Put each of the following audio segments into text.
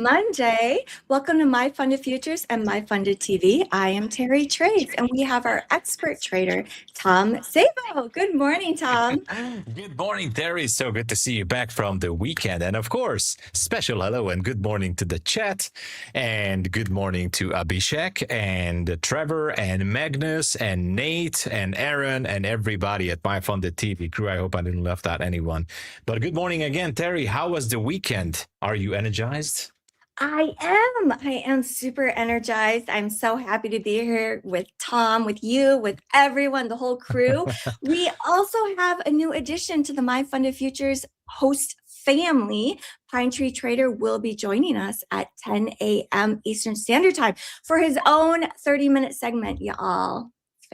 Monday. Welcome to My Funded Futures and My Funded TV. I am Terry Trades, and we have our expert trader, Tom Sabo. Good morning, Tom. Good morning, Terry. So good to see you back from the weekend. And of course, special hello and good morning to the chat. And good morning to Abhishek and Trevor and Magnus and Nate and Aaron and everybody at My Funded TV crew. I hope I didn't left out anyone. But good morning again, Terry. How was the weekend? Are you energized? I am super energized. I'm so happy to be here with Tom, with you, with everyone, the whole crew. We also have a new addition to the My Funded Futures host family. Pine Tree Trader will be joining us at 10 a.m. Eastern Standard Time for his own 30-minute segment, y'all.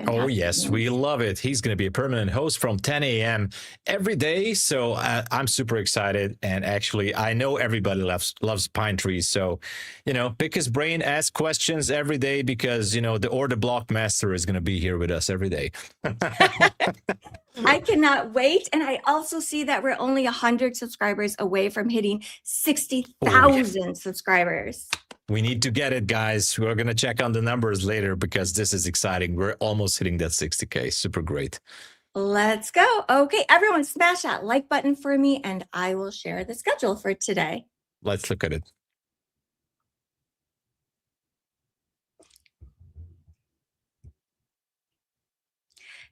Oh, yes, we love it. He's going to be a permanent host from 10 a.m. every day. So I'm super excited. And actually, I know everybody loves pine trees. So, pick his brain, ask questions every day because, the order block master is going to be here with us every day. I cannot wait. And I also see that we're only 100 subscribers away from hitting 60,000 subscribers. We need to get it, guys. We're going to check on the numbers later because this is exciting. We're almost hitting that 60K. Super great. Let's go. Okay, everyone smash that like button for me and I will share the schedule for today. Let's look at it.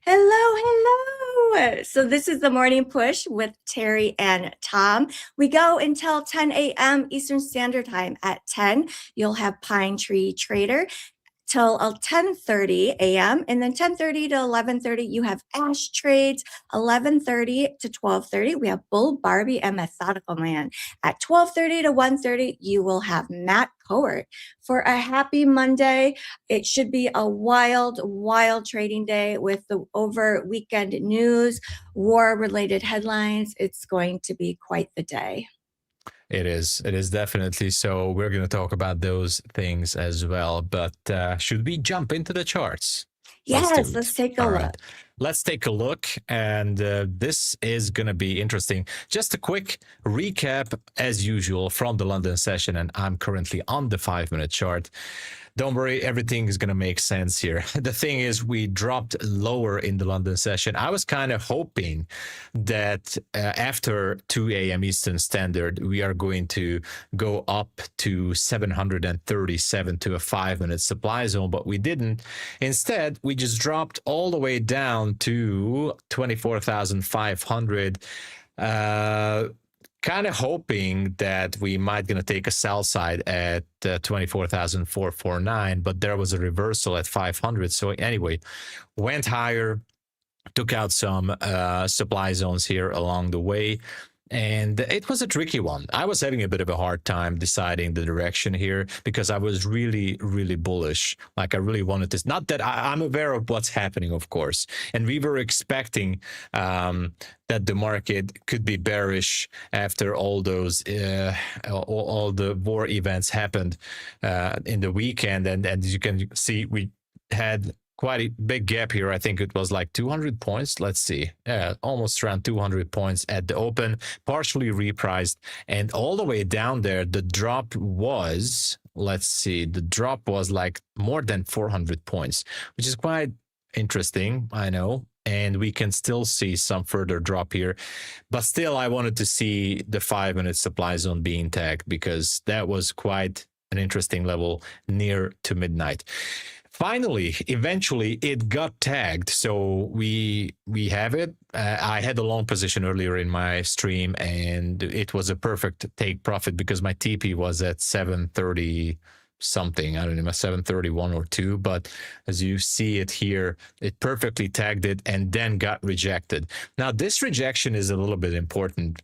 Hello. So this is the morning push with Terry and Tom. We go until 10 a.m. Eastern Standard Time. At 10, you'll have Pine Tree Trader till 10:30 a.m. and then 10:30 to 11:30 you have Ash Trades. 11:30 to 12:30 we have Bull, Barbie, and Methodical Man. At 12:30 to 1:30 you will have Matt Cowart. For a happy Monday, it should be a wild trading day with the over weekend news, war-related headlines. It's going to be quite the day. It is definitely. So we're going to talk about those things as well. But should we jump into the charts? Yes, let's take a look. Let's take a look. And this is going to be interesting. Just a quick recap, as usual, from the London session. And I'm currently on the 5-minute chart. Don't worry, everything is going to make sense here. The thing is, we dropped lower in the London session. I was kind of hoping that after 2 a.m. Eastern Standard, we are going to go up to 737 to a 5-minute supply zone, but we didn't. Instead, we just dropped all the way down to 24,500. Kind of hoping that we might going to take a sell side at 24,449, but there was a reversal at 500. So anyway, went higher, took out some supply zones here along the way. And it was a tricky one. I was having a bit of a hard time deciding the direction here because I was really bullish. Like I really wanted to, not that I'm aware of what's happening, of course. And we were expecting that the market could be bearish after all those, all the war events happened in the weekend. And as you can see, we had quite a big gap here. I think it was like 200 points. Let's see. Yeah, almost around 200 points at the open, partially repriced. And all the way down there, the drop was, let's see, the drop was like more than 400 points, which is quite interesting, I know. And we can still see some further drop here. But still, I wanted to see the 5-minute supply zone being tagged because that was quite an interesting level near to midnight. Finally, eventually, it got tagged, so we have it. I had a long position earlier in my stream, and it was a perfect take profit because my TP was at 730 something. I don't know, 731 or 2. But as you see it here, it perfectly tagged it and then got rejected. Now, this rejection is a little bit important.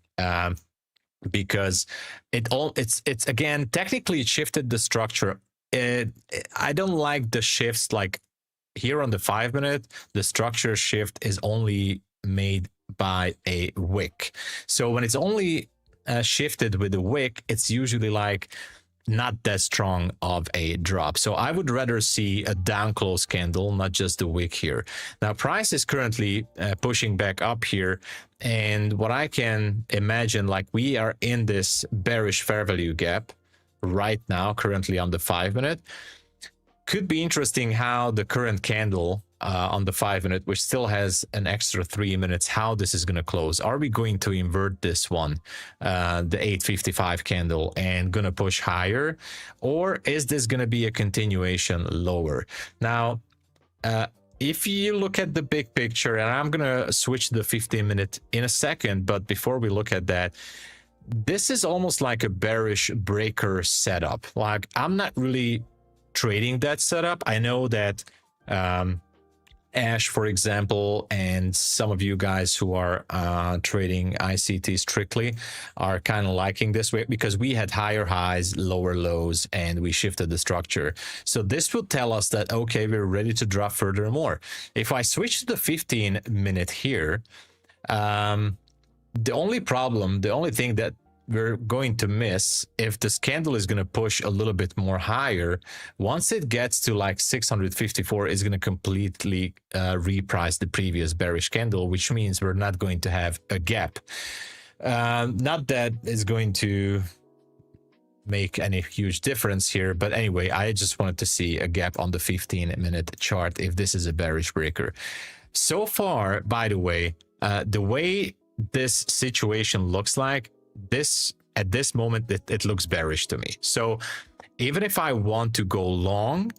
Because it's again, technically it shifted the structure. I don't like the shifts like here on the 5-minute. The structure shift is only made by a wick. So when it's only shifted with a wick, it's usually like not that strong of a drop. So I would rather see a down close candle, not just the wick here. Now price is currently pushing back up here. And what I can imagine, like we are in this bearish fair value gap. right now, currently on the 5-minute. Could be interesting how the current candle on the 5-minute, which still has an extra 3 minutes, how this is going to close. Are we going to invert this one, the 855 candle, and going to push higher? Or is this going to be a continuation lower? Now, if you look at the big picture, and I'm going to switch to the 15-minute in a second, but before we look at that, this is almost like a bearish breaker setup. Like, I'm not really trading that setup. I know that Ash, for example, and some of you guys who are trading ICT strictly are kind of liking this way, because we had higher highs, lower lows, and we shifted the structure. So this will tell us that, okay, we're ready to drop further more. If I switch to the 15-minute here, the only thing that we're going to miss, if this candle is going to push a little bit more higher, once it gets to like 654, it's going to completely reprice the previous bearish candle, which means we're not going to have a gap. Not that it's going to make any huge difference here, but anyway, I just wanted to see a gap on the 15-minute chart if this is a bearish breaker. So far, by the way this situation looks like, at this moment it looks bearish to me. So even if I want to go long,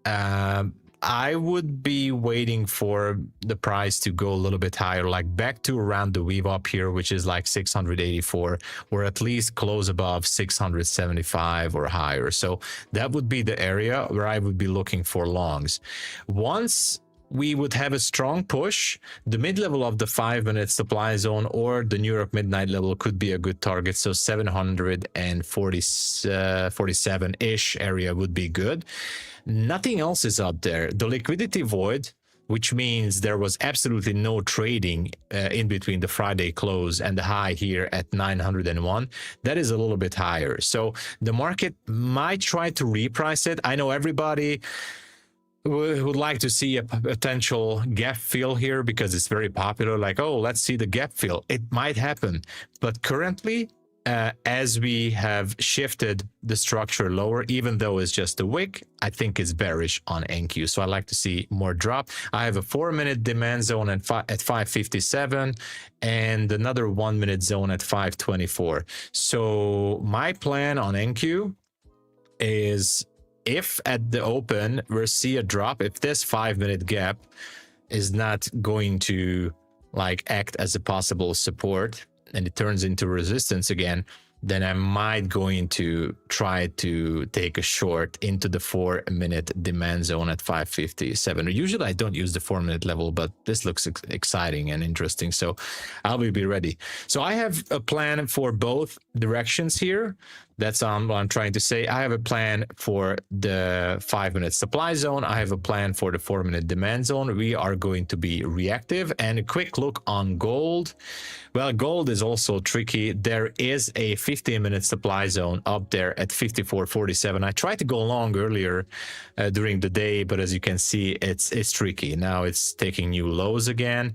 I would be waiting for the price to go a little bit higher, like back to around the weave up here, which is like 684, or at least close above 675 or higher. So that would be the area where I would be looking for longs. Once we would have a strong push, the mid-level of the 5-minute supply zone or the New York midnight level could be a good target. So 747-ish area would be good. Nothing else is up there. The liquidity void, which means there was absolutely no trading in between the Friday close and the high here at 901, that is a little bit higher. So the market might try to reprice it. I know everybody would like to see a potential gap fill here because it's very popular, like, oh, let's see the gap fill. It might happen, but currently as we have shifted the structure lower, even though it's just a wick, I think it's bearish on NQ. So I like to see more drop. I have a 4-minute demand zone at 557 and another 1-minute zone at 524. So my plan on NQ is, if at the open we see a drop, if this 5-minute gap is not going to like act as a possible support and it turns into resistance again, then I might going to try to take a short into the 4-minute demand zone at 557. Usually I don't use the 4-minute level, but this looks exciting and interesting, so I'll be ready. So I have a plan for both directions here. That's what I'm trying to say. I have a plan for the 5-minute supply zone. I have a plan for the 4-minute demand zone. We are going to be reactive. And a quick look on gold. Well, gold is also tricky. There is a 15-minute supply zone up there at 54.47. I tried to go long earlier during the day, but as you can see, it's tricky. Now it's taking new lows again.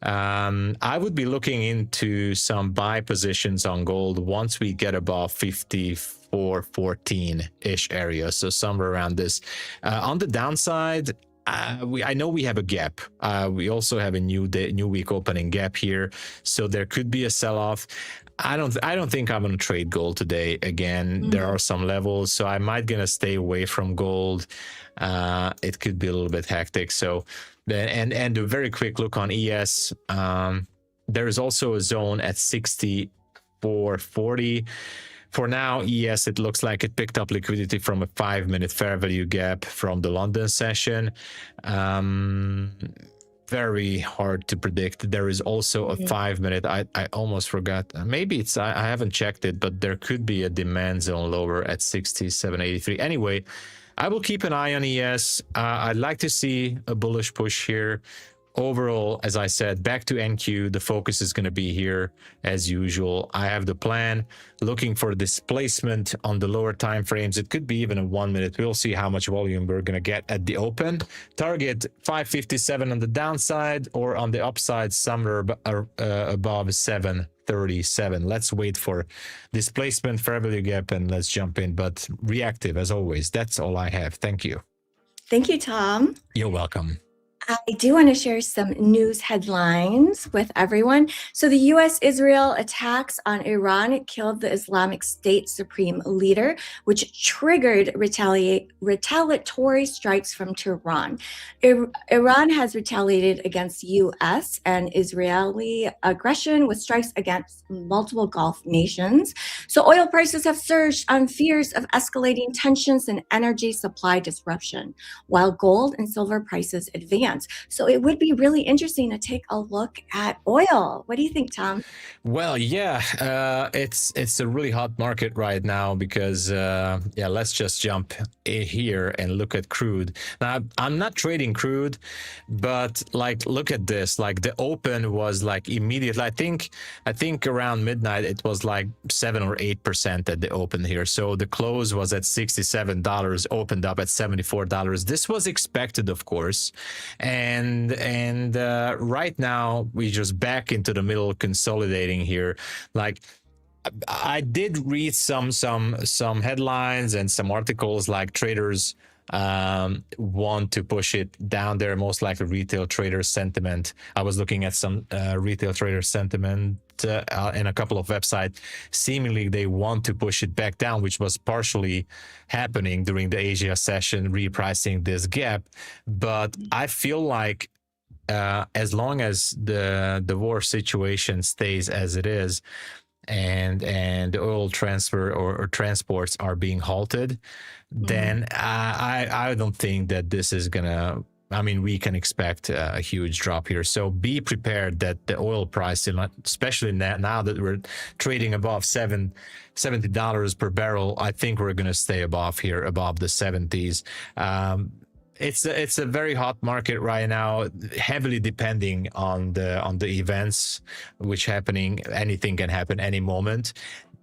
I would be looking into some buy positions on gold once we get above 54.14-ish area, so somewhere around this. On the downside, I know we have a gap. We also have a new week opening gap here, so there could be a sell-off. I don't think I'm gonna trade gold today. Again, there are some levels, so I might gonna stay away from gold. It could be a little bit hectic. So and a very quick look on ES. There is also a zone at 64.40. For now, ES, it looks like it picked up liquidity from a 5-minute fair value gap from the London session. Very hard to predict. There is also a 5-minute. I almost forgot. Maybe it's I haven't checked it, but there could be a demand zone lower at 67.83. Anyway, I will keep an eye on ES. I'd like to see a bullish push here overall, as I said, back to NQ, the focus is going to be here as usual. I have the plan, looking for displacement on the lower time frames. It could be even a 1 minute. We'll see how much volume we're going to get at the open. Target 557 on the downside, or on the upside somewhere above 737. Let's wait for displacement, fair value gap, and let's jump in. But reactive as always. That's all I have. Thank you. Thank you, Tom. You're welcome. I do want to share some news headlines with everyone. So the U.S.-Israel attacks on Iran killed the Islamic State supreme leader, which triggered retaliatory strikes from Tehran. Iran has retaliated against U.S. and Israeli aggression with strikes against multiple Gulf nations. So oil prices have surged on fears of escalating tensions and energy supply disruption, while gold and silver prices advance. So it would be really interesting to take a look at oil. What do you think, Tom? Well, yeah, it's a really hot market right now because, yeah, let's just jump here and look at crude. Now, I'm not trading crude, but like, look at this. Like the open was like immediately. I think around midnight it was like 7 or 8% at the open here. So the close was at $67, opened up at $74. This was expected, of course. And right now we just back into the middle, consolidating here. Like I did read some headlines and some articles like traders want to push it down there, most likely retail trader sentiment. I was looking at some retail trader sentiment in a couple of websites. Seemingly they want to push it back down, which was partially happening during the Asia session, repricing this gap. But I feel like as long as the war situation stays as it is, and the oil transfer or transports are being halted, then I don't think that this is gonna, I mean, we can expect a huge drop here. So be prepared that the oil price, especially now that we're trading above $70 per barrel, I think we're gonna stay above here, above the 70s. It's a very hot market right now, heavily depending on the events which happening. Anything can happen any moment.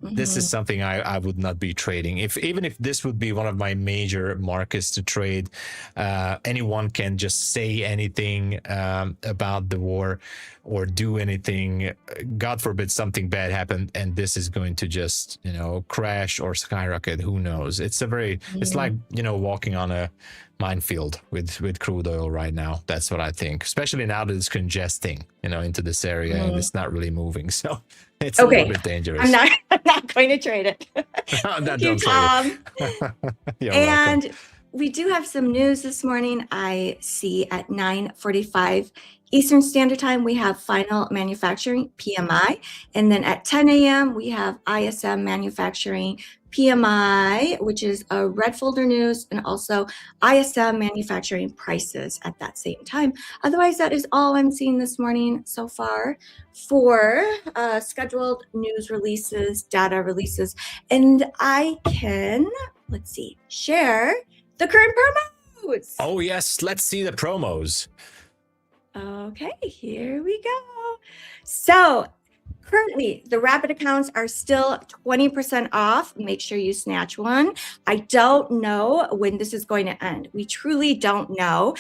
This is something I would not be trading. Even if this would be one of my major markets to trade, anyone can just say anything about the war or do anything. God forbid something bad happened, and this is going to just, crash or skyrocket. Who knows? It's it's like, walking on a minefield with crude oil right now. That's what I think, especially now that it's congesting, into this area and it's not really moving. So it's a little bit dangerous. I'm not going to trade it. Thank you, Tom. You're and welcome. We do have some news this morning. I see at 9:45 Eastern Standard Time, we have final manufacturing PMI. And then at 10 a.m., we have ISM manufacturing PMI, which is a red folder news, and also ISM manufacturing prices at that same time. Otherwise, that is all I'm seeing this morning so far for scheduled news releases, data releases. And I can, share the current promos. Oh, yes. Let's see the promos. Okay, here we go. So currently, the rapid accounts are still 20% off. Make sure you snatch one. I don't know when this is going to end. We truly don't know.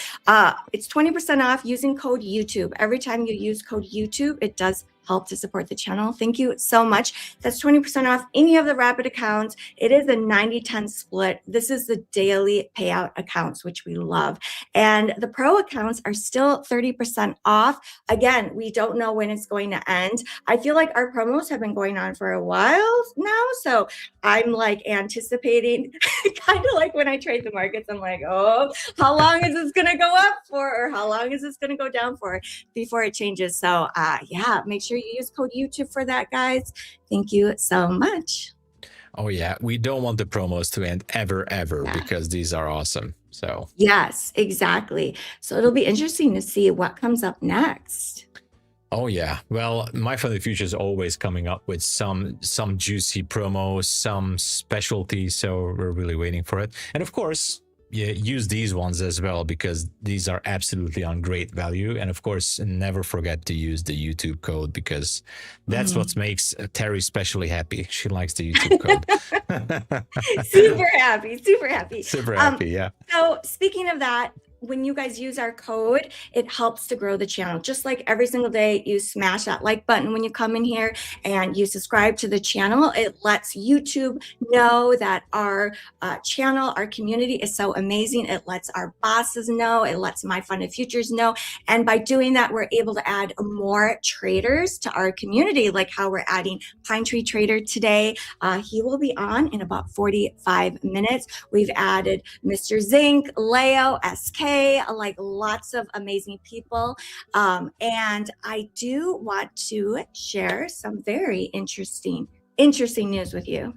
It's 20% off using code YouTube. Every time you use code YouTube, it does help to support the channel. Thank you so much. That's 20% off any of the rapid accounts. It is a 90-10 split. This is the daily payout accounts, which we love. And the pro accounts are still 30% off. Again, we don't know when it's going to end. I feel like our promos have been going on for a while now. So I'm like anticipating, kind of like when I trade the markets, I'm like, oh, how long is this going to go up for? Or how long is this going to go down for before it changes? So yeah, make sure you use code YouTube for that, guys. Thank you so much. Oh yeah, we don't want the promos to end ever, because these are awesome. So yes, exactly. So it'll be interesting to see what comes up next. Oh yeah, well, MyFundedFutures is always coming up with some juicy promos, some specialties. So we're really waiting for it. And of course, use these ones as well, because these are absolutely on great value. And of course, never forget to use the YouTube code, because that's what makes Terry especially happy. She likes the YouTube code. Super happy, super happy. Super happy, yeah. So speaking of that, when you guys use our code, it helps to grow the channel. Just like every single day you smash that like button when you come in here and you subscribe to the channel, it lets YouTube know that our channel, our community is so amazing. It lets our bosses know, it lets MyFundedFutures know. And by doing that, we're able to add more traders to our community, like how we're adding Pine Tree Trader today. He will be on in about 45 minutes. We've added Mr. Zinc, Leo, SK, like lots of amazing people. And I do want to share some very interesting news with you.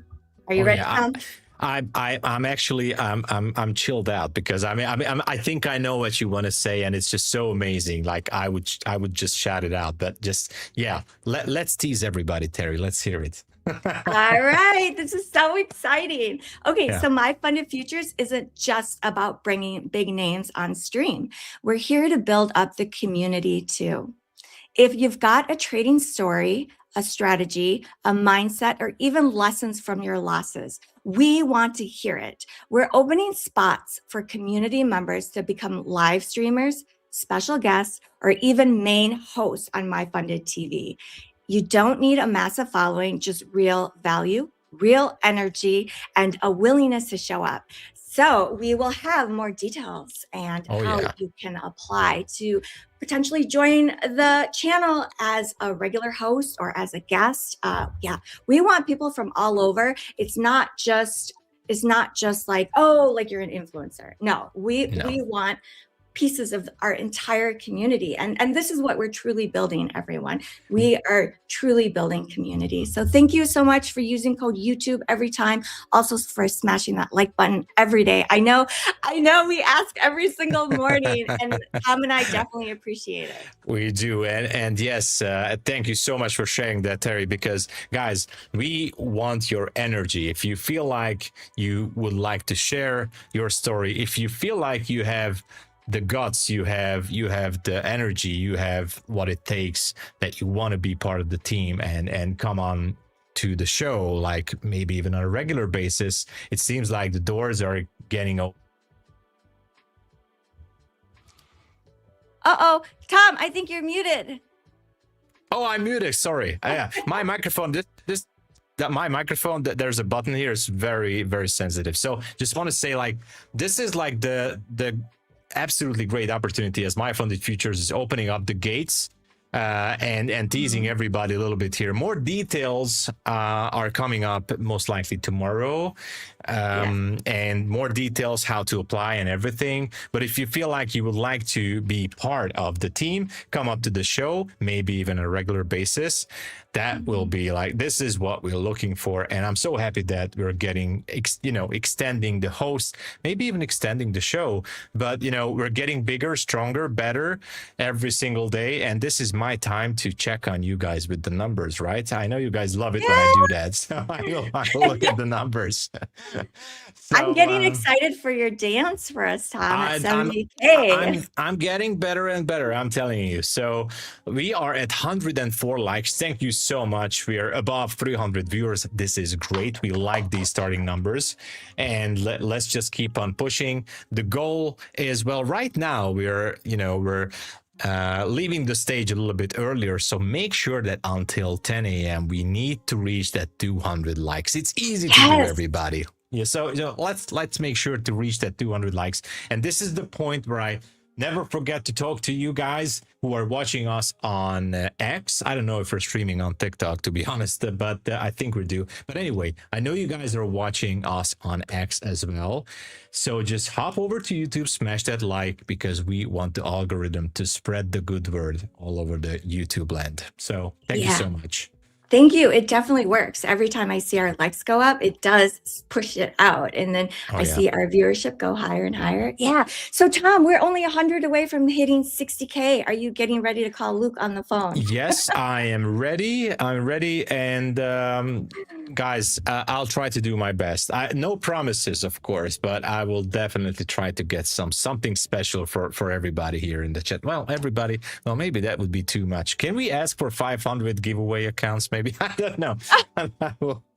Are you ready, Tom? I'm actually I'm chilled out, because I think I know what you want to say, and it's just so amazing. Like I would just shout it out, but just, yeah, let's tease everybody, Terry. Let's hear it. All right, this is so exciting. Okay, so MyFundedFutures isn't just about bringing big names on stream. We're here to build up the community too. If you've got a trading story, a strategy, a mindset, or even lessons from your losses, we want to hear it. We're opening spots for community members to become live streamers, special guests, or even main hosts on MyFundedTV. You don't need a massive following, just real value, real energy, and a willingness to show up. So we will have more details and how you can apply to potentially join the channel as a regular host or as a guest. We want people from all over. It's not just like, oh, like you're an influencer. No, we want pieces of our entire community. And this is what we're truly building, everyone. We are truly building community. So thank you so much for using code YouTube every time. Also for smashing that like button every day. I know we ask every single morning, and Tom and I definitely appreciate it. We do. And yes, thank you so much for sharing that, Terry, because guys, we want your energy. If you feel like you would like to share your story, if you feel like you have the guts, you have the energy, you have what it takes, that you want to be part of the team and come on to the show, like maybe even on a regular basis, it seems like the doors are getting open. Uh-oh, Tom, I think you're muted. Oh, I'm muted, sorry. Yeah, my microphone, my microphone, there's a button here, it's very, very sensitive. So just want to say, like, this is like the absolutely great opportunity, as MyFundedFutures is opening up the gates and teasing everybody a little bit here. More details are coming up most likely tomorrow, and more details how to apply and everything. But if you feel like you would like to be part of the team, come up to the show, maybe even on a regular basis. That will be like, this is what we're looking for. And I'm so happy that we're getting, extending the host, maybe even extending the show. But, we're getting bigger, stronger, better every single day. And this is my time to check on you guys with the numbers, right? I know you guys love it when I do that. So I will look at the numbers. So, I'm getting excited for your dance for us, Tom, at 70K. I'm getting better and better, I'm telling you. So we are at 104 likes. Thank you so much. We are above 300 viewers. This is great. We like these starting numbers, and let's just keep on pushing. The goal is, well, right now we're leaving the stage a little bit earlier, so make sure that until 10 a.m. we need to reach that 200 likes. It's easy to do, everybody. Yeah, so let's make sure to reach that 200 likes. And this is the point where I never forget to talk to you guys who are watching us on X. I don't know if we're streaming on TikTok, to be honest, but I think we do. But anyway, I know you guys are watching us on X as well. So just hop over to YouTube, smash that like, because we want the algorithm to spread the good word all over the YouTube land. So thank you so much. Thank you. It definitely works. Every time I see our likes go up, it does push it out. And then Oh I yeah. see our viewership go higher and higher. Yeah. So Tom, we're only 100 away from hitting 60K. Are you getting ready to call Luke on the phone? Yes, I am ready. I'm ready. And guys, I'll try to do my best. No promises, of course, but I will definitely try to get something special for everybody here in the chat. Well, everybody. Well, maybe that would be too much. Can we ask for 500 giveaway accounts? Maybe I don't know.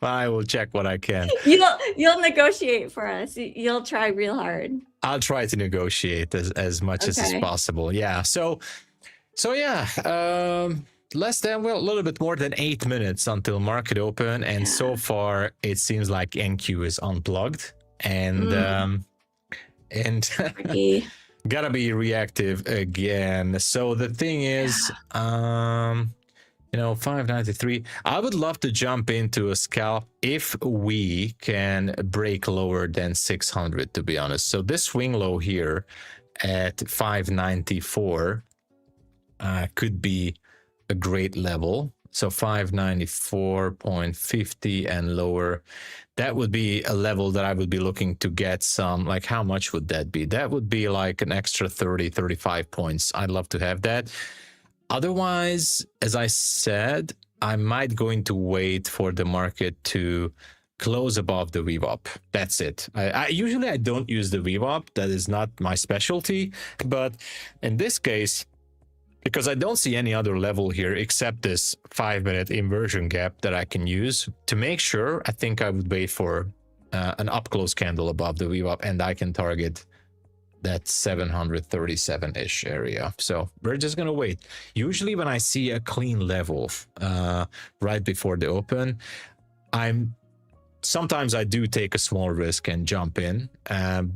I will check what I can. You'll negotiate for us. You'll try real hard. I'll try to negotiate as much as is possible. Yeah. So yeah, less than, well, a little bit more than 8 minutes until market open, and so far it seems like NQ is unplugged, and gotta be reactive again. So the thing is, 593. I would love to jump into a scalp if we can break lower than 600, to be honest. So this swing low here at 594 could be a great level. So 594.50 and lower, that would be a level that I would be looking to get some, like, how much would that be? That would be like an extra 35 points. I'd love to have that. Otherwise, as I said, I might going to wait for the market to close above the VWAP. That's it. I usually don't use the VWAP. That is not my specialty. But in this case, because I don't see any other level here except this 5-minute inversion gap that I can use to make sure, I think I would wait for an up close candle above the VWAP, and I can target that 737-ish area. So we're just gonna wait. Usually when I see a clean level right before the open, sometimes I do take a small risk and jump in,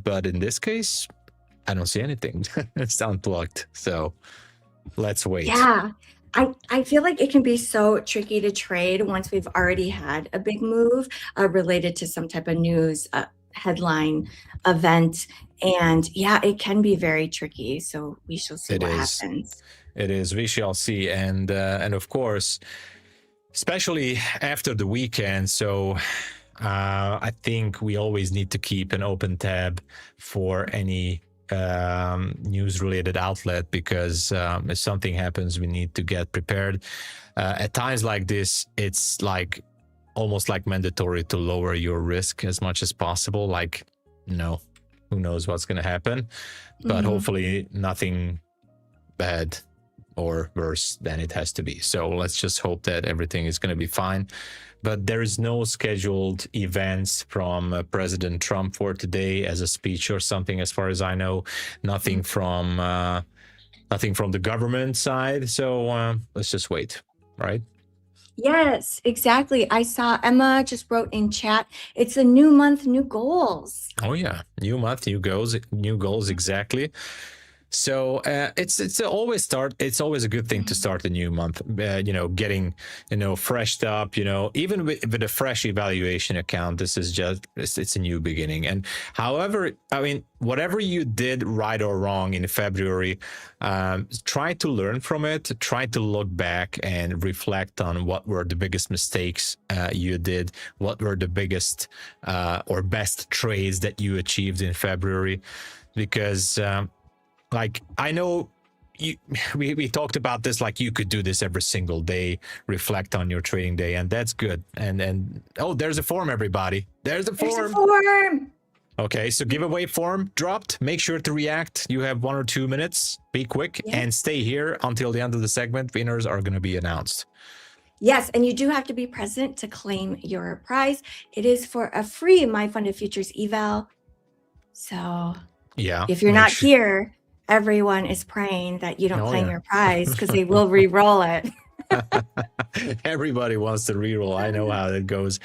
but in this case I don't see anything. It's unplugged, so let's wait. Yeah, I feel like it can be so tricky to trade once we've already had a big move related to some type of news headline event. And yeah, it can be very tricky. So we shall see what happens. It is. We shall see. And of course, especially after the weekend. So I think we always need to keep an open tab for any news related outlet, because if something happens, we need to get prepared. At times like this, it's like almost like mandatory to lower your risk as much as possible. Like, who knows what's going to happen, but hopefully nothing bad or worse than it has to be. So let's just hope that everything is going to be fine. But there is no scheduled events from President Trump for today as a speech or something, as far as I know. Nothing from the government side. So let's just wait, right? Yes, exactly. I saw Emma just wrote in chat, it's a new month, new goals. Oh yeah, new month, new goals, exactly. So it's always a good thing to start the new month, getting, freshed up, even with a fresh evaluation account. This is it's a new beginning. And however, I mean, whatever you did right or wrong in February, try to learn from it, try to look back and reflect on what were the biggest mistakes you did, what were the biggest or best trades that you achieved in February, because like, I know we talked about this, like you could do this every single day, reflect on your trading day, and that's good. And oh, there's a form, everybody. There's a form. Okay, so giveaway form dropped. Make sure to react. You have 1 or 2 minutes. Be quick and stay here until the end of the segment. Winners are going to be announced. Yes, and you do have to be present to claim your prize. It is for a free MyFundedFutures eval. So yeah, if you're not here, everyone is praying that you don't claim your prize, because they will re-roll it. Everybody wants to re-roll. I know how that goes.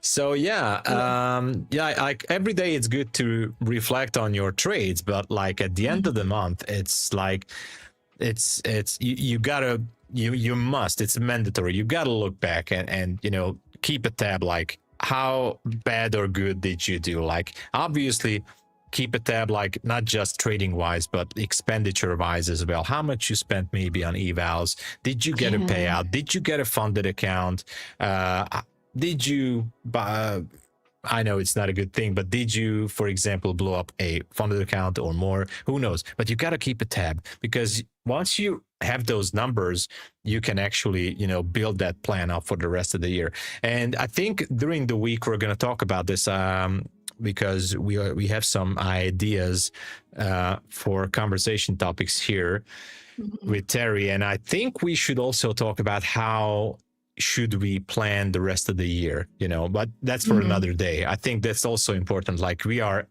So like every day it's good to reflect on your trades, but like at the end of the month, it's like you must, it's mandatory. You gotta look back and keep a tab, like how bad or good did you do. Like, obviously keep a tab, like not just trading wise, but expenditure wise as well. How much you spent maybe on evals? Did you get a payout? Did you get a funded account? Did you buy? I know it's not a good thing, but did you, for example, blow up a funded account or more? Who knows? But you got to keep a tab, because once you have those numbers, you can actually, you know, build that plan up for the rest of the year. And I think during the week we're going to talk about this, because we have some ideas for conversation topics here with Terry, and I think we should also talk about how should we plan the rest of the year, you know, but that's for another day. I think that's also important. Like we are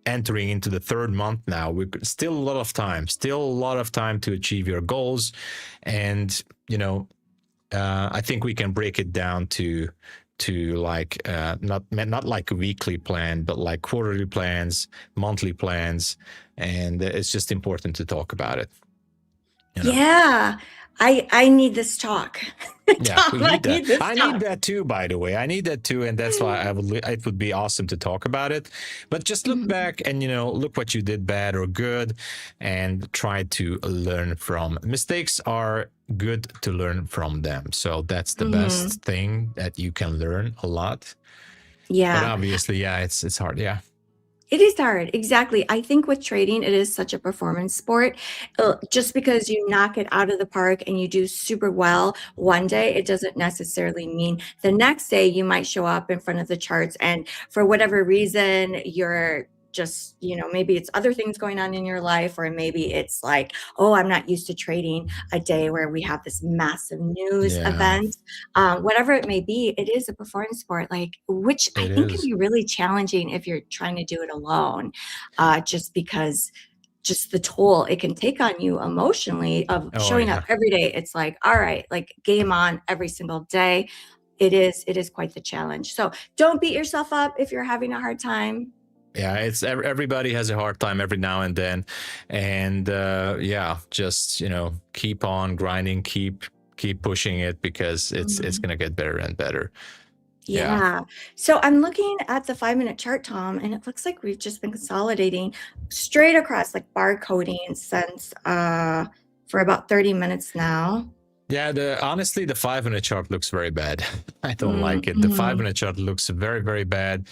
entering into the third month now. We're still a lot of time to achieve your goals. And, you know, I think we can break it down to like not like a weekly plan, but like quarterly plans, monthly plans, and it's just important to talk about it. You know? Yeah, I need this talk. Yeah, Tom, we need that. I need that too, by the way. I need that too, and that's why it would be awesome to talk about it. But just look back and, you know, look what you did bad or good, and try to learn from mistakes. Are good to learn from them. So that's the best thing, that you can learn a lot. Yeah. But obviously, yeah, it's hard. Yeah. It is hard. Exactly. I think with trading, it is such a performance sport. Just because you knock it out of the park and you do super well one day, it doesn't necessarily mean the next day you might show up in front of the charts and for whatever reason, you're just, you know, maybe it's other things going on in your life, or maybe it's like, oh, I'm not used to trading a day where we have this massive news event. Whatever it may be, it is a performance sport, like, which I think can be really challenging if you're trying to do it alone, just because just the toll it can take on you emotionally of showing up every day. It's like, all right, like game on every single day. It is quite the challenge. So don't beat yourself up if you're having a hard time. Yeah, it's everybody has a hard time every now and then, and yeah, just, you know, keep on grinding, keep pushing it, because it's gonna get better and better. Yeah. So I'm looking at the 5-minute chart, Tom, and it looks like we've just been consolidating straight across, like bar coding since for about 30 minutes now. Yeah, honestly, the 5-minute chart looks very bad. I don't like it. The 5-minute chart looks very, very bad.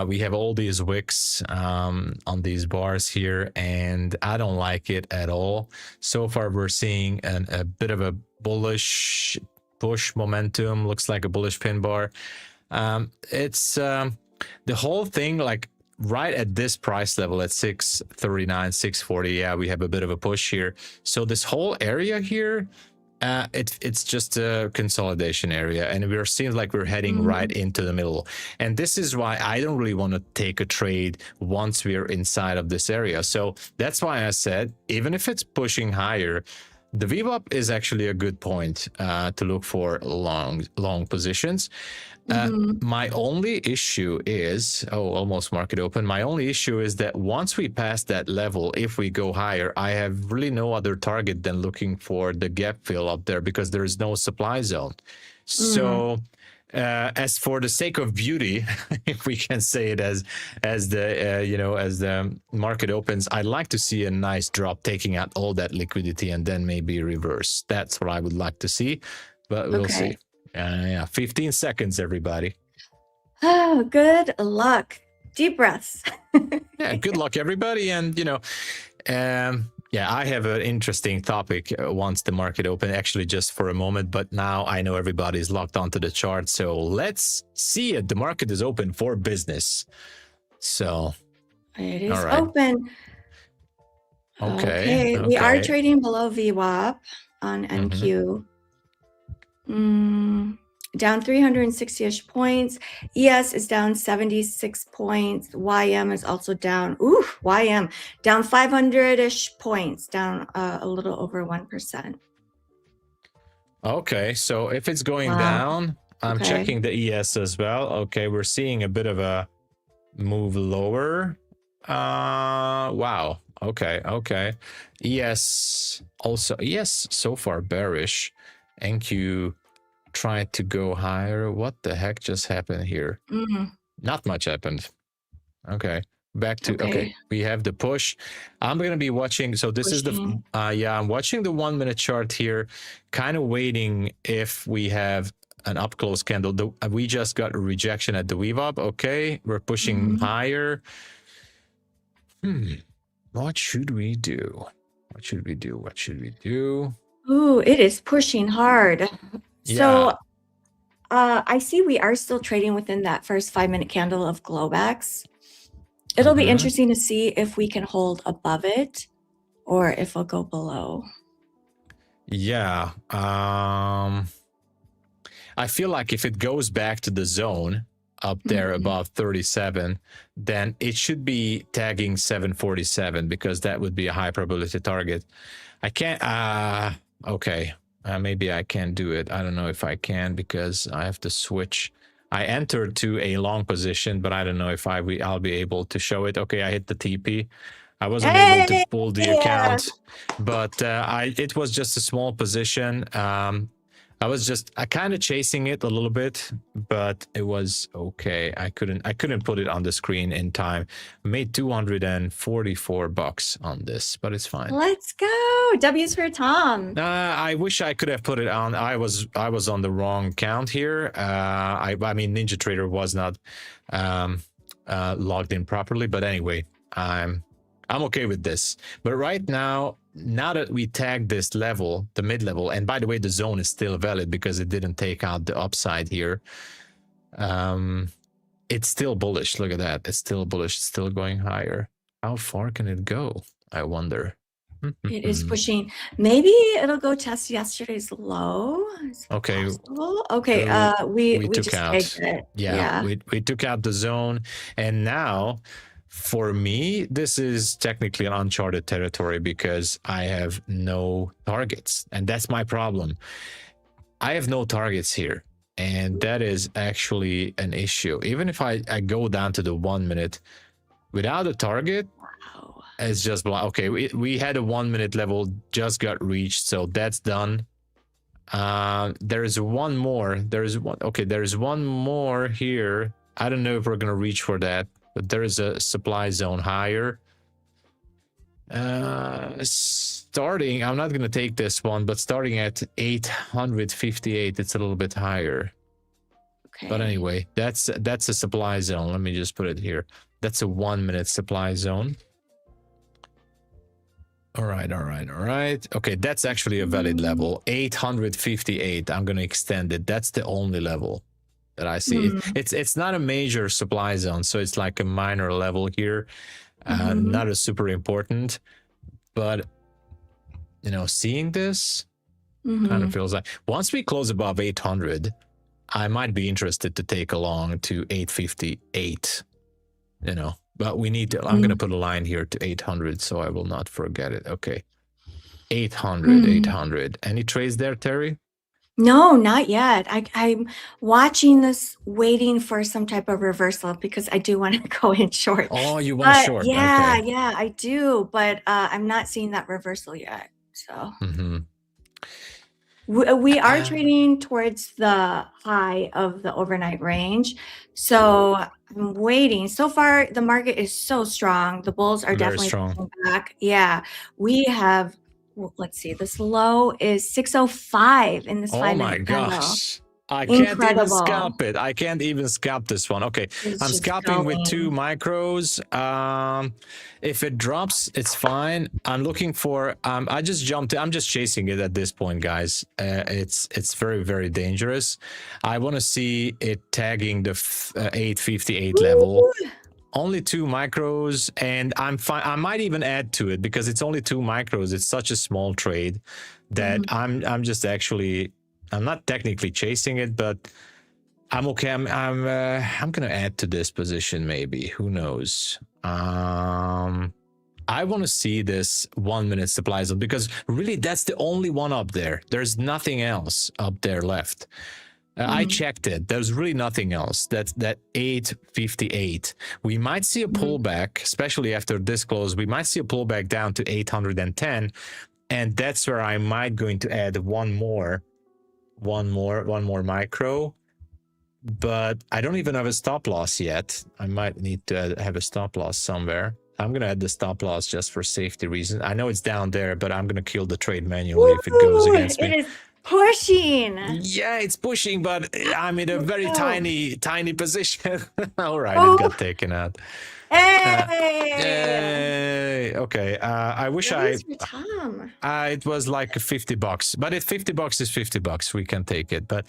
We have all these wicks on these bars here, and I don't like it at all. So far, we're seeing a bit of a bullish push momentum. Looks like a bullish pin bar. It's the whole thing, like right at this price level at 639, 640. Yeah, we have a bit of a push here. So this whole area here, it's just a consolidation area, and we're seeing like we're heading right into the middle. And this is why I don't really want to take a trade once we're inside of this area. So that's why I said, even if it's pushing higher, the VWAP is actually a good point to look for long positions. My only issue is, almost market open. My only issue is that once we pass that level, if we go higher, I have really no other target than looking for the gap fill up there, because there is no supply zone. So as for the sake of beauty, if we can say it as the you know, as the market opens, I'd like to see a nice drop taking out all that liquidity and then maybe reverse. That's what I would like to see, but we'll see. Yeah, 15 seconds, everybody. Oh, good luck. Deep breaths. Yeah, good luck, everybody. And, you know, yeah, I have an interesting topic once the market open, actually just for a moment, but now I know everybody's locked onto the chart. So let's see it. The market is open for business. So it is open. Okay. We are trading below VWAP on NQ. Down 360-ish points. ES is down 76 points. YM is also down. YM down 500-ish points, down a little over 1%. Okay, so if it's going down, I'm checking the ES as well. Okay, we're seeing a bit of a move lower. Wow. Okay. ES also, ES so far bearish. NQ tried to go higher. What the heck just happened here? Not much happened. Okay. back to, okay, we have the push. I'm going to be watching. So this is the, yeah, I'm watching the 1 minute chart here, kind of waiting if we have an up close candle. We just got a rejection at the weave up. Okay, we're pushing higher. What should we do? What should we do? What should we do? Ooh, it is pushing hard. So I see we are still trading within that first 5 minute candle of glowbacks. It'll be interesting to see if we can hold above it or if we'll go below. Yeah. I feel like if it goes back to the zone up there above 37, then it should be tagging 747 because that would be a high probability target. I can't, okay. Maybe I can do it. I don't know if I can because I have to switch. I entered to a long position, but I don't know if I'll be able to show it. Okay, I hit the TP. I wasn't able to pull the account, but it was just a small position. I was kind of chasing it a little bit, but it was okay. I couldn't put it on the screen in time. I made $244 on this, but it's fine. Let's go. W's for Tom. I wish I could have put it on. I was on the wrong count here. I mean, NinjaTrader was not logged in properly, but anyway, I'm okay with this. But right now that we tagged this level, the mid level, and by the way, the zone is still valid because it didn't take out the upside here. It's still bullish. Look at that. It's still bullish. It's still going higher. How far can it go? I wonder. It is pushing. Maybe it'll go test yesterday's low. Okay. Possible? Okay. We took just out. it. Yeah. We took out the zone, and now, for me, this is technically an uncharted territory because I have no targets, and that's my problem. I have no targets here, and that is actually an issue. Even if I go down to the 1 minute without a target, it's just okay. We had a 1 minute level just got reached, so that's done. There is one more. There's one more here. I don't know if we're gonna reach for that. But there is a supply zone higher. Starting, I'm not going to take this one, but starting at 858, it's a little bit higher. Okay. But anyway, that's a supply zone. Let me just put it here. That's a 1 minute supply zone. All right. Okay, that's actually a valid level. 858. I'm going to extend it. That's the only level that I see. It's not a major supply zone, so it's like a minor level here, not a super important, but you know, seeing this kind of feels like once we close above 800, I might be interested to take along to 858, you know, but we need to, I'm going to put a line here to 800 so I will not forget it. Okay, 800. Any trades there, Terry? No, not yet. I'm watching this, waiting for some type of reversal because I do want to go in short. Oh, you want short? Yeah, okay. Yeah, I do, but I'm not seeing that reversal yet. So we are trading towards the high of the overnight range. So I'm waiting. So far, the market is so strong. The bulls are definitely strong. Back. Yeah, we have. Let's see, this low is 605 in this 5 minute candle. Oh my gosh. I can't even scalp it. I can't even scalp this one. Okay, I'm scalping with 2 micros. If it drops, it's fine. I'm looking for, I just jumped, I'm just chasing it at this point, guys. It's very, very dangerous. I want to see it tagging the 858 level. Only 2 micros, and I'm fine. I might even add to it because it's only 2 micros. It's such a small trade that I'm just actually, I'm not technically chasing it, but I'm okay. I'm gonna add to this position maybe. Who knows? I want to see this 1 minute supply zone because really that's the only one up there. There's nothing else up there left. I checked it. There's really nothing else. That's that 858. We might see a pullback, especially after this close. We might see a pullback down to 810, and that's where I might going to add one more micro. but I don't even have a stop loss yet. I might need to have a stop loss somewhere. I'm gonna add the stop loss just for safety reasons. I know it's down there, but I'm gonna kill the trade manually if it goes Woo! against me. It is pushing. Yeah, it's pushing, but I'm in a very go. tiny position. All right, Oh. it got taken out. Hey! Yay! Okay, I wish Nice for Tom. it was like $50, but if $50 is $50, we can take it. But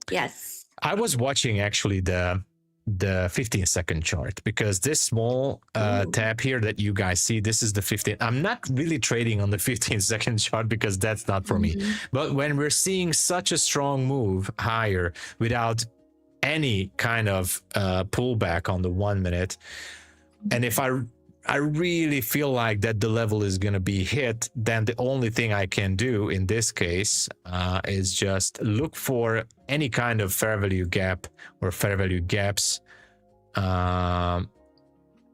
Yes. I was watching actually the 15-second chart, because this small tab here that you guys see, this is the 15. I'm not really trading on the 15-second chart because that's not for me. But when we're seeing such a strong move higher without any kind of pullback on the 1 minute, and if I really feel like that the level is going to be hit, then the only thing I can do in this case is just look for any kind of fair value gap or fair value gaps around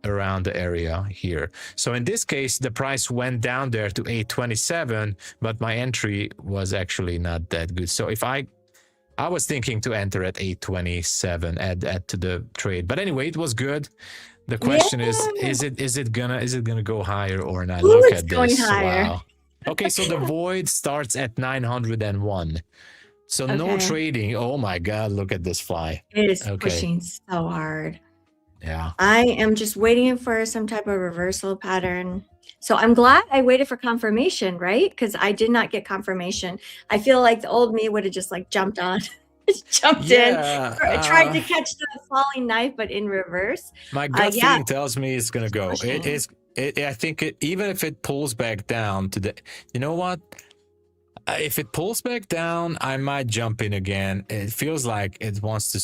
the area here. So in this case, the price went down there to 827, but my entry was actually not that good. So if I was thinking to enter at 827, add to the trade. But anyway, it was good. The question is it gonna go higher or not? Ooh, Look it's at going this. higher. Wow. Okay, so the void starts at 901. So no Okay. trading. Oh my God, look at this fly. It is Okay. pushing so hard. Yeah. I am just waiting for some type of reversal pattern. So I'm glad I waited for confirmation, right? Because I did not get confirmation. I feel like the old me would have just like jumped on. Jumped in, tried to catch the falling knife, but in reverse. My gut feeling tells me it's gonna go. I think even if it pulls back down to the, you know what? If it pulls back down, I might jump in again. It feels like it wants to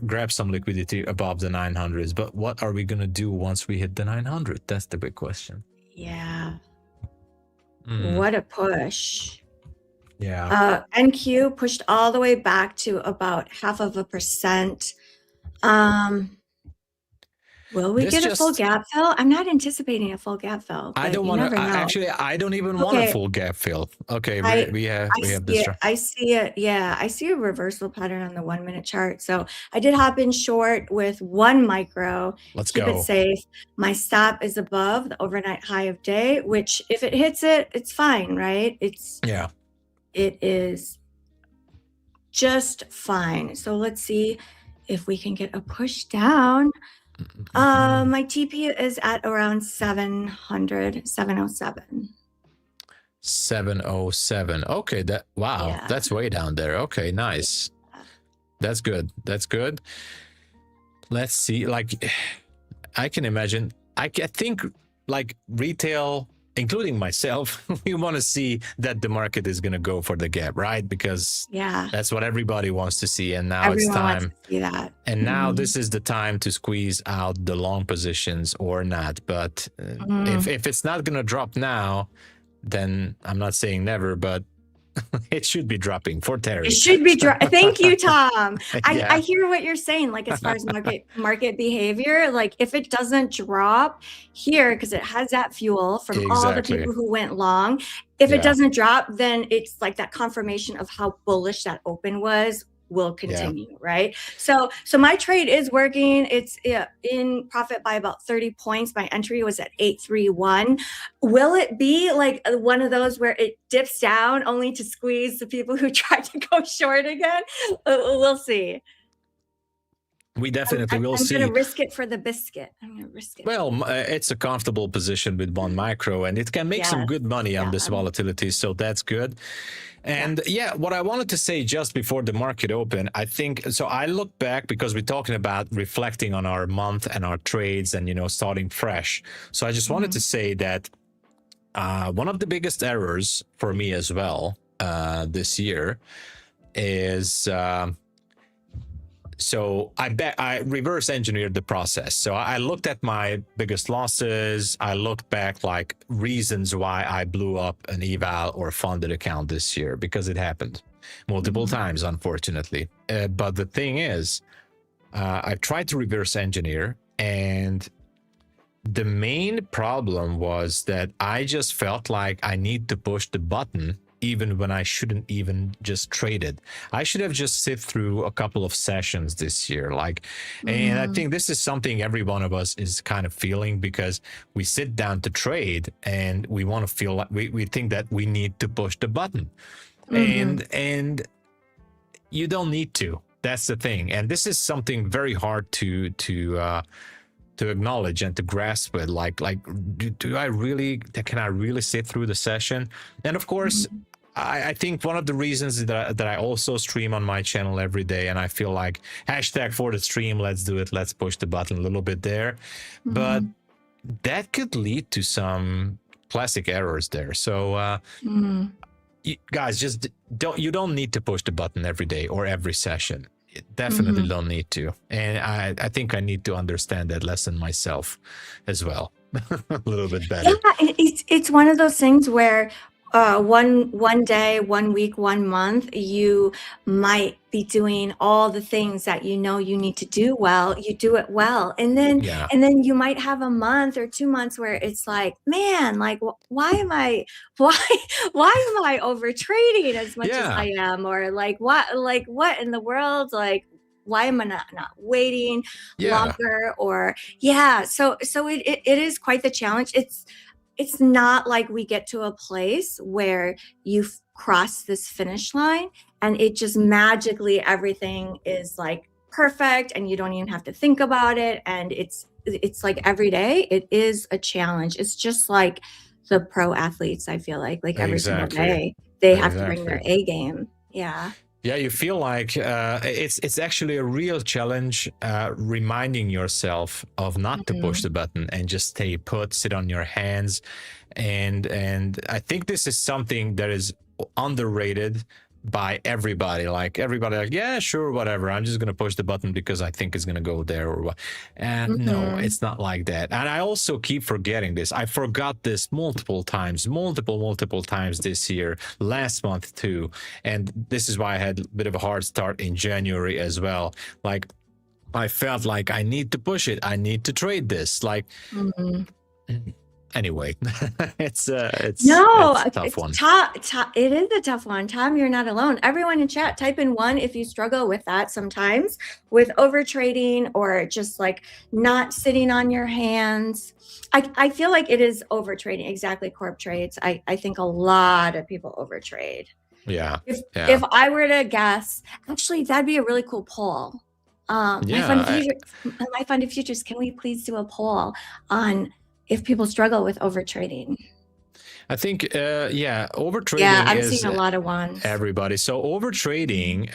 grab some liquidity above the 900s. But what are we gonna do once we hit the 900? That's the big question. Yeah. What a push. Yeah. NQ pushed all the way back to about 0.5%. Will we get a full gap fill? I'm not anticipating a full gap fill. I don't want to. Actually, I don't even want a full gap fill. Okay, we have this. I see it. Yeah, I see a reversal pattern on the 1 minute chart. So I did hop in short with 1 micro. Let's keep go. it safe. My stop is above the overnight high of day, which if it hits it, it's fine, right? It is just fine. So let's see if we can get a push down. My TP is at around 700, 707. 707. Okay, that's way down there. Okay, nice. That's good. That's good. Let's see. Like, I can imagine. I think like retail, including myself, we want to see that the market is going to go for the gap, right? Because that's what everybody wants to see. And now it's time. Wants to see that. And now this is the time to squeeze out the long positions or not. But if it's not going to drop now, then I'm not saying never, but it should be dropping for Terry. It should be Thank you, Tom. I hear what you're saying. Like as far as market behavior, like if it doesn't drop here, because it has that fuel from all the people who went long. If it doesn't drop, then it's like that confirmation of how bullish that open was will continue, right? So my trade is working. It's in profit by about 30 points. My entry was at 831. Will it be like one of those where it dips down only to squeeze the people who tried to go short again? We'll see. We definitely will see. I'm going to risk it for the biscuit. I'm going to risk it. Well, it's a comfortable position with 1 micro, and it can make some good money on this volatility. So that's good. And what I wanted to say just before the market open, I think, so I look back because we're talking about reflecting on our month and our trades and, starting fresh. So I just wanted to say that one of the biggest errors for me as well this year is... So I reverse engineered the process. So I looked at my biggest losses. I looked back like reasons why I blew up an eval or funded account this year, because it happened multiple times, unfortunately. But the thing is, I tried to reverse engineer, and the main problem was that I just felt like I need to push the button even when I shouldn't even just trade it. I should have just sit through a couple of sessions this year. Like, and I think this is something every one of us is kind of feeling, because we sit down to trade and we want to feel like we think that we need to push the button. And you don't need to. That's the thing. And this is something very hard to acknowledge and to grasp with. Like do I really, can I really sit through the session? And of course, I think one of the reasons that I also stream on my channel every day, and I feel like hashtag for the stream, let's do it, let's push the button a little bit there, but that could lead to some classic errors there. So you guys, just you don't need to push the button every day or every session. You definitely don't need to. And I think I need to understand that lesson myself as well a little bit better. Yeah, it's one of those things where one day, 1 week, 1 month, you might be doing all the things that you know you need to do well. You do it well, and then you might have a month or 2 months where it's like, man, like why am I over trading as much as I am, or like what in the world, like why am I not waiting longer, or so it is quite the challenge. It's not like we get to a place where you've crossed this finish line and it just magically everything is like perfect and you don't even have to think about it. And it's like every day it is a challenge. It's just like the pro athletes, I feel like every single day they have to bring their A game. Yeah, you feel like it's actually a real challenge, reminding yourself of not to push the button and just stay put, sit on your hands. And I think this is something that is underrated by everybody. Like yeah, sure, whatever, I'm just gonna push the button because I think it's gonna go there, or what. No, it's not like that. And I also keep forgetting this. I forgot this multiple times this year, last month too, and this is why I had a bit of a hard start in January as well. Like I felt like I need to push it, I need to trade this, like anyway. it's a tough one. It is a tough one. Tom, you're not alone. Everyone in chat, type in 1 if you struggle with that sometimes, with over trading or just like not sitting on your hands. I feel like it is over trading. Exactly, corp trades. I think a lot of people over trade. If I were to guess, actually that'd be a really cool poll. MyFundedFutures, can we please do a poll on if people struggle with over trading? I think, over trading. Yeah, I've seen a lot of ones. Everybody. So over trading,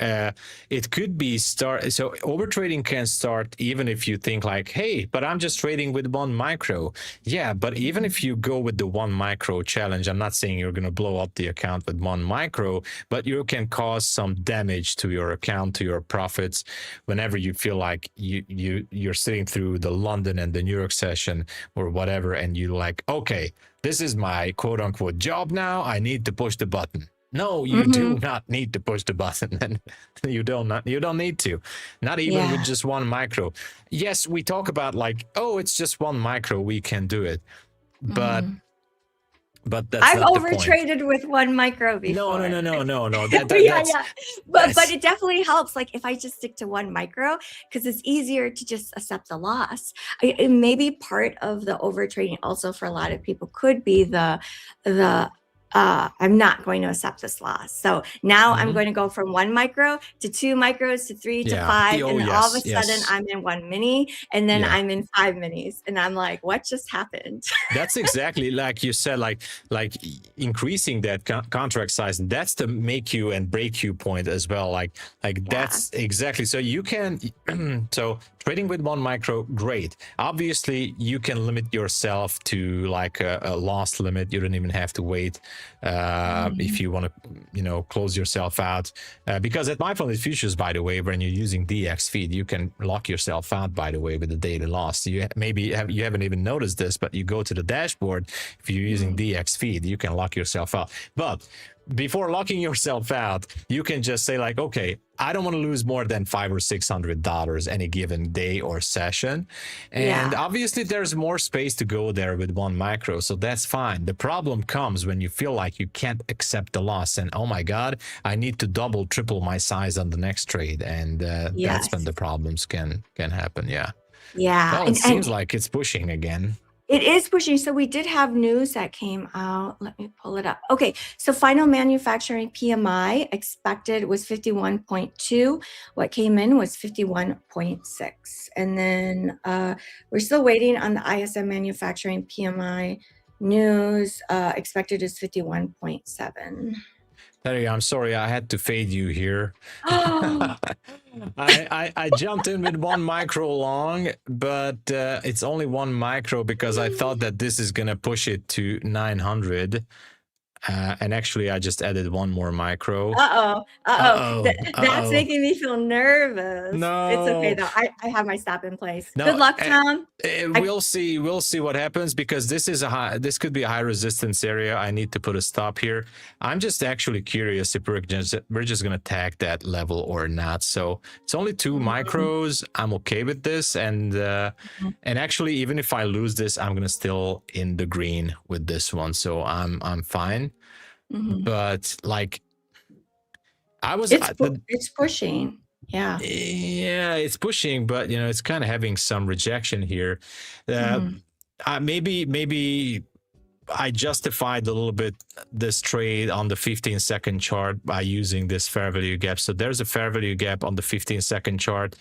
it could be so over trading can start even if you think like, hey, but I'm just trading with 1 micro. Yeah, but even if you go with the 1 micro challenge, I'm not saying you're going to blow up the account with 1 micro, but you can cause some damage to your account, to your profits, whenever you feel like you're sitting through the London and the New York session or whatever, and you're like, okay, this is my quote unquote job now, I need to push the button. No, you do not need to push the button. And you don't need to, not even with just 1 micro. Yes, we talk about like, oh, it's just 1 micro, we can do it. But that's I've not over traded with 1 micro before. No. But it definitely helps. Like if I just stick to 1 micro, because it's easier to just accept the loss. It may be part of the over trading also for a lot of people could be the I'm not going to accept this loss. So now I'm going to go from 1 micro to 2 micros to 3 to 5. And then all of a sudden I'm in 1 mini, and then I'm in 5 minis. And I'm like, what just happened? That's exactly like you said, like increasing that contract size. And that's the make you and break you point as well. Like that's exactly. So you can, so trading with 1 micro, great. Obviously you can limit yourself to like a loss limit. You don't even have to wait. If you want to, close yourself out, because at MyFundedFutures, by the way, when you're using DX feed, you can lock yourself out, by the way, with the daily loss. You haven't even noticed this, but you go to the dashboard. If you're using DX feed, you can lock yourself out. But before locking yourself out, you can just say like, okay, I don't want to lose more than $500 or $600 any given day or session. And Yeah. obviously there's more space to go there with one micro. So that's fine. The problem comes when you feel like you can't accept the loss and, oh my God, I need to double, triple my size on the next trade. And that's when Yes. the problems can happen. Yeah. Yeah. Well, it seems like it's pushing again. It is pushing. So we did have news that came out. Let me pull it up. Okay. So final manufacturing PMI expected was 51.2. What came in was 51.6. And then we're still waiting on the ISM manufacturing PMI news. Expected is 51.7. Terry, I'm sorry, I had to fade you here. Oh, I jumped in with one micro long, but it's only one micro because I thought that this is gonna push it to 900. And actually, I just added one more micro. That's making me feel nervous. No, It's okay though. I have my stop in place. no, Good luck, Tom. we'll see. We'll see what happens because this is this could be a high resistance area. I need to put a stop here. I'm just actually curious if we're just gonna tag that level or not. So it's only 2 micros. I'm okay with this, and actually, even if I lose this, I'm gonna still in the green with this one. So I'm fine. But like, I was. It's pushing. Yeah. Yeah, it's pushing, but it's kind of having some rejection here. Maybe I justified a little bit this trade on the 15-second chart by using this fair value gap. So there's a fair value gap on the 15-second chart.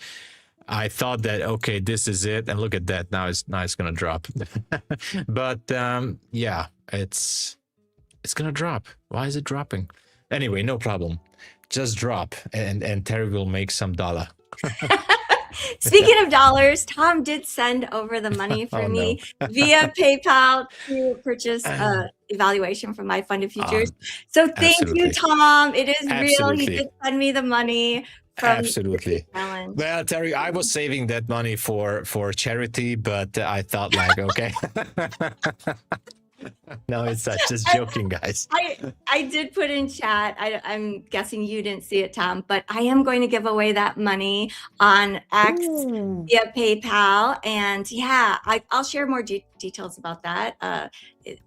I thought that, okay, this is it, and look at that. Now it's gonna drop. But yeah, it's gonna drop. Why is it dropping? Anyway, no problem. Just drop, and Terry will make some dollar. Speaking of dollars, Tom did send over the money for me via PayPal to purchase evaluation from MyFundedFutures. So thank you, Tom. It is real. He did send me the money. Absolutely. Well, Terry, I was saving that money for charity, but I thought like, okay. No, it's just joking, guys. I did put in chat. I'm guessing you didn't see it, Tom, but I am going to give away that money on X via PayPal. And yeah, I'll share more details about that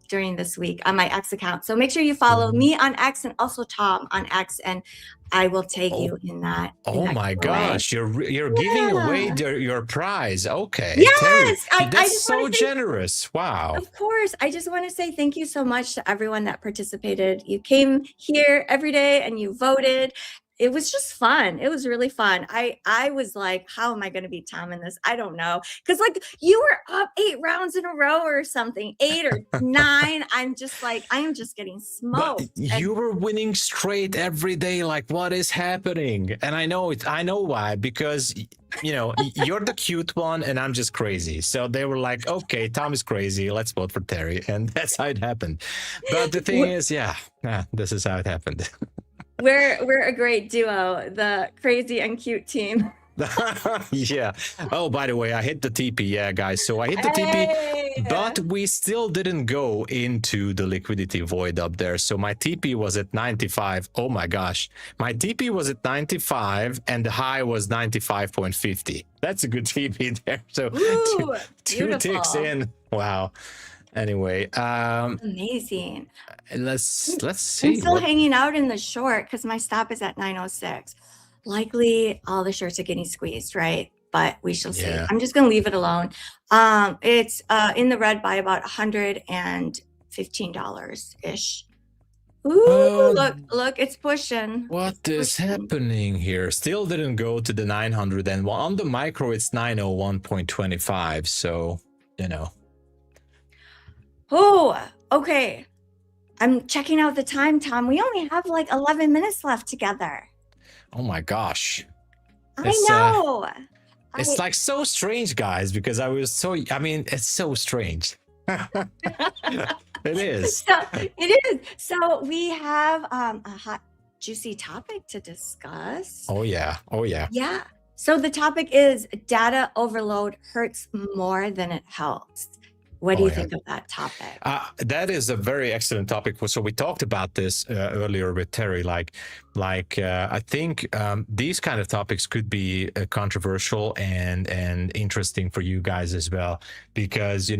during this week on my X account. So make sure you follow me on X and also Tom on X, and I will tag you in that. Oh my gosh, you're giving away your prize. Okay. Yes, Terry, that's so generous. Wow. Of course. I just want to say thank you so much to everyone that participated. You came here every day and you voted. It was just fun. It was really fun. I was like, how am I going to beat Tom in this? I don't know. Because like you were up 8 rounds in a row or something, 8 or 9. I'm just like, I am just getting smoked. But you were winning straight every day. Like, what is happening? And I know it. I know why. Because you're the cute one and I'm just crazy. So they were like, okay, Tom is crazy. Let's vote for Terry. And that's how it happened. But the thing is, this is how it happened. We're a great duo, the crazy and cute team. Yeah. Oh, by the way, I hit the TP. Yeah, guys. So I hit the TP, but we still didn't go into the liquidity void up there. So my TP was at 95. Oh my gosh. My TP was at 95 and the high was 95.50. That's a good TP there. So two ticks in. Wow. Anyway, amazing. Let's see. I'm still hanging out in the short because my stop is at 906. Likely all the shorts are getting squeezed, right? But we shall see. I'm just gonna leave it alone. It's in the red by about $115 ish. Ooh, look, it's pushing. What is happening here? Still didn't go to the 900, and on the micro it's 901.25. So Oh, okay. I'm checking out the time, Tom. We only have like 11 minutes left together. Oh my gosh. I know. It's like so strange, guys, because it's so strange. It is. It is. So we have a hot, juicy topic to discuss. Oh, yeah. Yeah. So the topic is data overload hurts more than it helps. What do Oh you yeah. think of that topic? That is a very excellent topic. So we talked about this earlier with Terry. I think these kind of topics could be controversial and interesting for you guys as well, because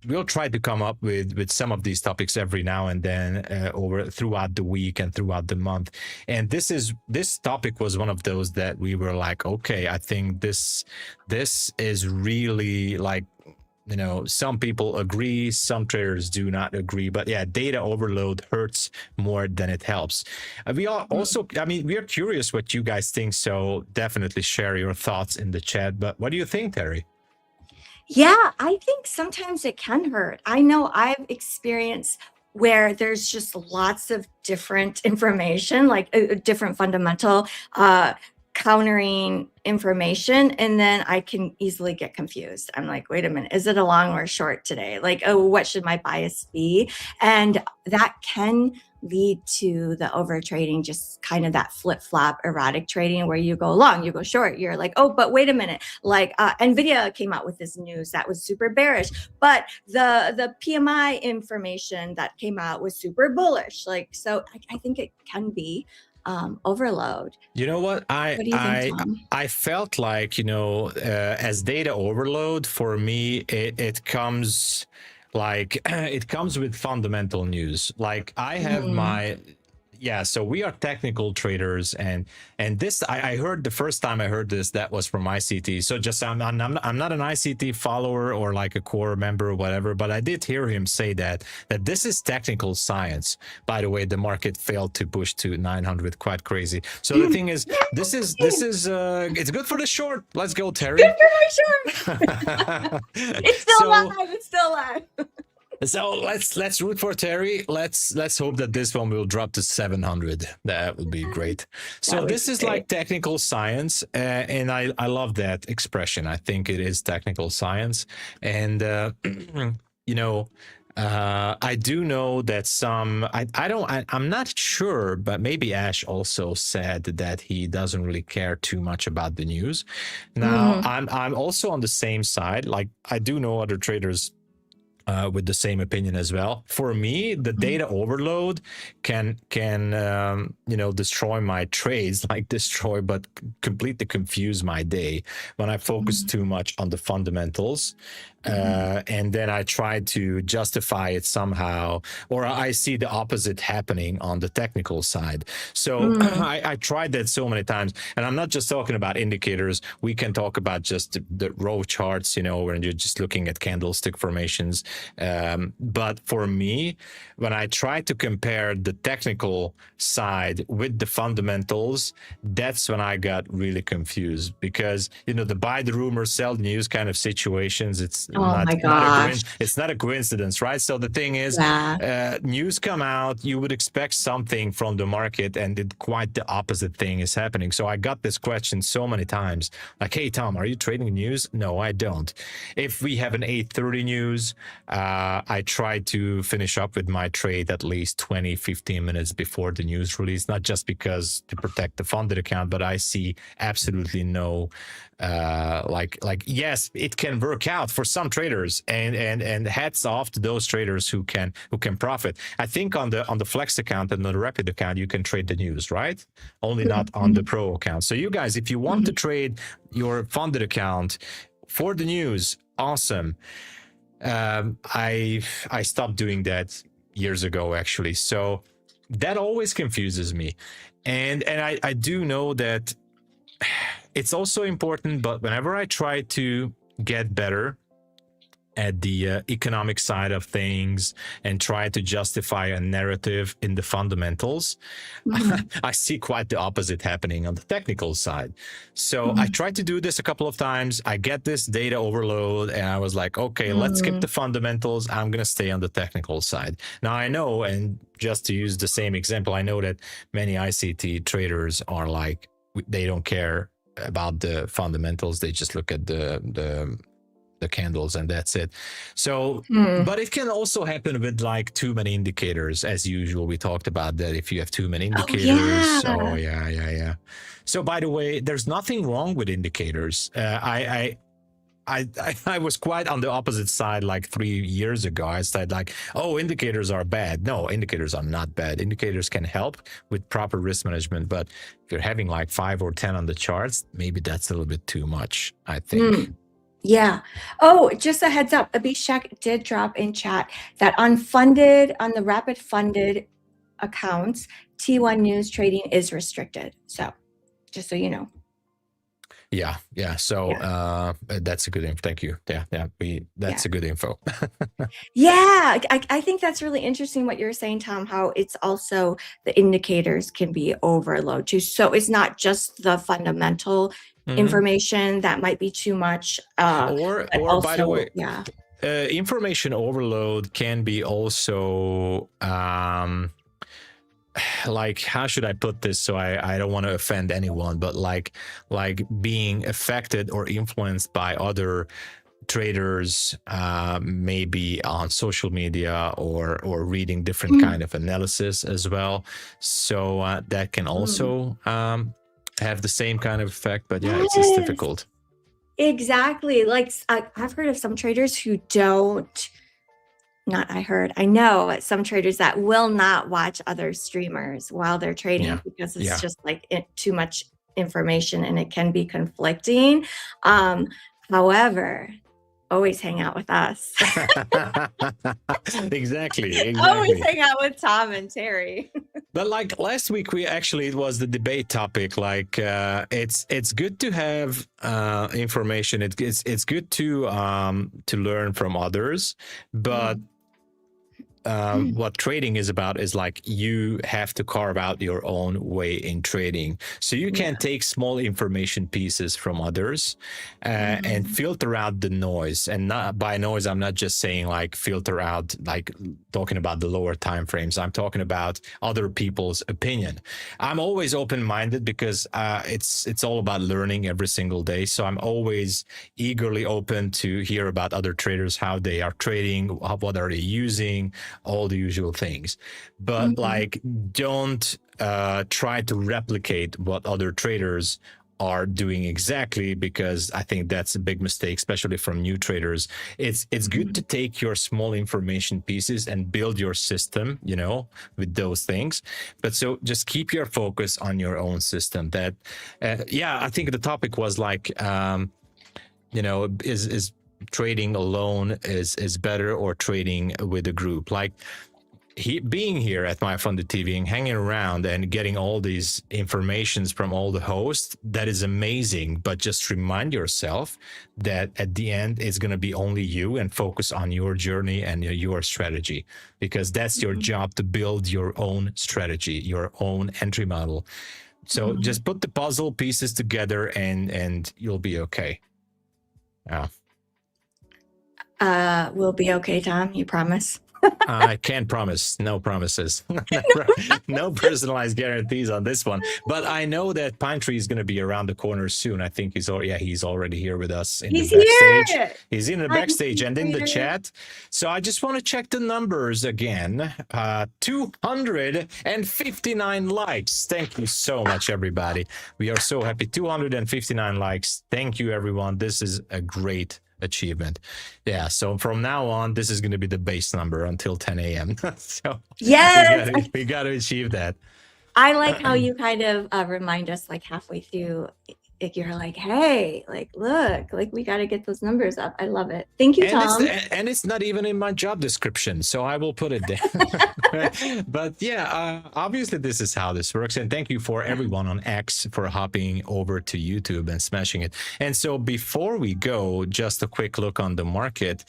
we'll try to come up with some of these topics every now and then over throughout the week and throughout the month. And this topic was one of those that we were like, okay, I think this is really like, some people agree, some traders do not agree, but yeah, data overload hurts more than it helps. We are also, I mean, we are curious what you guys think, so definitely share your thoughts in the chat. But what do you think, Terry? Yeah, I think sometimes it can hurt. I know I've experienced where there's just lots of different information, like different fundamental countering information, and then I can easily get confused. I'm like, wait a minute, is it a long or a short today? Like, oh, what should my bias be? And that can lead to the over trading, just kind of that flip-flop erratic trading where you go long, you go short. You're like, oh, but wait a minute, like Nvidia came out with this news that was super bearish, but the PMI information that came out was super bullish. Like, so I think it can be overload. You know what? What do you think, Tom? I felt like, as data overload for me, it comes like it comes with fundamental news. Like I have so we are technical traders, and this I heard the first time I heard this, that was from ICT. So just I'm not an ICT follower or like a core member or whatever, but I did hear him say that this is technical science. By the way, the market failed to push to 900, quite crazy. So the thing is, this is it's good for the short. Let's go, Terry. Good for my short. It's still live. It's still live. So let's root for Terry. Let's hope that this one will drop to 700. That would be great. So this is like technical science, and I love that expression. I think it is technical science, and I do know that I'm not sure, but maybe Ash also said that he doesn't really care too much about the news. Now I'm also on the same side. Like I do know other traders with the same opinion as well. For me, the data overload can destroy my trades, but completely confuse my day when I focus too much on the fundamentals. And then I try to justify it somehow, or I see the opposite happening on the technical side. So I tried that so many times, and I'm not just talking about indicators. We can talk about just the row charts, when you're just looking at candlestick formations. But for me, when I try to compare the technical side with the fundamentals, that's when I got really confused, because the buy the rumor, sell the news kind of situations, it's it's not a coincidence, right? So the thing is, news come out, you would expect something from the market, and quite the opposite thing is happening. So I got this question so many times, like, hey Tom, are you trading news? No, I don't. If we have an 8:30 news, I try to finish up with my trade at least 20-15 minutes before the news release, not just because to protect the funded account, but I see absolutely no yes, it can work out for some traders, and hats off to those traders who can profit. I think on the flex account and the rapid account you can trade the news, right? Only not on the pro account. So you guys, if you want to trade your funded account for the news, awesome. I stopped doing that years ago, actually. So that always confuses me, and I do know that it's also important, but whenever I try to get better at the economic side of things and try to justify a narrative in the fundamentals, I see quite the opposite happening on the technical side. So I tried to do this a couple of times. I get this data overload, and I was like, okay, let's skip the fundamentals. I'm going to stay on the technical side. Now I know, and just to use the same example, I know that many ICT traders are like, they don't care about the fundamentals. They just look at the candles and that's it. So but it can also happen with like too many indicators, as usual. We talked about that. If you have too many indicators, yeah. So by the way, there's nothing wrong with indicators. I was quite on the opposite side like 3 years ago. I said like, oh, indicators are bad. No, indicators are not bad. Indicators can help with proper risk management, but if you're having like 5 or 10 on the charts, maybe that's a little bit too much, I think. Yeah. Oh, just a heads up, Abhishek did drop in chat that on the rapid funded accounts, T1 news trading is restricted. So just so you know. Yeah. So that's a good info. Thank you. That's a good info. Yeah, I think that's really interesting what you're saying, Tom, how it's also the indicators can be overload too. So it's not just the fundamental information that might be too much. Or also, by the way, information overload can be also like, how should I put this so I don't want to offend anyone, but like being affected or influenced by other traders, maybe on social media or reading different kind of analysis as well. So that can also have the same kind of effect, but yeah, it's just difficult. Exactly. Like I've heard of some traders who I know some traders that will not watch other streamers while they're trading because it's just like too much information and it can be conflicting. However, always hang out with us. Exactly. Always hang out with Tom and Terry. But like last week, it was the debate topic. Like it's good to have information. It's good to learn from others, but what trading is about is like you have to carve out your own way in trading. So you can take small information pieces from others and filter out the noise. And not by noise, I'm not just saying like filter out, like talking about the lower time frames. I'm talking about other people's opinion. I'm always open-minded because it's all about learning every single day. So I'm always eagerly open to hear about other traders, how they are trading, what are they using, all the usual things. But like, don't try to replicate what other traders are doing exactly, because I think that's a big mistake, especially from new traders. It's good to take your small information pieces and build your system, with those things. But so just keep your focus on your own system. That I think the topic was like, is trading alone is better or trading with a group? Like being here at MyFundedTV and hanging around and getting all these informations from all the hosts, that is amazing. But just remind yourself that at the end, it's going to be only you, and focus on your journey and your strategy, because that's your job, to build your own strategy, your own entry model. So just put the puzzle pieces together and you'll be okay. We'll be okay, Tom. You promise? I can't promise. No promises. No personalized guarantees on this one. But I know that Pine Tree is going to be around the corner soon. I think he's already here with us in the backstage. Here. He's in the backstage and in the chat. So I just want to check the numbers again. 259 likes. Thank you so much, everybody. We are so happy. 259 likes. Thank you, everyone. This is a great achievement. So from now on, this is going to be the base number until 10 a.m. So yes, we got to achieve that. I like how you kind of remind us like halfway through. You're like, hey, like, look, like we got to get those numbers up. I love it. Thank you, Tom. And it's not even in my job description, so I will put it there. But obviously this is how this works. And thank you for everyone on X for hopping over to YouTube and smashing it. And so before we go, just a quick look on the market.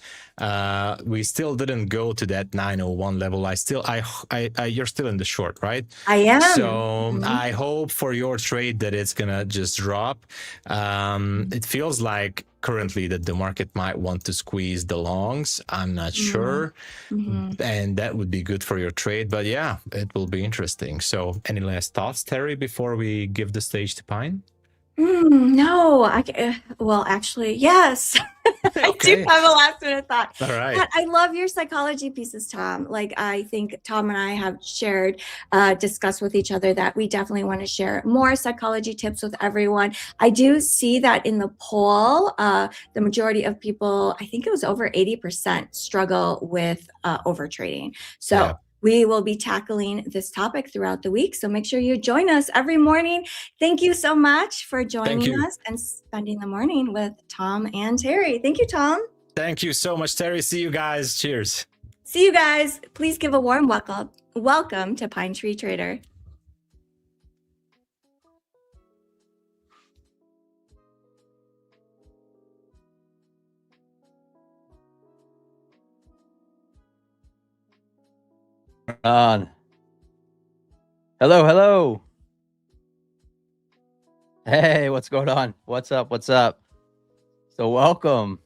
We still didn't go to that 901 level. You're still in the short, right? I am. So I hope for your trade that it's gonna just drop. It feels like currently that the market might want to squeeze the longs. I'm not sure. And that would be good for your trade. But it will be interesting. So any last thoughts, Terry, before we give the stage to Pine? No, well, actually, yes. I do Okay. have a last minute thought. All right. But I love your psychology pieces, Tom. Like, I think Tom and I have discussed with each other that we definitely want to share more psychology tips with everyone. I do see that in the poll, the majority of people, I think it was over 80%, struggle with overtrading. So Yeah. we will be tackling this topic throughout the week. So make sure you join us every morning. Thank you so much for joining us and spending the morning with Tom and Terry. Thank you, Tom. Thank you so much, Terry. See you guys. Cheers. See you guys. Please give a warm welcome to Pine Tree Trader. On. Hello. Hey, what's going on? What's up? So welcome.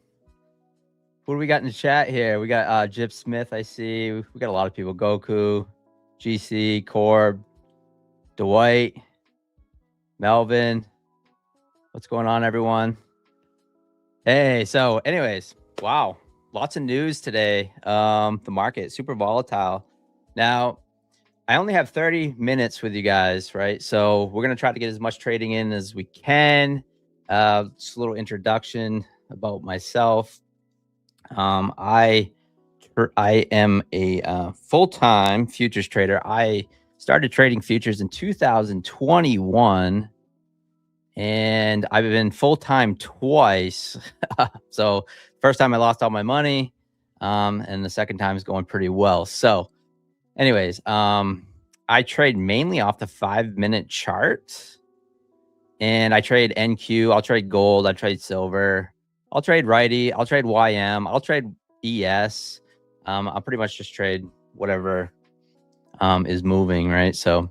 Who do we got in the chat here? We got Jip Smith, I see. We got a lot of people. Goku, GC, Corb, Dwight, Melvin. What's going on, everyone? Hey, so anyways, wow. Lots of news today. The market super volatile. Now, I only have 30 minutes with you guys, right? So we're going to try to get as much trading in as we can. Just a little introduction about myself. I am a full-time futures trader. I started trading futures in 2021, and I've been full-time twice. So first time I lost all my money, and the second time is going pretty well. So anyways, I trade mainly off the 5-minute chart, and I trade NQ. I'll trade gold. I trade silver. I'll trade righty. I'll trade YM. I'll trade ES. I'll pretty much just trade whatever is moving, right? So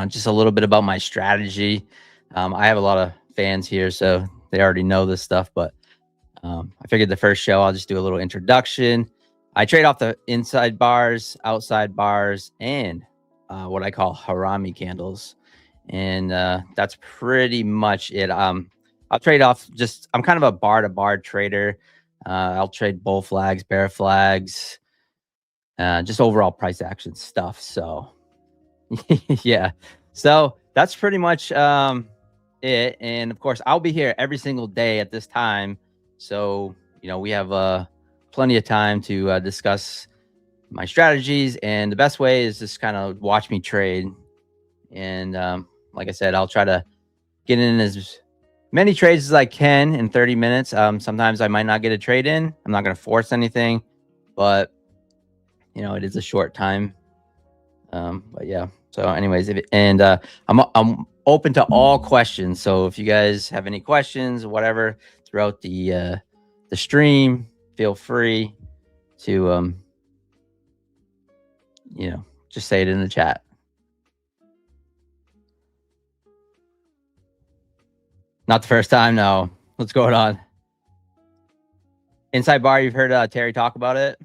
just a little bit about my strategy. I have a lot of fans here, so they already know this stuff, but I figured the first show, I'll just do a little introduction. I trade off the inside bars, outside bars, and what I call harami candles. And that's pretty much it. I'll trade off I'm kind of a bar to bar trader. I'll trade bull flags, bear flags, just overall price action stuff. So yeah, so that's pretty much it. And of course, I'll be here every single day at this time. So, we have plenty of time to discuss my strategies, and the best way is just kind of watch me trade. And like I said, I'll try to get in as many trades as I can in 30 minutes. Sometimes I might not get a trade in. I'm not going to force anything, but it is a short time. But yeah. So anyways, I'm open to all questions. So if you guys have any questions, whatever, throughout the stream, feel free to just say it in the chat. Not the first time, no. What's going on? Inside bar, you've heard Terry talk about it.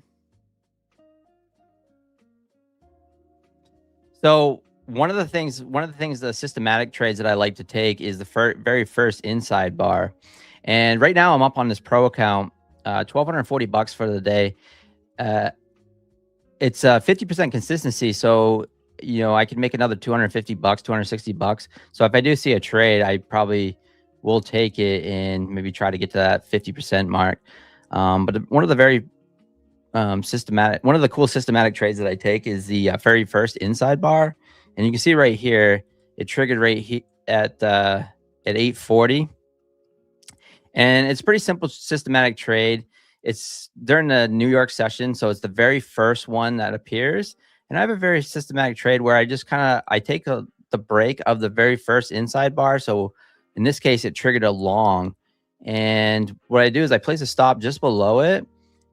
So one of the things, the systematic trades that I like to take is the very first inside bar. And right now I'm up on this pro account, $1,240 for the day. It's 50% consistency. So, I can make another $250, $260. So if I do see a trade, I probably will take it and maybe try to get to that 50% mark. But one of the very one of the cool systematic trades that I take is the very first inside bar. And you can see right here, it triggered right at 840. And it's pretty simple systematic trade. It's during the New York session, so it's the very first one that appears. And I have a very systematic trade where I just I take the break of the very first inside bar. So in this case, it triggered a long. And what I do is I place a stop just below it.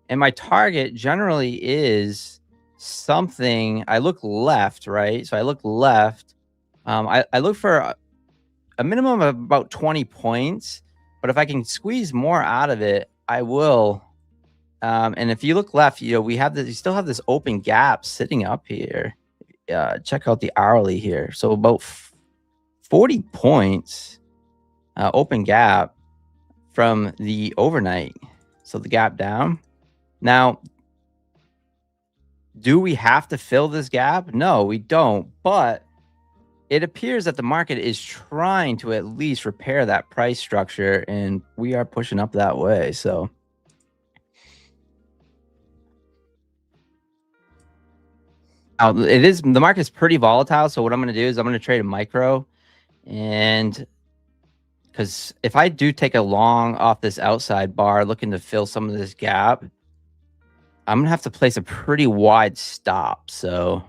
And my target generally is something. I look left, right? So I look left. I look for a minimum of about 20 points. But if I can squeeze more out of it, I will. And if you look left, we still have this open gap sitting up here. Check out the hourly here. So about 40 points. open gap from the overnight. So the gap down. Now, do we have to fill this gap? No, we don't. But it appears that the market is trying to at least repair that price structure, and we are pushing up that way. So now the market's pretty volatile. So what I'm going to do is I'm going to trade a micro, and because if I do take a long off this outside bar looking to fill some of this gap, I'm going to have to place a pretty wide stop. So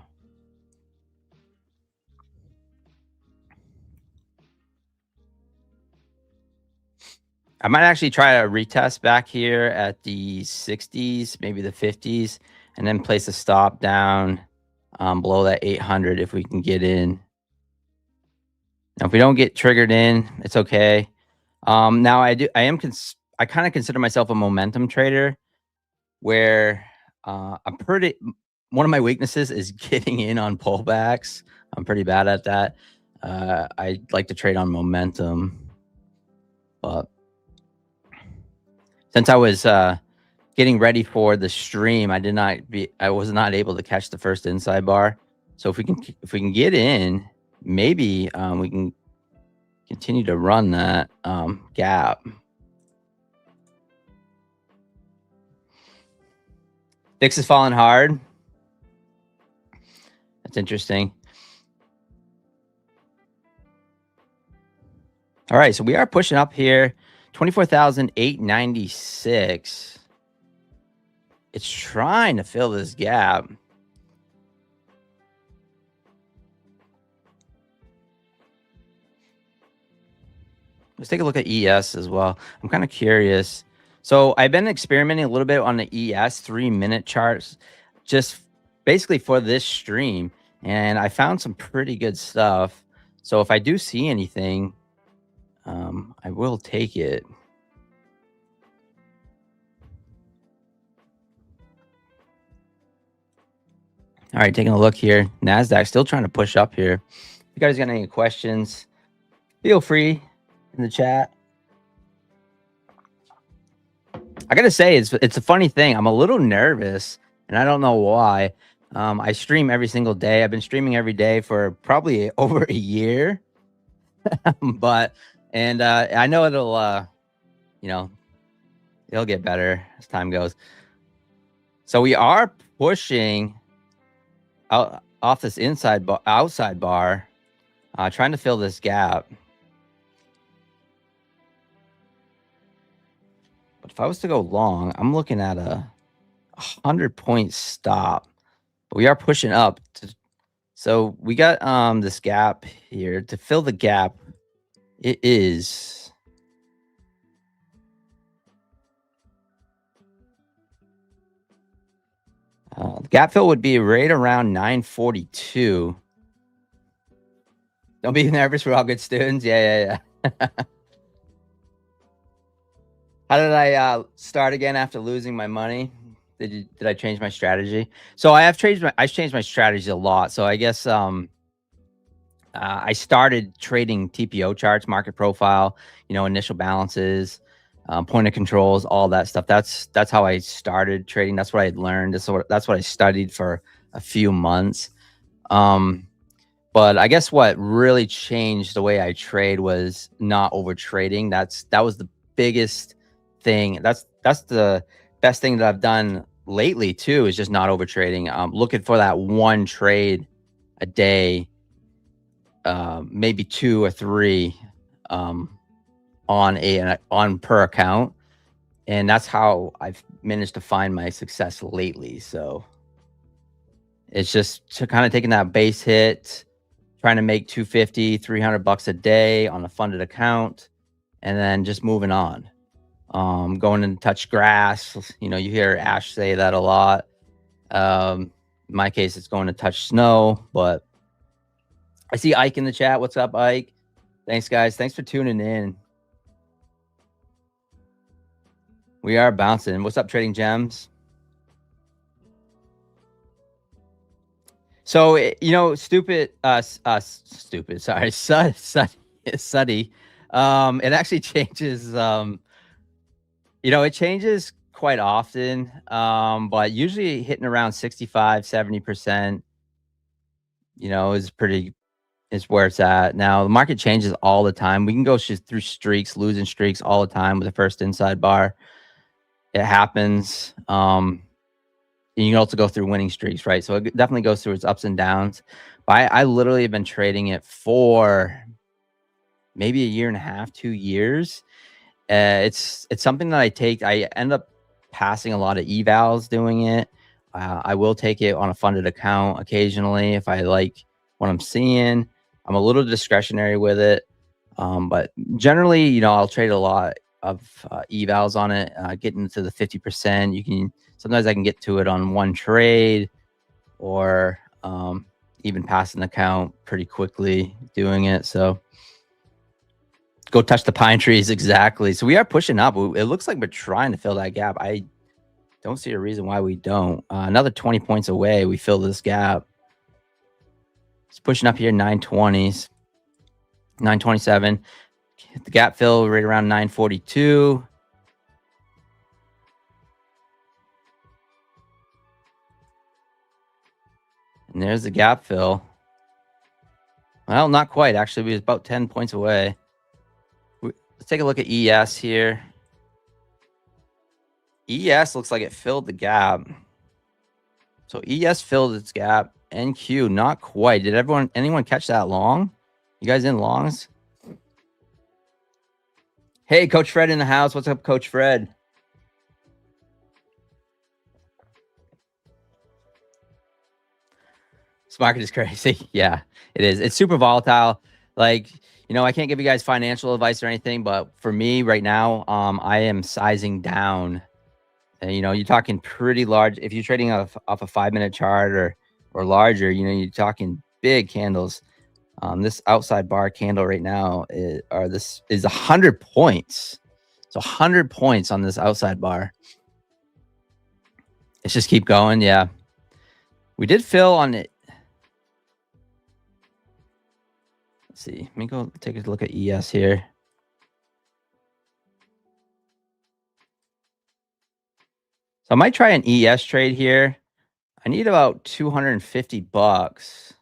I might actually try to retest back here at the 60s, maybe the 50s, and then place a stop down below that 800 if we can get in. Now, if we don't get triggered in, it's okay. Now I kind of consider myself a momentum trader, where one of my weaknesses is getting in on pullbacks. I'm pretty bad at that. I like to trade on momentum, but since I was getting ready for the stream, I was not able to catch the first inside bar. So if we can get in, maybe we can continue to run that gap. VIX is falling hard. That's interesting. All right, so we are pushing up here. 24,896. It's trying to fill this gap. Let's take a look at ES as well. I'm kind of curious. So I've been experimenting a little bit on the ES 3-minute charts, just basically for this stream, and I found some pretty good stuff. So if I do see anything, I will take it. All right, taking a look here. NASDAQ still trying to push up here. If you guys got any questions, feel free in the chat. I gotta say, it's a funny thing. I'm a little nervous, and I don't know why. I stream every single day. I've been streaming every day for probably over a year. And I know it'll it'll get better as time goes. So we are pushing out off this outside bar, trying to fill this gap. But if I was to go long, I'm looking at a 100-point stop. But we are pushing up. So we got this gap here. To fill the gap, it is the gap fill would be right around 942. Don't be nervous. We're all good students. Yeah. How did I start again after losing my money? Did I change my strategy? So I've changed my strategy a lot. So I guess I started trading TPO charts, market profile, initial balances, point of controls, all that stuff. That's how I started trading. That's what I learned. That's what I studied for a few months. But I guess what really changed the way I trade was not over trading. That was the biggest thing. That's the best thing that I've done lately too, is just not over trading. Looking for that one trade a day, maybe 2 or 3 on per account, and that's how I've managed to find my success lately. So it's just kind of taking that base hit, trying to make 250, 300 bucks a day on a funded account, and then just moving on. Going and touch grass. You hear Ash say that a lot. In my case, it's going to touch snow, but I see Ike in the chat. What's up, Ike? Thanks, guys. Thanks for tuning in. We are bouncing. What's up, Trading Gems? So, stupid. Sorry, Suddy. It actually changes. It changes quite often, but usually hitting around 65-70%, is where it's at. Now, the market changes all the time. We can go through streaks, losing streaks all the time with the first inside bar. It happens. And you can also go through winning streaks, right? So it definitely goes through its ups and downs. But I literally have been trading it for maybe a year and a half, 2 years. It's something that I end up passing a lot of evals doing it. I will take it on a funded account occasionally if I like what I'm seeing. I'm a little discretionary with it. But generally, I'll trade a lot of evals on it, getting to the 50%. Sometimes I can get to it on one trade, or even pass an account pretty quickly doing it. So go touch the pine trees. Exactly. So we are pushing up. It looks like we're trying to fill that gap. I don't see a reason why we don't. Another 20 points away, we fill this gap. It's pushing up here, 920s, 927. Hit the gap fill right around 942. And there's the gap fill. Well, not quite. Actually, we was about 10 points away. Let's take a look at ES here. ES looks like it filled the gap. So ES filled its gap. NQ, not quite. Did anyone catch that long? You guys in longs? Hey, Coach Fred in the house. What's up, Coach Fred? This market is crazy. Yeah, it is. It's super volatile. Like, I can't give you guys financial advice or anything, but for me right now, I am sizing down. And, you're talking pretty large. If you're trading off a 5-minute chart or larger, you're talking big candles. This outside bar candle right now is 100 points. So 100 points on this outside bar. Let's just keep going. Yeah, we did fill on it. Let's see. Let me go take a look at ES here. So I might try an ES trade here. I need about 250 bucks.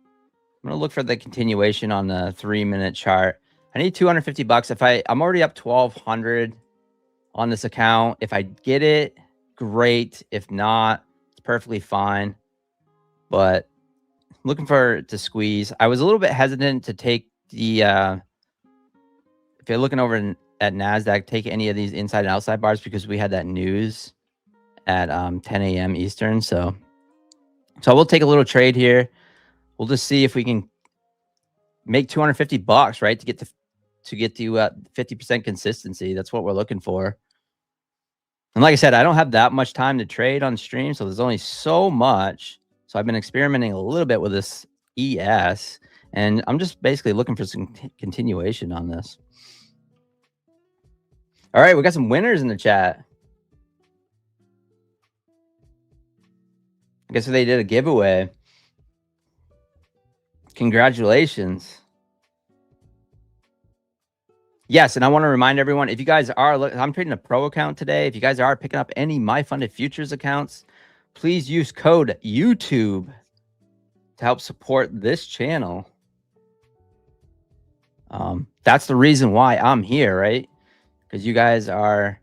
I'm going to look for the continuation on the 3-minute chart. I need 250 bucks. I'm already up 1,200 on this account. If I get it, great. If not, it's perfectly fine. But I'm looking for to squeeze. I was a little bit hesitant to take the, if you're looking over at NASDAQ, take any of these inside and outside bars because we had that news at 10 a.m. Eastern. So we'll take a little trade here. We'll just see if we can make 250 bucks, right? To get to 50% consistency. That's what we're looking for. And like I said, I don't have that much time to trade on stream, so there's only so much. So I've been experimenting a little bit with this ES, and I'm just basically looking for some continuation on this. All right, we got some winners in the chat. I guess they did a giveaway. Congratulations. Yes, and I want to remind everyone, if you guys are, I'm trading a pro account today. If you guys are picking up any MyFundedFutures accounts, please use code YouTube to help support this channel. That's the reason why I'm here, right? Because you guys are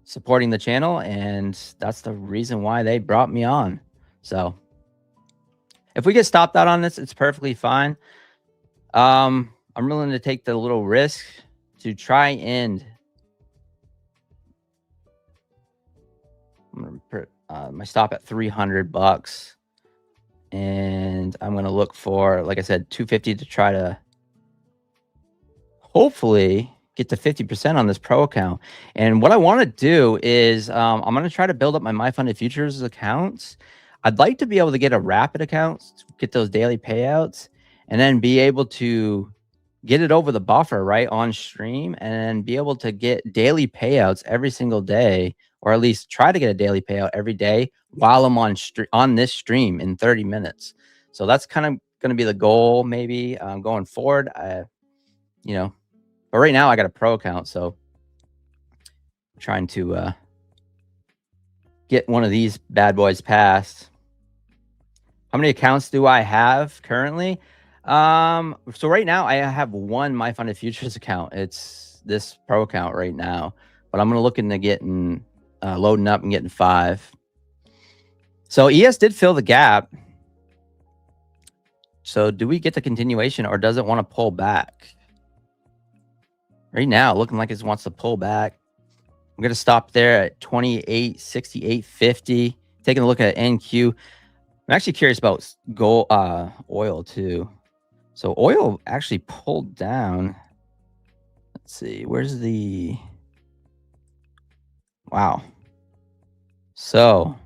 supporting the channel, and that's the reason why they brought me on. So if we get stopped out on this, it's perfectly fine. I'm willing to take the little risk to try and I'm gonna put my stop at 300 bucks, and I'm gonna look for, like I said, 250 to try to hopefully get to 50% on this pro account. And what I want to do is I'm going to try to build up my MyFundedFutures accounts. I'd like to be able to get a rapid account, get those daily payouts, and then be able to get it over the buffer right on stream, and be able to get daily payouts every single day, or at least try to get a daily payout every day while I'm on this stream in 30 minutes. So that's kind of going to be the goal, maybe going forward. you know, but right now I got a pro account, so I'm trying to get one of these bad boys passed. How many accounts do I have currently? So right now I have one MyFundedFutures account. It's this pro account right now, but I'm gonna look into getting loading up and getting 5. So ES did fill the gap. So do we get the continuation, or does it want to pull back? Right now, looking like it wants to pull back. I'm gonna stop there at 28.6850. Taking a look at NQ. I'm actually curious about gold, oil too. So oil actually pulled down. Let's see, where's the, wow. So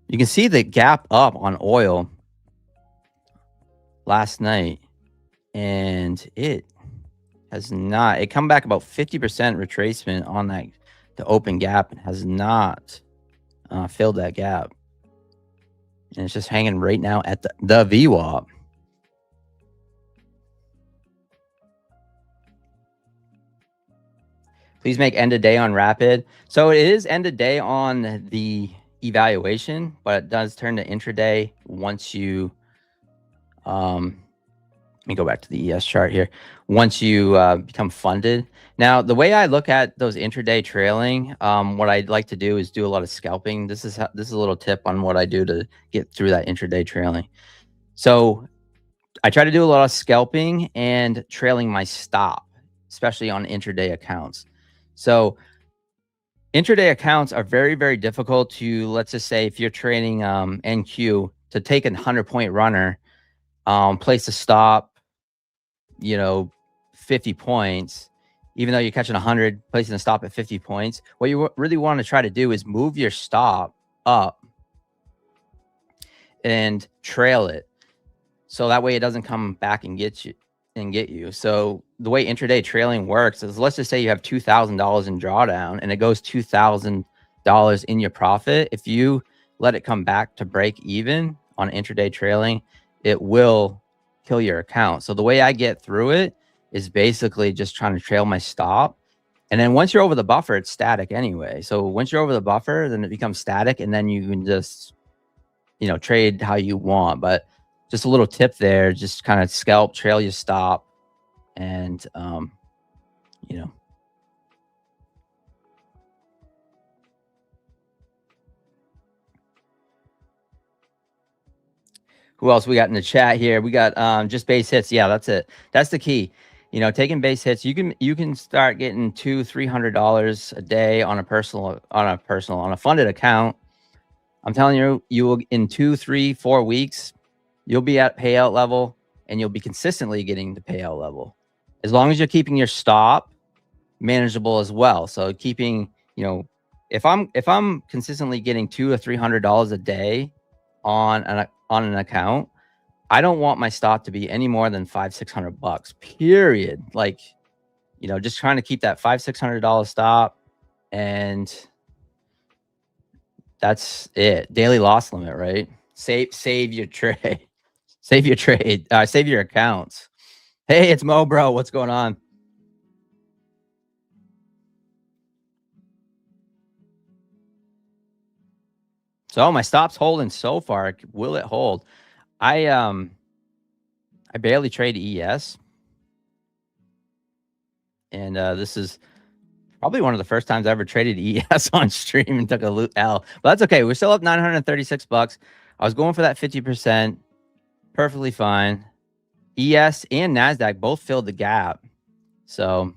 you can see the gap up on oil last night, and it has not, it come back about 50% retracement on that, the open gap, and has not filled that gap. And it's just hanging right now at the VWAP. Please make end of day on rapid. So it is end of day on the evaluation, but it does turn to intraday once you, let me go back to the ES chart here. Once you become funded. Now, the way I look at those intraday trailing, what I'd like to do is do a lot of scalping. This is a little tip on what I do to get through that intraday trailing. So I try to do a lot of scalping and trailing my stop, especially on intraday accounts. So intraday accounts are very, very difficult to, let's just say if you're trading NQ, to take a 100-point runner, place a stop, 50 points, even though you're catching 100, placing a stop at 50 points. What you really want to try to do is move your stop up and trail it, so that way it doesn't come back and get you. So the way intraday trailing works is, let's just say you have $2,000 in drawdown and it goes $2,000 in your profit. If you let it come back to break even on intraday trailing, it will kill your account. So the way I get through it is basically just trying to trail my stop. And then once you're over the buffer, it's static anyway. So once you're over the buffer, then it becomes static, and then you can just, trade how you want. But just a little tip there, just kind of scalp, trail your stop, and, Who else we got in the chat here? We got just base hits. Yeah, that's it. That's the key. Taking base hits. You can start getting $200-$300 a day on a funded account. I'm telling you, you will, in 2, 3, 4 weeks, you'll be at payout level, and you'll be consistently getting the payout level, as long as you're keeping your stop manageable as well. So keeping, if I'm consistently getting $200 or $300 a day on an account, I don't want my stop to be any more than $500-$600 period. Like, just trying to keep that $500-$600 stop, and that's it. Daily loss limit, right? Save your trade. Save your trade. Save your accounts. Hey, it's Mo, bro. What's going on? So my stop's holding so far. Will it hold? I barely trade ES, and this is probably one of the first times I ever traded ES on stream and took a loot L. But that's okay. We're still up $936. I was going for that 50%. Perfectly fine. ES and NASDAQ both filled the gap. So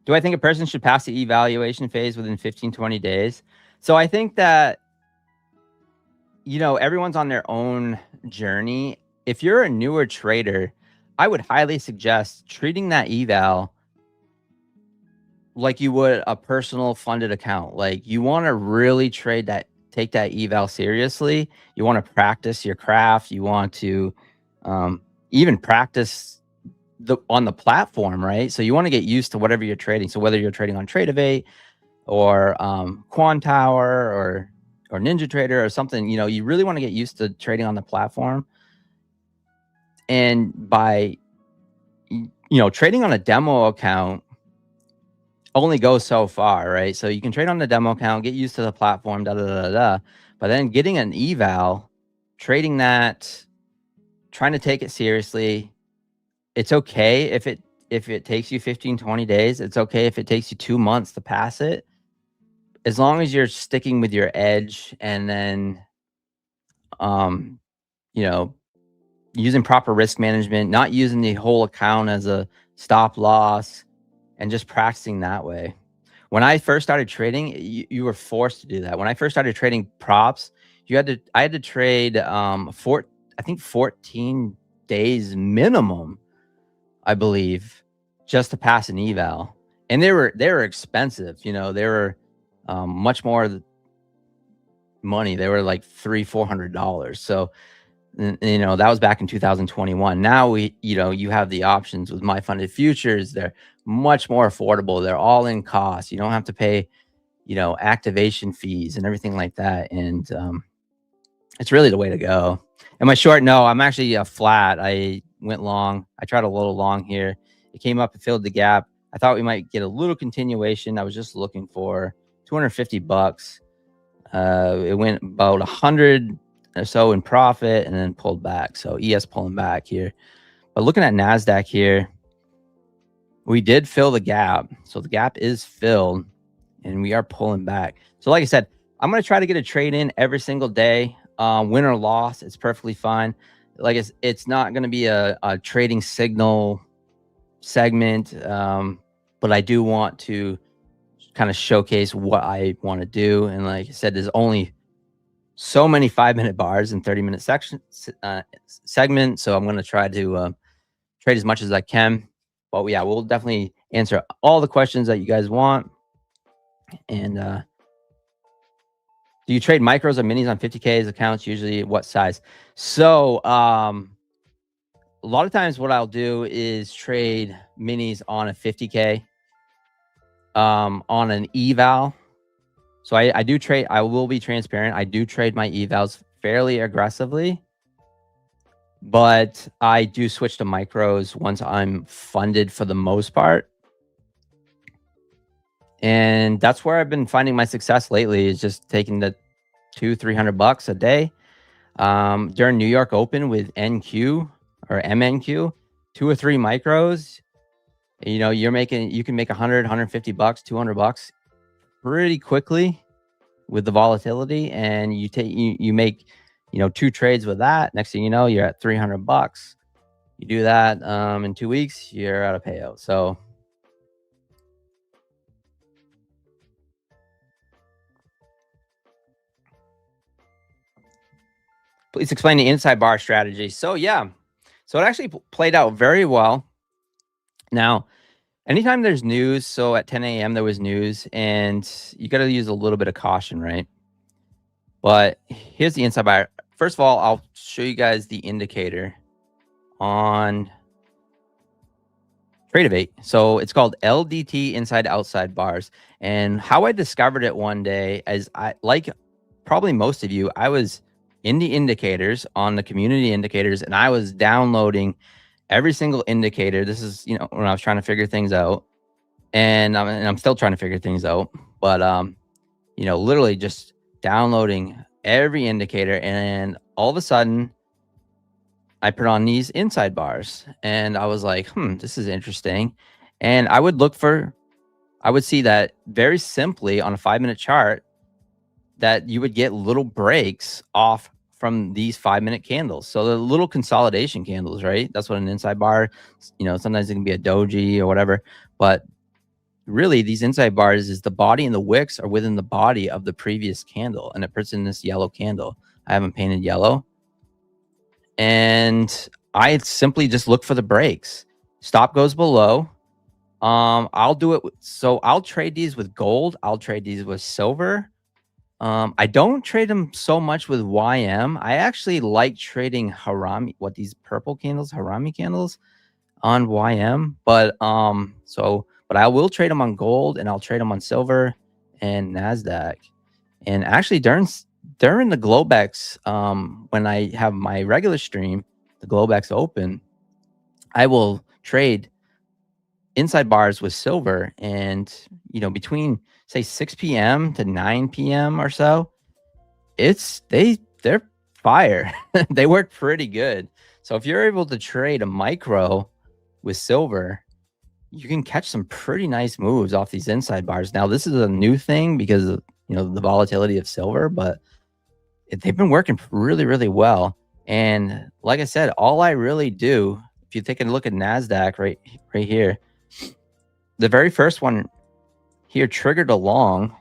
do I think a person should pass the evaluation phase within 15-20 days? So I think that, everyone's on their own journey. If you're a newer trader, I would highly suggest treating that eval like you would a personal funded account. Like, you want to really take that eval seriously. You want to practice your craft. You want to even practice on the platform, right? So you want to get used to whatever you're trading. So whether you're trading on Trade-Evate or Quantower or or NinjaTrader or something, you know, you really want to get used to trading on the platform. And by, you know, trading on a demo account only goes so far, right? So you can trade on the demo account, get used to the platform, but then getting an eval, trading that, trying to take it seriously. It's okay if it takes you 15, 20 days. It's okay if it takes you 2 months to pass it, as long as you're sticking with your edge, and then, you know, using proper risk management, not using the whole account as a stop loss, and just practicing that way. When I first started trading, you were forced to do that. When I first started trading props, I had to trade, I think 14 days minimum, I believe, just to pass an eval. And they were expensive, you know, they were much more money. They were like $300-400. So, you know, that was back in 2021. Now you have the options with MyFundedFutures. They're much more affordable. They're all in cost. You don't have to pay, you know, activation fees and everything like that. And it's really the way to go. Am I short? No, I'm actually flat. I went long. I tried a little long here. It came up and filled the gap. I thought we might get a little continuation. I was just looking for $250. It went about 100 or so in profit and then pulled back. So ES pulling back here. But looking at NASDAQ here, we did fill the gap. So the gap is filled and we are pulling back. So like I said, I'm going to try to get a trade in every single day. Win or loss, it's perfectly fine. Like it's not going to be a trading signal segment. But I do want to kind of showcase what I want to do. And like I said, there's only so many 5-minute bars and 30-minute segment. So I'm going to try to trade as much as I can. But yeah, we'll definitely answer all the questions that you guys want. And do you trade micros or minis on 50K accounts? Usually what size? So a lot of times what I'll do is trade minis on a 50K on an eval. So I do trade. I will be transparent. I do trade my evals fairly aggressively, but I do switch to micros once I'm funded for the most part. And that's where I've been finding my success lately, is just taking the $200-300 a day. During New York Open with NQ or MNQ, 2 or 3 micros, you know, you can make $100, $150, $200 pretty quickly with the volatility. And you make, you know, 2 trades with that. Next thing you know, you're at $300. You do that in 2 weeks, you're out of payout. So please explain the inside bar strategy. So yeah, so it actually played out very well. Now, anytime there's news, so at 10 a.m. there was news, and you got to use a little bit of caution, right? But here's the inside bar. First of all, I'll show you guys the indicator on Tradevate. So it's called LDT inside outside bars. And how I discovered it one day, as like probably most of you, I was in the indicators on the community indicators, and I was downloading every single indicator. This is, you know, when I was trying to figure things out, and I'm still trying to figure things out, but you know, literally just downloading every indicator. And all of a sudden I put on these inside bars, and I was like, this is interesting. And I would see that very simply on a 5-minute chart, that you would get little breaks off from these 5-minute candles. So the little consolidation candles, right? That's what an inside bar, you know, sometimes it can be a doji or whatever, but really these inside bars is the body and the wicks are within the body of the previous candle, and it puts in this yellow candle. I haven't painted yellow. And I simply just look for the breaks. Stop goes below. I'll do it. So I'll trade these with gold. I'll trade these with silver. I don't trade them so much with YM. I actually like trading these purple candles, Harami candles on YM. But but I will trade them on gold, and I'll trade them on silver and NASDAQ. And actually during the Globex, when I have my regular stream, the Globex open, I will trade inside bars with silver, and between say 6 p.m. to 9 p.m. or so, they're fire. They work pretty good. So if you're able to trade a micro with silver, you can catch some pretty nice moves off these inside bars. Now, this is a new thing because of the volatility of silver, but they've been working really, really well. And like I said, all I really do, if you take a look at NASDAQ right here, the very first one here triggered a long.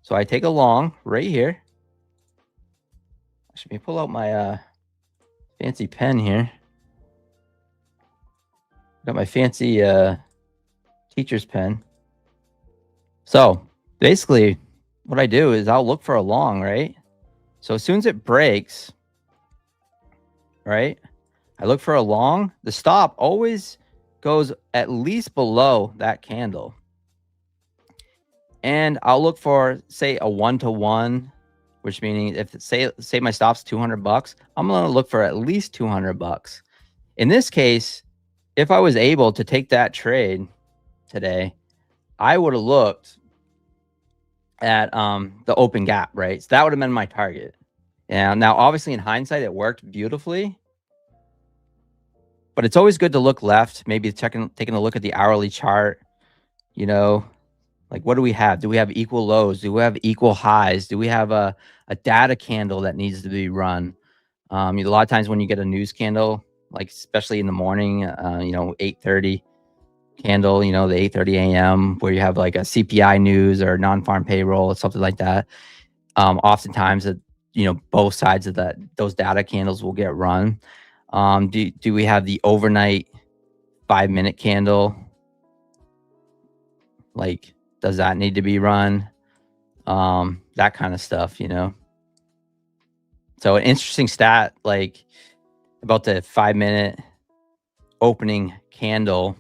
So I take a long right here. Let me pull out my fancy pen here. Got my fancy teacher's pen. So basically what I do is I'll look for a long, right? So as soon as it breaks, right, I look for a long. The stop always goes at least below that candle. And I'll look for, say, a 1-to-1, which meaning if say my stop's $200, I'm going to look for at least $200. In this case, if I was able to take that trade today, I would have looked at the open gap, right? So that would have been my target. And now, obviously, in hindsight, it worked beautifully. But it's always good to look left, maybe taking a look at the hourly chart. Like, what do we have? Do we have equal lows? Do we have equal highs? Do we have a data candle that needs to be run? A lot of times when you get a news candle, like especially in the morning, 8:30 candle, the 8:30 a.m. where you have like a CPI news or non-farm payroll or something like that. Oftentimes, both sides of those data candles will get run. Do we have the overnight 5-minute candle? Like, does that need to be run? That kind of stuff, So an interesting stat, like about the 5-minute opening candle.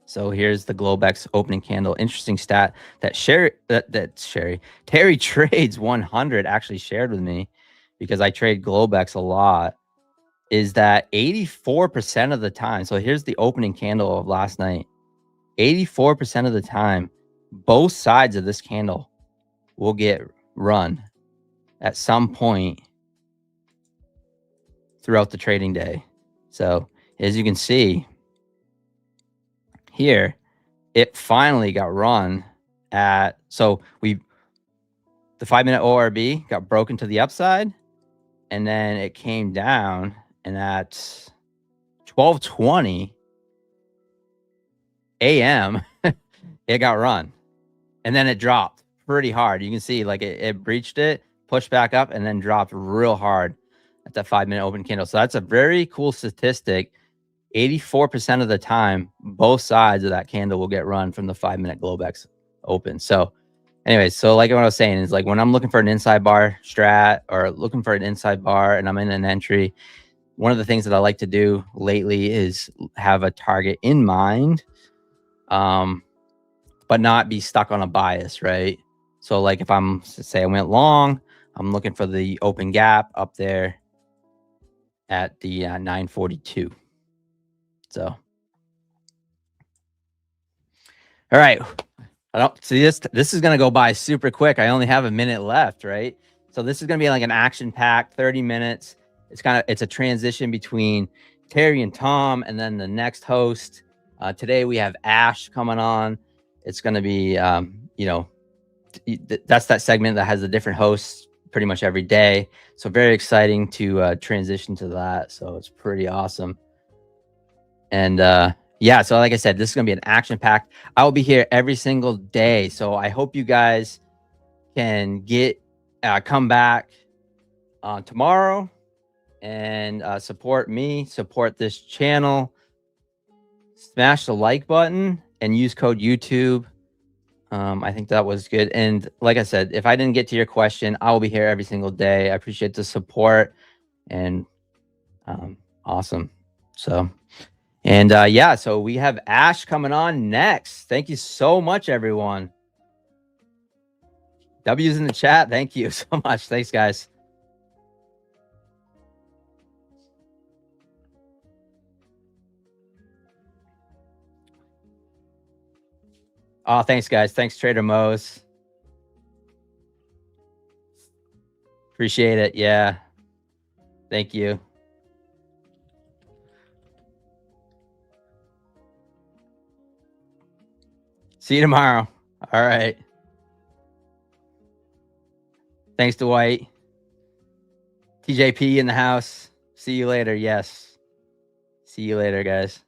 So here's the Globex opening candle. Interesting stat that Terry Trades 100 actually shared with me, because I trade Globex a lot, is that 84% of the time. So here's the opening candle of last night. 84% of the time, both sides of this candle will get run at some point throughout the trading day. So as you can see here, it finally got run at, the 5-minute ORB got broken to the upside, and then it came down, and at 12:20 a.m. it got run, and then it dropped pretty hard. You can see like it breached it, pushed back up, and then dropped real hard at that 5-minute open candle. So that's a very cool statistic. 84% of the time, both sides of that candle will get run from the 5-minute Globex open. So anyway, so like what I was saying is, like, when I'm looking for an inside bar strat or looking for an inside bar and I'm in an entry, one of the things that I like to do lately is have a target in mind, but not be stuck on a bias, right? So like if I'm, say I went long, I'm looking for the open gap up there at the 942. So, all right. I don't see this. This is going to go by super quick. I only have a minute left, right? So this is going to be like an action-packed 30 minutes. It's a transition between Terry and Tom, and then the next host. Today we have Ash coming on. It's going to be, that's that segment that has the different hosts pretty much every day. So very exciting to transition to that. So it's pretty awesome. And yeah, so like I said, this is going to be an action-packed. I will be here every single day. So I hope you guys can come back tomorrow and support me, support this channel. Smash the like button and use code YouTube. I think that was good. And like I said, if I didn't get to your question, I will be here every single day. I appreciate the support, and awesome. So, and yeah, so we have Ash coming on next. Thank you so much, everyone. W's in the chat. Thank you so much. Thanks, guys. Oh, thanks, guys. Thanks, Trader Mo's. Appreciate it. Yeah. Thank you. See you tomorrow. All right. Thanks, Dwight. TJP in the house. See you later. Yes. See you later, guys.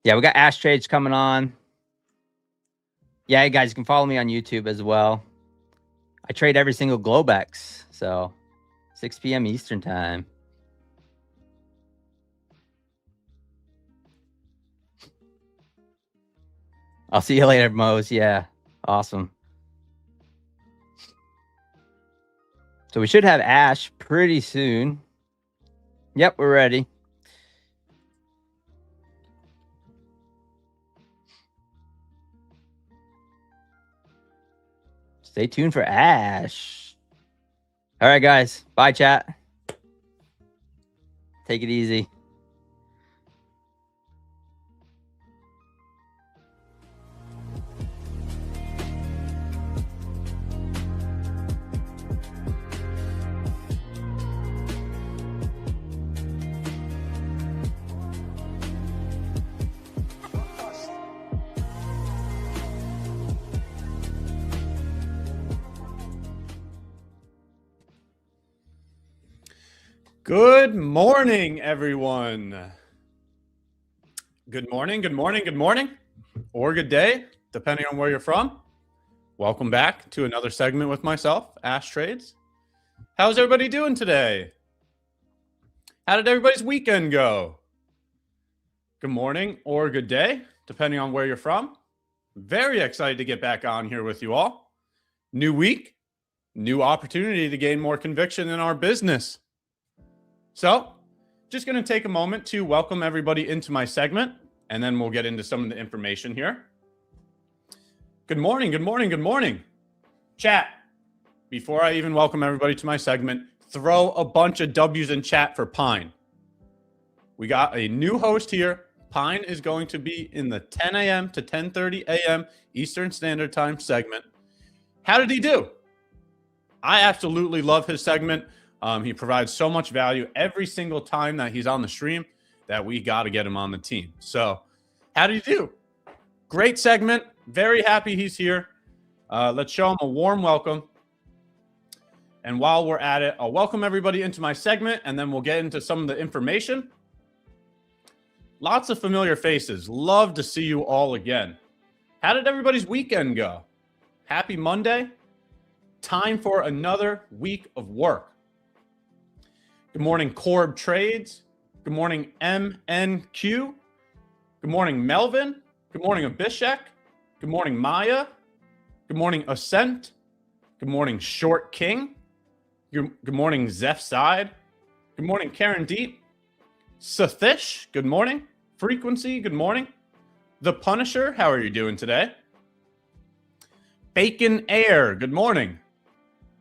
Yeah, we got Ash Trades coming on. Yeah, you guys can follow me on YouTube as well. I trade every single Globex. So 6 p.m. Eastern time. I'll see you later, Mose. Yeah, awesome. So we should have Ash pretty soon. Yep, we're ready. Stay tuned for Ash. All right, guys. Bye, chat. Take it easy. Good morning, everyone. Good morning, good morning, good morning, or good day, depending on where you're from. Welcome back to another segment with myself, Ash Trades. How's everybody doing today? How did everybody's weekend go? Good morning or good day, depending on where you're from. Very excited to get back on here with you all. New week, new opportunity to gain more conviction in our business. So, just going to take a moment to welcome everybody into my segment, and then we'll get into some of the information here. Good morning, good morning, good morning. Chat, before I even welcome everybody to my segment, throw a bunch of W's in chat for Pine. We got a new host here. Pine is going to be in the 10 a.m. to 10:30 a.m. Eastern Standard Time segment. How did he do? I absolutely love his segment. He provides so much value every single time that he's on the stream that we got to get him on the team. So how did he do? Great segment. Very happy he's here. Let's show him a warm welcome. And while we're at it, I'll welcome everybody into my segment, and then we'll get into some of the information. Lots of familiar faces. Love to see you all again. How did everybody's weekend go? Happy Monday. Time for another week of work. Good morning, Corb Trades. Good morning, MNQ. Good morning, Melvin. Good morning, Abhishek. Good morning, Maya. Good morning, Ascent. Good morning, Short King. Good morning, Zeph Side. Good morning, Karen Deep. Sathish, good morning. Frequency, good morning. The Punisher, how are you doing today? Bacon Air, good morning.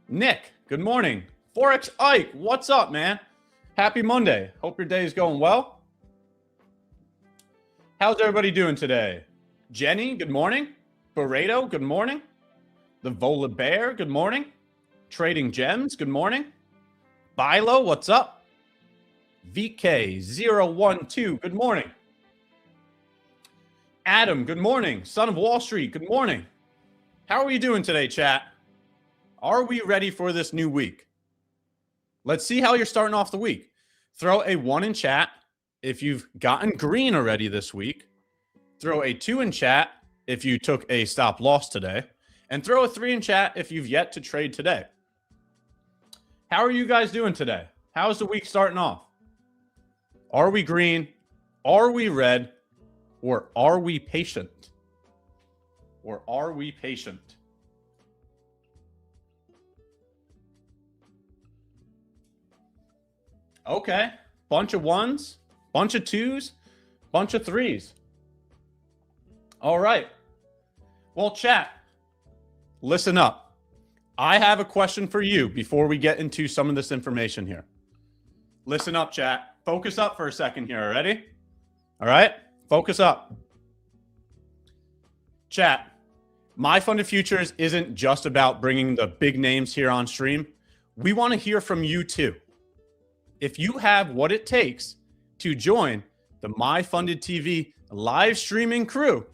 Nick, good morning. Forex Ike, what's up, man? Happy Monday. Hope your day is going well. How's everybody doing today? Jenny, good morning. Burrito, good morning. The Vola Bear, good morning. Trading Gems, good morning. Bilo, what's up? VK012, good morning. Adam, good morning. Son of Wall Street, good morning. How are we doing today, chat? Are we ready for this new week? Let's see how you're starting off the week. Throw a 1 in chat if you've gotten green already this week. Throw a 2 in chat if you took a stop loss today. And throw a 3 in chat if you've yet to trade today. How are you guys doing today? How's the week starting off? Are we green? Are we red? Or are we patient? Or are we patient? Okay. Bunch of ones, bunch of twos, bunch of threes. All right. Well, chat, listen up. I have a question for you before we get into some of this information here. Listen up, chat. Focus up for a second here. Ready? All right. Focus up. Chat, MyFundedFutures isn't just about bringing the big names here on stream. We want to hear from you too. If you have what it takes to join the MyFundedTV live streaming crew,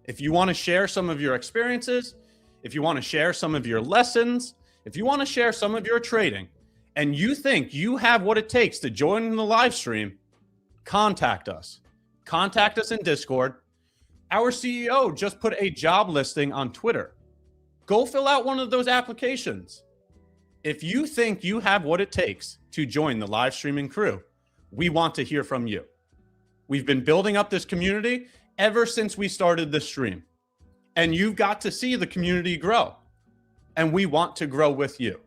if you want to share some of your experiences, if you want to share some of your lessons, if you want to share some of your trading, and you think you have what it takes to join the live stream, contact us. Contact us in Discord. Our CEO just put a job listing on Twitter. Go fill out one of those applications. If you think you have what it takes to join the live streaming crew, we want to hear from you. We've been building up this community ever since we started this stream. And you've got to see the community grow. And we want to grow with you.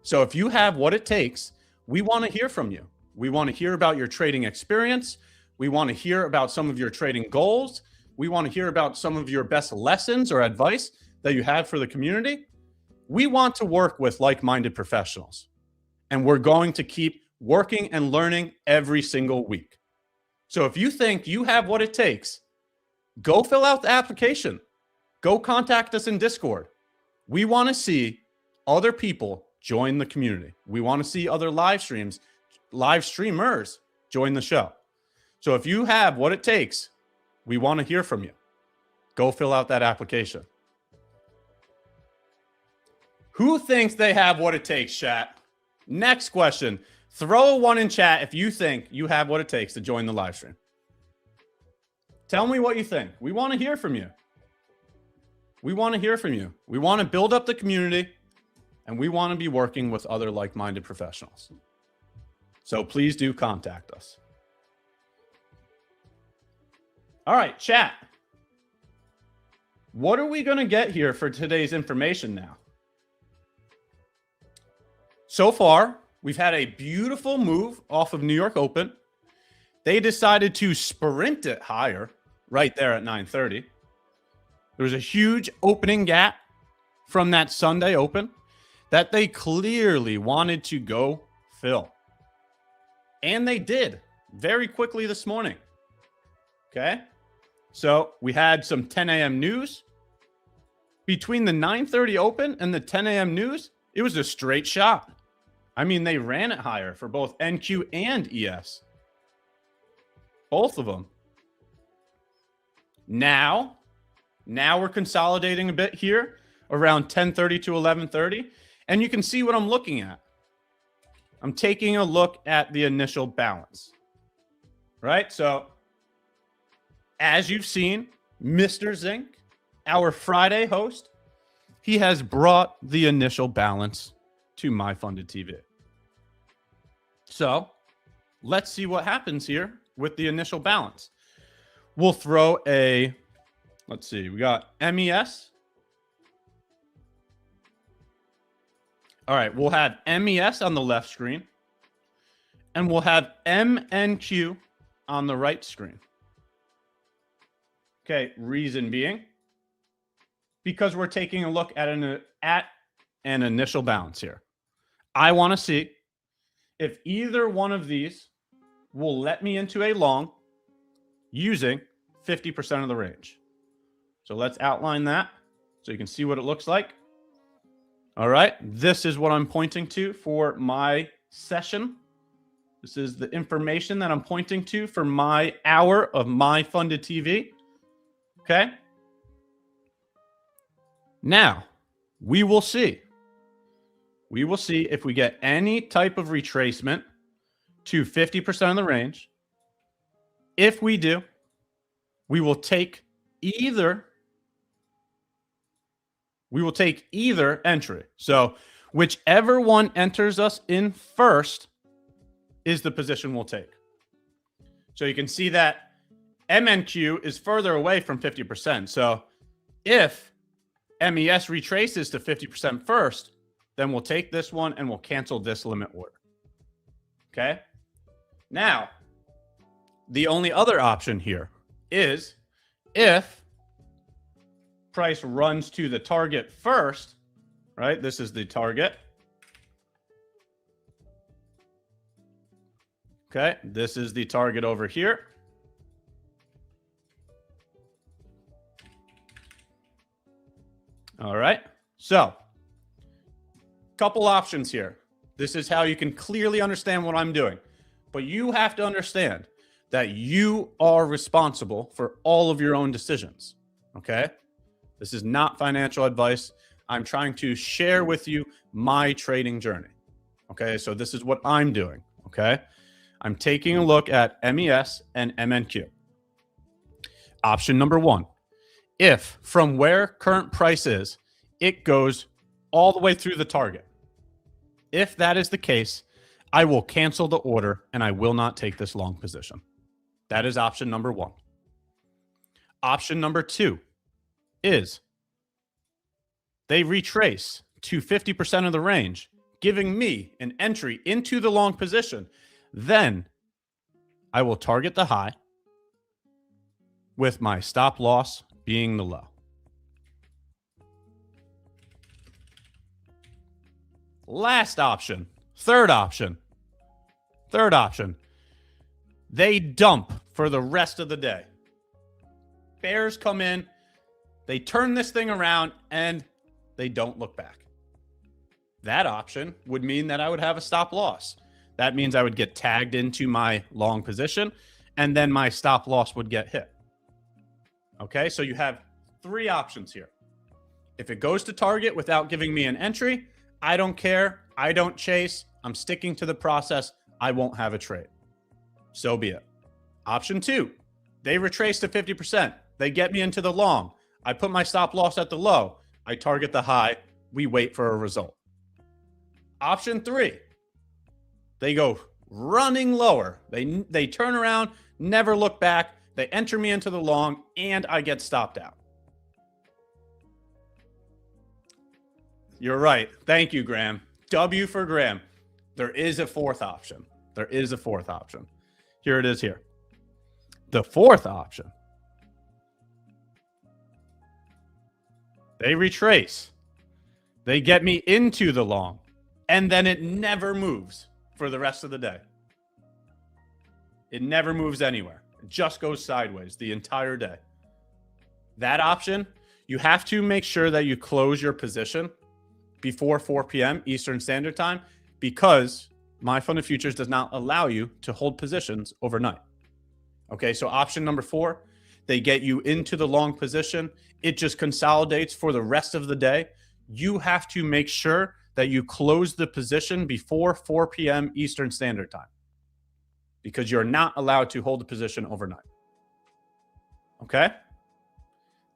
So if you have what it takes, we want to hear from you. We want to hear about your trading experience. We want to hear about some of your trading goals. We want to hear about some of your best lessons or advice that you have for the community. We want to work with like-minded professionals. And we're going to keep working and learning every single week. So if you think you have what it takes, go fill out the application. Go contact us in Discord. We want to see other people join the community. We want to see other live streamers join the show. So if you have what it takes, we want to hear from you. Go fill out that application. Who thinks they have what it takes, chat? Next question. Throw a one in chat if you think you have what it takes to join the live stream. Tell me what you think. We want to hear from you. We want to hear from you. We want to build up the community, and we want to be working with other like-minded professionals. So please do contact us. All right, chat. What are we going to get here for today's information now? So far, we've had a beautiful move off of New York Open. They decided to sprint it higher right there at 9:30. There was a huge opening gap from that Sunday Open that they clearly wanted to go fill. And they did very quickly this morning. Okay. So we had some 10 a.m. news. Between the 9:30 Open and the 10 a.m. news, it was a straight shot. I mean, they ran it higher for both NQ and ES. Both of them. Now we're consolidating a bit here around 10:30 to 11:30. And you can see what I'm looking at. I'm taking a look at the initial balance. Right? So, as you've seen, Mr. Zink, our Friday host, he has brought the initial balance to MyFundedTV. So, let's see what happens here with the initial balance. We'll throw a, let's see, we got MES. All right, we'll have MES on the left screen, and we'll have MNQ on the right screen. Okay, reason being, because we're taking a look at an initial balance here. I want to see if either one of these will let me into a long using 50% of the range. So let's outline that so you can see what it looks like. All right, this is what I'm pointing to for my session. This is the information that I'm pointing to for my hour of MyFundedTV. Okay. Now, we will see. We will see if we get any type of retracement to 50% of the range. If we do, we will take either entry. So whichever one enters us in first is the position we'll take. So you can see that MNQ is further away from 50%. So if MES retraces to 50% first, then we'll take this one and we'll cancel this limit order. Okay. Now, the only other option here is if price runs to the target first, right? This is the target. Okay, this is the target over here. All right, so couple options here. This is how you can clearly understand what I'm doing. But you have to understand that you are responsible for all of your own decisions, okay? This is not financial advice. I'm trying to share with you my trading journey, okay? So this is what I'm doing, okay? I'm taking a look at MES and MNQ. Option number one, if from where current price is, it goes all the way through the target. If that is the case, I will cancel the order and I will not take this long position. That is option number one. Option number two is they retrace to 50% of the range, giving me an entry into the long position. Then I will target the high with my stop loss being the low. Last option, third option. They dump for the rest of the day. Bears come in, they turn this thing around, and they don't look back. That option would mean that I would have a stop loss. That means I would get tagged into my long position, and then my stop loss would get hit. Okay, so you have three options here. If it goes to target without giving me an entry, I don't care. I don't chase. I'm sticking to the process. I won't have a trade. So be it. Option two, they retrace to 50%. They get me into the long. I put my stop loss at the low. I target the high. We wait for a result. Option three, they go running lower. They turn around, never look back. They enter me into the long, and I get stopped out. You're right. Thank you, Graham. W for Graham. There is a fourth option. There is a fourth option. Here it is here. The fourth option. They retrace. They get me into the long, and then it never moves for the rest of the day. It never moves anywhere. It just goes sideways the entire day. That option, you have to make sure that you close your position before 4 p.m. Eastern Standard Time, because MyFundedFutures does not allow you to hold positions overnight. Okay, so option number 4, they get you into the long position. It just consolidates for the rest of the day. You have to make sure that you close the position before 4 p.m. Eastern Standard Time, because you're not allowed to hold the position overnight. Okay?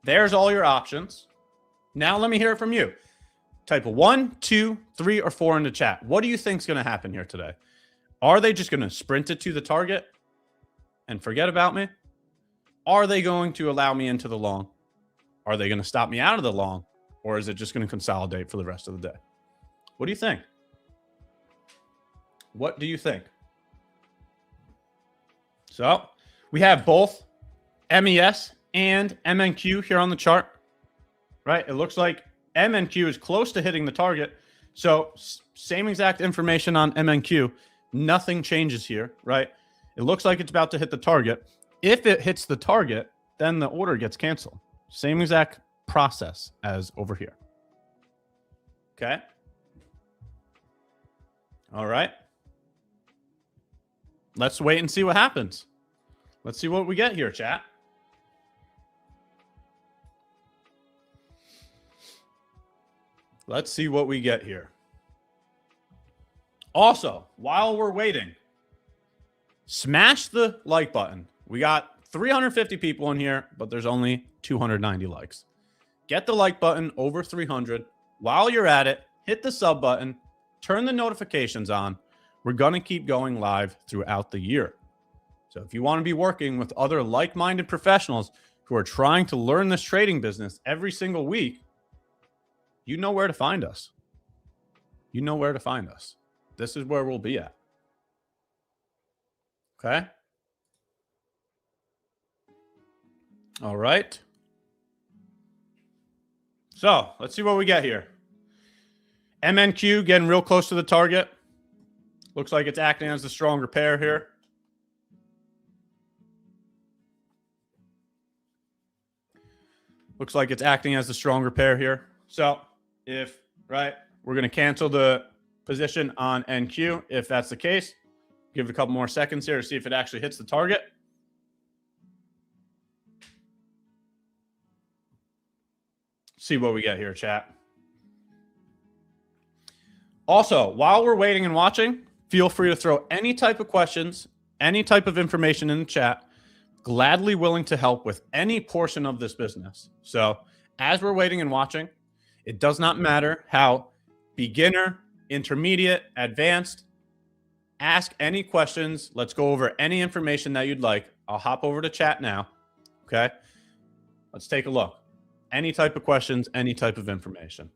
There's all your options. Now let me hear it from you. Type 1, 2, 3, or 4 in the chat. What do you think is going to happen here today? Are they just going to sprint it to the target and forget about me? Are they going to allow me into the long? Are they going to stop me out of the long? Or is it just going to consolidate for the rest of the day? What do you think? What do you think? So we have both MES and MNQ here on the chart, right? It looks like MNQ is close to hitting the target. So same exact information on MNQ. Nothing changes here, right? It looks like it's about to hit the target. If it hits the target, then the order gets canceled. Same exact process as over here. Okay. All right. Let's wait and see what happens. Let's see what we get here, chat. Let's see what we get here. Also, while we're waiting, smash the like button. We got 350 people in here, but there's only 290 likes. Get the like button over 300. While you're at it, hit the sub button, turn the notifications on. We're going to keep going live throughout the year. So if you want to be working with other like-minded professionals who are trying to learn this trading business every single week, you know where to find us. You know where to find us. This is where we'll be at. Okay. All right. So let's see what we get here. MNQ getting real close to the target. Looks like it's acting as the stronger pair here. Looks like it's acting as the stronger pair here. So if, right, we're going to cancel the position on NQ. If that's the case, give it a couple more seconds here to see if it actually hits the target. See what we get here, chat. Also, while we're waiting and watching, feel free to throw any type of questions, any type of information in the chat. Gladly willing to help with any portion of this business. So as we're waiting and watching, it does not matter how beginner, intermediate, advanced, ask any questions. Let's go over any information that you'd like. I'll hop over to chat now. Okay. Let's take a look. Any type of questions, any type of information.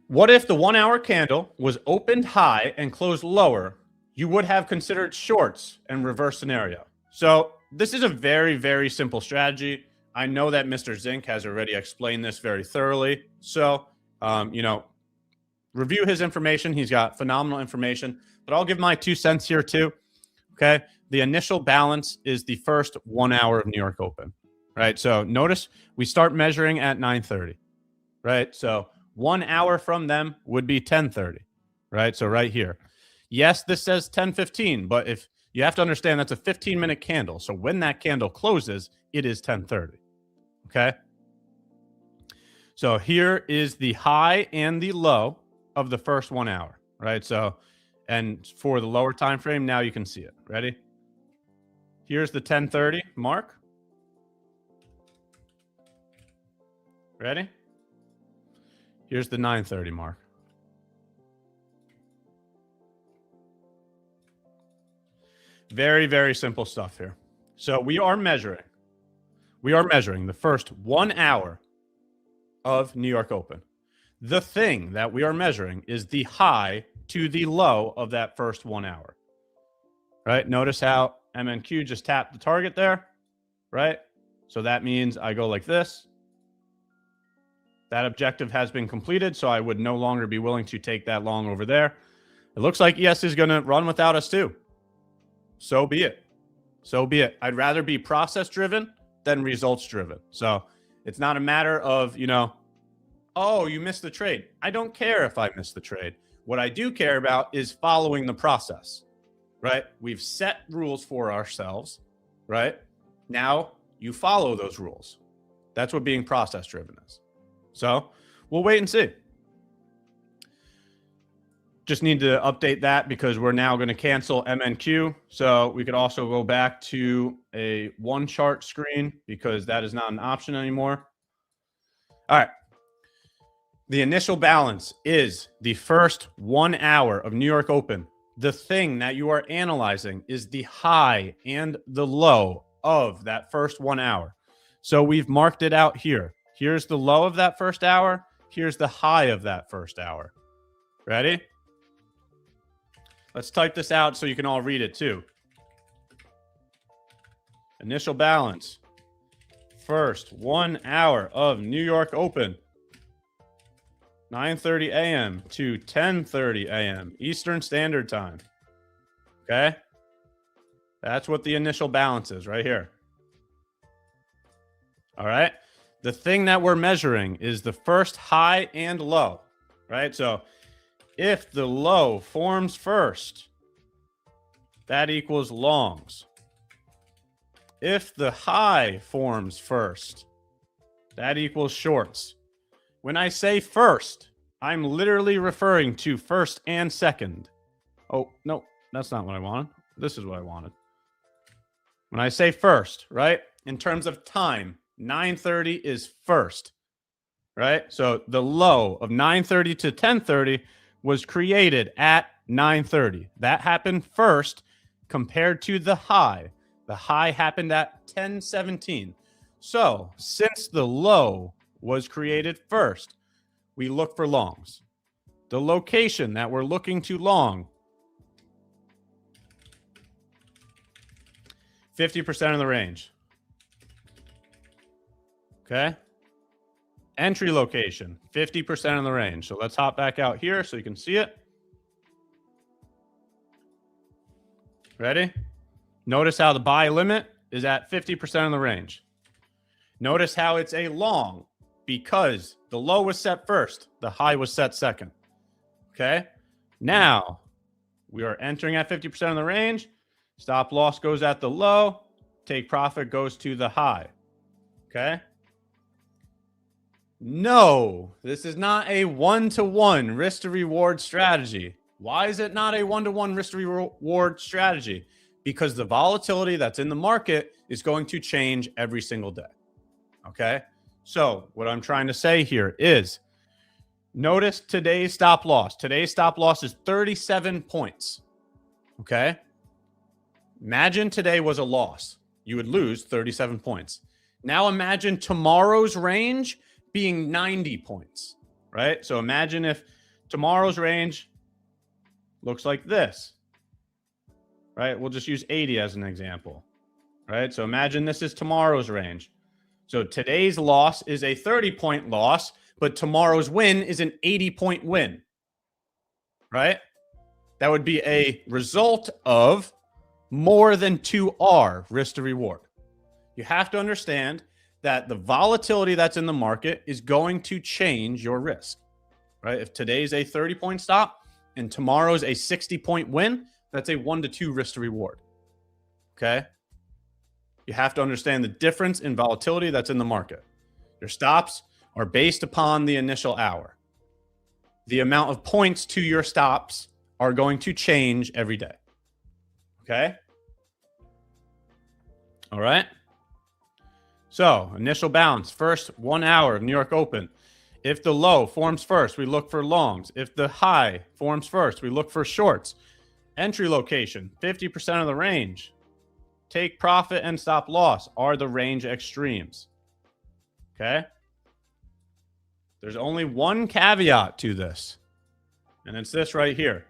What if the 1 hour candle was opened high and closed lower? You would have considered shorts and reverse scenario. So this is a very, very simple strategy. I know that Mr. Zink has already explained this very thoroughly. So, review his information. He's got phenomenal information, but I'll give my 2 cents here too. Okay. The initial balance is the first 1 hour of New York Open, right? So notice we start measuring at 9:30, right? So 1 hour from them would be 10:30, right? So right here. Yes, this says 10:15, but if you have to understand that's a 15-minute candle. So when that candle closes, it is 10:30. Okay. So here is the high and the low of the first 1 hour, right? So, and for the lower time frame, now you can see it. Ready? Here's the 10:30 mark. Ready? Here's the 9:30 mark. Very, very simple stuff here. So we are measuring the first 1 hour of New York Open. The thing that we are measuring is the high to the low of that first 1 hour, right? Notice how MNQ just tapped the target there, right? So that means I go like this. That objective has been completed, so I would no longer be willing to take that long over there. It looks like ES is going to run without us too. So be it. So be it. I'd rather be process driven than results driven. So it's not a matter of, oh, you missed the trade. I don't care if I missed the trade. What I do care about is following the process, right? We've set rules for ourselves, right? Now you follow those rules. That's what being process driven is. So we'll wait and see. Just need to update that because we're now going to cancel MNQ. So we could also go back to a one chart screen because that is not an option anymore. All right. The initial balance is the first 1 hour of New York Open. The thing that you are analyzing is the high and the low of that first 1 hour. So we've marked it out here. Here's the low of that first hour. Here's the high of that first hour. Ready? Let's type this out so you can all read it too. Initial balance. First 1 hour of New York Open. 9:30 a.m. to 10:30 a.m. Eastern Standard Time. Okay? That's what the initial balance is right here. All right? The thing that we're measuring is the first high and low, right? So if the low forms first, that equals longs. If the high forms first, that equals shorts. When I say first, I'm literally referring to first and second. Oh, no, that's not what I wanted. This is what I wanted. When I say first, right, in terms of time, 9:30 is first, right? So the low of 9:30 to 10:30 was created at 9:30. That happened first compared to the high. The high happened at 10:17. So since the low was created first, we look for longs. the location that we're looking to long, 50% of the range. Okay. Entry location, 50% of the range. So let's hop back out here so you can see it. Ready? Notice how the buy limit is at 50% of the range. Notice how it's a long because the low was set first, the high was set second. Okay. Now we are entering at 50% of the range. Stop loss goes at the low. Take profit goes to the high. Okay. No, this is not a one-to-one risk to reward strategy. Why is it not a one-to-one risk to reward strategy? Because the volatility that's in the market is going to change every single day. Okay. So what I'm trying to say here is notice today's stop loss. Today's stop loss is 37 points. Okay. Imagine today was a loss. You would lose 37 points. Now imagine tomorrow's range being 90 points, right? So imagine if tomorrow's range looks like this, right? We'll just use 80 as an example, right? So imagine this is tomorrow's range. So today's loss is a 30-point loss, but tomorrow's win is an 80-point win, right? That would be a result of more than 2R risk to reward. You have to understand that the volatility that's in the market is going to change your risk, right? If today's a 30-point stop and tomorrow's a 60-point win, that's a 1 to 2 risk to reward. Okay. You have to understand the difference in volatility that's in the market. Your stops are based upon the initial hour. The amount of points to your stops are going to change every day. Okay. All right. So initial bounce, first 1 hour of New York Open. If the low forms first, we look for longs. If the high forms first, we look for shorts. Entry location, 50% of the range. Take profit and stop loss are the range extremes. Okay. There's only one caveat to this, and it's this right here.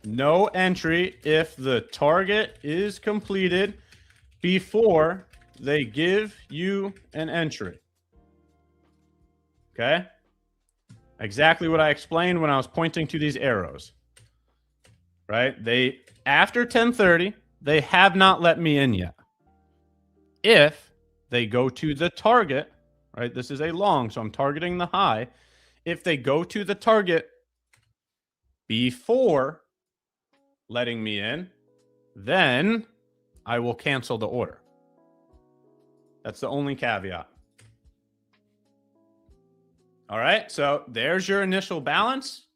No entry if the target is completed before they give you an entry. Okay. Exactly what I explained when I was pointing to these arrows. Right? After 10:30, they have not let me in yet. If they go to the target, right? This is a long, so I'm targeting the high. If they go to the target before letting me in, then I will cancel the order. That's the only caveat. All right, so there's your initial balance.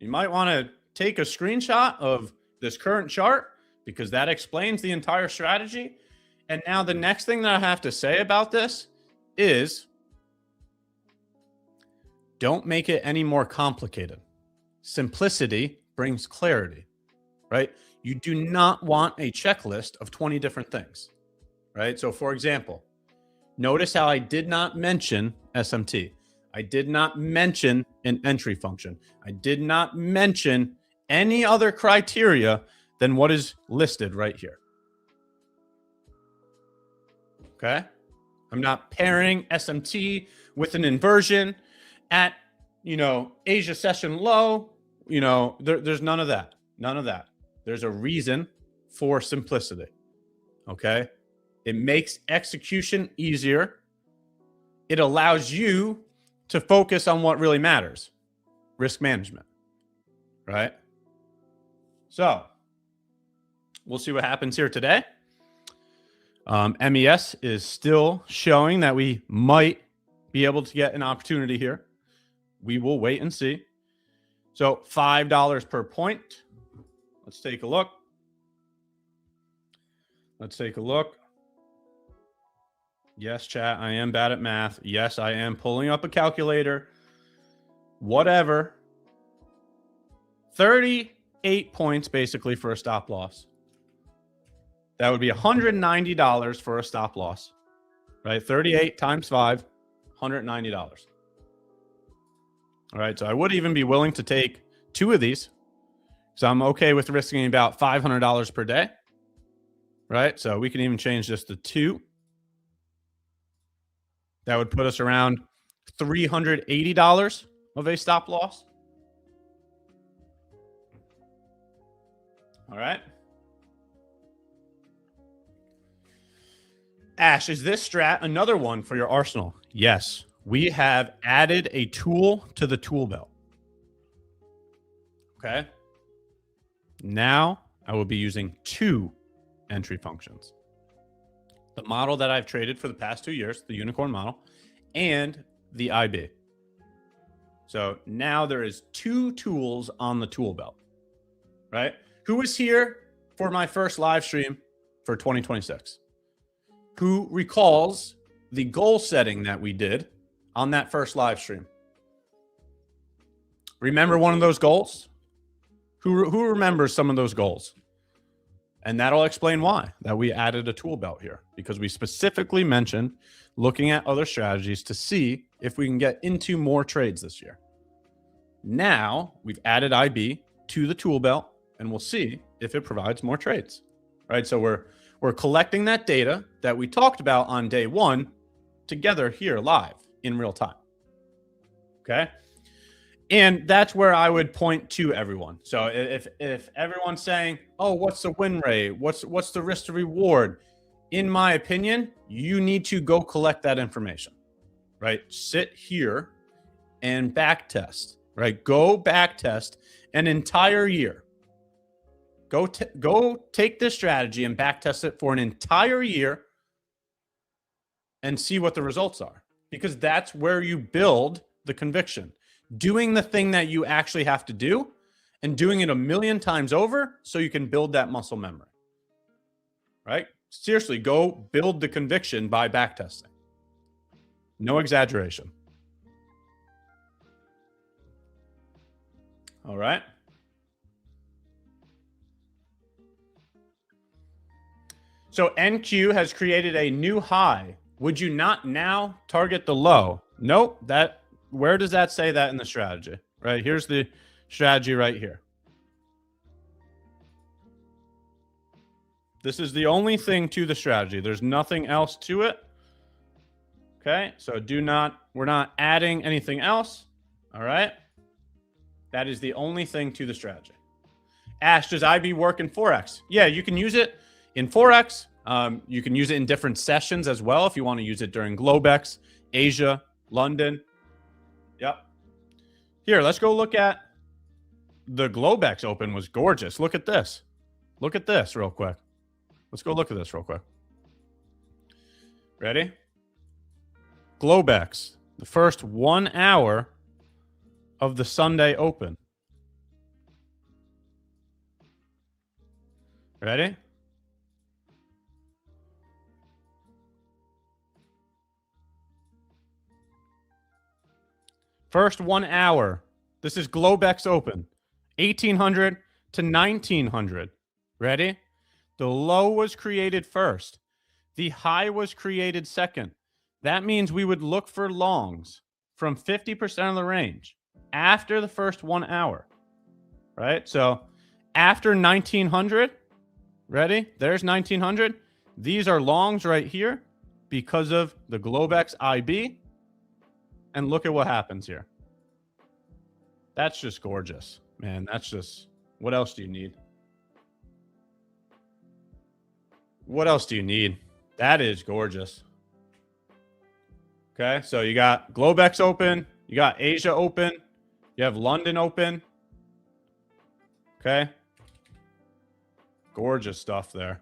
You might want to take a screenshot of this current chart because that explains the entire strategy. And now the next thing that I have to say about this is don't make it any more complicated. Simplicity brings clarity, right? You do not want a checklist of 20 different things, right? So for example, notice how I did not mention SMT. I did not mention an entry function. I did not mention any other criteria than what is listed right here. Okay. I'm not pairing SMT with an inversion at, Asia session low. There's none of that. None of that. There's a reason for simplicity. Okay. It makes execution easier. It allows you to focus on what really matters, risk management, right? So we'll see what happens here today. MES is still showing that we might be able to get an opportunity here. We will wait and see. So $5 per point. Let's take a look. Let's take a look. Yes, chat, I am bad at math. Yes, I am pulling up a calculator. Whatever. 38 points basically for a stop loss. That would be $190 for a stop loss, right? 38 times 5, $190. All right, so I would even be willing to take 2 of these. So I'm okay with risking about $500 per day. Right, so we can even change this to 2. That would put us around $380 of a stop loss. All right. Ash, is this strat another one for your arsenal? Yes, we have added a tool to the tool belt. Okay. Now I will be using 2 entry functions. The model that I've traded for the past 2 years, the unicorn model, and the IB. So now there is 2 tools on the tool belt, right? Who was here for my first live stream for 2026? Who recalls the goal setting that we did on that first live stream? Remember one of those goals? Who remembers some of those goals? And that'll explain why that we added a tool belt here, because we specifically mentioned looking at other strategies to see if we can get into more trades this year. Now we've added IB to the tool belt, and we'll see if it provides more trades, right? So we're collecting that data that we talked about on day 1 together here live in real time. Okay. And that's where I would point to everyone. So if everyone's saying, oh, what's the win rate? What's the risk to reward? In my opinion, you need to go collect that information, right? Sit here and back test, right? Go back test an entire year. Go take this strategy and back test it for an entire year and see what the results are, because that's where you build the conviction. Doing the thing that you actually have to do and doing it a million times over so you can build that muscle memory, right? Seriously, go build the conviction by backtesting. No exaggeration. All right. So NQ has created a new high. Would you not now target the low? Nope. Where does that say that in the strategy? Right, here's the strategy right here. This is the only thing to the strategy. There's nothing else to it. Okay, so we're not adding anything else. All right. That is the only thing to the strategy. Ash, does IB work in Forex? Yeah, you can use it in Forex. You can use it in different sessions as well if you want to use it during Globex, Asia, London. Yep. Here, let's go look at the Globex Open. Was gorgeous. Look at this. Look at this real quick. Let's go look at this real quick. Ready? Globex, the first 1 hour of the Sunday Open. Ready? First 1 hour. This is Globex Open. 1800 to 1900. Ready? The low was created first. The high was created second. That means we would look for longs from 50% of the range after the first 1 hour. Right? So after 1900, ready? There's 1900. These are longs right here because of the Globex IB. And look at what happens here. That's just gorgeous, man. That's just, what else do you need? What else do you need? That is gorgeous. Okay, so you got Globex Open, you got Asia Open, you have London Open. Okay. Gorgeous stuff there.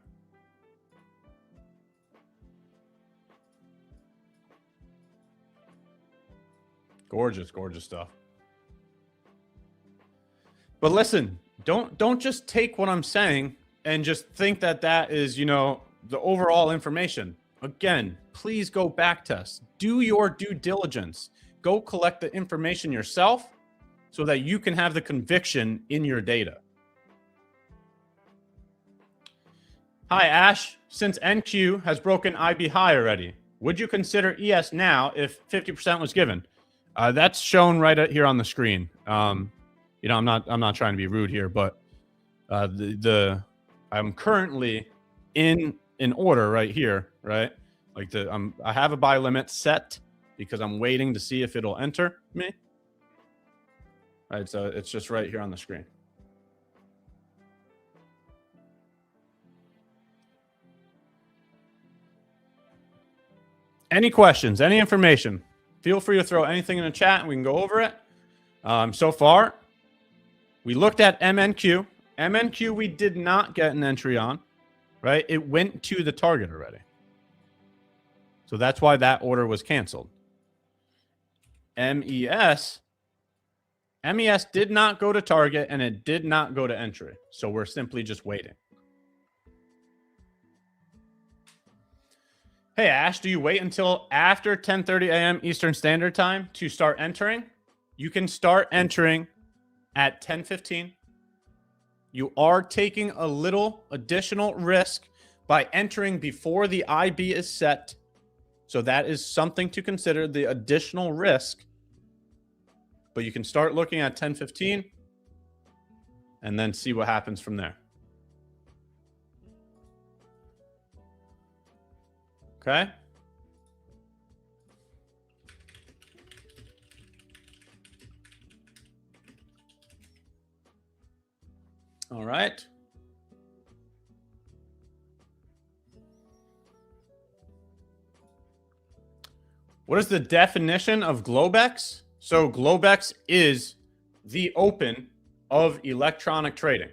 Gorgeous, gorgeous stuff. But listen, don't just take what I'm saying and just think that that is, the overall information. Again, please go back test. Do your due diligence. Go collect the information yourself so that you can have the conviction in your data. Hi, Ash. Since NQ has broken IB high already, would you consider ES now if 50% was given? That's shown right here on the screen. You know, I'm not trying to be rude here, but I'm currently in an order right here, right? Like I have a buy limit set because I'm waiting to see if it'll enter me. Right, so it's just right here on the screen. Any questions, any information? Feel free to throw anything in the chat and we can go over it. So far, we looked at MNQ. MNQ, we did not get an entry on, right? It went to the target already. So that's why that order was canceled. MES did not go to target and it did not go to entry. So we're simply just waiting. Hey, Ash, do you wait until after 10:30 a.m. Eastern Standard Time to start entering? You can start entering at 10:15. You are taking a little additional risk by entering before the IB is set. So that is something to consider, the additional risk. But you can start looking at 10:15 and then see what happens from there. Okay. All right. What is the definition of Globex? So Globex is the open of electronic trading,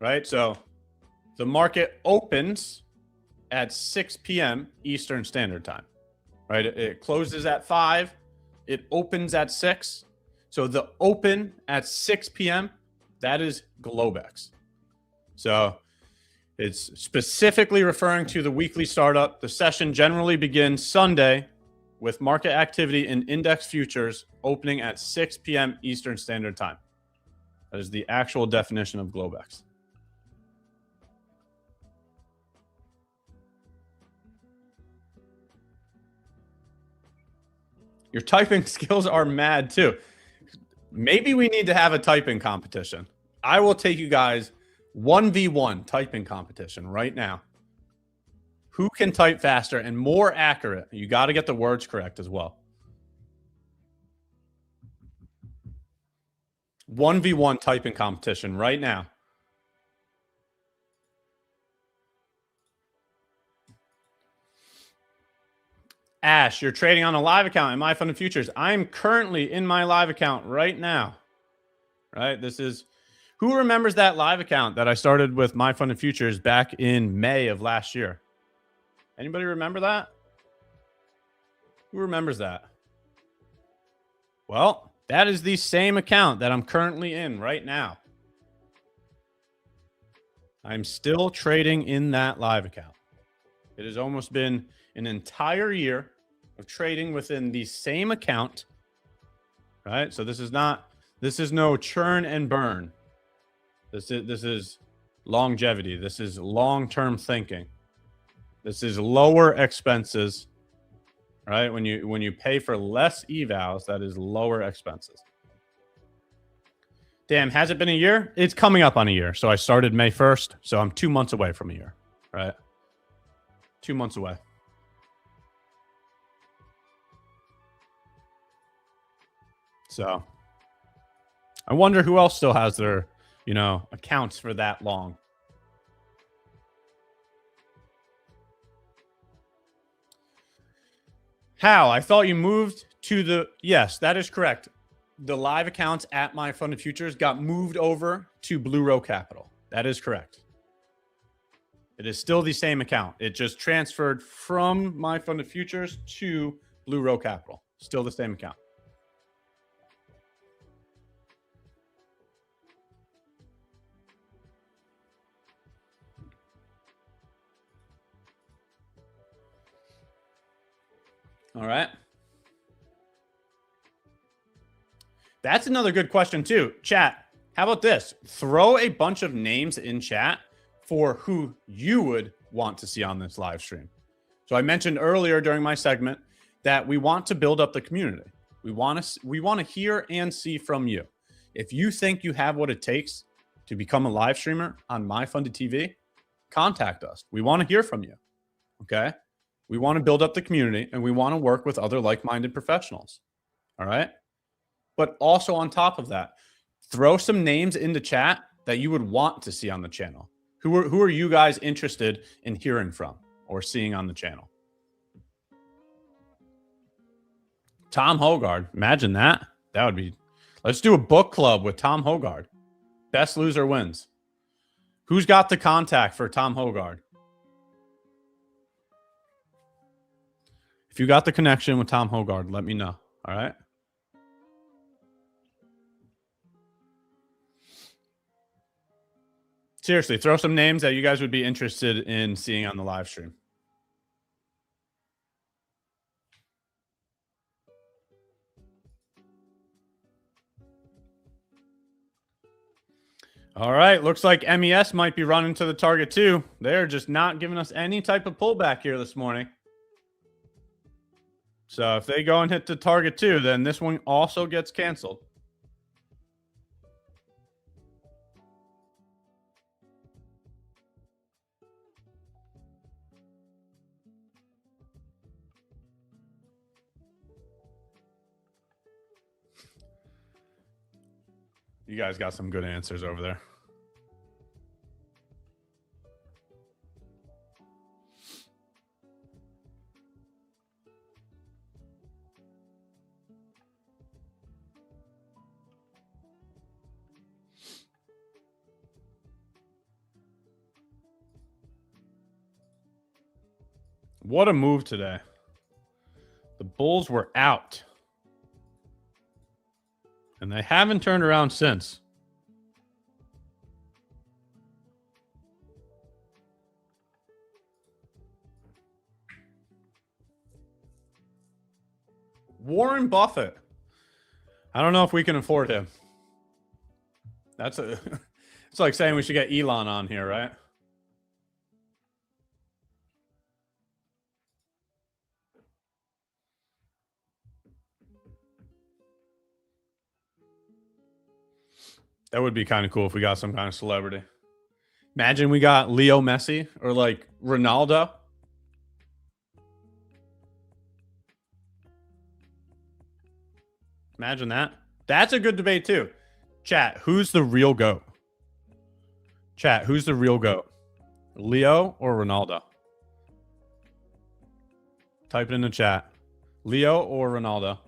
right? So the market opens at 6 p.m. Eastern Standard Time, right? It closes at 5. It opens at 6. So the open at 6 p.m., that is Globex. So it's specifically referring to the weekly startup. The session generally begins Sunday with market activity in index futures opening at 6 p.m. Eastern Standard Time. That is the actual definition of Globex. Your typing skills are mad too. Maybe we need to have a typing competition. I will take you guys 1v1 typing competition right now. Who can type faster and more accurate? You got to get the words correct as well. 1v1 typing competition right now. Ash, you're trading on a live account in MyFundedFutures. I'm currently in my live account right now. Right? This is, who remembers that live account that I started with MyFundedFutures back in May of last year? Anybody remember that? Who remembers that? Well, that is the same account that I'm currently in right now. I'm still trading in that live account. It has almost been an entire year of trading within the same account, right? So this is no churn and burn. This is longevity. This is long-term thinking. This is lower expenses, right? When you pay for less evals, that is lower expenses. Damn, has it been a year? It's coming up on a year. So I started May 1st. So I'm 2 months away from a year, right? 2 months away. So I wonder who else still has their, accounts for that long. How? I thought you moved to the... Yes, that is correct. The live accounts at MyFundedFutures got moved over to Blue Row Capital. That is correct. It is still the same account. It just transferred from MyFundedFutures to Blue Row Capital. Still the same account. All right. That's another good question too. Chat, how about this? Throw a bunch of names in chat for who you would want to see on this live stream. So I mentioned earlier during my segment that we want to build up the community. We want to hear and see from you. If you think you have what it takes to become a live streamer on MyFundedTV, contact us. We want to hear from you. Okay? We want to build up the community, and we want to work with other like-minded professionals. All right? But also on top of that, throw some names into chat that you would want to see on the channel. Who are you guys interested in hearing from or seeing on the channel? Tom Hogard. Imagine that. That would be... Let's do a book club with Tom Hogard. Best loser wins. Who's got the contact for Tom Hogard? If you got the connection with Tom Hogard, let me know. All right? Seriously, throw some names that you guys would be interested in seeing on the live stream. All right, looks like MES might be running to the target too. They're just not giving us any type of pullback here this morning. So if they go and hit the target too, then this one also gets canceled. You guys got some good answers over there. What a move today. The Bulls were out. And they haven't turned around since. Warren Buffett. I don't know if we can afford him. It's like saying we should get Elon on here, right? That would be kind of cool if we got some kind of celebrity. Imagine we got Leo Messi or like Ronaldo. Imagine that. That's a good debate too. Chat, who's the real GOAT? Chat, who's the real GOAT? Leo or Ronaldo? Type it in the chat. Leo or Ronaldo?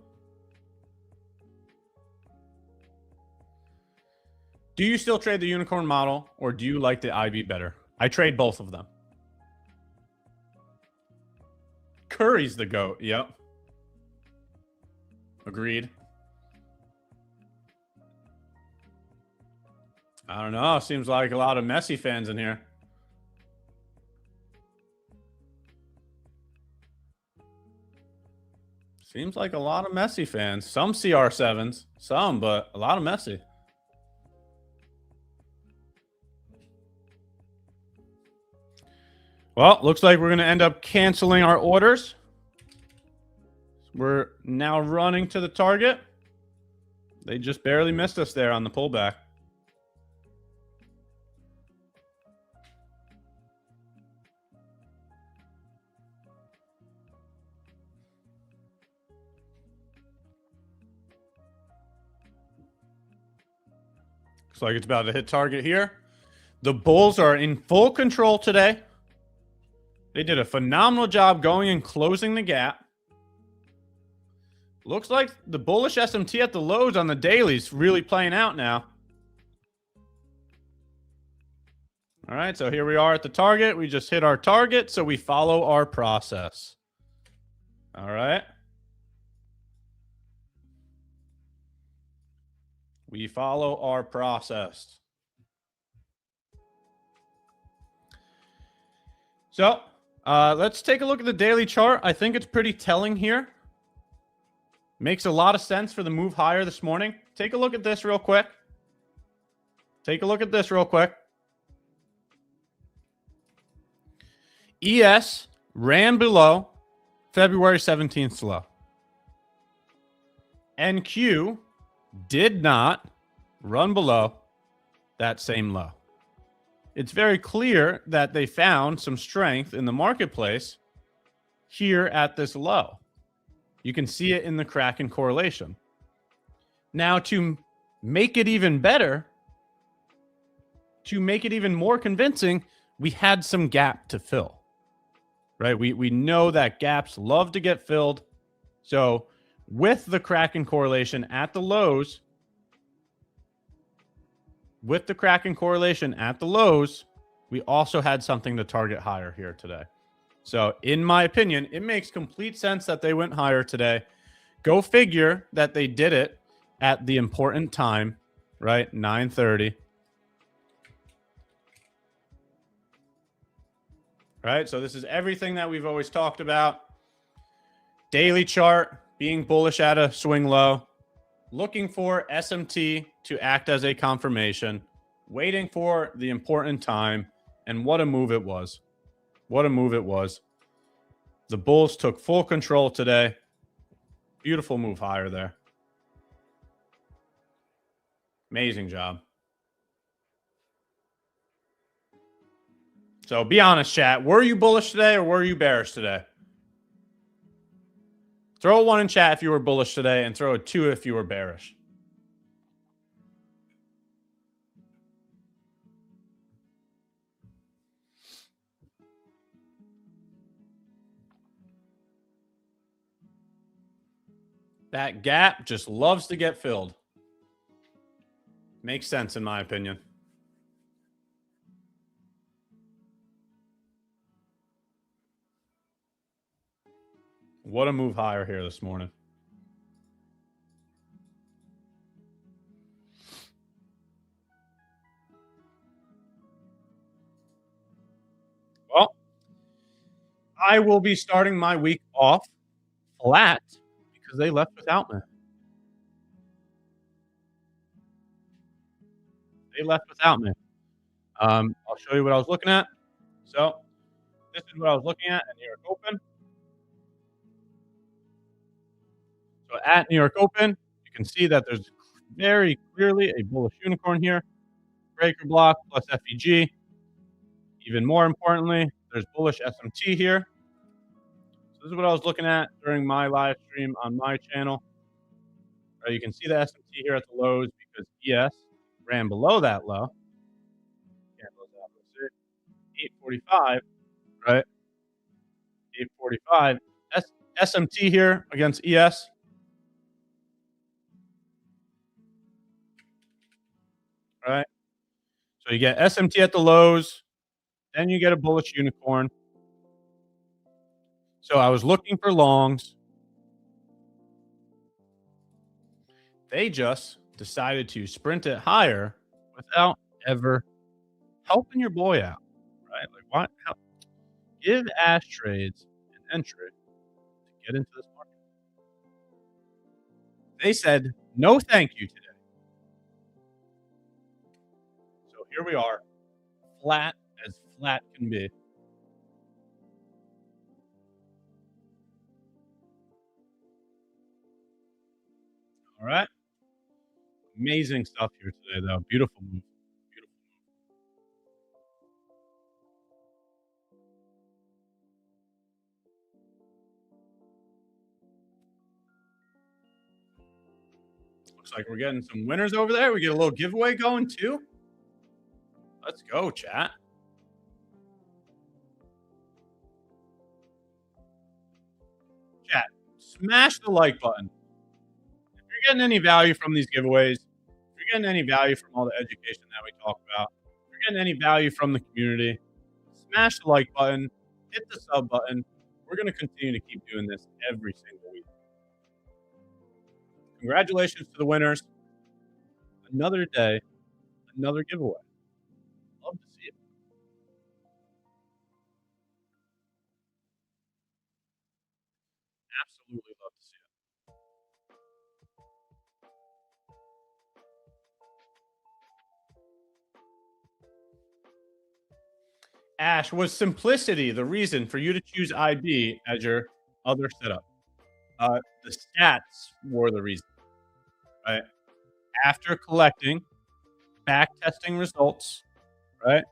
Do you still trade the unicorn model or do you like the IB better? I trade both of them. Curry's the GOAT. Yep. Agreed. I don't know. Seems like a lot of Messi fans in here. Seems like a lot of Messi fans. Some CR7s. Some, but a lot of Messi. Well, looks like we're going to end up canceling our orders. We're now running to the target. They just barely missed us there on the pullback. Looks like it's about to hit target here. The Bulls are in full control today. They did a phenomenal job going and closing the gap. Looks like the bullish SMT at the lows on the dailies really playing out now. All right, so here we are at the target. We just hit our target, so we follow our process. All right. We follow our process. So, let's take a look at the daily chart. I think it's pretty telling here. Makes a lot of sense for the move higher this morning. Take a look at this real quick. Take a look at this real quick. ES ran below February 17th low. NQ did not run below that same low. It's very clear that they found some strength in the marketplace here at this low. You can see it in the Kraken correlation. Now, to make it even better, to make it even more convincing, we had some gap to fill, right? We know that gaps love to get filled. So with the Kraken correlation at the lows, we also had something to target higher here today. So in my opinion, it makes complete sense that they went higher today. Go figure that they did it at the important time, right? 9:30. Right? So this is everything that we've always talked about. Daily chart, being bullish at a swing low, looking for SMT to act as a confirmation, waiting for the important time, and what a move it was. What a move it was. The bulls took full control today. Beautiful move higher there. Amazing job. So be honest, chat. Were you bullish today or were you bearish today? Throw a 1 in chat if you were bullish today and throw a 2 if you were bearish. That gap just loves to get filled. Makes sense in my opinion. What a move higher here this morning. Well, I will be starting my week off flat because they left without me. They left without me. I'll show you what I was looking at. So this is what I was looking at New York Open. So at New York Open, you can see that there's very clearly a bullish unicorn here. Breaker block plus FEG. Even more importantly, there's bullish SMT here. So this is what I was looking at during my live stream on my channel. You can see the SMT here at the lows because ES ran below that low. 845, right? 845. SMT here against ES. Right? So you get SMT at the lows, then you get a bullish unicorn. So I was looking for longs. They just decided to sprint it higher without ever helping your boy out, right? Like, what? How? Give Ash Trades an entry to get into this market. They said no thank you today. So here we are, flat as flat can be. All right. Amazing stuff here today, though. Beautiful move. Beautiful move. Looks like we're getting some winners over there. We get a little giveaway going, too. Let's go, chat. Chat, smash the like button. If you're getting any value from these giveaways, if you're getting any value from all the education that we talk about, if you're getting any value from the community, smash the like button, hit the sub button. We're going to continue to keep doing this every single week. Congratulations to the winners. Another day, another giveaway. Love to see it. Absolutely love to see it. Ash, was simplicity the reason for you to choose IB as your other setup? The stats were the reason. right? After collecting back testing results, right?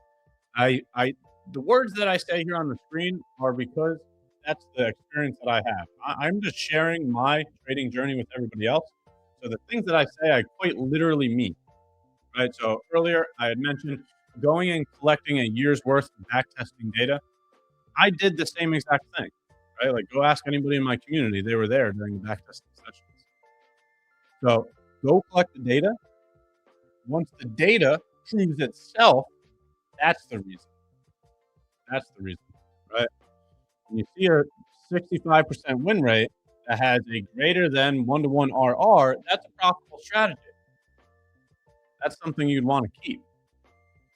The words that I say here on the screen are because that's the experience that I have. I'm just sharing my trading journey with everybody else. So the things that I say, I quite literally mean, right? So earlier I had mentioned going and collecting a year's worth of back testing data. I did the same exact thing, right? Like go ask anybody in my community. They were there during the back testing sessions. So go collect the data. Once the data proves itself, that's the reason. That's the reason, right? When you see a 65% win rate that has a greater than 1-to-1 RR, that's a profitable strategy. That's something you'd want to keep,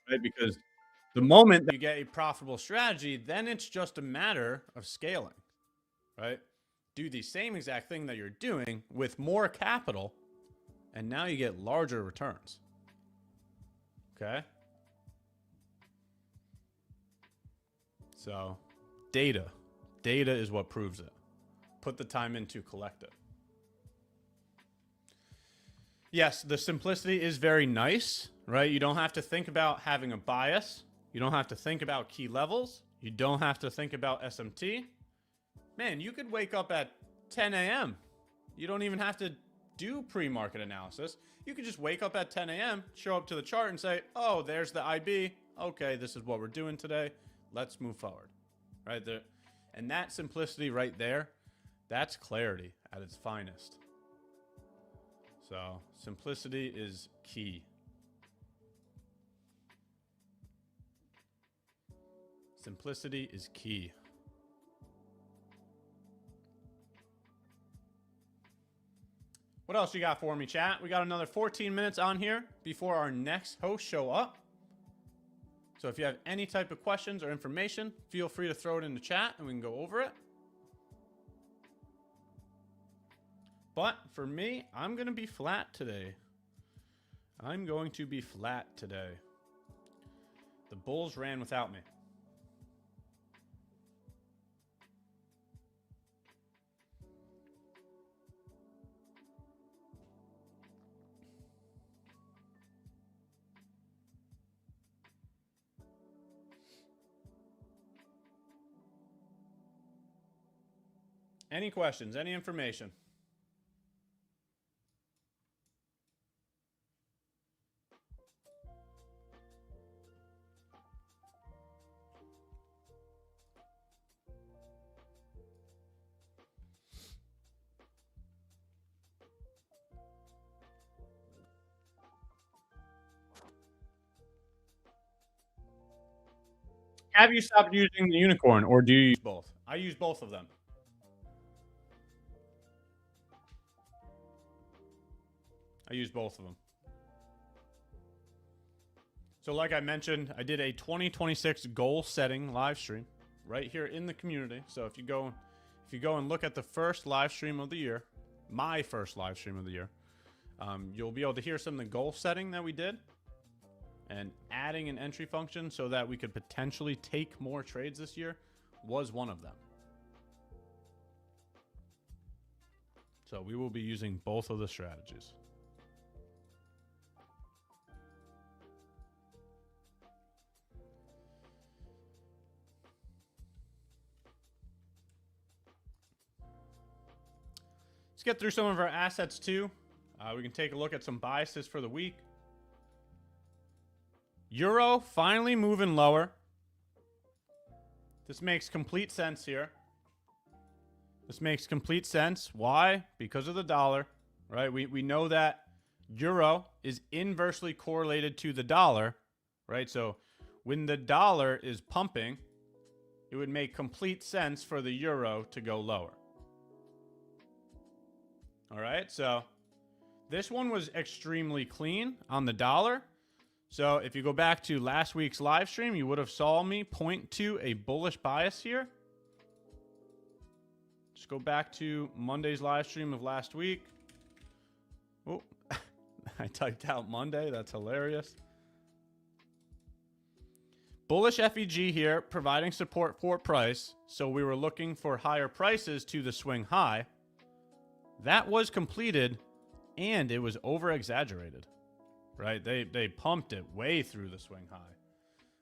right? Because the moment that you get a profitable strategy, then it's just a matter of scaling, right? Do the same exact thing that you're doing with more capital, and now you get larger returns. Okay? So, data. Data is what proves it. Put the time in to collect it. Yes, the simplicity is very nice, right? You don't have to think about having a bias. You don't have to think about key levels. You don't have to think about SMT. Man, you could wake up at 10 a.m. You don't even have to do pre-market analysis. You could just wake up at 10 a.m., show up to the chart and say, oh, there's the IB. Okay, this is what we're doing today. Let's move forward, right there. And that simplicity right there, that's clarity at its finest. So simplicity is key. Simplicity is key. What else you got for me, chat? We got another 14 minutes on here before our next hosts show up. So if you have any type of questions or information, feel free to throw it in the chat and we can go over it. But for me, I'm going to be flat today. I'm going to be flat today. The Bulls ran without me. Any questions? Any information? Have you stopped using the unicorn or do you use both? I use both of them. I use both of them. So like I mentioned, I did a 2026 goal setting live stream right here in the community. So if you go and look at the first live stream of the year, my first live stream of the year, you'll be able to hear some of the goal setting that we did and adding an entry function so that we could potentially take more trades this year was one of them. So we will be using both of the strategies. Let's get through some of our assets too. We can take a look at some biases for the week. Euro finally moving lower. This makes complete sense here. This makes complete sense. Why? Because of the dollar, right? We know that Euro is inversely correlated to the dollar, right? So when the dollar is pumping, it would make complete sense for the Euro to go lower. All right, so this one was extremely clean on the dollar. So if you go back to last week's live stream, you would have saw me point to a bullish bias here. Just go back to Monday's live stream of last week. Oh, I typed out Monday. That's hilarious. Bullish FEG here, providing support for price. So we were looking for higher prices to the swing high. That was completed and it was over exaggerated, right? They pumped it way through the swing high.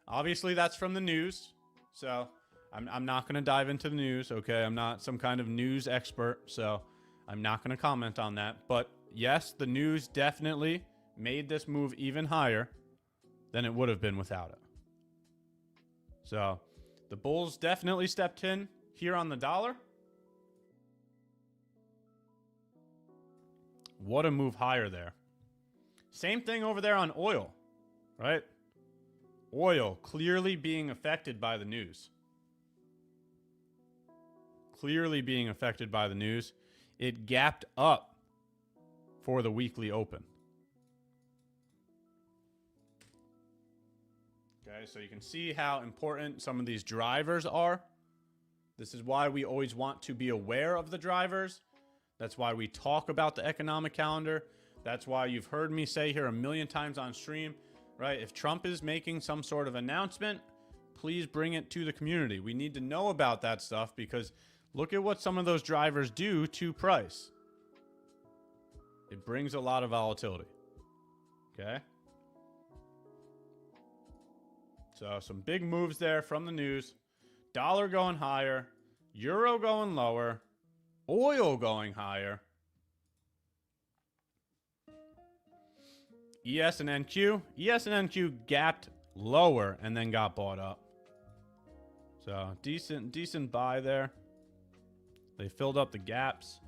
Obviously, that's from the news, so I'm not going to dive into the news, okay? I'm not some kind of news expert, so I'm not going to comment on that. But yes, the news definitely made this move even higher than it would have been without it. So the bulls definitely stepped in here on the dollar. What a move higher there. Same thing over there on oil, right? Oil clearly being affected by the news. Clearly being affected by the news. It gapped up for the weekly open. Okay, so you can see how important some of these drivers are. This is why we always want to be aware of the drivers. That's why we talk about the economic calendar. That's why you've heard me say here a million times on stream, right? If Trump is making some sort of announcement, please bring it to the community. We need to know about that stuff because look at what some of those drivers do to price. It brings a lot of volatility. Okay? So some big moves there from the news. Dollar going higher, euro going lower, oil going higher. ES and NQ. ES and NQ gapped lower and then got bought up. So decent buy there. They filled up the gaps.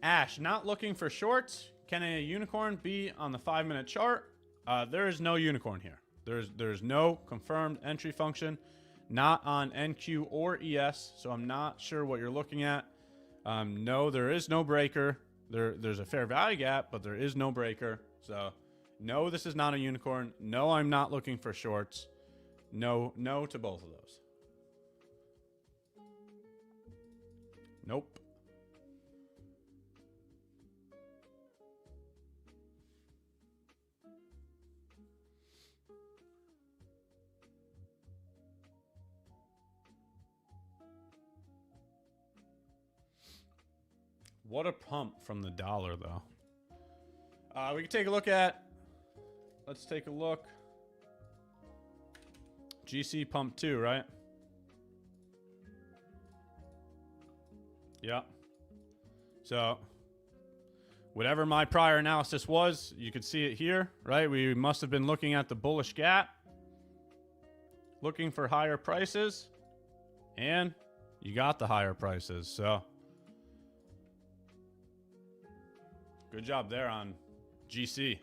Ash, not looking for shorts. Can a unicorn be on the 5-minute chart? There is no unicorn here. There's no confirmed entry function. Not on NQ or ES, so I'm not sure what you're looking at. No, there is no breaker. There's a fair value gap, but there is no breaker. So, no, this is not a unicorn. No, I'm not looking for shorts. No to both of those. Nope. What a pump from the dollar, though. We can take a look at... Let's take a look. GC pump 2, right? Yeah. So, whatever my prior analysis was, you could see it here, right? We must have been looking at the bullish gap. Looking for higher prices. And you got the higher prices, so... Good job there on GC.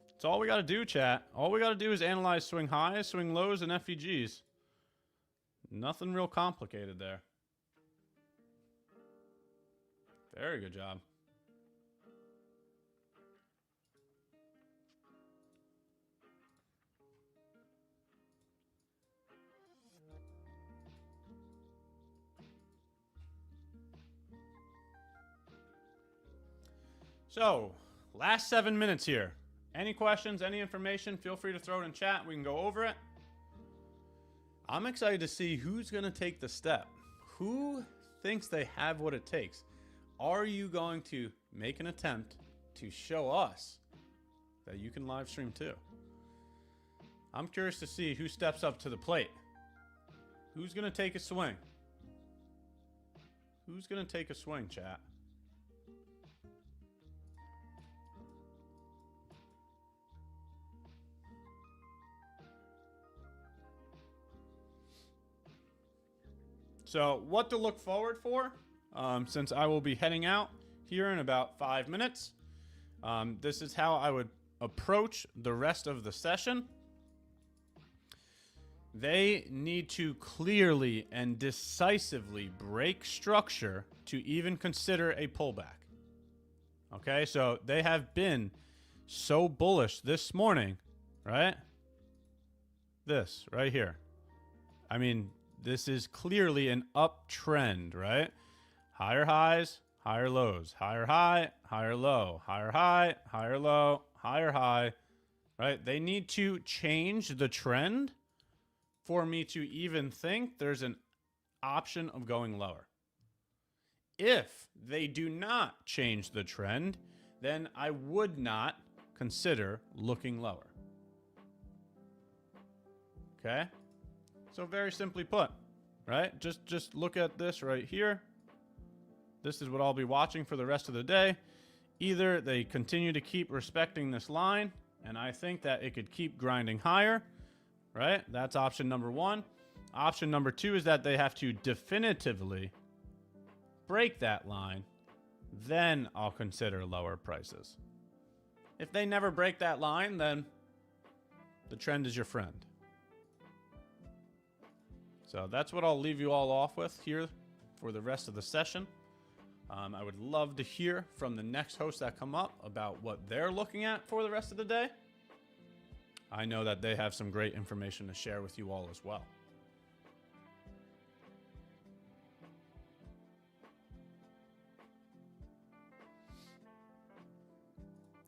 That's all we got to do, chat. All we got to do is analyze swing highs, swing lows, and FEGs. Nothing real complicated there. Very good job. So, last 7 minutes here. Any questions, any information, feel free to throw it in chat. We can go over it. I'm excited to see who's going to take the step. Who thinks they have what it takes? Are you going to make an attempt to show us that you can live stream too? I'm curious to see who steps up to the plate. Who's going to take a swing? Who's going to take a swing, chat? So what to look forward for, since I will be heading out here in about 5 minutes. This is how I would approach the rest of the session. They need to clearly and decisively break structure to even consider a pullback. Okay, so they have been so bullish this morning, right? This right here. I mean, this is clearly an uptrend, right? Higher highs, higher lows, higher high, higher low, higher high, higher low, higher high, right? They need to change the trend for me to even think there's an option of going lower. If they do not change the trend, then I would not consider looking lower. Okay? So very simply put, right? Just look at this right here. This is what I'll be watching for the rest of the day. Either they continue to keep respecting this line, and I think that it could keep grinding higher, right? That's option number one. Option number two is that they have to definitively break that line, then I'll consider lower prices. If they never break that line, then the trend is your friend. So that's what I'll leave you all off with here for the rest of the session. I would love to hear from the next hosts that come up about what they're looking at for the rest of the day. I know that they have some great information to share with you all as well.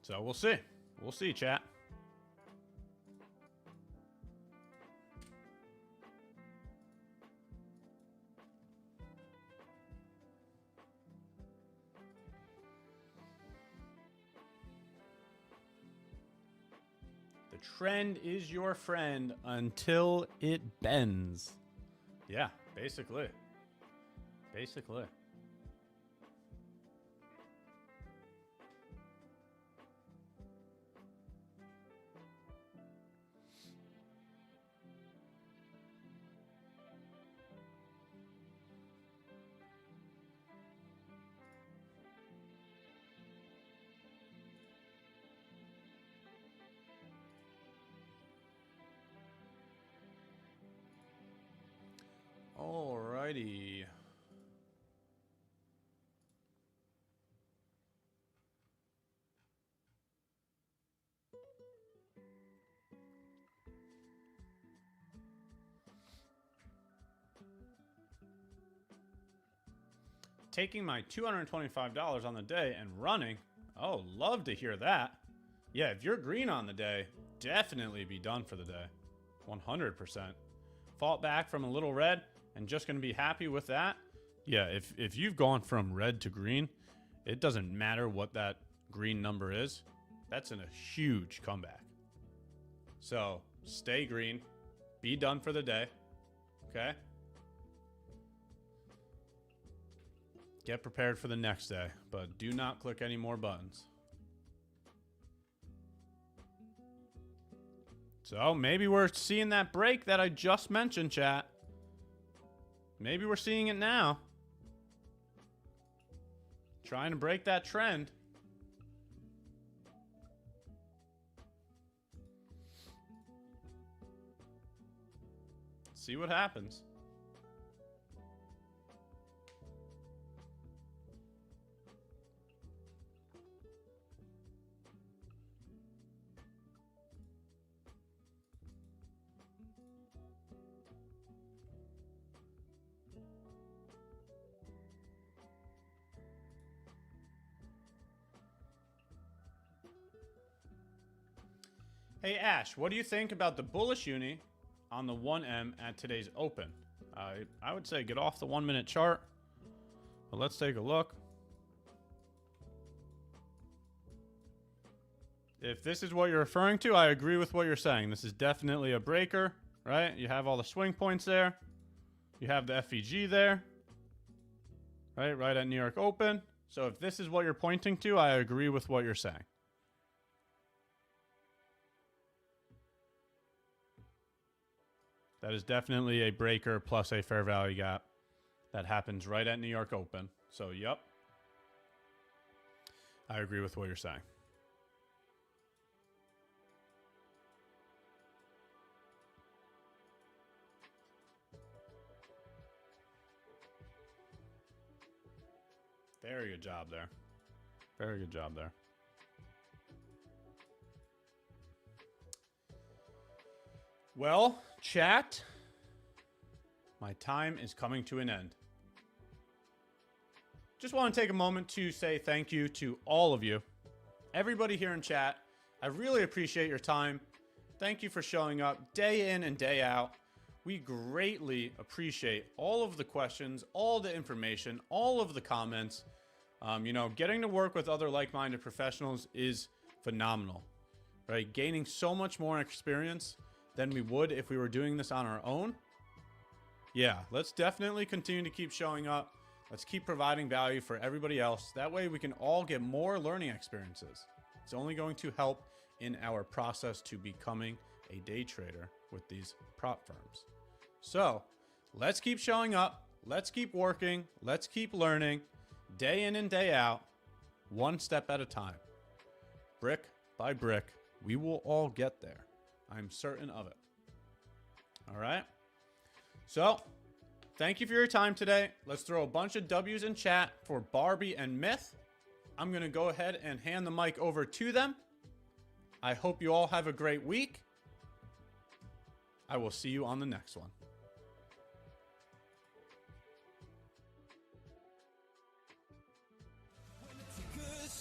So we'll see. We'll see, chat. The trend is your friend until it bends. Yeah, basically. Basically. Alrighty. Taking my $225 on the day and running. Oh, love to hear that. Yeah, if you're green on the day, definitely be done for the day. 100%. Fought back from a little red and just going to be happy with that. Yeah, if you've gone from red to green, it doesn't matter what that green number is. That's a huge comeback. So stay green, be done for the day. Okay? Get prepared for the next day, but do not click any more buttons. So maybe we're seeing that break that I just mentioned, chat. Maybe we're seeing it now. Trying to break that trend. See what happens. Hey Ash, what do you think about the bullish uni on the 1M at today's open? I would say get off the 1 minute chart, but let's take a look. If this is what you're referring to, I agree with what you're saying. This is definitely a breaker, right? You have all the swing points there. You have the FEG there, right at New York Open. So if this is what you're pointing to, I agree with what you're saying. That is definitely a breaker plus a fair value gap that happens right at New York Open. So, yep. I agree with what you're saying. Very good job there. Very good job there. Well, chat, my time is coming to an end. Just want to take a moment to say thank you to all of you. Everybody here in chat, I really appreciate your time. Thank you for showing up day in and day out. We greatly appreciate all of the questions, all the information, all of the comments. You know, getting to work with other like-minded professionals is phenomenal, right? Gaining so much more experience than we would if we were doing this on our own. Yeah, let's definitely continue to keep showing up. Let's keep providing value for everybody else. That way we can all get more learning experiences. It's only going to help in our process to becoming a day trader with these prop firms. So let's keep showing up. Let's keep working. Let's keep learning day in and day out, one step at a time. Brick by brick, we will all get there. I'm certain of it. All right. So thank you for your time today. Let's throw a bunch of W's in chat for Barbie and Myth. I'm going to go ahead and hand the mic over to them. I hope you all have a great week. I will see you on the next one.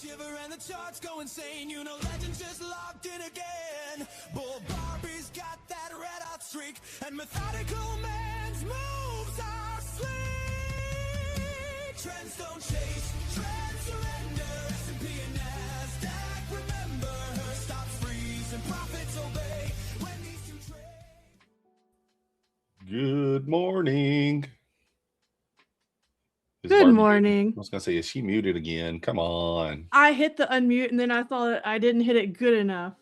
Shiver and the charts go insane. You know, legend just locked in again. Bull Barbie's got that red hot streak, and methodical man's moves are sleek. Trends don't chase, trends surrender. S&P and NASDAQ, remember her. Stocks freeze and profits obey when these two trade. Good morning. Is Good Barbie morning. muted? I was gonna say, is she muted again? Come on. I hit the unmute and then I thought I didn't hit it good enough,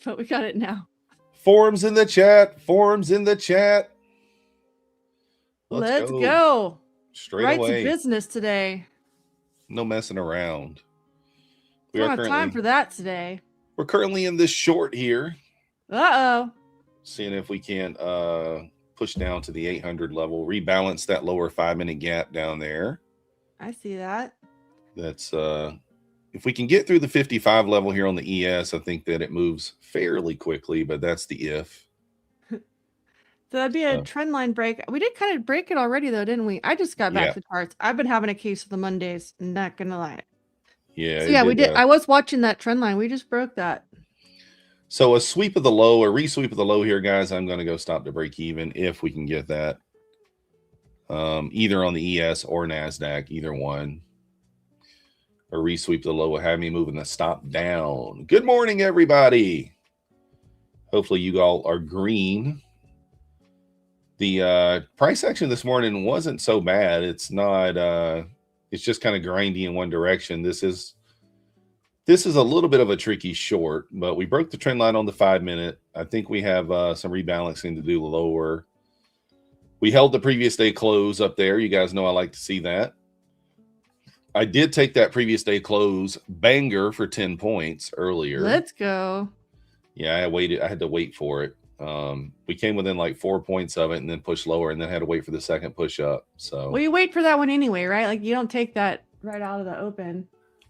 but we got it now. Forums in the chat. Forums in the chat. Let's go. Straight Right away. to business today. No messing around. We don't have time for that today. We're currently in this short here, Uh-oh. seeing if we can push down to the 800 level, rebalance that lower 5-minute gap down there. I see that. That's if we can get through the 55 level here on the ES, I think that it moves fairly quickly, but that's the if. So that'd be a trend line break. We did kind of break it already though, didn't we? I just got back to the charts. I've been having a case of the Mondays, not gonna lie. Yeah. So yeah, we did. I was watching that trend line. We just broke that. So a sweep of the low, a resweep of the low here, guys. I'm going to go stop to break even if we can get that. Either on the ES or NASDAQ, either one. A resweep of the low will have me moving the stop down. Good morning, everybody. Hopefully you all are green. The price action this morning wasn't so bad. It's not, it's just kind of grindy in one direction. This is a little bit of a tricky short, but we broke the trend line on the 5-minute. I think we have some rebalancing to do lower. We held the previous day close up there. You guys know I like to see that. I did take that previous day close banger for 10 points earlier. Let's go. Yeah, I had to wait for it. We came within like 4 points of it and then pushed lower and then had to wait for the second push up. So Well, you wait for that one anyway, right? Like you don't take that right out of the open.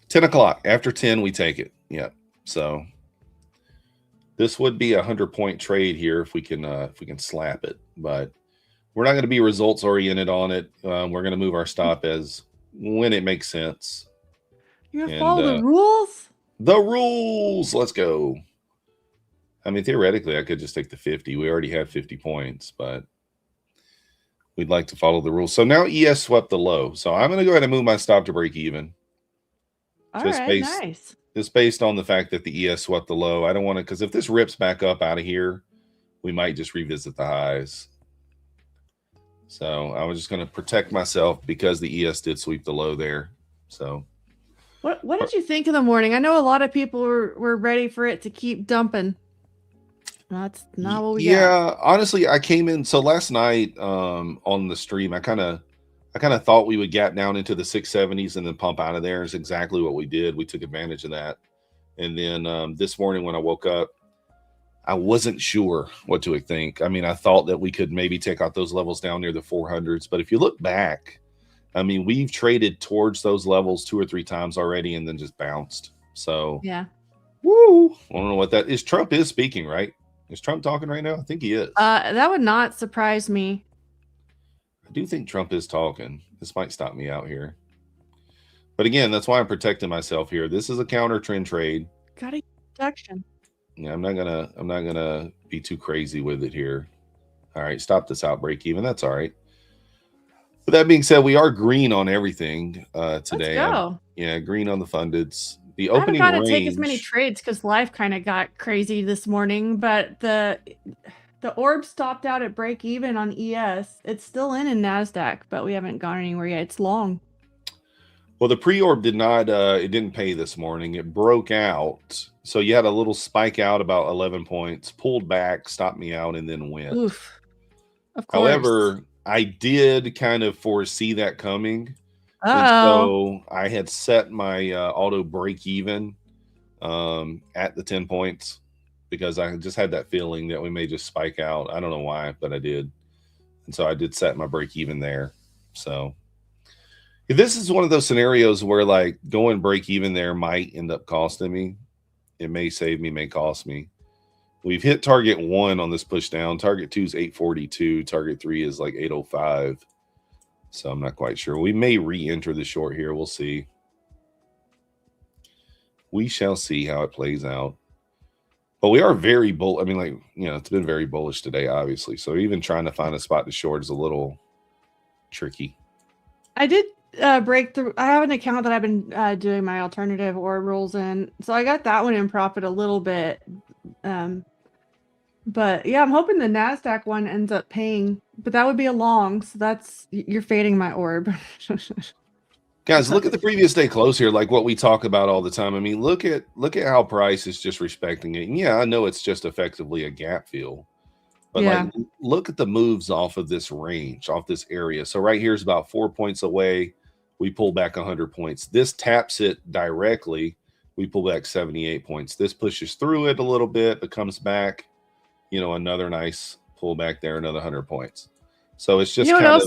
10 o'clock. After 10, we take it. Yeah. So this would be a 100-point trade here if we can slap it, but we're not going to be results oriented on it. We're going to move our stop as when it makes sense. You're gonna follow the rules? The rules. Let's go. I mean, theoretically, I could just take the 50. We already have 50 points, but we'd like to follow the rules. So now ES swept the low. So I'm going to go ahead and move my stop to break even. All right, nice. Just based on the fact that the ES swept the low. I don't want to, because if this rips back up out of here, we might just revisit the highs. So I was just going to protect myself because the ES did sweep the low there. So what did you think in the morning? I know a lot of people were ready for it to keep dumping. That's not what we got. Yeah, honestly, I came in. So last night on the stream, I kind of thought we would gap down into the 670s and then pump out of there. Is exactly what we did. We took advantage of that. And then this morning when I woke up, I wasn't sure what to think. I mean, I thought that we could maybe take out those levels down near the 400s. But if you look back, I mean, we've traded towards those levels 2 or 3 times already and then just bounced. So, yeah. Woo. I don't know what that is. Trump is speaking, right? Is Trump talking right now? I think he is. That would not surprise me. I do think Trump is talking. This might stop me out here. But again, that's why I'm protecting myself here. This is a counter trend trade. Got a protection. Yeah, I'm not gonna be too crazy with it here. All right, stop this outbreak even. That's all right. But that being said, we are green on everything today. Let's go. Yeah, green on the fundeds. The I haven't opening gotten to take as many range. trades because life kind of got crazy this morning, but the orb stopped out at break even on ES. It's still in NASDAQ, but we haven't gone anywhere yet. It's long. Well, the pre-orb did not, it didn't pay this morning. It broke out. So you had a little spike out about 11 points, pulled back, stopped me out, and then went. Oof. Of course. However, I did kind of foresee that coming. And Uh-oh. so I had set my auto break even at the 10 points because I just had that feeling that we may just spike out. I don't know why, but I did. And so I did set my break even there. So this is one of those scenarios where like going break even there might end up costing me. It may save me, may cost me. We've hit target 1 on this push down. Target 2 is 842. Target 3 is like 805. So I'm not quite sure. We may re-enter the short here. We'll see. We shall see how it plays out. But we are very bullish. I mean, like, you know, it's been very bullish today, obviously. So even trying to find a spot to short is a little tricky. I did break through. I have an account that I've been doing my alternative orb rules in. So I got that one in profit a little bit. But yeah, I'm hoping the NASDAQ one ends up paying, but that would be a long. So that's, you're fading my orb. Guys, look at the previous day close here, like what we talk about all the time. I mean, look at how price is just respecting it. And yeah, I know it's just effectively a gap fill, but like look at the moves off of this range, off this area. So right here is about 4 points away. We pull back 100 points. This taps it directly. We pull back 78 points. This pushes through it a little bit, but comes back. You know, another nice pullback there, another 100 points. So it's just kind of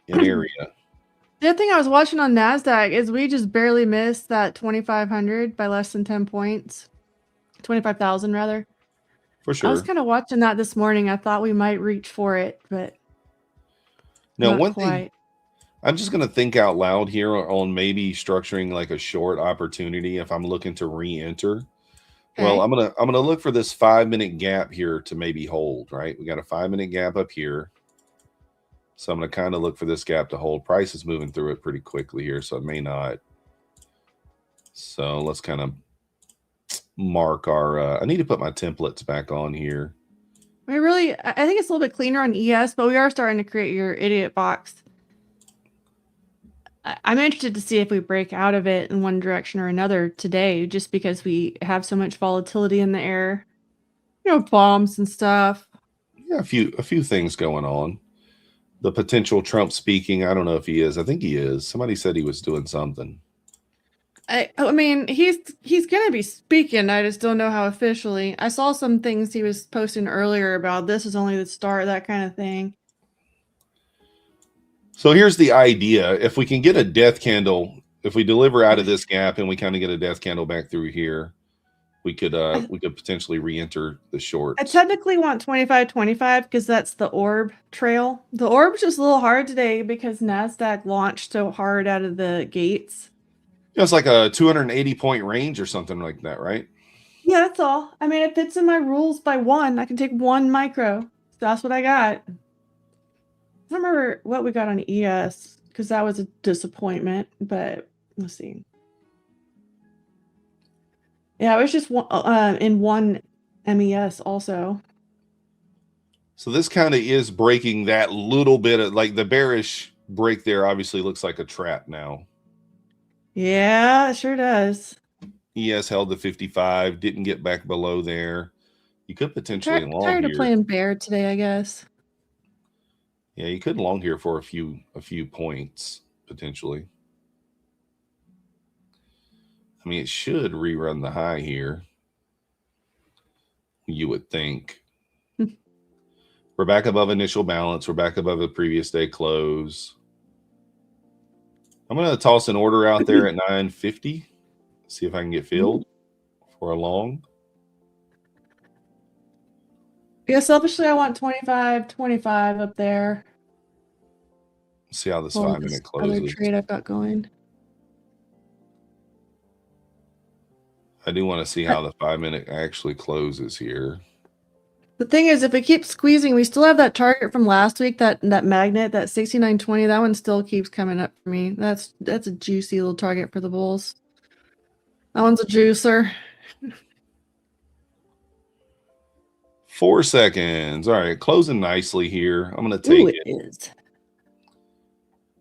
an area. The other thing I was watching on NASDAQ is we just barely missed that 2,500 by less than 10 points. 25,000 rather. For sure. I was kind of watching that this morning. I thought we might reach for it, but now one thing I'm just going to think out loud here on maybe structuring like a short opportunity if I'm looking to re-enter. Okay. Well, I'm gonna look for this 5-minute gap here to maybe hold, right? We got a 5-minute gap up here. So I'm gonna kind of look for this gap to hold. Price is moving through it pretty quickly here, so it may not. So let's kind of mark our I need to put my templates back on here. I think it's a little bit cleaner on ES, but we are starting to create your idiot box. I'm interested to see if we break out of it in one direction or another today, just because we have so much volatility in the air, you know, bombs and stuff. Yeah, a few things going on. The potential Trump speaking. I don't know if he is. I think he is. Somebody said he was doing something. I mean, he's going to be speaking. I just don't know how officially. I saw some things he was posting earlier about this is only the start, that kind of thing. So here's the idea. If we can get a death candle, if we deliver out of this gap and we kind of get a death candle back through here, we could potentially re-enter the short. I technically want 25.25 because that's the orb trail. The orb's just a little hard today because NASDAQ launched so hard out of the gates. Yeah, it's like a 280 point range or something like that, right? Yeah, that's all. I mean, it fits in my rules by 1. I can take 1 micro. So that's what I got. I don't remember what we got on ES because that was a disappointment, but let's see. Yeah, it was just in 1 MES also. So this kind of is breaking that little bit of like the bearish break there obviously looks like a trap now. Yeah, it sure does. ES held the 55, didn't get back below there. You could potentially long tired here. of playing bear today, I guess. Yeah, you could long here for a few points potentially. I mean, it should rerun the high here. You would think. We're back above initial balance. We're back above the previous day close. I'm going to toss an order out there at 950. See if I can get filled for a long. Yeah, selfishly, I want 25.25 up there. See how this 5-minute closes. Other trade I've got going. I do want to see how the 5-minute actually closes here. The thing is, if it keeps squeezing, we still have that target from last week, that magnet, that 69.20. That one still keeps coming up for me. That's a juicy little target for the bulls. That one's a juicer. 4 seconds. All right, closing nicely here. I'm going to Ooh, take it it. is.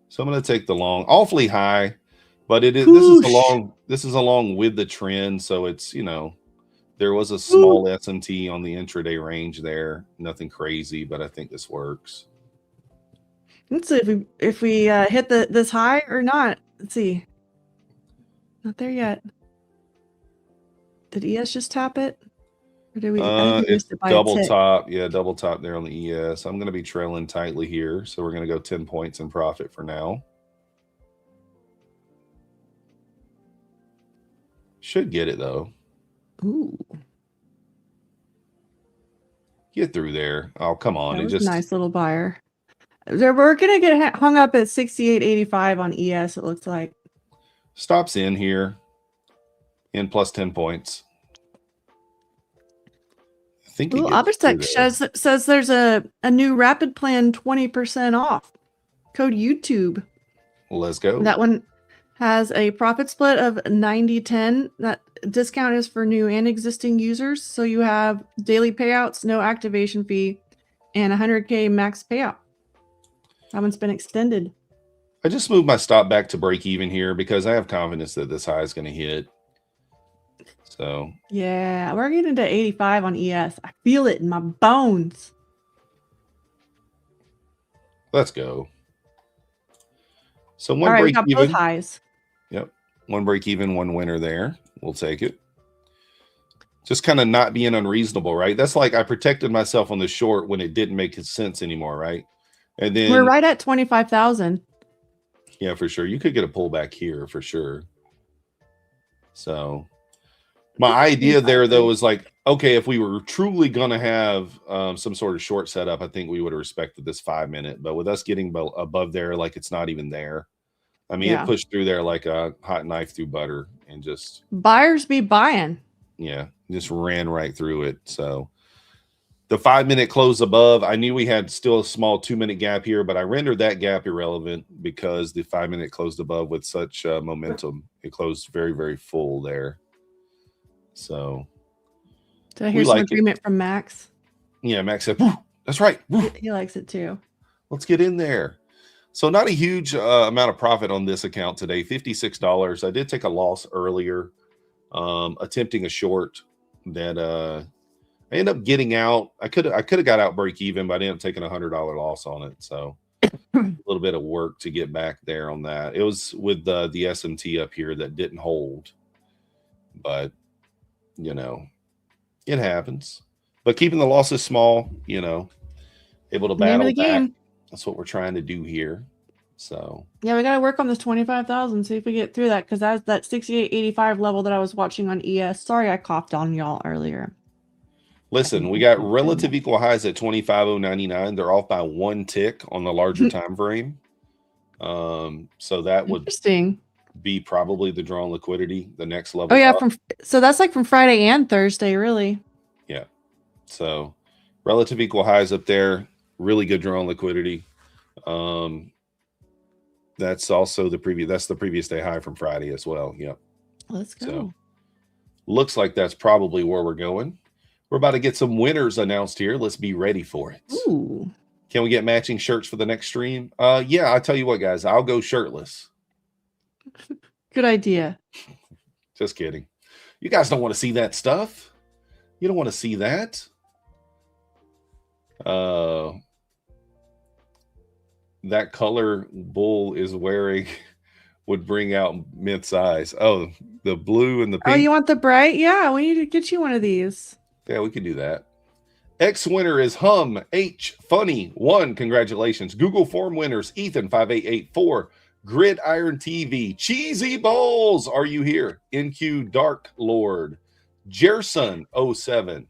So I'm going to take the long, awfully high, but it is. This is along with the trend. So it's, you know, there was a small SMT on the intraday range there. Nothing crazy, but I think this works. Let's see if we hit this high or not. Let's see. Not there yet. Did ES just tap it? Or did we? I think we It's missed it by a double tick. top. Yeah, double top there on the ES. I'm going to be trailing tightly here. So we're going to go 10 points in profit for now. Should get it though. Ooh, Get through there. Oh, come on. that It was just a nice little buyer. We're gonna get hung up at 68.85 on ES. It looks like. stops in here in plus 10 points. I think Ooh, Obistek says there's a new rapid plan 20% off. Code YouTube. Let's go. That one has a profit split of 90-10. That discount is for new and existing users. So you have daily payouts, no activation fee, and 100K max payout. That one's been extended. I just moved my stop back to break even here because I have confidence that this high is going to hit. So Yeah, we're getting to 85 on ES. I feel it in my bones. let's go. So All one right, we break got even. both highs. Yep. One break even, one winner there. We'll take it. Just kind of not being unreasonable, right? That's like I protected myself on the short when it didn't make sense anymore, right? And then We're right at 25,000. yeah, for sure. You could get a pullback here for sure. So my idea there though is like, okay, if we were truly gonna have some sort of short setup, I think we would have respected this 5 minute. But with us getting above there, like it's not even there. I mean, Yeah. it pushed through there like a hot knife through butter and just Buyers be buying. yeah, just ran right through it. So the 5 minute close above, I knew we had still a small 2 minute gap here, but I rendered that gap irrelevant because the 5 minute closed above with such momentum. It closed very, very full there. So Did I hear some agreement from Max? yeah, Max said, "Woo, that's right. Woo, He likes it too. let's get in there." So not a huge amount of profit on this account today, $56. I did take a loss earlier, attempting a short that I ended up getting out. I could have got out break even, but I ended up taking $100 loss on it. So a little bit of work to get back there on that. It was with the SMT up here that didn't hold, but you know, it happens. But keeping the losses small, you know, able to Name of battle the back. game. That's what we're trying to do here. So Yeah, we got to work on this 25,000. See if we get through that, because that's that 68.85 level that I was watching on ES. Sorry, I coughed on y'all earlier. listen, we got relative equal highs at 25,099. They're off by 1 tick on the larger time frame. So that would Interesting. be probably the draw on liquidity, the next level. Oh yeah, up. so that's like from Friday and Thursday, really. Yeah. So relative equal highs up there, really good draw on liquidity. That's also the previous day high from Friday as well. Yep. Let's go. So looks like that's probably where we're going. We're about to get some winners announced here. Let's be ready for it. Ooh. Can we get matching shirts for the next stream? Yeah, I'll tell you what, guys, I'll go shirtless. Good idea. Just kidding. You guys don't want to see that stuff. You don't want to see that. That color bull is wearing would bring out Myth's eyes. Oh, the blue and the pink. Oh, you want the bright? Yeah, we need to get you one of these. Yeah, we can do that. X winner is Hum H Funny 1. Congratulations. Google form winners Ethan 5884, Gridiron TV, Cheesy Balls. Are you here? NQ Dark Lord, Jerson 07.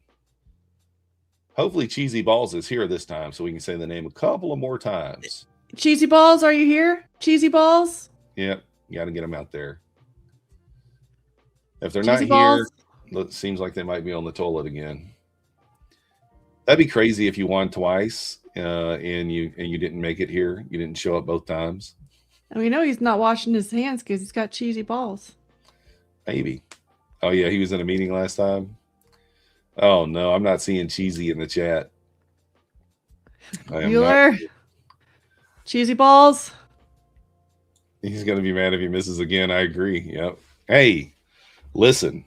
Hopefully Cheesy Balls is here this time so we can say the name a couple of more times. Cheesy Balls, are you here? Cheesy Balls? Yep, you got to get them out there. If they're Cheesy not Balls? here, it seems like they might be on the toilet again. That'd be crazy if you won twice and you didn't make it here. You didn't show up both times. And we know he's not washing his hands because he's got cheesy balls. Maybe. Oh yeah, he was in a meeting last time. Oh no, I'm not seeing cheesy in the chat. Bueller, cheesy balls. He's gonna be mad if he misses again. I agree. Yep. Hey, listen.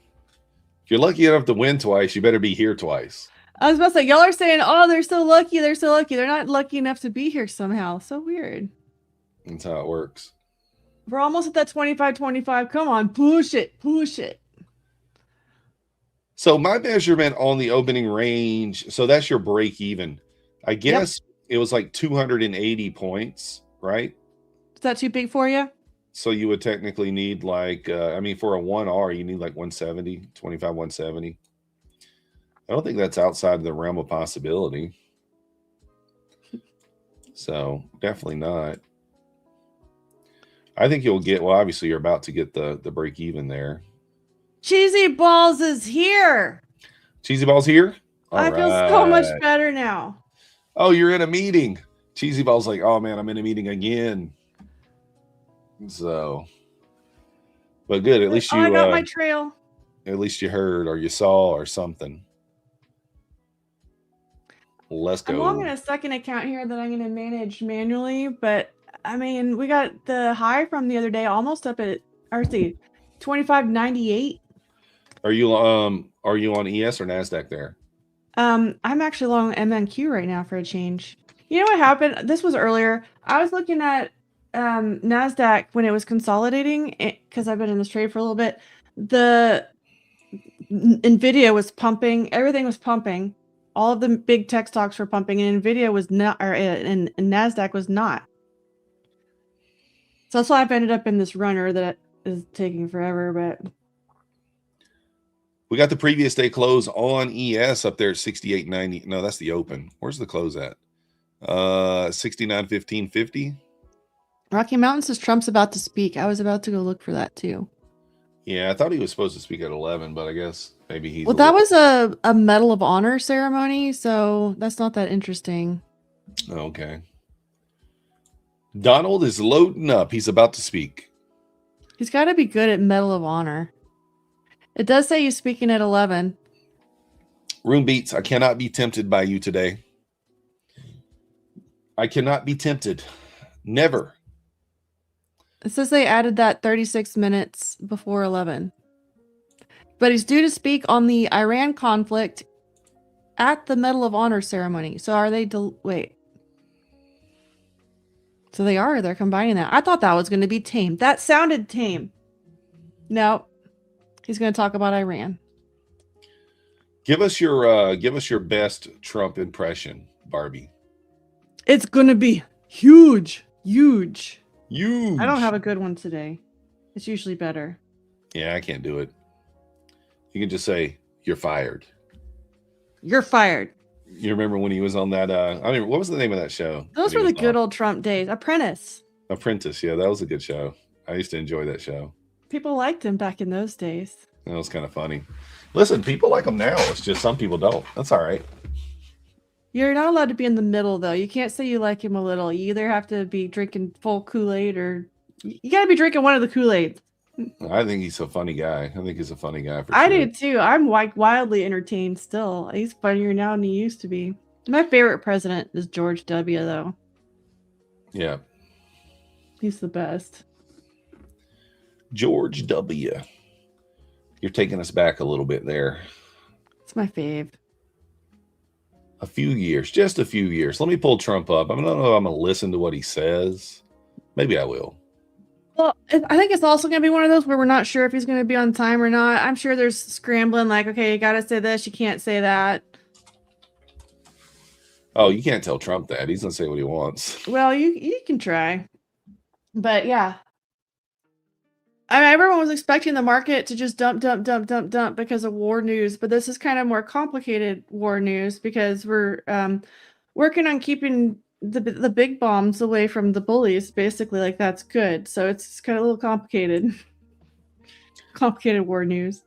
If you're lucky enough to win twice, you better be here twice. I was about to say, y'all are saying, oh, they're so lucky. They're so lucky. They're not lucky enough to be here somehow. So weird. That's how it works. We're almost at that 25-25. Come on, push it. Push it. So my measurement on the opening range, so that's your break even. I guess it was like 280 points, right? Is that too big for you? So you would technically need like, I mean, for a 1R, you need like 170, 25, 170. I don't think that's outside of the realm of possibility. So definitely not. I think you'll get, well, obviously you're about to get the break even there. Cheesy balls is here. Cheesy Ball's here? I feel so much better now. Oh, you're in a meeting. Cheesy Ball's like, oh man, I'm in a meeting again. So, but good. At least you, I got my trail. At least you heard or you saw or something. Let's go. I'm logging a second account here that I'm going to manage manually, but I mean, we got the high from the other day almost up at RC 25.98. Are you on ES or NASDAQ there? I'm actually long MNQ right now for a change. You know what happened? This was earlier. I was looking at NASDAQ when it was consolidating because I've been in this trade for a little bit. The NVIDIA was pumping. Everything was pumping. All of the big tech stocks were pumping, and NVIDIA was not, and NASDAQ was not. So that's why I've ended up in this runner that is taking forever, but... We got the previous day close on ES up there at 68.90. No, that's the open. Where's the close at? 69.15.50. Rocky Mountain says Trump's about to speak. I was about to go look for that too. Yeah, I thought he was supposed to speak at 11, but I guess maybe he's... Well, that was a Medal of Honor ceremony, so that's not that interesting. Okay. Donald is loading up. He's about to speak. He's got to be good at Medal of Honor. It does say he's speaking at 11. Room Beats, I cannot be tempted by you today. I cannot be tempted. Never. It says they added that 36 minutes before 11. But he's due to speak on the Iran conflict at the Medal of Honor ceremony. So are they... Wait. So they are. They're combining that. I thought that was going to be tame. That sounded tame. No. He's going to talk about Iran. Give us your best Trump impression, Barbie. It's going to be huge. Huge. Huge. I don't have a good one today. It's usually better. Yeah, I can't do it. You can just say, you're fired. You're fired. You remember when he was on that, I mean, what was the name of that show? Those were the good old Trump days. Apprentice. Apprentice. Yeah, that was a good show. I used to enjoy that show. People liked him back in those days. That was kind of funny. Listen, people like him now. It's just some people don't. That's all right. You're not allowed to be in the middle, though. You can't say you like him a little. You either have to be drinking full Kool-Aid or you got to be drinking one of the Kool-Aids. I think he's a funny guy. I think he's a funny guy. For I sure. do, too. I'm wildly entertained still. He's funnier now than he used to be. My favorite president is George W., though. Yeah. He's the best. George W. You're taking us back a little bit there. It's my fave. A few years, just a few years. Let me pull Trump up. I don't know if I'm going to listen to what he says. Maybe I will. Well, I think it's also going to be one of those where we're not sure if he's going to be on time or not. I'm sure there's scrambling like, okay, you got to say this, you can't say that. Oh, you can't tell Trump that. He's going to say what he wants. Well, you can try. But yeah. I mean, everyone was expecting the market to just dump because of war news, but this is kind of more complicated war news because we're working on keeping the big bombs away from the bullies. Basically, like that's good. So it's kind of a little complicated, complicated war news.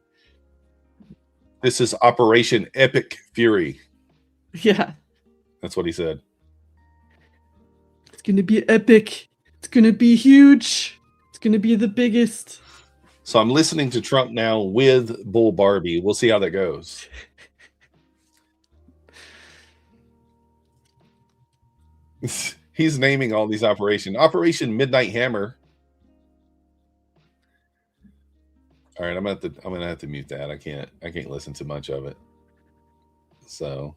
This is Operation Epic Fury. Yeah. That's what he said. It's going to be epic. It's going to be huge. It's going to be the biggest. So I'm listening to Trump now with Bull Barbie. We'll see how that goes. He's naming all these operations. Operation Midnight Hammer. All right, I'm gonna have to mute that. I can't listen to much of it. So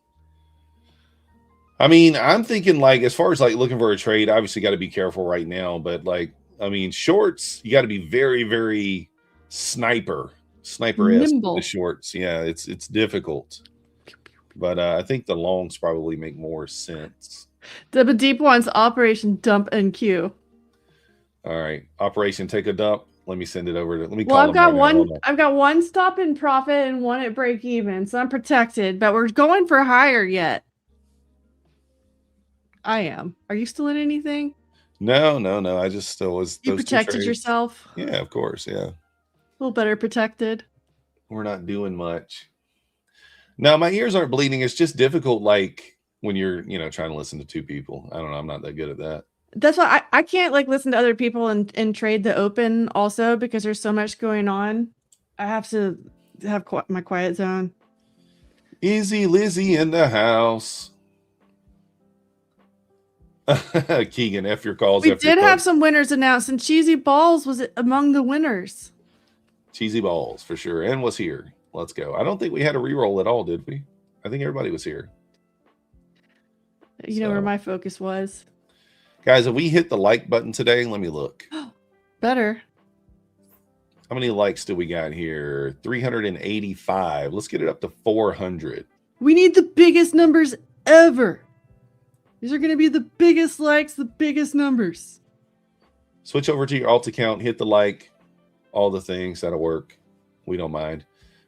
I mean, I'm thinking like as far as like looking for a trade, obviously got to be careful right now, but like I mean, shorts, you got to be very, very sniper-esque with Nimble. the shorts. Yeah, it's difficult. But I think the longs probably make more sense. The deep one's Operation Dump and Q. All right, Operation Take a Dump. Let me send it over to. Let me. Well, call I've him got right now. one. Hold on. I've got one stop in profit and one at break even, so I'm protected. But we're going for higher yet. I am. Are you still in anything? No. I just still was. You those two protected trades. yourself. Yeah, of course. Yeah, A little better protected. we're not doing much. No, my ears aren't bleeding. It's just difficult, like when you're, trying to listen to two people. I don't know. I'm not that good at that. That's why I can't like listen to other people and trade the open also because there's so much going on. I have to have my quiet zone. Easy Lizzie in the house. Keegan, F your calls. We F your did have calls. some winners announced, and Cheesy Balls was among the winners. Cheesy Balls for sure, and was here. Let's go. I don't think we had a reroll at all, did we? I think everybody was here. You know where So- my focus was. Guys, if we hit the like button today, let me look. Better. How many likes do we got here? 385. Let's get it up to 400. We need the biggest numbers ever. These are going to be the biggest likes, the biggest numbers. Switch over to your alt account, hit the like, all the things. That'll work. We don't mind.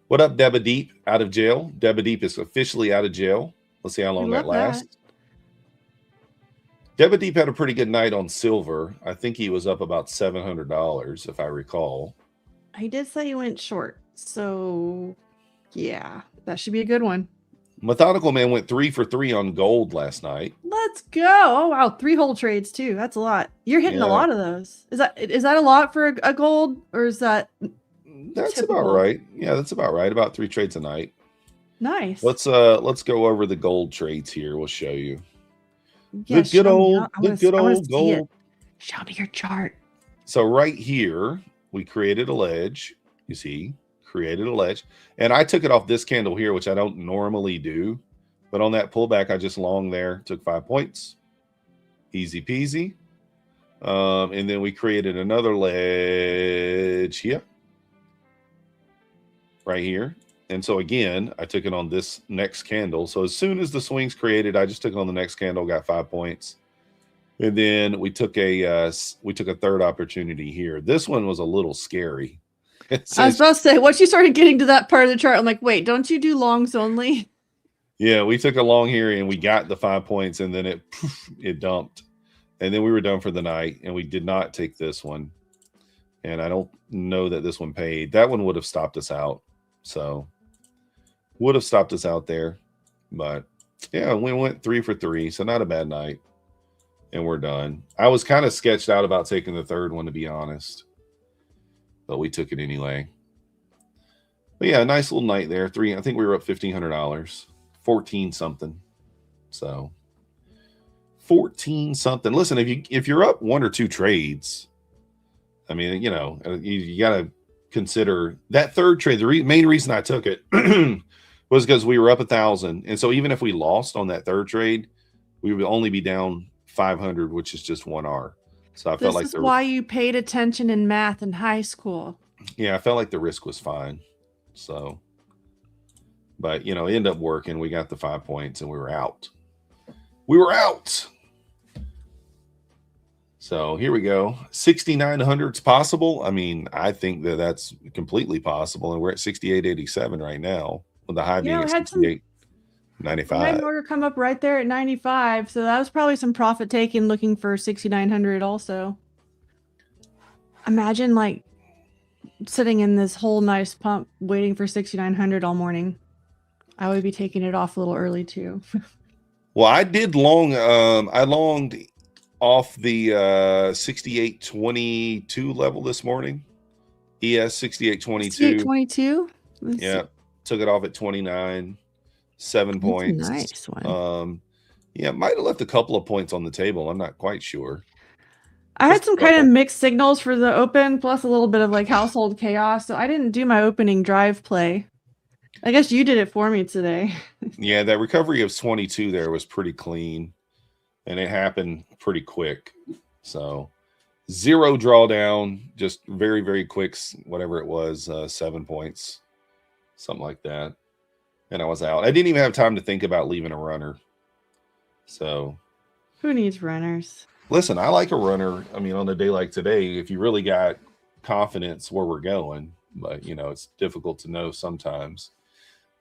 What up, Deba Deep? Out of jail. Deba Deep is officially out of jail. Let's see how long that love that. lasts. Deba Deep had a pretty good night on silver. I think he was up about $700, if I recall. He did say he went short. So, yeah, that should be a good one. Methodical Man went 3 for 3 on gold last night. Let's go. Oh, wow. 3 whole trades, too. That's a lot. You're hitting Yeah. a lot of those. Is that a lot for a gold, or is that That's typical? about right. Yeah, that's about right. About 3 trades a night. Nice? Let's go over the gold trades here. We'll show you. Yeah, the good show me. old, I the wanna- good I wanna old see it. gold. Show me your chart. So right here, we created a ledge. You see, created a ledge, and I took it off this candle here, which I don't normally do, but on that pullback, I just long there, took 5 points, easy peasy. And then we created another ledge here, right here. And so again, I took it on this next candle. So as soon as the swing's created, I just took it on the next candle, got 5 points. And then we took a third opportunity here. This one was a little scary. It I was says, about to say, once you started getting to that part of the chart, I'm like, wait, don't you do longs only? yeah, we took a long here and we got the 5 points, and then it dumped. And then we were done for the night, and we did not take this one. And I don't know that this one paid. That one would have stopped us out. So would have stopped us out there. But yeah, we went 3 for 3. So not a bad night. And we're done. I was kind of sketched out about taking the third one, to be honest. But we took it anyway. But yeah, nice little night there. I think we were up $1,500. 14 something. So 14 something. Listen, if you're up 1 or 2 trades, I mean, you got to consider that third trade. The main reason I took it was because we were up 1,000. And so even if we lost on that third trade, we would only be down 500, which is just 1 R. So I felt like This is why you paid attention in math in high school. I felt like the risk was fine. So, but it ended up working. We got the 5 points and we were out. So here we go. 6,900 is possible. I mean, I think that's completely possible. And we're at 68.87 right now, with the high being at we had some 68.95. order come up right there at 95, so that was probably some profit taking looking for 6,900 also. Imagine like sitting in this whole nice pump waiting for 6,900 all morning. I would be taking it off a little early too. Well, I did long. I longed off the 68.22 level this morning. ES 68.22. 22. Yeah, took it off at 29, 7 That's a points. nice one. Yeah, might have left a couple of points on the table. I'm not quite sure. I had Just some a kind of couple. mixed signals for the open, plus a little bit of like household chaos. So I didn't do my opening drive play. I guess you did it for me today. Yeah, that recovery of 22 there was pretty clean, and it happened pretty quick. So 0 drawdown, just very, very quick, whatever it was, 7 points, something like that. And I was out. I didn't even have time to think about leaving a runner. So Who needs runners? listen, I like a runner. I mean, on a day like today, if you really got confidence where we're going, but you know, it's difficult to know sometimes.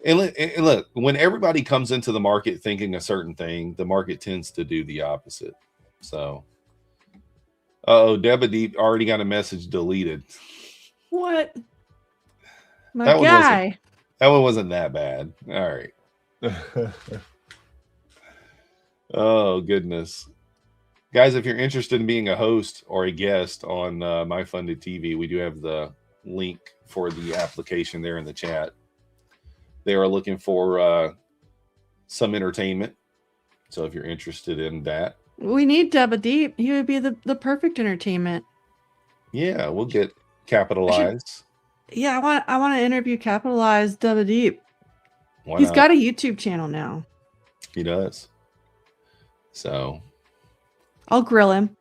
And look, when everybody comes into the market thinking a certain thing, the market tends to do the opposite. So, Debadeep already got a message deleted. What? My That one wasn't- guy. That one wasn't that bad. All right. Oh, goodness. Guys, if you're interested in being a host or a guest on MyFundedTV, we do have the link for the application there in the chat. They are looking for some entertainment. So if you're interested in that, We need Deep. He would be the perfect entertainment. yeah, we'll get capitalized. Yeah, I want to interview Capitalized Deep. Why He's not? got a YouTube channel now. He does. So I'll grill him.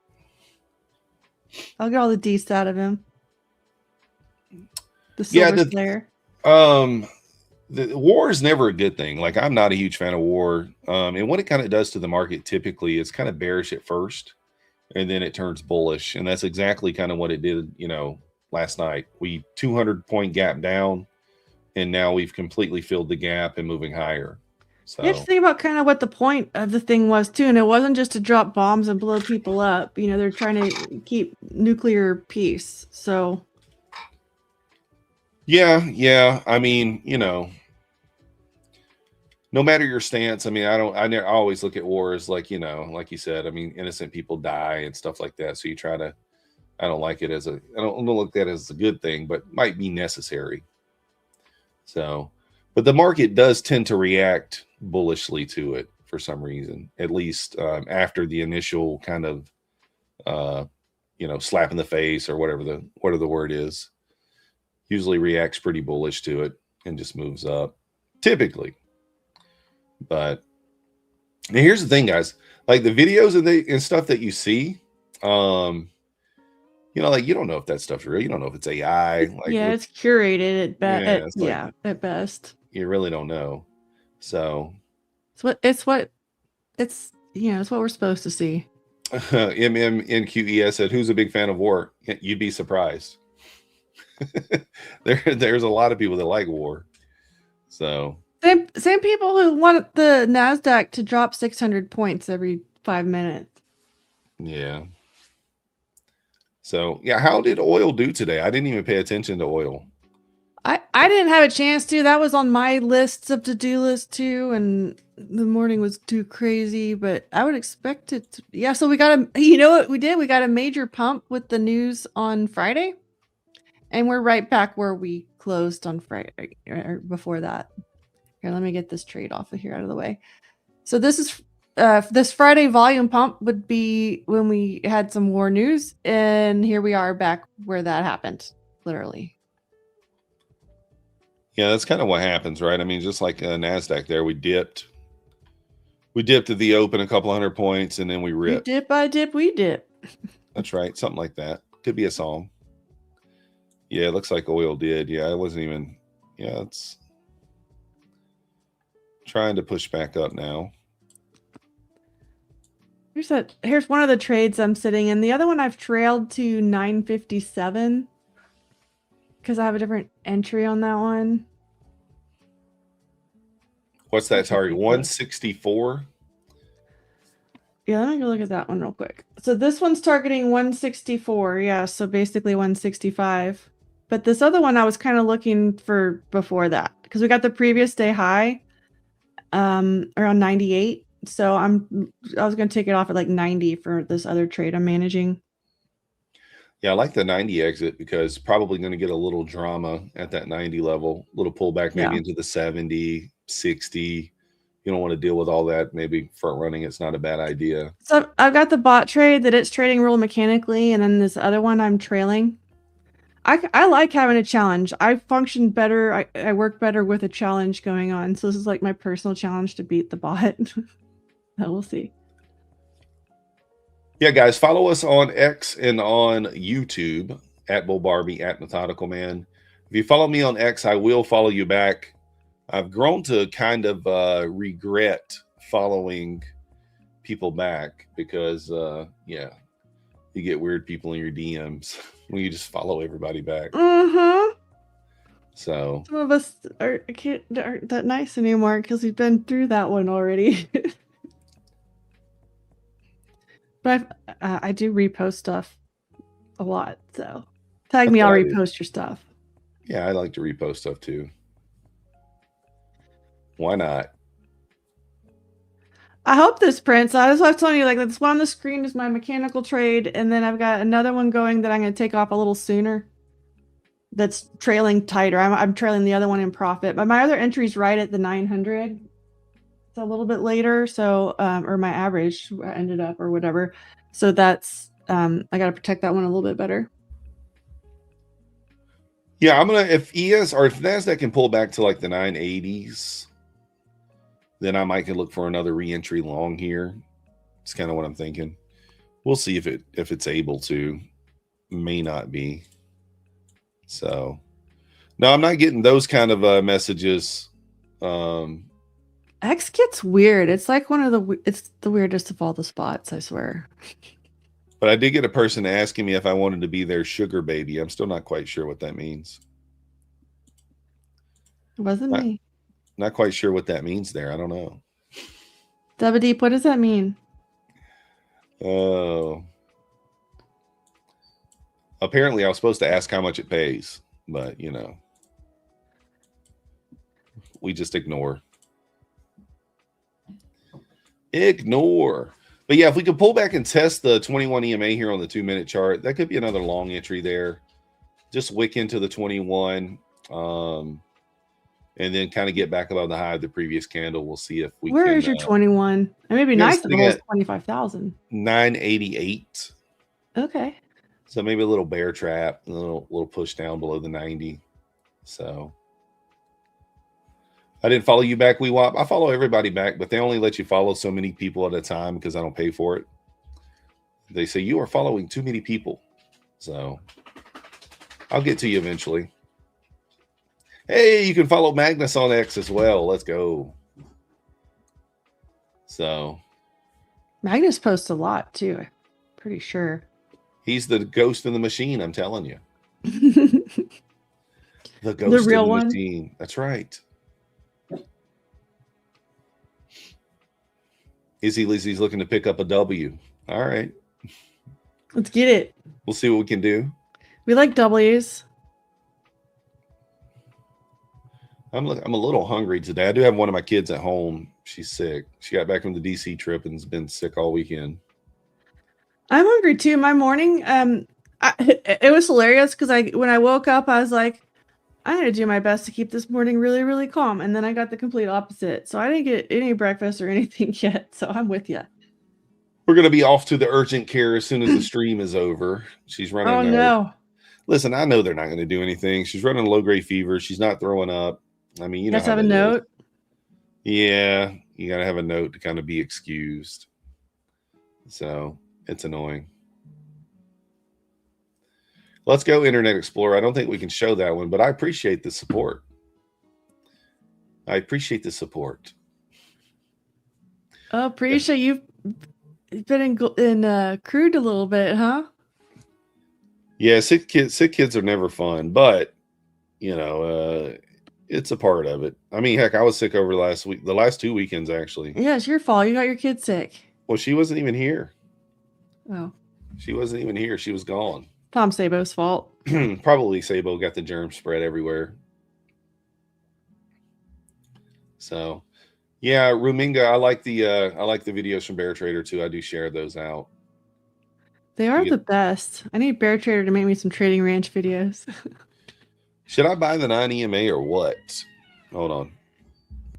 I'll get all the deets out of him. The Yeah, Silver Slayer. the war is never a good thing. Like, I'm not a huge fan of war. And what it kind of does to the market typically is kind of bearish at first, and then it turns bullish. And that's exactly kind of what it did, you know, last night. We 200-point gap down, and now we've completely filled the gap and moving higher. So You have to think about kind of what the point of the thing was too, and it wasn't just to drop bombs and blow people up. You know, they're trying to keep nuclear peace. So yeah. I mean, you know, no matter your stance, I mean, I always look at war as like, you know, like you said, I mean, innocent people die and stuff like that. So you try to, I don't look at that as a good thing, but might be necessary. So, but the market does tend to react bullishly to it for some reason, at least after the initial kind of, you know, slap in the face or whatever the word is. Usually reacts pretty bullish to it and just moves up, typically. But now here's the thing, guys. Like the videos and stuff that you see, you know, like you don't know if that stuff's real. You don't know if it's AI. Like, yeah, it's curated at best. Yeah, it's like- At best. you really don't know. So It's what we're supposed to see. MMNQES said, "Who's a big fan of war?" You'd be surprised. There's a lot of people that like war. So Same people who want the NASDAQ to drop 600 points every 5 minutes. yeah. So yeah, how did oil do today? I didn't even pay attention to oil. I didn't have a chance to. That was on my lists of to-do list too, and the morning was too crazy, but I would expect it to, yeah, so we got you know what we did? We got a major pump with the news on Friday, and we're right back where we closed on Friday or before that. Here, let me get this trade off of here out of the way. So this is this Friday volume pump would be when we had some war news, and here we are back where that happened, literally. Yeah, that's kind of what happens, right? I mean, just like NASDAQ there, we dipped at the open a couple 100 points, and then we You ripped. dip, I dip, we dip. That's right. Something like that. Could be a song. Yeah, it looks like oil did. Yeah, it wasn't even, yeah, it's trying to push back up now. Here's one of the trades I'm sitting in. The other one I've trailed to 957 because I have a different entry on that one. What's that target? 164? Yeah, let me go look at that one real quick. So this one's targeting 164. Yeah, so basically 165. But this other one I was kind of looking for before that because we got the previous day high. around 98. So I was going to take it off at like 90 for this other trade I'm managing. Yeah, I like the 90 exit because probably going to get a little drama at that 90 level, little pullback maybe Yeah. into the 70, 60. You don't want to deal with all that. Maybe front running, it's not a bad idea. So I've got the bot trade that it's trading real mechanically, and then this other one I'm trailing. I like having a challenge. I function better. I work better with a challenge going on. So this is like my personal challenge to beat the bot. We'll see. Yeah, guys, follow us on X and on YouTube at Bull Barbie, at Methodical Man. If you follow me on X, I will follow you back. I've grown to kind of regret following people back because, yeah, you get weird people in your DMs when you just follow everybody back. Mm-hmm. So Some of us aren't that nice anymore because we've been through that one already. But I do repost stuff a lot, so tag That's me, I'll what I do. repost your stuff. yeah, I like to repost stuff too. Why not? I hope this prints. I was telling you, like, this one on the screen is my mechanical trade, and then I've got another one going that I'm going to take off a little sooner. That's trailing tighter. I'm trailing the other one in profit, but my other entry's right at the 900. It's a little bit later, so or my average ended up or whatever. So that's I got to protect that one a little bit better. Yeah, I'm gonna if ES or if NASDAQ can pull back to like the 980s, then I might can look for another re-entry long here. It's kind of what I'm thinking. We'll see if it's able to. May not be. So no, I'm not getting those kind of messages. X gets weird. It's like it's the weirdest of all the spots, I swear. But I did get a person asking me if I wanted to be their sugar baby. I'm still not quite sure what that means. It wasn't me. Not quite sure what that means there. I don't know. Double Deep, what does that mean? Oh. Apparently I was supposed to ask how much it pays, but you know, we just ignore. But yeah, if we could pull back and test the 21 EMA here on the 2-minute chart, that could be another long entry there. Just wick into the 21, and then kind of get back above the high of the previous candle. We'll see if we Where can. is your 21? It may be you're nice if it sitting was at 25,000. 988. Okay. So maybe a little bear trap, a little push down below the 90. So I didn't follow you back, WeWop. I follow everybody back, but they only let you follow so many people at a time because I don't pay for it. They say you are following too many people. So I'll get to you eventually. Hey, you can follow Magnus on X as well. Let's go. So Magnus posts a lot too. I'm pretty sure. he's the ghost in the machine, I'm telling you. The The ghost real in the one? machine. That's right. Izzy Lizzie's looking to pick up a W. All right. Let's get it. We'll see what we can do. We like W's. I'm a little hungry today. I do have one of my kids at home. She's sick. She got back from the DC trip and has been sick all weekend. I'm hungry too. My morning, it was hilarious because when I woke up, I was like, I'm gonna do my best to keep this morning really, really calm. And then I got the complete opposite. So I didn't get any breakfast or anything yet. So I'm with you. We're going to be off to the urgent care as soon as the stream is over. She's running. Oh no. Listen, I know they're not going to do anything. She's running a low-grade fever. She's not throwing up. I mean, you know, Let's have a note. Yeah, you got to have a note to kind of be excused. So it's annoying. Let's go Internet Explorer. I don't think we can show that one, but I appreciate the support. I appreciate the support. Oh, pretty sure you've been in crude a little bit, huh? Yeah, sick kids are never fun, but you know, it's a part of it. I mean, heck, I was sick over the last 2 weekends actually. Yeah, it's your fault. You got your kid sick. Well, she wasn't even here. Oh, She wasn't even here. She was gone. Tom Sabo's fault. Probably Sabo got the germ spread everywhere. So, Yeah, Ruminga, I like the videos from Bear Trader too. I do share those out. They are get- the best. I need Bear Trader to make me some Trading Ranch videos. Should I buy the 9 EMA or what? Hold on.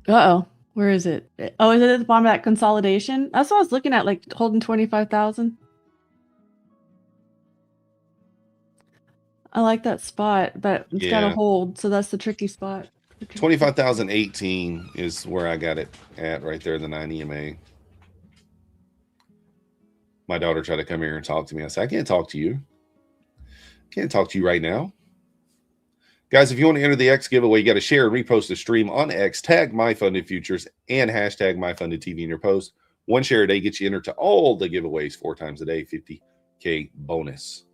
Uh-oh. Where is it? Oh, is it at the bottom of that consolidation? That's what I was looking at, like holding 25,000. I like that spot, but it's got to Yeah. hold, so that's the tricky spot. 25,018 is where I got it at right there, the 9 EMA. My daughter tried to come here and talk to me. I said, I can't talk to you. Can't talk to you right now. Guys, if you want to enter the X giveaway, you got to share and repost the stream on X, tag MyFundedFutures, and hashtag MyFundedTV in your post. One share a day gets you entered to all the giveaways 4 times a day, 50K bonus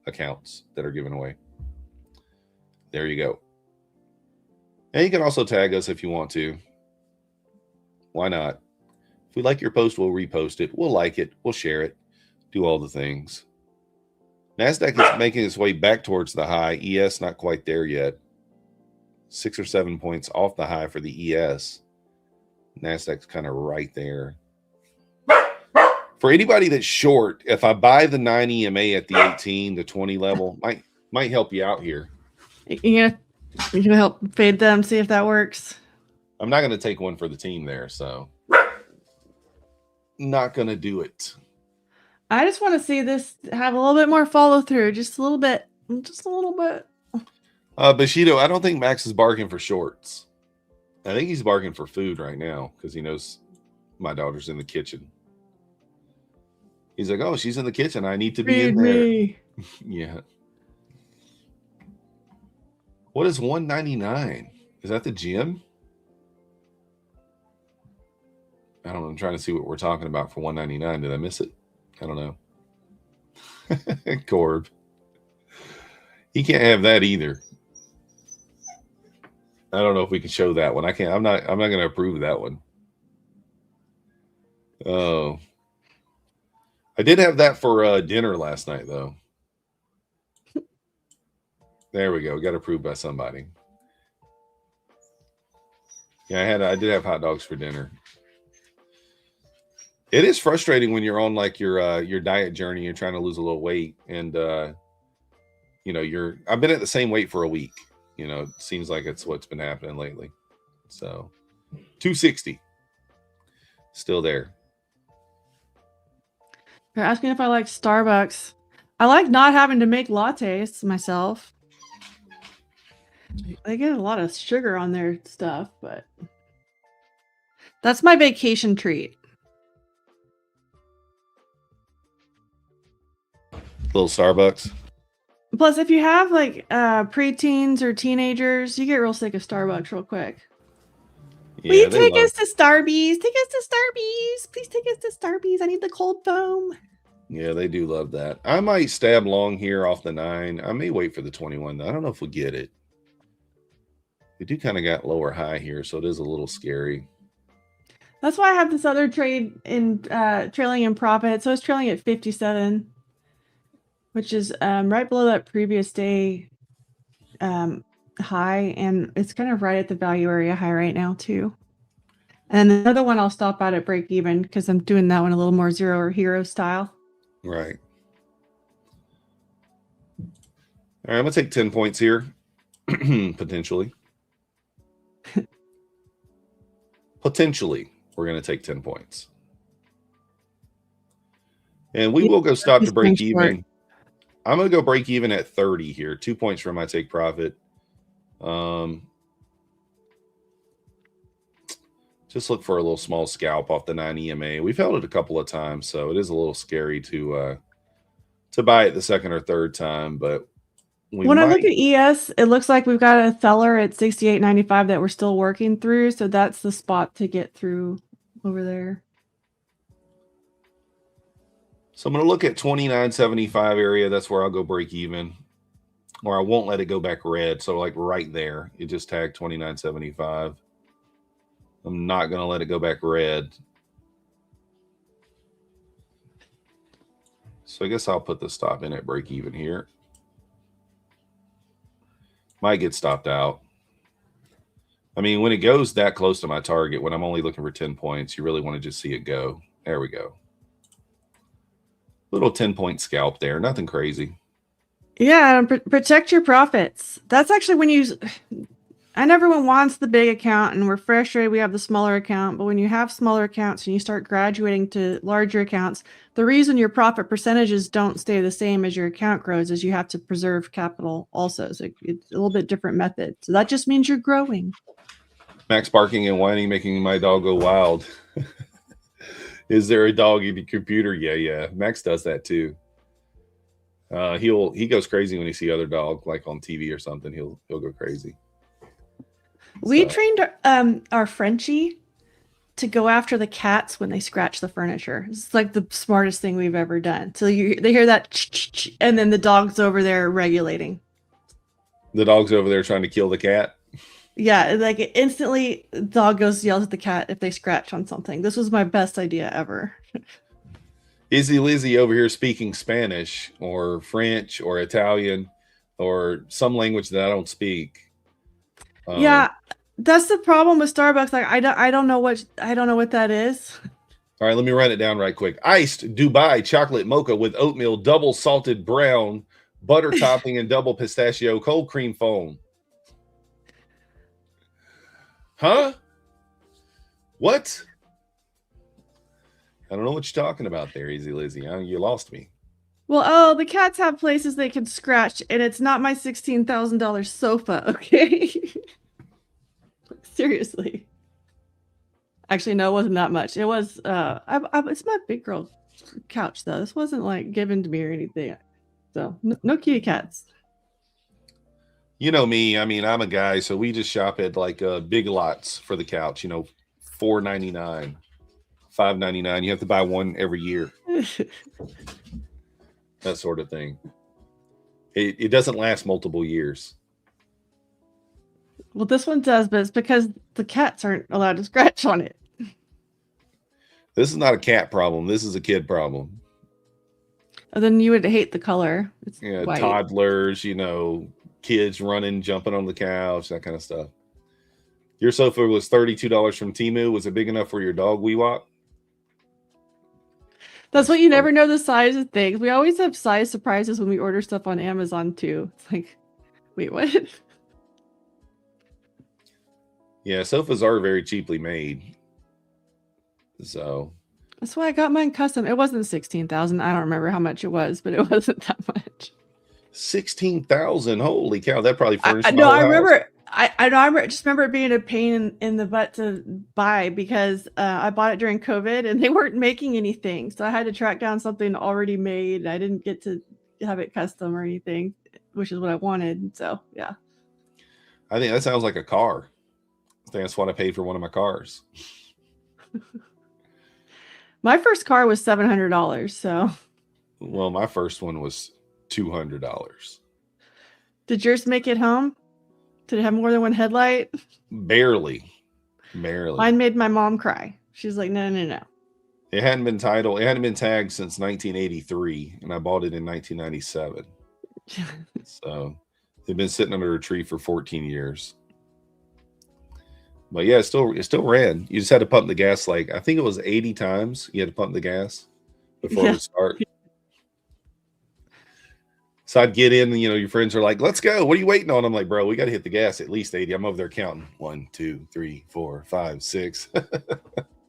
accounts that are given away. There you go. And you can also tag us if you want to. Why not? If we like your post, we'll repost it. We'll like it. We'll share it. Do all the things. NASDAQ is making its way back towards the high. ES not quite there yet. 6 or 7 points off the high for the ES. NASDAQ's kind of right there. For anybody that's short, if I buy the 9 EMA at the 18 to 20 level, might help you out here. You're gonna help fade them, see if that works. I'm not going to take one for the team there, so not going to do it. I just want to see this have a little bit more follow through, just a little bit, just a little bit. Bushido, I don't think Max is barking for shorts. I think he's barking for food right now because he knows my daughter's in the kitchen. He's like, oh, she's in the kitchen. I need to be in there. Me. Yeah. What is 199? Is that the gym? I don't know. I'm trying to see what we're talking about for 199. Did I miss it? I don't know. Corb. He can't have that either. I don't know if we can show that one. I can't. I'm not going to approve that one. Oh. I did have that for dinner last night, though. There we go. Got approved by somebody. Yeah, I did have hot dogs for dinner. It is frustrating when you're on like your diet journey. You're trying to lose a little weight, and you know, I've been at the same weight for a week. You know, it seems like it's what's been happening lately. So 260, still there. They're asking if I like Starbucks. I like not having to make lattes myself. They get a lot of sugar on their stuff, but that's my vacation treat. Little Starbucks. Plus, if you have like preteens or teenagers, you get real sick of Starbucks real quick. Yeah, Will you they take love- us to Starbies? Take us to Starbies. Please take us to Starbies. I need the cold foam. Yeah, they do love that. I might stab long here off the 9. I may wait for the 21, though. I don't know if we get it. We do kind of got lower high here, so it is a little scary. That's why I have this other trade in trailing in profit. So it's trailing at 57, which is right below that previous day high, and it's kind of right at the value area high right now too. And the other one I'll stop at break even because I'm doing that one a little more zero or hero style. Right. All right, I'm going to take 10 points here, potentially. Potentially, we're going to take 10 points. And we will go stop to break even. I'm going to go break even at 30 here. 2 points for my take profit. Just look for a little small scalp off the 9 EMA. We've held it a couple of times, so it is a little scary to buy it the second or third time. But when I look at ES, it looks like we've got a seller at 68.95 that we're still working through. So that's the spot to get through over there. So I'm going to look at 29.75 area. That's where I'll go break even, or I won't let it go back red. So like right there, it just tagged 29.75. I'm not going to let it go back red. So I guess I'll put the stop in at break even here. Might get stopped out. I mean, when it goes that close to my target, when I'm only looking for 10 points, you really want to just see it go. There we go. Little 10-point scalp there. Nothing crazy. Yeah, and protect your profits. That's actually when you. I know everyone wants the big account, and we're frustrated we have the smaller account. But when you have smaller accounts and you start graduating to larger accounts, the reason your profit percentages don't stay the same as your account grows is you have to preserve capital also. So it's a little bit different method. So that just means you're growing. Max barking and whining, making my dog go wild. Is there a dog in the computer? Yeah. Max does that too. He goes crazy when he see other dog like on TV or something. He'll go crazy. We So, trained our Frenchie to go after the cats when they scratch the furniture. It's like the smartest thing we've ever done. So they hear that, and then the dog's over there regulating. the dog's over there trying to kill the cat. Yeah, like instantly, the dog goes yells at the cat if they scratch on something. This was my best idea ever. Izzy Lizzy over here speaking Spanish or French or Italian or some language that I don't speak. Yeah, that's the problem with Starbucks. Like I don't know what that is. All right, let me write it down right quick. Iced Dubai chocolate mocha with oatmeal, double salted brown, butter topping, and double pistachio cold cream foam. Huh? What? I don't know what you're talking about there, Easy Lizzy. You lost me. Well, the cats have places they can scratch, and it's not my $16,000 sofa, okay? Seriously. Actually, no, it wasn't that much. It was, it's my big girl couch, though. This wasn't, like, given to me or anything. So, no kitty cats. You know me. I mean, I'm a guy, so we just shop at, like, Big Lots for the couch. You know, $4.99, $5.99. You have to buy one every year. That sort of thing. It doesn't last multiple years. Well, this one does, but it's because the cats aren't allowed to scratch on it. This is not a cat problem. This is a kid problem. And then you would hate the color. It's Yeah, white. toddlers, you know, kids running, jumping on the couch, that kind of stuff. Your sofa was $32 from Temu. Was it big enough for your dog, Weewop? That's what you never know the size of things. We always have size surprises when we order stuff on Amazon too. It's like, wait, what? Yeah, sofas are very cheaply made. So That's why I got mine custom. It wasn't 16,000. I don't remember how much it was, but it wasn't that much. 16,000. Holy cow! That probably furnished my No, whole I house. remember. I just remember it being a pain in the butt to buy because I bought it during COVID and they weren't making anything, so I had to track down something already made. I didn't get to have it custom or anything, which is what I wanted. So yeah. I think that sounds like a car. I think that's what I paid for one of my cars. My first car was $700. So. Well, my first one was $200. Did yours make it home? Did it have more than one headlight? Barely. Mine made my mom cry. She's like, no. It hadn't been titled. It hadn't been tagged since 1983, and I bought it in 1997. So it'd been sitting under a tree for 14 years. But yeah, it still ran. You just had to pump the gas like I think it was 80 times. You had to pump the gas before it would start. So I'd get in, and your friends are like, "Let's go. What are you waiting on?" I'm like, "Bro, we got to hit the gas at least 80." I'm over there counting 1, 2, 3, 4, 5, 6.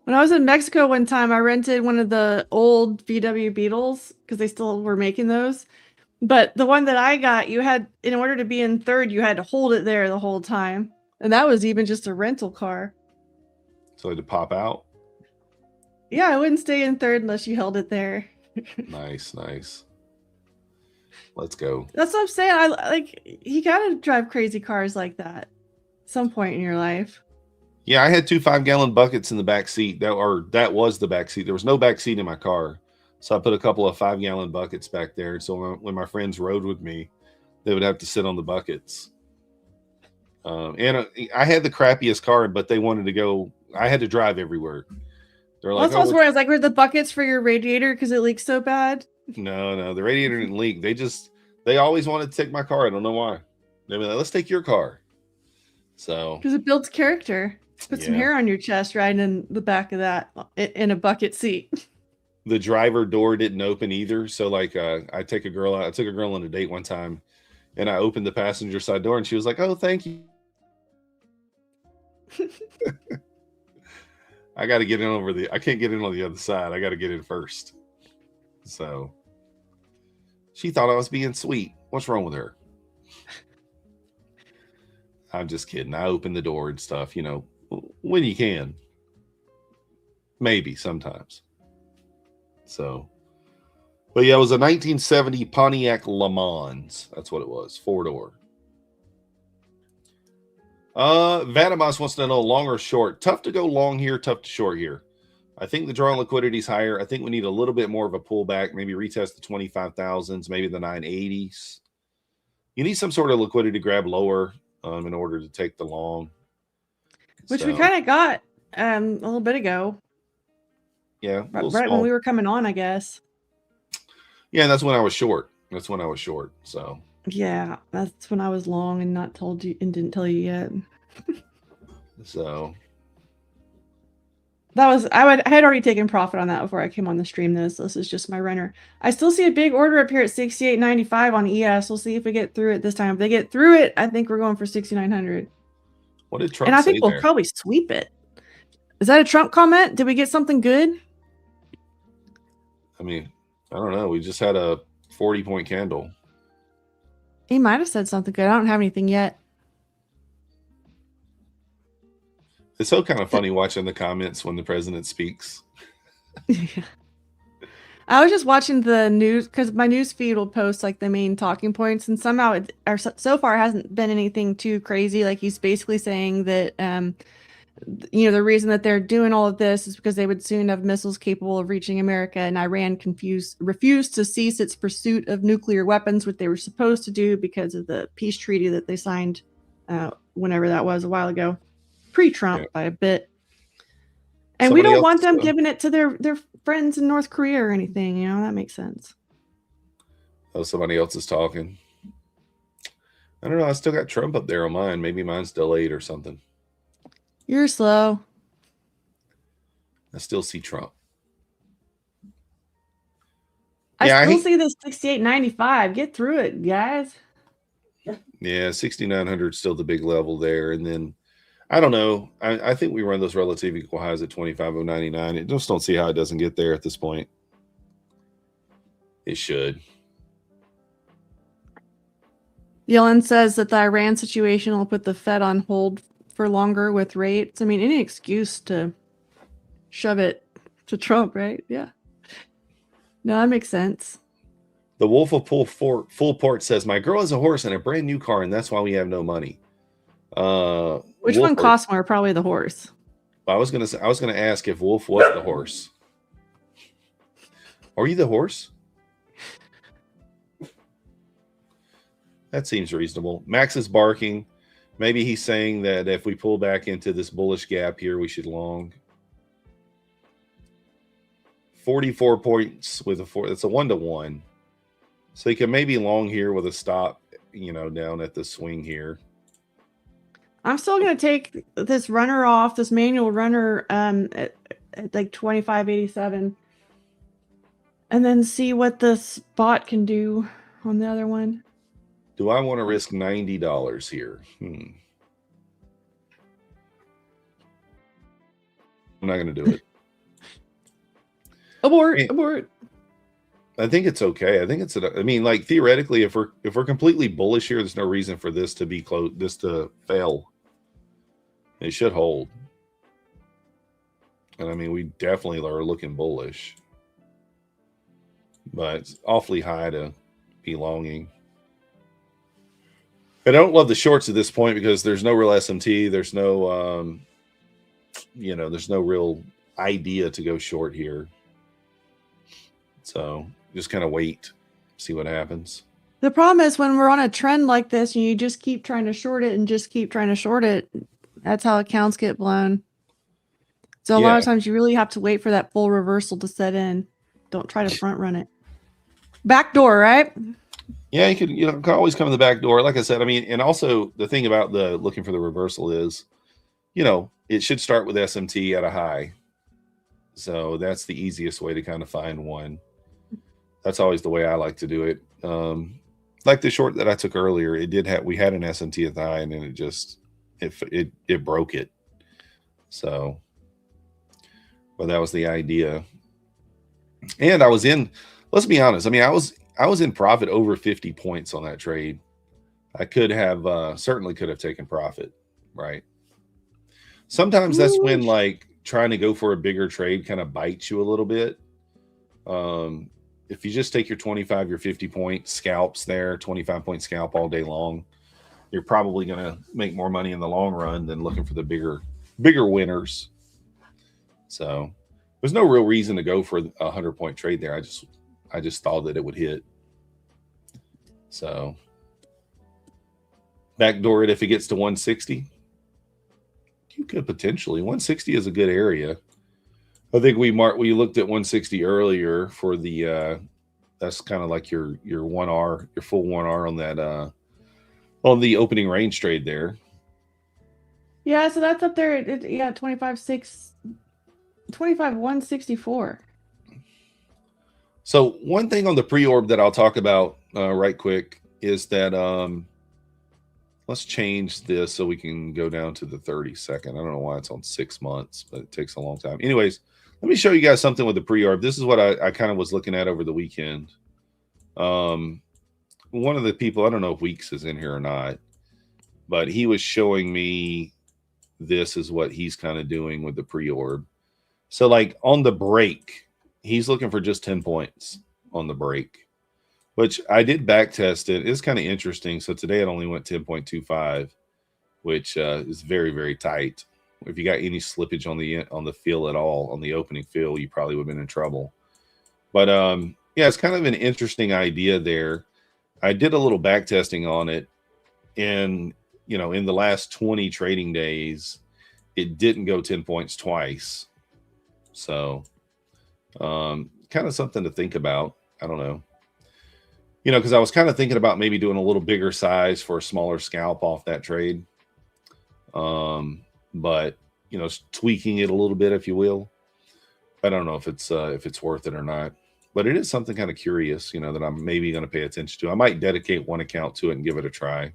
When I was in Mexico one time, I rented one of the old VW Beetles because they still were making those. But the one that I got, you had, in order to be in third, you had to hold it there the whole time. And that was even just a rental car. So I had to pop out. Yeah, I wouldn't stay in third unless you held it there. Nice. Let's go. That's what I'm saying. You gotta drive crazy cars like that at some point in your life. Yeah, I had 2 5-gallon buckets in the back seat. That was the back seat. There was no back seat in my car. So I put a couple of 5-gallon buckets back there. So when my friends rode with me, they would have to sit on the buckets. And I had the crappiest car, but they wanted to go. I had to drive everywhere. They're like, That's what I was worried. I was like, were the buckets for your radiator because it leaks so bad? No, the radiator didn't leak. They always wanted to take my car. I don't know why. They were like, let's take your car. So Because it builds character. Put some Yeah. hair on your chest riding in the back of that in a bucket seat. the driver door didn't open either. So like I took a girl on a date one time, and I opened the passenger side door, and she was like, "Oh, thank you." I got to get in I can't get in on the other side. I got to get in first. So she thought I was being sweet. What's wrong with her? I'm just kidding. I open the door and stuff, when you can. Maybe sometimes. So, but yeah, it was a 1970 Pontiac Le Mans. That's what it was. 4-door. Vanamas wants to know long or short. Tough to go long here, tough to short here. I think the draw liquidity is higher. I think we need a little bit more of a pullback, maybe retest the 25,000s, maybe the 980s. You need some sort of liquidity grab lower in order to take the long. Which we kind of got a little bit ago. Yeah. Right when we were coming on, I guess. Yeah, that's when I was short. So yeah, that's when I was long and not told you and didn't tell you yet. So I had already taken profit on that before I came on the stream though, so this is just my runner. I still see a big order up here at 68.95 on ES. We'll see if we get through it this time. If they get through it, I think we're going for 6,900. What did Trump and I say think we'll there? probably sweep it. Is that a Trump comment? Did we get something good? I mean, I don't know. We just had a 40-point candle. He might have said something good. I don't have anything yet. It's so kind of funny watching the comments when the president speaks. I was just watching the news because my news feed will post like the main talking points, and somehow so far hasn't been anything too crazy. Like he's basically saying that the reason that they're doing all of this is because they would soon have missiles capable of reaching America, and Iran refused to cease its pursuit of nuclear weapons, which they were supposed to do because of the peace treaty that they signed whenever that was a while ago, pre-Trump by a bit. And we don't want them giving it to their friends in North Korea or anything. That makes sense. Oh, somebody else is talking. I don't know. I still got Trump up there on mine. Maybe mine's delayed or something. You're slow. I still see Trump. I still see this 68.95. Get through it, guys. Yeah, 6,900 is still the big level there. And then, I don't know. I think we run those relative equal highs at 25.099. I just don't see how it doesn't get there at this point. It should. Yellen says that the Iran situation will put the Fed on hold for longer with rates. I mean, any excuse to shove it to Trump, right? Yeah. No, that makes sense. The Wolf of Full Port says, my girl has a horse and a brand new car, and that's why we have no money. Which one costs more? Probably the horse. I was gonna ask if Wolf was the horse. Are you the horse? That seems reasonable. Max is barking. Maybe he's saying that if we pull back into this bullish gap here, we should long. 44 points with a 4. That's a 1-to-1. So you can maybe long here with a stop, down at the swing here. I'm still going to take this runner off, this manual runner at like 25.87. And then see what the spot can do on the other one. Do I want to risk $90 here? I'm not going to do it. Abort. I think it's okay. I think it's. Like theoretically, if we're completely bullish here, there's no reason for this to be close. This to fail. It should hold. And we definitely are looking bullish, but it's awfully high to be longing. I don't love the shorts at this point because there's no real SMT. There's no, there's no real idea to go short here. So just kind of wait, see what happens. The problem is when we're on a trend like this and you just keep trying to short it and just keep trying to short it, that's how accounts get blown. So a lot of times you really have to wait for that full reversal to set in. Don't try to front run it. Back door, right? Yeah, you can always come in the back door. Like I said, I mean, and also the thing about the looking for the reversal is, it should start with SMT at a high. So that's the easiest way to kind of find one. That's always the way I like to do it. Like the short that I took earlier, we had an SMT at the high, and then it broke it. So, but that was the idea. And let's be honest. I mean, I was in profit over 50 points on that trade. I could have certainly could have taken profit, right? Sometimes that's when like trying to go for a bigger trade kind of bites you a little bit. If you just take your 25, your 50 point scalps there, 25-point scalp all day long, you're probably going to make more money in the long run than looking for the bigger winners. So there's no real reason to go for a 100-point trade there. I just thought that it would hit. So backdoor it if it gets to 160. You could potentially. 160 is a good area. I think we looked at 160 earlier for the that's kind of like your 1R, your full 1R on that on the opening range trade there. Yeah, so that's up there. Yeah, 164. So one thing on the pre-orb that I'll talk about right quick is that let's change this so we can go down to the 30-second. I don't know why it's on 6 months, but it takes a long time. Anyways, let me show you guys something with the pre-orb. This is what I kind of was looking at over the weekend. One of the people, I don't know if Weeks is in here or not, but he was showing me this is what he's kind of doing with the pre-orb. So like on the break, he's looking for just 10 points on the break, which I did back test it. It's kind of interesting. So today it only went 10.25, which is very, very tight. If you got any slippage on the fill at all, on the opening fill, you probably would have been in trouble. But yeah, it's kind of an interesting idea there. I did a little back testing on it, and in the last 20 trading days, it didn't go 10 points twice. So kind of something to think about. I don't know. Because I was kind of thinking about maybe doing a little bigger size for a smaller scalp off that trade. But tweaking it a little bit, if you will. I don't know if it's worth it or not, but it is something kind of curious, that I'm maybe going to pay attention to. I might dedicate one account to it and give it a try.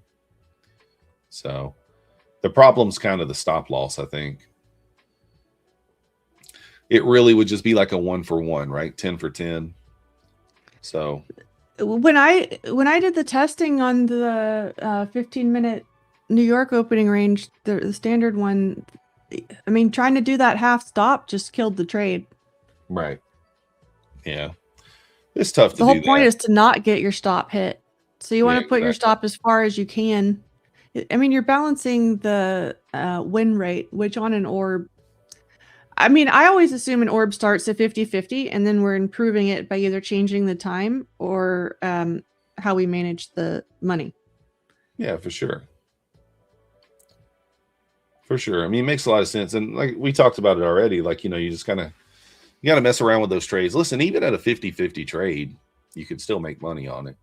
So the problem's kind of the stop loss. I think it really would just be like a 1-for-1, right? 10 for 10. So When I did the testing on the 15-minute New York opening range, the standard one, I mean, trying to do that half stop just killed the trade. Right. Yeah. It's tough to do. The whole point is to not get your stop hit. So you want to put your stop as far as you can. I mean, you're balancing the win rate, which on an orb, I mean, I always assume an orb starts at 50-50, and then we're improving it by either changing the time or how we manage the money. Yeah, for sure. For sure. I mean, it makes a lot of sense. And like we talked about it already, like, you just kind of, you got to mess around with those trades. Listen, even at a 50-50 trade, you can still make money on it.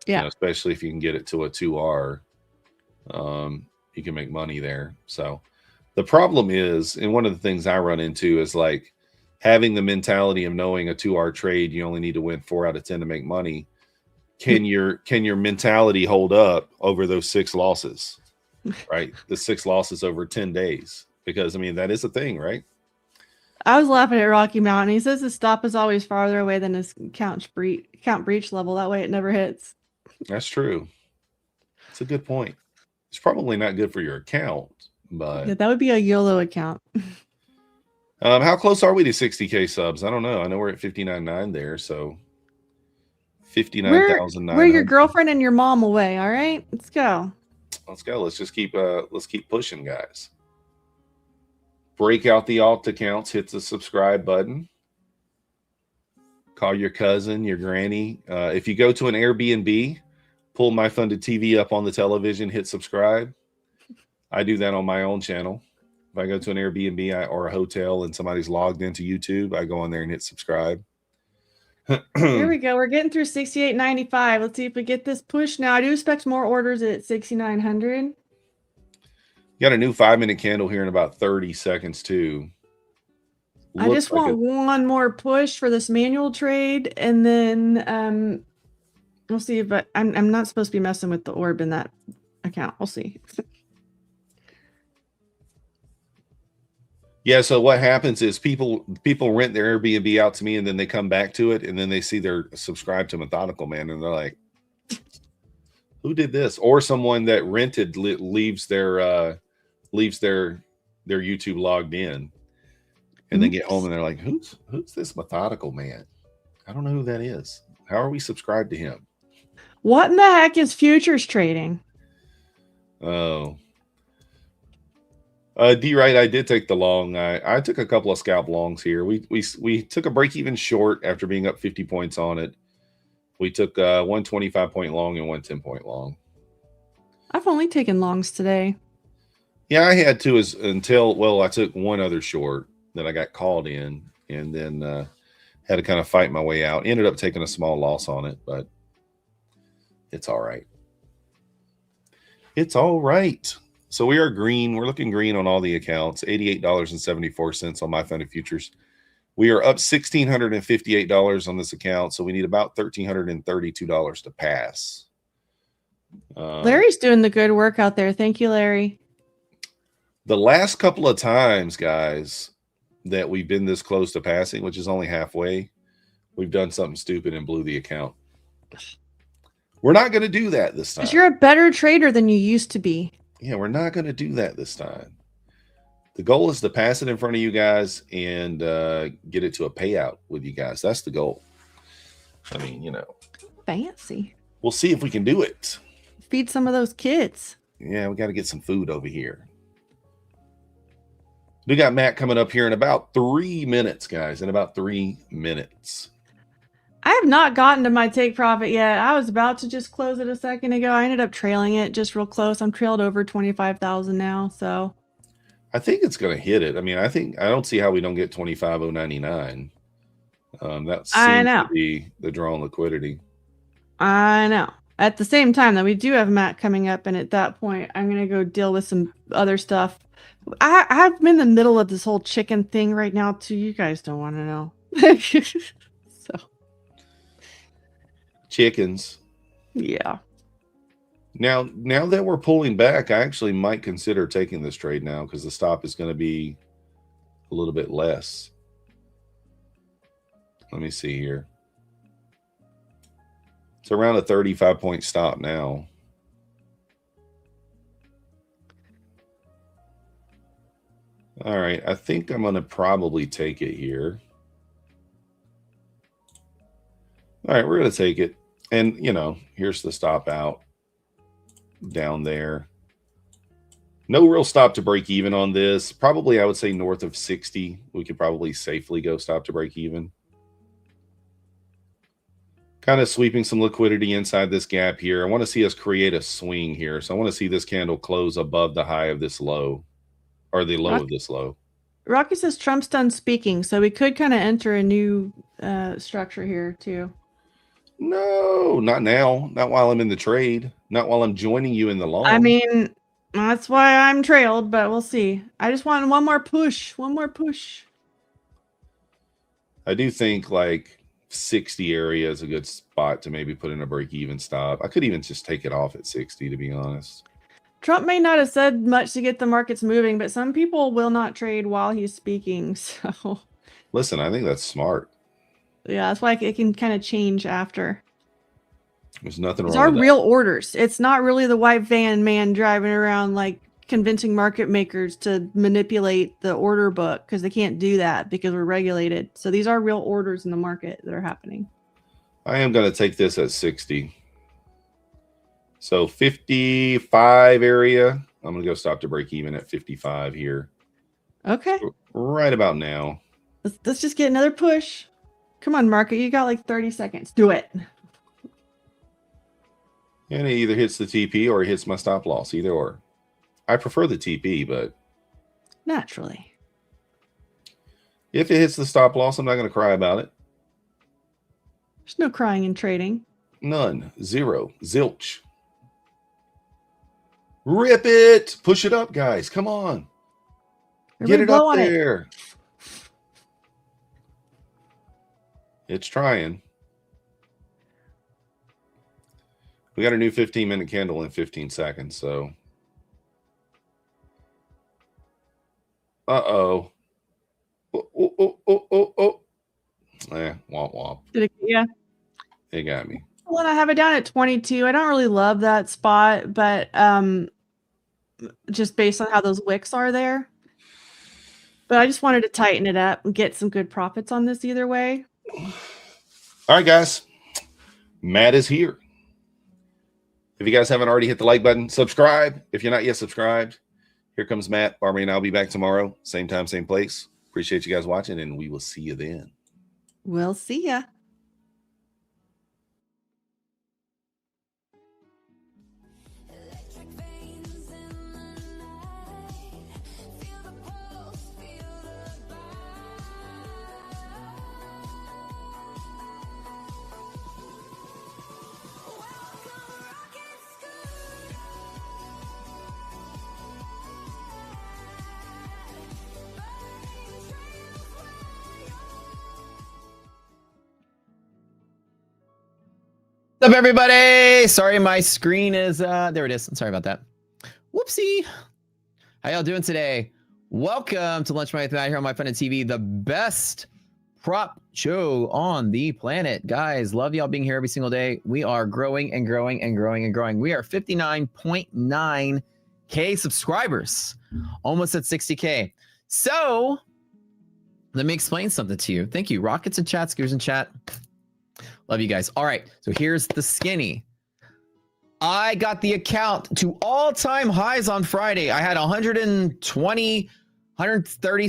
Yeah. Especially if you can get it to a 2R, you can make money there. So the problem is, and one of the things I run into is like having the mentality of knowing a 2R trade, you only need to win 4 out of 10 to make money. Can your mentality hold up over those 6 losses? Right, the 6 losses over 10 days, because I mean that is a thing, right? I was laughing at Rocky Mountain. He says his stop is always farther away than his count breach level. That way it never hits. That's true. It's a good point. It's probably not good for your account, but yeah, that would be a YOLO account. How close are we to 60K subs? I don't know. I know we're at 59.9 there, so 59,900. We're your girlfriend and your mom away. All right, let's go. Let's go. Let's just keep pushing, guys. Break out the alt accounts, hit the subscribe button. Call your cousin, your granny. If you go to an Airbnb, pull MyFundedTV up on the television, hit subscribe. I do that on my own channel. If I go to an Airbnb or a hotel and somebody's logged into YouTube, I go on there and hit subscribe. Here we go. We're getting through 68.95. Let's see if we get this push now. I do expect more orders at 6,900. Got a new 5-minute candle here in about 30 seconds too. I just want one more push for this manual trade, and then we'll see. But I'm not supposed to be messing with the orb in that account. We'll see. Yeah, so what happens is people rent their Airbnb out to me, and then they come back to it, and then they see they're subscribed to Methodical, man, and they're like, "Who did this?" Or someone that rented leaves their YouTube logged in, and they get home and they're like, "Who's this Methodical man? I don't know who that is. How are we subscribed to him?" What in the heck is futures trading? Oh. D right, I did take the long. I took a couple of scalp longs here. We took a break even short after being up 50 points on it. We took 125-point long and 110-point long. I've only taken longs today. Yeah, I had to I took one other short that I got called in, and then had to kind of fight my way out. Ended up taking a small loss on it, but it's all right. It's all right. So we are green. We're looking green on all the accounts. $88.74 on MyFundedFutures. We are up $1,658 on this account, so we need about $1,332 to pass. Larry's doing the good work out there. Thank you, Larry. The last couple of times, guys, that we've been this close to passing, which is only halfway, we've done something stupid and blew the account. We're not going to do that this time. Because you're a better trader than you used to be. Yeah, we're not going to do that this time. The goal is to pass it in front of you guys and get it to a payout with you guys. That's the goal. I mean, you know. Fancy. We'll see if we can do it. Feed some of those kids. Yeah, we got to get some food over here. We got Matt coming up here in about 3 minutes, guys. In about 3 minutes. I have not gotten to my take profit yet. I was about to just close it a second ago. I ended up trailing it just real close. I'm trailed over 25,000 now, so I think it's going to hit it. I mean, I don't see how we don't get 25,099. That seems to be the draw on liquidity. I know. At the same time, though, we do have Matt coming up, and at that point, I'm going to go deal with some other stuff. I'm in the middle of this whole chicken thing right now, too. You guys don't want to know. So, chickens. Yeah. Now that we're pulling back, I actually might consider taking this trade now because the stop is going to be a little bit less. Let me see here. It's around a 35-point stop now. All right, I think I'm going to probably take it here. All right, we're going to take it. And, you know, here's the stop out down there. No real stop to break even on this. Probably, I would say north of 60. We could probably safely go stop to break even. Kind of sweeping some liquidity inside this gap here. I want to see us create a swing here. So I want to see this candle close above the high of this low, or the low of this low. Rocky says Trump's done speaking, so we could kind of enter a new structure here too. No, not now. Not while I'm in the trade. Not while I'm joining you in the long. I mean, that's why I'm trailed, but we'll see. I just want one more push. One more push. I do think like 60 area is a good spot to maybe put in a break-even stop. I could even just take it off at 60, to be honest. Trump may not have said much to get the markets moving, but some people will not trade while he's speaking. So, listen, I think that's smart. Yeah, that's why it can kind of change after. There's nothing wrong These are with that. real orders. It's not really the white van man driving around like convincing market makers to manipulate the order book, because they can't do that because we're regulated. So these are real orders in the market that are happening. I am going to take this at 60. So 55 area. I'm going to go stop to break even at 55 here. Okay. Right about now. Let's just get another push. Come on, market. You got like 30 seconds. Do it. And it either hits the TP or it hits my stop loss, either or. I prefer the TP, but naturally, if it hits the stop loss, I'm not going to cry about it. There's no crying and trading. None. Zero. Zilch. Rip it. Push it up, guys. Come on. Get Everybody it blow up on it. there. It's trying. We got a new 15-minute candle in 15 seconds, so. Uh-oh. Oh. Womp womp. Did it, yeah. It got me. Well, I have it down at 22. I don't really love that spot, but just based on how those wicks are there. But I just wanted to tighten it up and get some good profits on this either way. All right, guys. Matt is here. If you guys haven't already hit the like button, subscribe. If you're not yet subscribed, here comes Matt. Barbie and I'll be back tomorrow. Same time, same place. Appreciate you guys watching, and we will see you then. We'll see ya. Electric veins in the night. Feel the pulse, feel the bite. Welcome, rocket school. Burning trails where you're. What's up, everybody? Sorry, my screen is there it is. Sorry about that. Whoopsie. How y'all doing today? Welcome to Lunch with Matt here on MyFundedTV, the best prop show on the planet. Guys, love y'all being here every single day. We are growing and growing and growing and growing. We are 59.9K subscribers, almost at 60K. So let me explain something to you. Thank you. Rockets and chat, skiers in chat. Love you guys. All right, so here's the skinny. I got the account to all-time highs on Friday. I had 130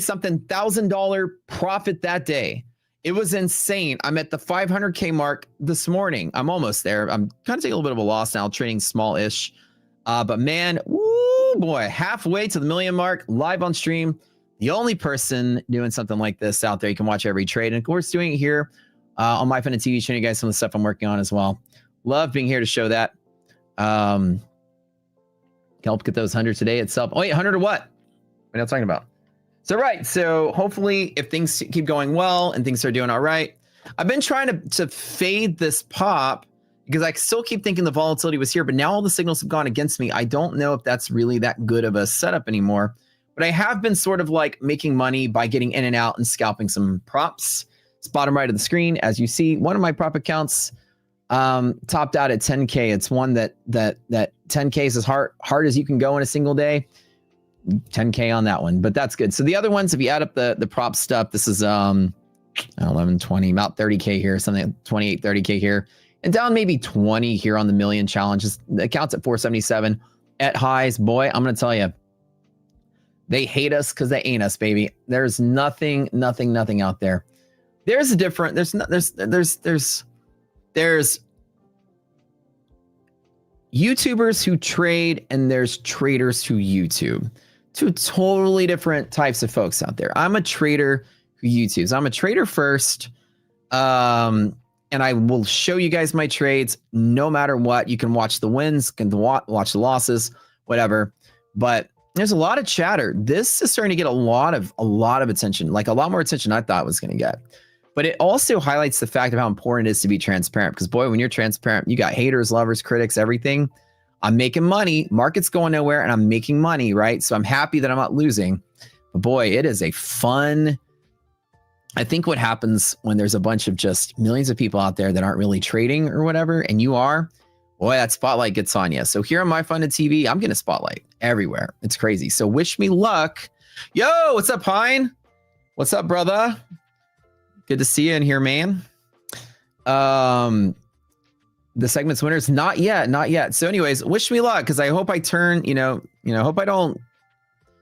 something $1,000 profit that day. It was insane. I'm at the 500K mark this morning. I'm almost there. I'm kind of taking a little bit of a loss now, trading small-ish. But man, woo boy, halfway to the million mark, live on stream. The only person doing something like this out there. You can watch every trade. And of course, doing it here on MyFundedTV, showing you guys some of the stuff I'm working on as well. Love being here to show that. Help get those 100 today itself. Oh, wait, 100 or what? What are you talking about? So, right. So hopefully if things keep going well and things are doing all right, I've been trying to fade this pop because I still keep thinking the volatility was here, but now all the signals have gone against me. I don't know if that's really that good of a setup anymore, but I have been sort of like making money by getting in and out and scalping some props. It's bottom right of the screen. As you see, one of my prop accounts topped out at 10K. It's one that 10K is as hard as you can go in a single day. 10K on that one, but that's good. So the other ones, if you add up the prop stuff, this is 11, 20, about 30K here, something like 28, 30K here, and down maybe 20 here on the million challenges. The account's at 477 at highs. Boy, I'm gonna tell you, they hate us because they ain't us, baby. There's nothing out there. There's a different. There's YouTubers who trade and there's traders who YouTube. Two totally different types of folks out there. I'm a trader who YouTubes. I'm a trader first, and I will show you guys my trades no matter what. You can watch the wins, can watch the losses, whatever. But there's a lot of chatter. This is starting to get a lot of attention, like a lot more attention than I thought it was going to get. But it also highlights the fact of how important it is to be transparent. Because boy, when you're transparent, you got haters, lovers, critics, everything. I'm making money. Market's going nowhere, and I'm making money, right? So I'm happy that I'm not losing. But boy, it is a fun. I think what happens when there's a bunch of just millions of people out there that aren't really trading or whatever, and you are, boy, that spotlight gets on you. So here on MyFundedTV, I'm getting a spotlight everywhere. It's crazy. So wish me luck. Yo, what's up, Pine? What's up, brother? Good to see you in here, man. The segment's winners, not yet. So anyways, wish me luck, because I hope I turn, hope I don't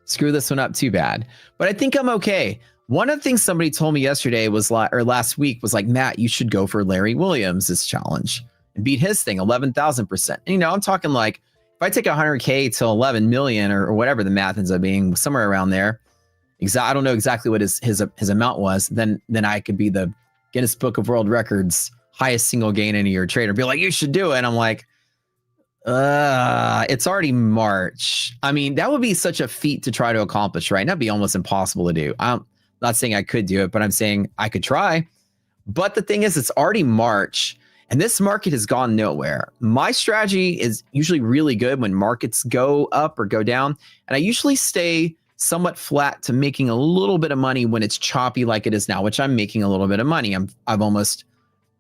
screw this one up too bad. But I think I'm okay. One of the things somebody told me yesterday was last week was like, Matt, you should go for Larry Williams' challenge and beat his thing 11,000%. And, I'm talking like if I take 100K to 11 million or whatever the math ends up being, somewhere around there. I don't know exactly what his amount was. Then I could be the Guinness Book of World Records highest single gain in a year trade, or be like, you should do it. And I'm like, it's already March. I mean, that would be such a feat to try to accomplish, right? That'd be almost impossible to do. I'm not saying I could do it, but I'm saying I could try. But the thing is, it's already March and this market has gone nowhere. My strategy is usually really good when markets go up or go down. And I usually stay somewhat flat to making a little bit of money when it's choppy like it is now, which I'm making a little bit of money. I've almost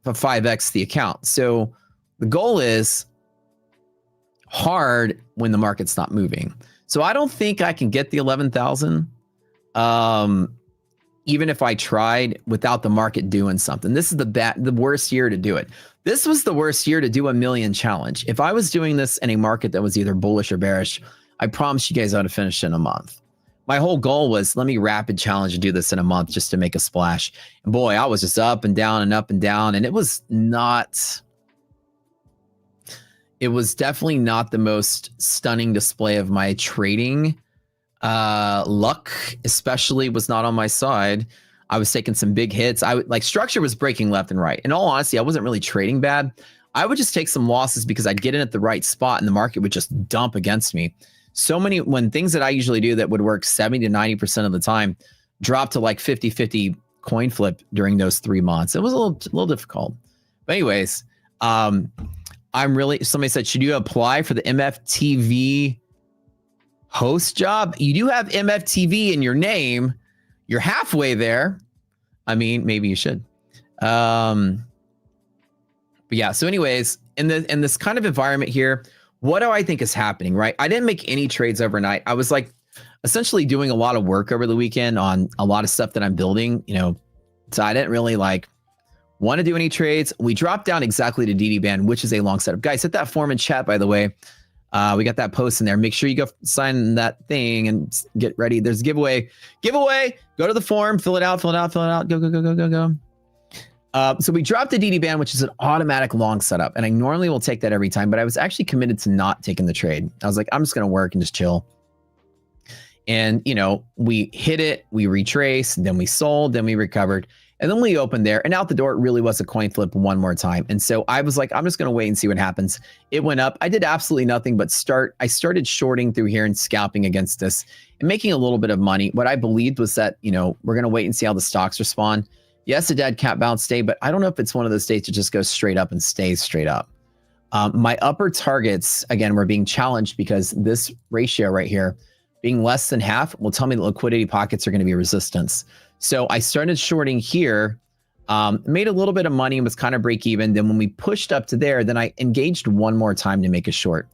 5x the account. So the goal is hard when the market's not moving. So I don't think I can get the 11,000. Even if I tried without the market doing something. This is the worst year to do it. This was the worst year to do a million challenge. If I was doing this in a market that was either bullish or bearish, I promise you guys I would have finished in a month. My whole goal was, let me rapid challenge and do this in a month just to make a splash. And boy, I was just up and down and up and down. And it was definitely not the most stunning display of my trading. Luck especially was not on my side. I was taking some big hits. Structure was breaking left and right. In all honesty, I wasn't really trading bad. I would just take some losses because I'd get in at the right spot and the market would just dump against me. When things that I usually do that would work 70 to 90% of the time dropped to like 50-50 coin flip during those 3 months. It was a little difficult. But anyways, somebody said, should you apply for the MFTV host job? You do have MFTV in your name. You're halfway there. I mean, maybe you should. But yeah, so anyways, in this kind of environment here, what do I think is happening, right? I didn't make any trades overnight. I was like essentially doing a lot of work over the weekend on a lot of stuff that I'm building, so I didn't really want to do any trades. We dropped down exactly to DD band, which is a long setup. Guys, hit that form in chat, by the way. We got that post in there. Make sure you go sign that thing and get ready. There's a giveaway. Go to the form, fill it out. Go. So we dropped the DD band, which is an automatic long setup. And I normally will take that every time, but I was actually committed to not taking the trade. I was like, I'm just going to work and just chill. And, we hit it, we retraced, then we sold, then we recovered. And then we opened there and out the door, it really was a coin flip one more time. And so I was like, I'm just going to wait and see what happens. It went up. I did absolutely nothing but I started shorting through here and scalping against this and making a little bit of money. What I believed was that, we're going to wait and see how the stocks respond. Yes, a dead cat bounce day, but I don't know if it's one of those days that just goes straight up and stays straight up. My upper targets, again, were being challenged because this ratio right here being less than half will tell me that liquidity pockets are going to be resistance. So I started shorting here, made a little bit of money and was kind of break even. Then when we pushed up to there, then I engaged one more time to make a short.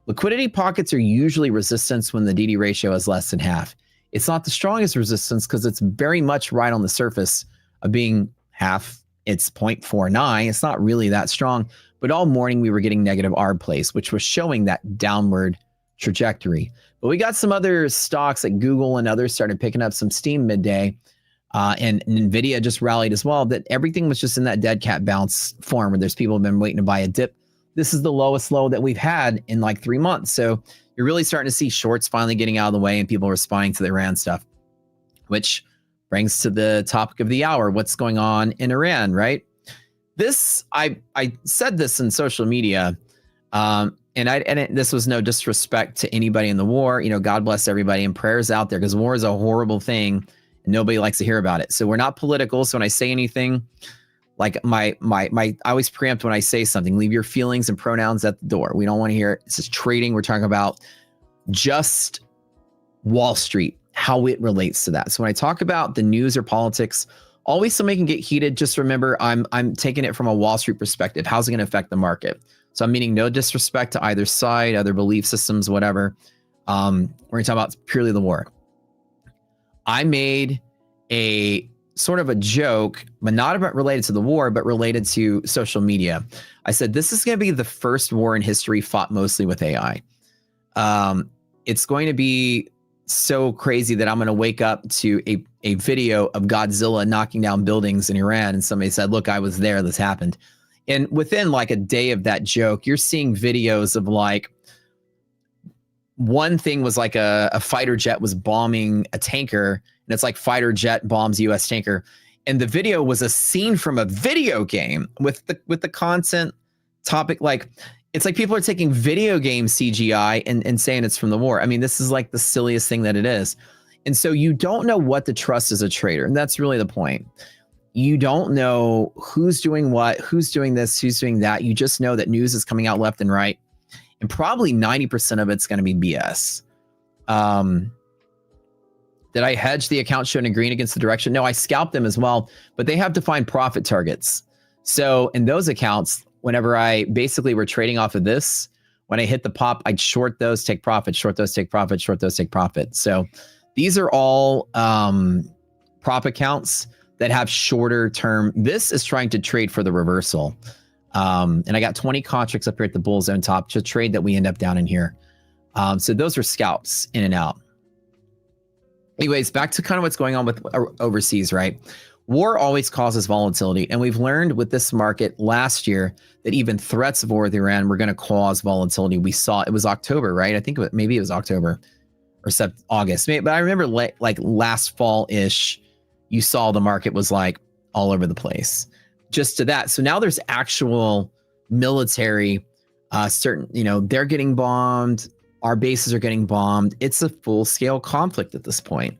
Liquidity pockets are usually resistance when the DD ratio is less than half. It's not the strongest resistance because it's very much right on the surface of being half. It's 0.49. It's not really that strong, but all morning we were getting negative ARB plays, which was showing that downward trajectory. But we got some other stocks like Google and others started picking up some steam midday. And NVIDIA just rallied as well, that everything was just in that dead cat bounce form where there's people have been waiting to buy a dip. This is the lowest low that we've had in like 3 months. So you're really starting to see shorts finally getting out of the way and people responding to the Iran stuff, which brings to the topic of the hour. What's going on in Iran, right? This, I said this in social media, and this was no disrespect to anybody in the war. God bless everybody and prayers out there because war is a horrible thing. And nobody likes to hear about it. So we're not political. So when I say anything, like I always preempt when I say something, leave your feelings and pronouns at the door. We don't want to hear it. This is trading. We're talking about just Wall Street, how it relates to that. So when I talk about the news or politics, always somebody can get heated. Just remember, I'm taking it from a Wall Street perspective. How's it going to affect the market? So I'm meaning no disrespect to either side, other belief systems, whatever. We're going to talk about purely the war. I made a sort of a joke, but not about related to the war, but related to social media. I said, this is going to be the first war in history fought mostly with AI. It's going to be so crazy that I'm going to wake up to a video of Godzilla knocking down buildings in Iran. And somebody said, look, I was there. This happened. And within like a day of that joke, you're seeing videos of like, one thing was like a fighter jet was bombing a tanker, and it's like fighter jet bombs U.S. tanker. And the video was a scene from a video game with the content topic. Like, it's like people are taking video game CGI and saying it's from the war. I mean, this is like the silliest thing that it is. And so you don't know what to trust as a trader. And that's really the point. You don't know who's doing what, who's doing this, who's doing that. You just know that news is coming out left and right. And probably 90% of it's going to be BS. Did I hedge the account shown in green against the direction? No, I scalped them as well, but they have defined profit targets. So in those accounts, whenever I basically were trading off of this, when I hit the pop, I'd short those, take profit, short those, take profit, short those, take profit. So these are all prop accounts that have shorter term. This is trying to trade for the reversal. And I got 20 contracts up here at the bull zone top to trade that we end up down in here. So those are scalps in and out. Anyways, back to kind of what's going on with overseas, right? War always causes volatility. And we've learned with this market last year that even threats of war with Iran were going to cause volatility. We saw, it was October, right? I think maybe it was October or August. But I remember like last fall-ish, you saw the market was like all over the place. Just to that. So now there's actual military, certain, they're getting bombed. Our bases are getting bombed. It's a full-scale conflict at this point.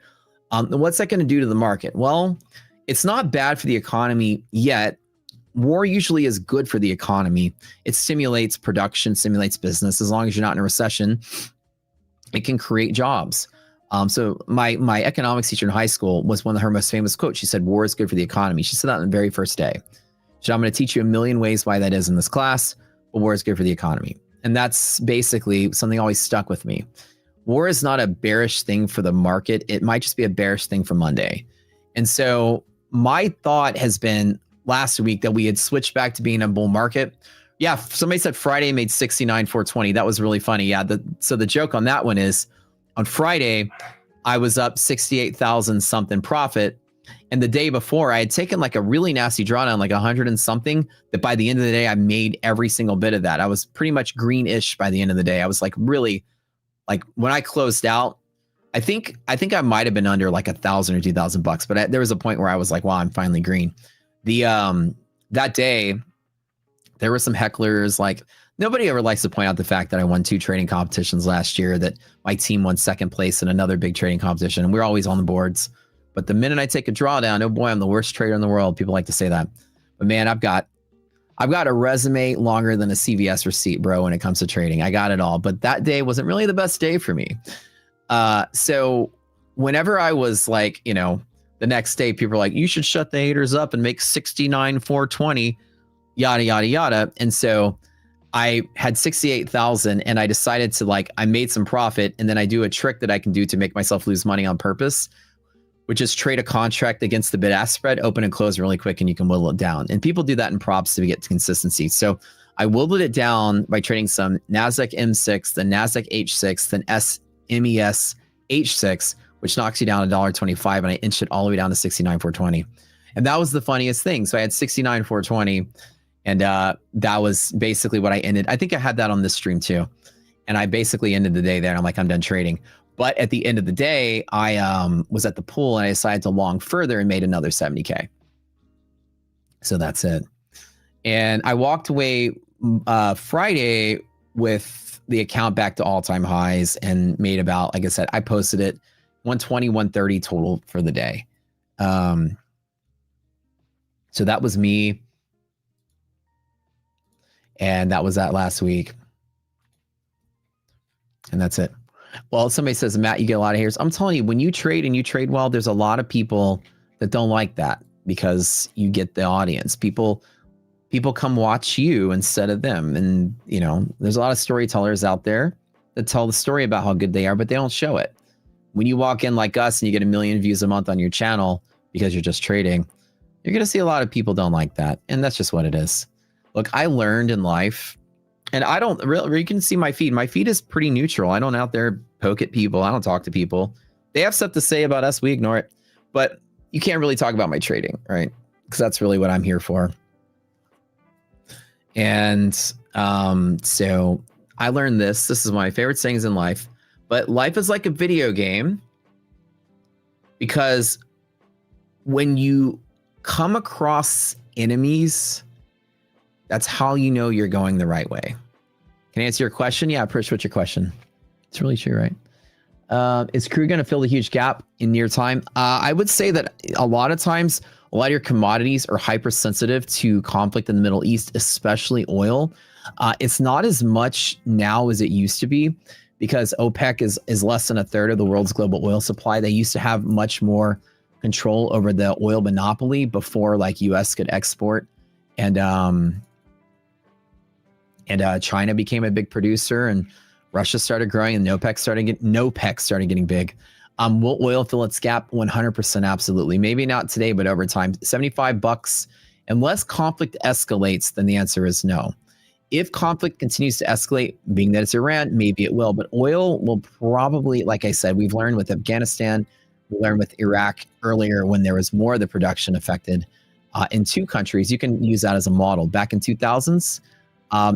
What's that going to do to the market? Well, it's not bad for the economy yet. War usually is good for the economy. It stimulates production, stimulates business. As long as you're not in a recession, it can create jobs. So my economics teacher in high school was one of her most famous quotes. She said, war is good for the economy. She said that on the very first day. She said, I'm going to teach you a million ways why that is in this class, but war is good for the economy. And that's basically something always stuck with me. War is not a bearish thing for the market. It might just be a bearish thing for Monday. And so my thought has been last week that we had switched back to being a bull market. Yeah, somebody said Friday made 69,420. That was really funny. Yeah, so the joke on that one is on Friday, I was up 68,000 something profit. And the day before, I had taken like a really nasty drawdown, like 100 and something, that by the end of the day, I made every single bit of that. I was pretty much greenish by the end of the day. I was like really, like when I closed out, I think I might have been under like $1,000 or $2,000, but there was a point where I was like, wow, I'm finally green. That day, there were some hecklers. Like, nobody ever likes to point out the fact that I won 2 trading competitions last year, that my team won 2nd place in another big trading competition, and we're always on the boards. But the minute I take a drawdown, oh boy, I'm the worst trader in the world. People like to say that. But man, I've got a resume longer than a CVS receipt, bro, when it comes to trading. I got it all. But that day wasn't really the best day for me. So whenever I was like, the next day, people were like, you should shut the haters up and make 69,420, yada, yada, yada. And so I had 68,000 and I decided to I made some profit, and then I do a trick that I can do to make myself lose money on purpose, which is trade a contract against the bid-ask spread, open and close really quick, and you can whittle it down. And people do that in props to get consistency. So I whittled it down by trading some NASDAQ M6, then NASDAQ H6, then MES H6, which knocks you down $1.25, and I inched it all the way down to 69,420. And that was the funniest thing. So I had 69,420, and that was basically what I ended. I think I had that on this stream too. And I basically ended the day there, and I'm like, I'm done trading. But at the end of the day, I was at the pool and I decided to long further and made another 70K. So that's it. And I walked away Friday with the account back to all-time highs and made about, like I said, I posted it 120, 130 total for the day. So that was me. And that was that last week. And that's it. Well, somebody says, Matt, you get a lot of haters. I'm telling you, when you trade and you trade well, there's a lot of people that don't like that because you get the audience. People come watch you instead of them. And, there's a lot of storytellers out there that tell the story about how good they are, but they don't show it. When you walk in like us and you get 1 million views a month on your channel because you're just trading, you're going to see a lot of people don't like that. And that's just what it is. Look, I learned in life. And I don't really, you can see my feed. My feed is pretty neutral. I don't out there poke at people. I don't talk to people. They have stuff to say about us. We ignore it. But you can't really talk about my trading, right? Because that's really what I'm here for. And so I learned this. This is one of my favorite sayings in life. But life is like a video game. Because when you come across enemies, that's how you know you're going the right way. Can I answer your question? Yeah, Prish, what's your question? It's really true, right? Is crude going to fill the huge gap in near time? I would say that a lot of times, a lot of your commodities are hypersensitive to conflict in the Middle East, especially oil. It's not as much now as it used to be because OPEC is less than a third of the world's global oil supply. They used to have much more control over the oil monopoly before like US could export, and China became a big producer, and Russia started growing, and NOPEC started getting big. Will oil fill its gap? 100% absolutely. Maybe not today, but over time. $75. Unless conflict escalates, then the answer is no. If conflict continues to escalate, being that it's Iran, maybe it will. But oil will probably, like I said, we've learned with Afghanistan, we learned with Iraq earlier when there was more of the production affected in two countries. You can use that as a model. Back in 2000s,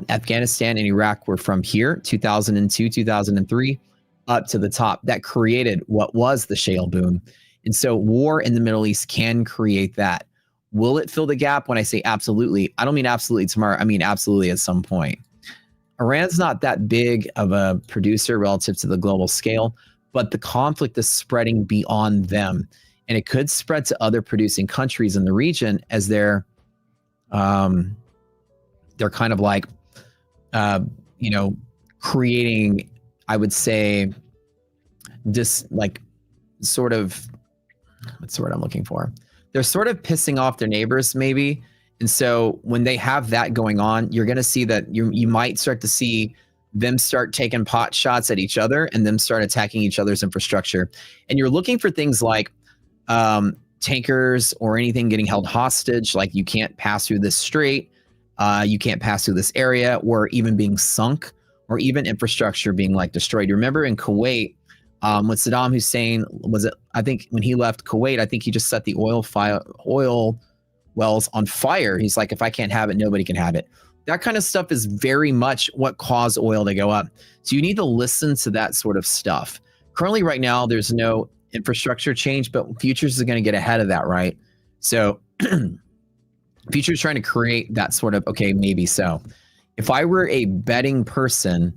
Afghanistan and Iraq were from here, 2002, 2003, up to the top. That created what was the shale boom. And so war in the Middle East can create that. Will it fill the gap? When I say absolutely, I don't mean absolutely tomorrow. I mean absolutely at some point. Iran's not that big of a producer relative to the global scale, but the conflict is spreading beyond them. And it could spread to other producing countries in the region as they're kind of like, creating, I would say, this like sort of, what's the word I'm looking for? They're sort of pissing off their neighbors maybe. And so when they have that going on, you're going to see that you might start to see them start taking pot shots at each other and them start attacking each other's infrastructure. And you're looking for things like tankers or anything getting held hostage, like you can't pass through this strait, you can't pass through this area, or even being sunk, or even infrastructure being like destroyed. You remember in Kuwait, when Saddam Hussein I think when he left Kuwait, I think he just set the oil wells on fire. He's like, if I can't have it, nobody can have it. That kind of stuff is very much what caused oil to go up. So you need to listen to that sort of stuff. Currently, right now, there's no infrastructure change, but futures is going to get ahead of that, right? So futures trying to create that sort of, okay, maybe so. If I were a betting person,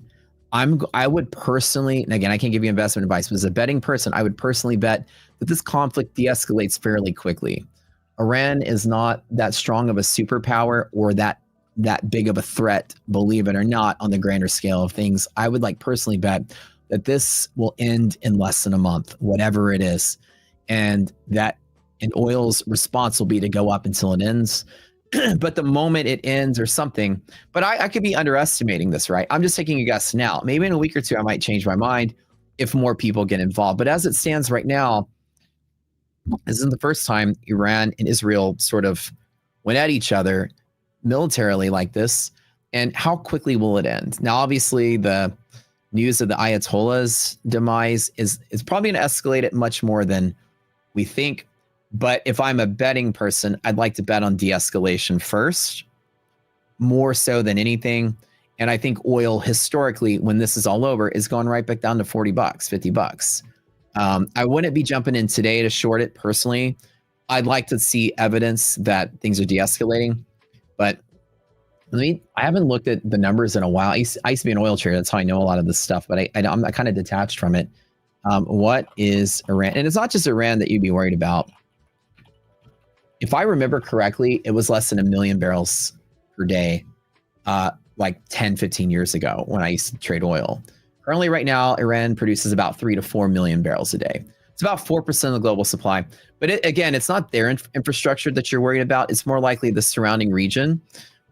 I would personally, and again, I can't give you investment advice, but as a betting person, I would personally bet that this conflict de-escalates fairly quickly. Iran is not that strong of a superpower or that big of a threat, believe it or not, on the grander scale of things. I would like personally bet that this will end in less than a month, whatever it is. And oil's response will be to go up until it ends. But the moment it ends or something, but I could be underestimating this, right? I'm just taking a guess now. Maybe in a week or two, I might change my mind if more people get involved. But as it stands right now, this isn't the first time Iran and Israel sort of went at each other militarily like this. And how quickly will it end? Now, obviously, the news of the Ayatollah's demise is probably going to escalate it much more than we think. But if I'm a betting person, I'd like to bet on de-escalation first, more so than anything. And I think oil historically, when this is all over, is going right back down to $40, $50. I wouldn't be jumping in today to short it personally. I'd like to see evidence that things are de-escalating. But I haven't looked at the numbers in a while. I used to be an oil trader. That's how I know a lot of this stuff. But I'm kind of detached from it. What is Iran? And it's not just Iran that you'd be worried about. If I remember correctly, it was less than 1 million barrels per day, like 10, 15 years ago when I used to trade oil. Currently, right now, Iran produces about 3 to 4 million barrels a day. It's about 4% of the global supply. But again, it's not their infrastructure that you're worried about. It's more likely the surrounding region,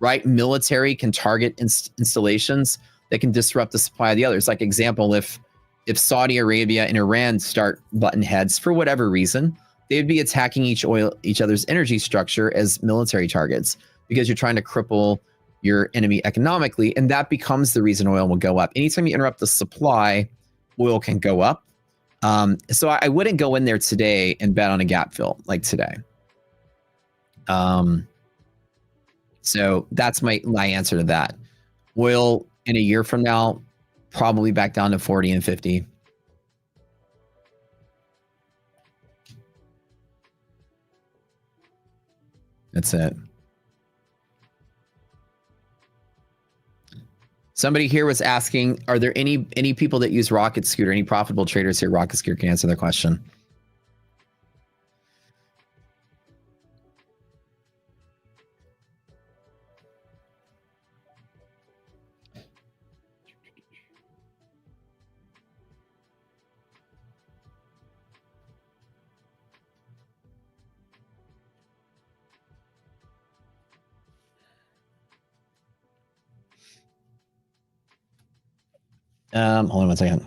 right? Military can target installations that can disrupt the supply of the others. Like example, if Saudi Arabia and Iran start button heads for whatever reason, they'd be attacking each other's energy structure as military targets because you're trying to cripple your enemy economically. And that becomes the reason oil will go up. Anytime you interrupt the supply, oil can go up. So I wouldn't go in there today and bet on a gap fill like today. So that's my answer to that. Oil in a year from now, probably back down to 40 and 50. That's it. Somebody here was asking, are there any people that use Rocket Scooter? Any profitable traders here? Rocket Scooter can answer their question. Hold on one second.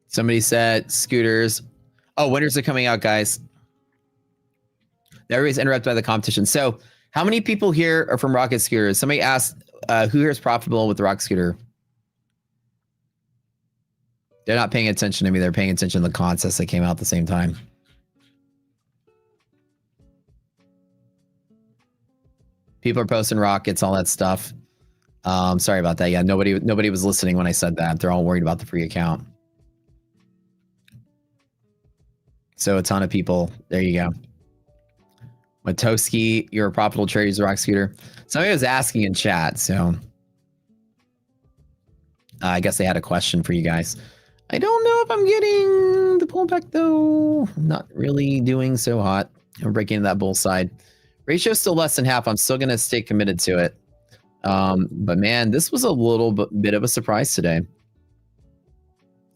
Somebody said scooters. Oh, winners are coming out, guys. Everybody's interrupted by the competition. So how many people here are from Rocket Scooters? Somebody asked, who here is profitable with the Rocket Scooter? They're not paying attention to me. They're paying attention to the contests that came out at the same time. People are posting rockets, all that stuff. Sorry about that. Yeah, nobody was listening when I said that. They're all worried about the free account. So a ton of people. There you go. Matoski, you're a profitable trader, use a Rocket Scooter. Somebody was asking in chat, so I guess they had a question for you guys. I don't know if I'm getting the pullback though. I'm not really doing so hot. I'm breaking into that bull side. Ratio's still less than half. I'm still going to stay committed to it. But man, this was a little bit of a surprise today.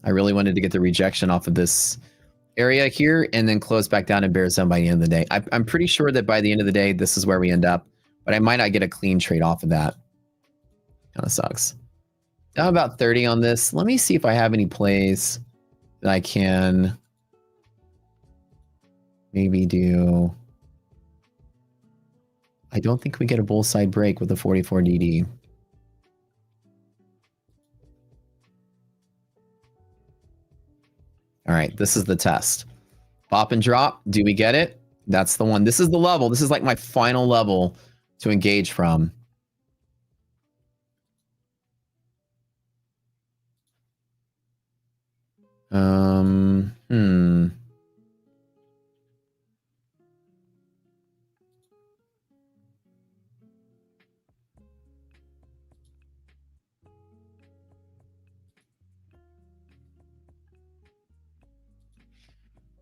I really wanted to get the rejection off of this area here and then close back down in bear zone by the end of the day. I'm pretty sure that by the end of the day, this is where we end up, but I might not get a clean trade off of that. Kind of sucks. Down about 30 on this. Let me see if I have any plays that I can maybe do. I don't think we get a bull side break with the 44 DD. All right, this is the test. Pop and drop. Do we get it? That's the one. This is the level. This is like my final level to engage from.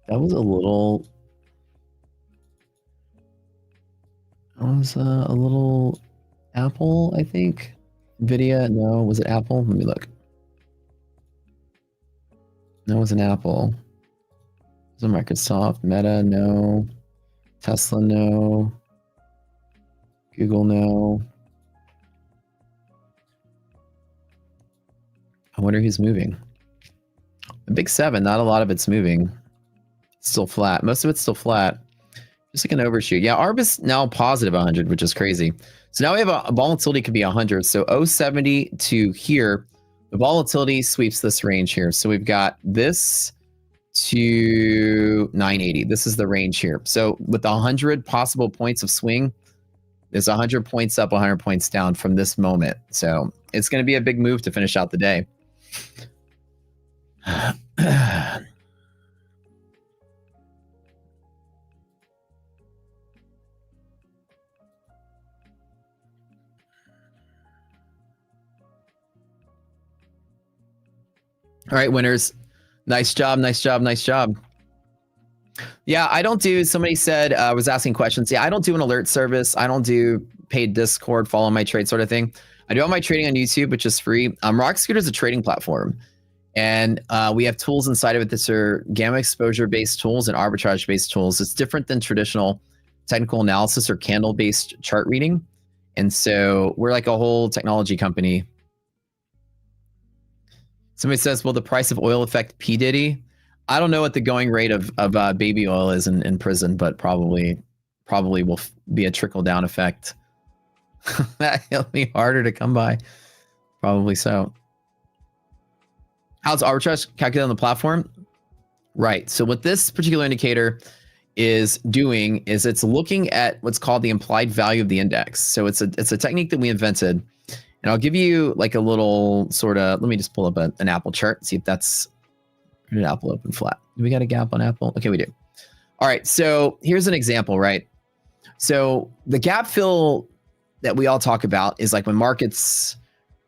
That was a little. That was a little Apple, I think. Nvidia, no. Was it Apple? Let me look. No, it was an Apple. Was it Microsoft? Meta, no. Tesla, no. Google, no. I wonder who's moving. The big seven, not a lot of it's moving. It's still flat. Most of it's still flat. Just like an overshoot. Yeah, ARB is now positive 100, which is crazy. So now we have a volatility could be 100. So 070 to here, the volatility sweeps this range here. So we've got this to 980. This is the range here. So with 100 possible points of swing, there's 100 points up, 100 points down from this moment. So it's going to be a big move to finish out the day. All right, winners. Nice job, nice job, nice job. Yeah, I don't do, somebody said, was asking questions. Yeah, I don't do an alert service. I don't do paid Discord, follow my trade sort of thing. I do all my trading on YouTube, which is free. Rocket Scooter is a trading platform. And we have tools inside of it that are gamma exposure-based tools and arbitrage-based tools. It's different than traditional technical analysis or candle-based chart reading. And so we're like a whole technology company. Somebody says, will the price of oil affect P. Diddy? I don't know what the going rate of baby oil is in prison, but probably probably will be a trickle down effect. It'll be harder to come by. Probably so. How's arbitrage calculated on the platform? Right. So what this particular indicator is doing is it's looking at what's called the implied value of the index. So it's a technique that we invented. And I'll give you like a little sort of, let me just pull up an Apple chart, see if that's an Apple open flat. Do we got a gap on Apple? Okay, we do. All right. So here's an example, right? So the gap fill that we all talk about is like when markets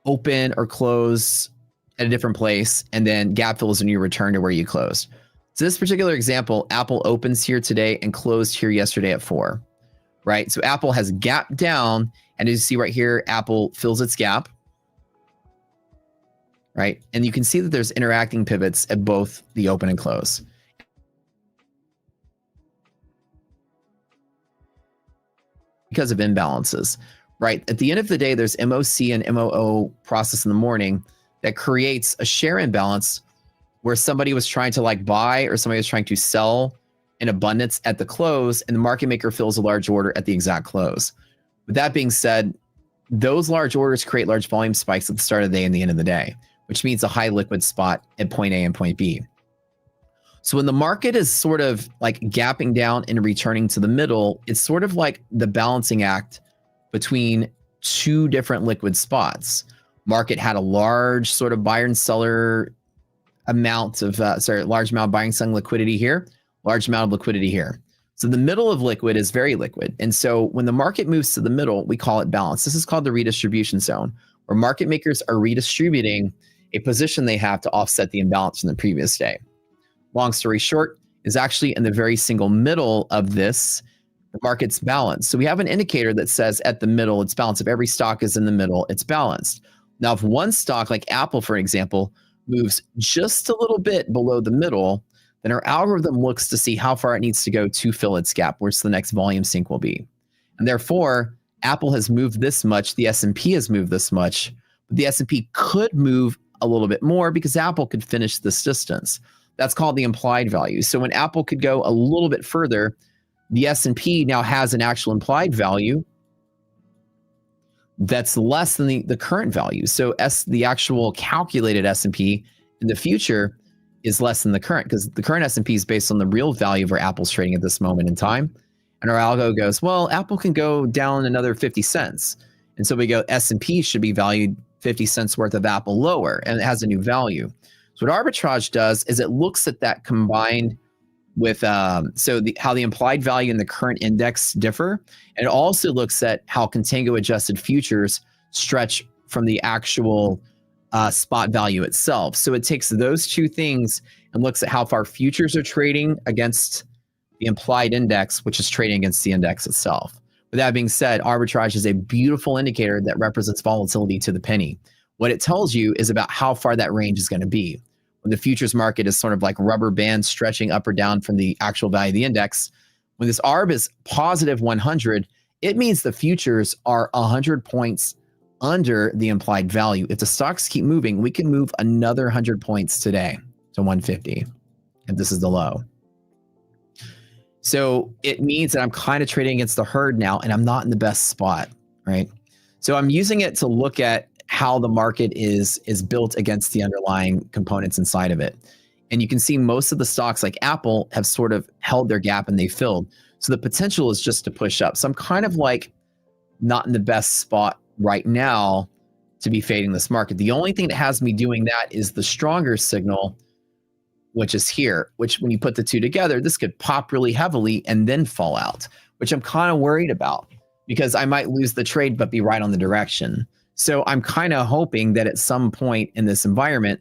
open or close at a different place, and then gap fill is when you return to where you closed. So this particular example, Apple opens here today and closed here yesterday at 4, right? So Apple has gapped down, and as you see right here, Apple fills its gap, right? And you can see that there's interacting pivots at both the open and close. Because of imbalances, right? At the end of the day, there's MOC and MOO process in the morning that creates a share imbalance where somebody was trying to like buy or somebody was trying to sell in abundance at the close, and the market maker fills a large order at the exact close. With that being said, those large orders create large volume spikes at the start of the day and the end of the day, which means a high liquid spot at point A and point B. So when the market is sort of like gapping down and returning to the middle, it's sort of like the balancing act between two different liquid spots. Market had a large sort of buyer and seller amount of, large amount of buying selling liquidity here, large amount of liquidity here. So the middle of liquid is very liquid. And so when the market moves to the middle, we call it balance. This is called the redistribution zone, where market makers are redistributing a position they have to offset the imbalance from the previous day. Long story short, is actually in the very single middle of this, the market's balanced. So we have an indicator that says at the middle, it's balanced. If every stock is in the middle, it's balanced. Now, if one stock like Apple, for example, moves just a little bit below the middle, then our algorithm looks to see how far it needs to go to fill its gap, where's the next volume sink will be. And therefore, Apple has moved this much, the S&P has moved this much, but the S&P could move a little bit more because Apple could finish this distance. That's called the implied value. So when Apple could go a little bit further, the S&P now has an actual implied value that's less than the current value. So the actual calculated S&P in the future is less than the current, because the current S&P is based on the real value of where Apple's trading at this moment in time. And our algo goes, well, Apple can go down another 50 cents. And so we go, S&P should be valued 50 cents worth of Apple lower, and it has a new value. So what arbitrage does is it looks at that combined with how the implied value and the current index differ. And it also looks at how contango adjusted futures stretch from the actual spot value itself. So it takes those two things and looks at how far futures are trading against the implied index, which is trading against the index itself. With that being said, arbitrage is a beautiful indicator that represents volatility to the penny. What it tells you is about how far that range is going to be. When the futures market is sort of like rubber band stretching up or down from the actual value of the index, when this ARB is positive 100, it means the futures are 100 points under the implied value. If the stocks keep moving, we can move another 100 points today to 150, if this is the low. So it means that I'm kind of trading against the herd now, and I'm not in the best spot, right? So I'm using it to look at how the market is built against the underlying components inside of it. And you can see most of the stocks like Apple have sort of held their gap and they filled. So the potential is just to push up. So I'm kind of like not in the best spot right now to be fading this market. The only thing that has me doing that is the stronger signal, which is here, which when you put the two together, this could pop really heavily and then fall out, which I'm kind of worried about because I might lose the trade, but be right on the direction. So I'm kind of hoping that at some point in this environment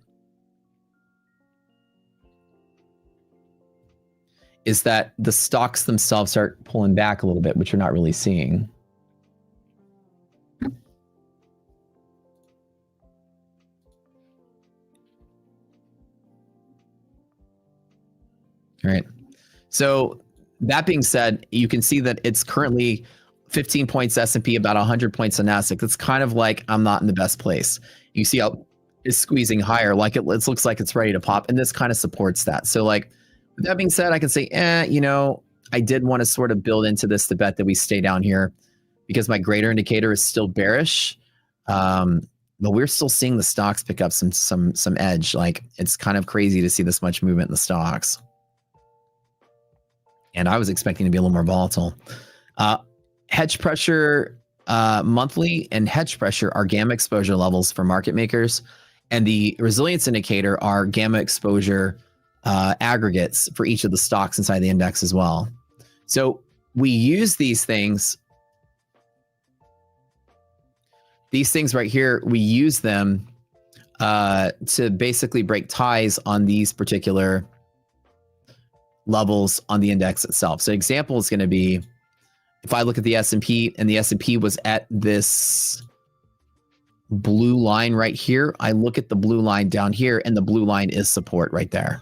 is that the stocks themselves start pulling back a little bit, which you're not really seeing. All right. So that being said, you can see that it's currently 15 points S&P, about 100 points on Nasdaq. It's kind of like I'm not in the best place. You see how it's squeezing higher, like it looks like it's ready to pop, and this kind of supports that. So like, with that being said, I can say, I did want to sort of build into this the bet that we stay down here because my greater indicator is still bearish. But we're still seeing the stocks pick up some edge. Like, it's kind of crazy to see this much movement in the stocks. And I was expecting to be a little more volatile. Hedge pressure monthly and hedge pressure are gamma exposure levels for market makers. And the resilience indicator are gamma exposure aggregates for each of the stocks inside the index as well. So we use these things. These things right here, we use them to basically break ties on these particular levels on the index itself. So example is going to be, if I look at the S&P and the S&P was at this blue line right here, I look at the blue line down here and the blue line is support right there.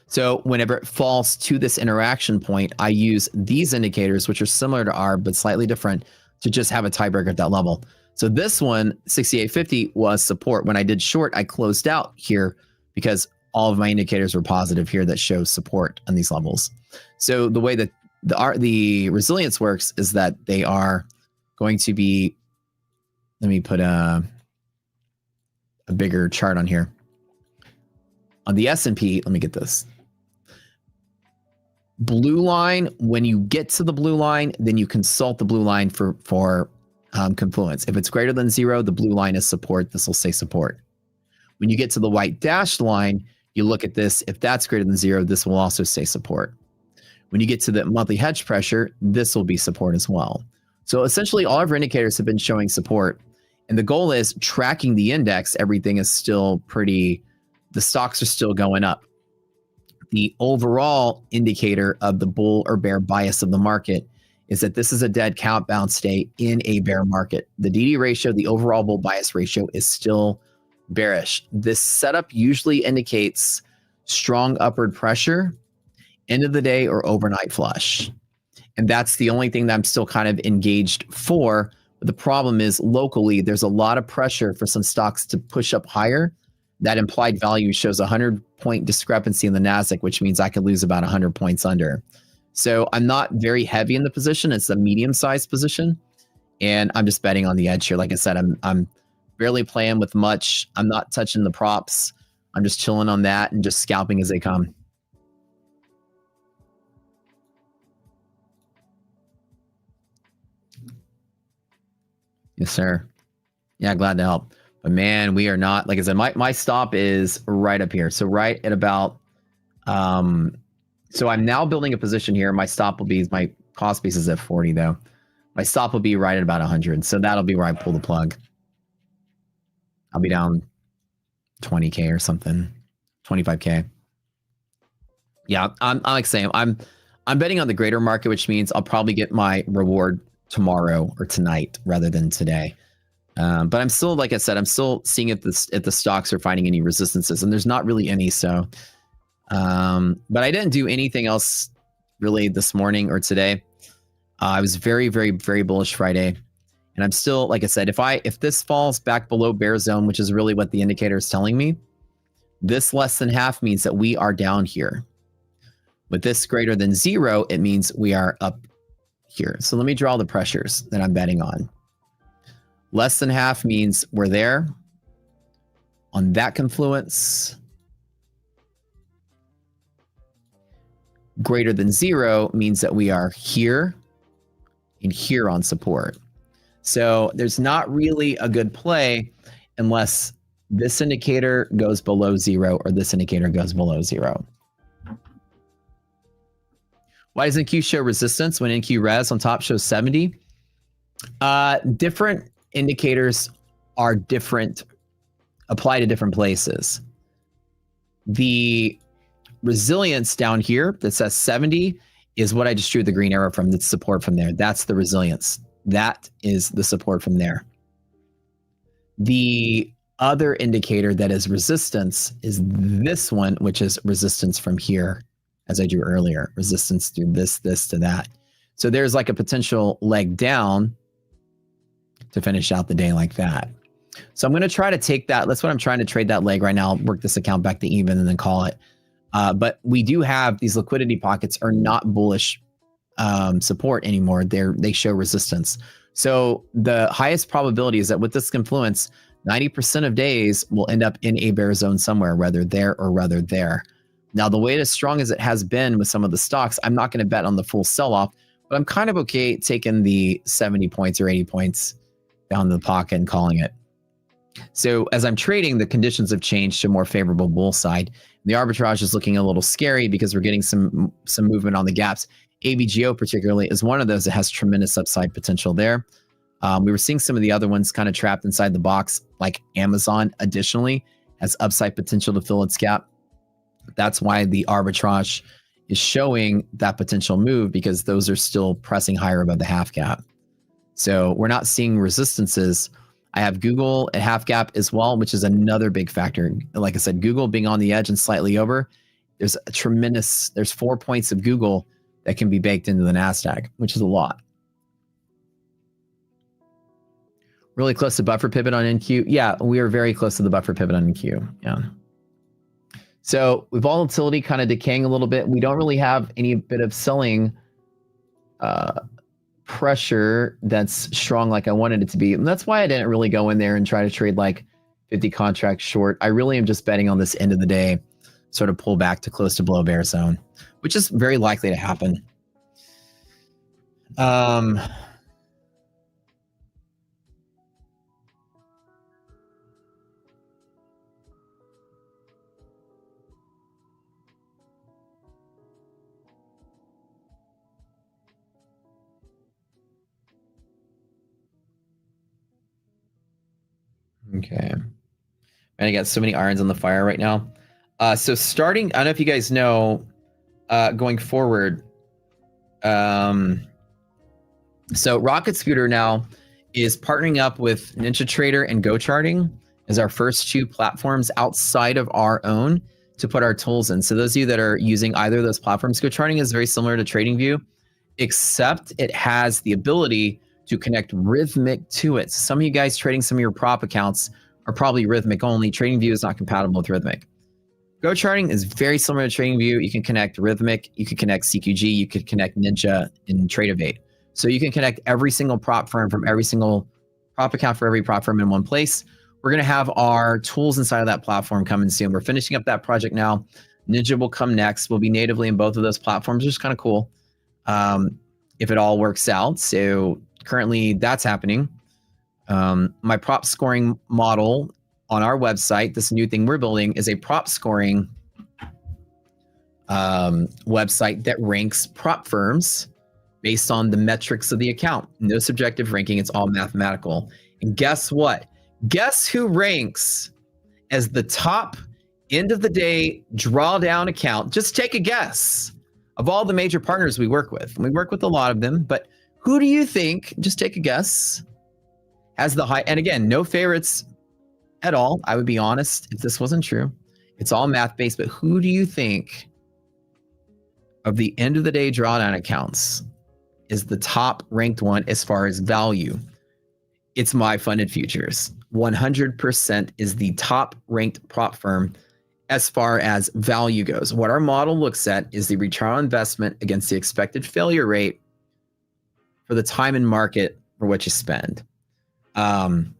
So whenever it falls to this interaction point, I use these indicators, which are similar to R, but slightly different, to just have a tiebreaker at that level. So this one, 68.50, was support. When I did short, I closed out here because all of my indicators were positive here that show support on these levels. So the way that the resilience works is that they are going to be, let me put a bigger chart on here. On the S&P, let me get this. Blue line, when you get to the blue line, then you consult the blue line for confluence. If it's greater than 0, the blue line is support. This will say support. When you get to the white dashed line, you look at this. If that's greater than 0, this will also say support. When you get to the monthly hedge pressure, this will be support as well. So essentially all of our indicators have been showing support. And the goal is tracking the index. Everything is still pretty, the stocks are still going up. The overall indicator of the bull or bear bias of the market is that this is a dead count bound state in a bear market. The DD ratio, the overall bull bias ratio, is still bearish. This setup usually indicates strong upward pressure, end of the day, or overnight flush. And that's the only thing that I'm still kind of engaged for. But the problem is locally, there's a lot of pressure for some stocks to push up higher. That implied value shows a 100-point discrepancy in the NASDAQ, which means I could lose about 100 points under. So I'm not very heavy in the position. It's a medium-sized position. And I'm just betting on the edge here. Like I said, I'm barely playing with much. I'm not touching the props. I'm just chilling on that and just scalping as they come. Yes, sir. Yeah, glad to help. But man, we are not, like I said, my stop is right up here. So right at about, so I'm now building a position here. My stop will be, my cost base is at 40 though. My stop will be right at about 100. So that'll be where I pull the plug. I'll be down 20K or something, 25K. Yeah, I'm like saying, I'm betting on the greater market, which means I'll probably get my reward tomorrow or tonight rather than today. But I'm still, like I said, I'm still seeing if the stocks are finding any resistances, and there's not really any. So, but I didn't do anything else really this morning or today. I was very, very, very bullish Friday, and I'm still, like I said, if this falls back below bear zone, which is really what the indicator is telling me, this less than half means that we are down here. With this greater than 0, it means we are up here. So let me draw the pressures that I'm betting on. Less than half means we're there on that confluence. Greater than 0 means that we are here and here on support. So there's not really a good play unless this indicator goes below 0 or this indicator goes below 0. Why does NQ show resistance when NQ res on top shows 70? Different indicators are different, apply to different places. The resilience down here that says 70 is what I just drew the green arrow from. That's support from there. That's the resilience. That is the support from there. The other indicator that is resistance is this one, which is resistance from here, as I drew earlier. Resistance through this to that. So there's like a potential leg down to finish out the day like that. So I'm going to try to take that. That's what I'm trying to trade that leg right now. I'll work this account back to even and then call it. But we do have these liquidity pockets are not bullish support anymore. They show resistance. So the highest probability is that with this confluence, 90% of days will end up in a bear zone somewhere, whether there or rather there. Now, the weight as strong as it has been with some of the stocks, I'm not going to bet on the full sell-off, but I'm kind of okay taking the 70 points or 80 points down the pocket and calling it. So as I'm trading, the conditions have changed to a more favorable bull side. The arbitrage is looking a little scary because we're getting some movement on the gaps. ABGO particularly is one of those that has tremendous upside potential there. We were seeing some of the other ones kind of trapped inside the box, like Amazon additionally has upside potential to fill its gap. That's why the arbitrage is showing that potential move, because those are still pressing higher above the half gap. So we're not seeing resistances. I have Google at half gap as well, which is another big factor. Like I said, Google being on the edge and slightly over, there's 4 points of Google that can be baked into the NASDAQ, which is a lot. Really close to buffer pivot on NQ. Yeah, we are very close to the buffer pivot on NQ. Yeah. So with volatility kind of decaying a little bit, we don't really have any bit of selling pressure that's strong like I wanted it to be. And that's why I didn't really go in there and try to trade like 50 contracts short. I really am just betting on this end of the day sort of pull back to close to below bear zone, which is very likely to happen. Okay. And I got so many irons on the fire right now. So starting, I don't know if you guys know, going forward, so Rocket Scooter now is partnering up with NinjaTrader and Go Charting as our first two platforms outside of our own to put our tools in. So those of you that are using either of those platforms, Go Charting is very similar to TradingView, except it has the ability to connect Rhythmic to it. So some of you guys trading some of your prop accounts are probably Rhythmic only. TradingView is not compatible with Rhythmic. Go Charting is very similar to TradingView. You can connect Rhythmic, you can connect CQG, you could connect Ninja and Tradeovate. So you can connect every single prop firm from every single prop account for every prop firm in one place. We're going to have our tools inside of that platform coming soon. We're finishing up that project now. Ninja will come next. We'll be natively in both of those platforms, which is kind of cool if it all works out. So currently that's happening. My prop scoring model on our website, this new thing we're building, is a prop scoring website that ranks prop firms based on the metrics of the account. No subjective ranking, it's all mathematical. And guess what? Guess who ranks as the top end of the day drawdown account? Just take a guess of all the major partners we work with. We work with a lot of them, but who do you think, just take a guess, has the high, and again, no favorites at all. I would be honest if this wasn't true. It's all math-based, but who do you think of the end of the day drawdown accounts is the top ranked one as far as value? It's MyFundedFutures. 100% is the top ranked prop firm as far as value goes. What our model looks at is the return on investment against the expected failure rate for the time and market for what you spend. And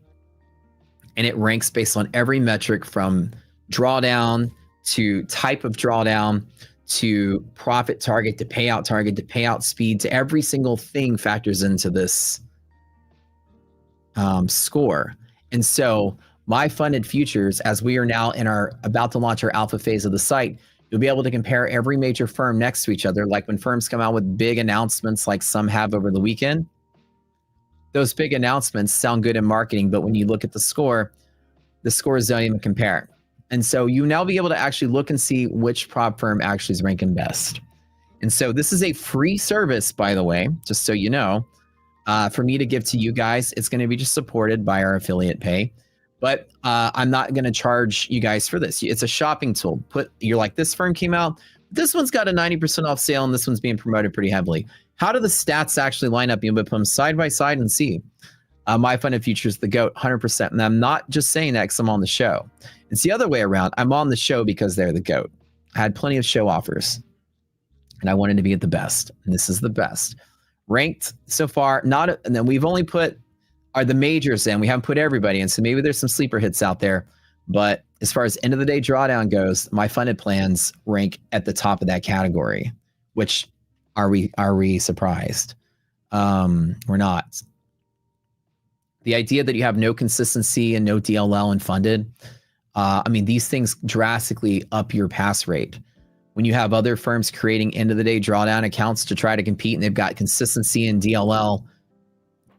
it ranks based on every metric from drawdown to type of drawdown to profit target to payout speed, to every single thing factors into this score. And so MyFundedFutures, as we are now about to launch our alpha phase of the site, you'll be able to compare every major firm next to each other. Like when firms come out with big announcements like some have over the weekend, those big announcements sound good in marketing, but when you look at the scores don't even compare. And so you now be able to actually look and see which prop firm actually is ranking best. And so this is a free service, by the way, just so you know, for me to give to you guys. It's going to be just supported by our affiliate pay, but I'm not going to charge you guys for this. It's a shopping tool. You're like, this firm came out, this one's got a 90% off sale, and this one's being promoted pretty heavily. How do the stats actually line up? You'll be able to put them side by side and see. MyFundedFutures, the GOAT, 100%. And I'm not just saying that because I'm on the show. It's the other way around. I'm on the show because they're the GOAT. I had plenty of show offers, and I wanted to be at the best. And this is the best. Ranked so far, not, and then we've only put the majors in. We haven't put everybody in. So maybe there's some sleeper hits out there. But as far as end of the day drawdown goes, my funded plans rank at the top of that category. Which are we surprised? We're not. The idea that you have no consistency and no DLL and funded, I mean, these things drastically up your pass rate. When you have other firms creating end of the day drawdown accounts to try to compete, and they've got consistency in DLL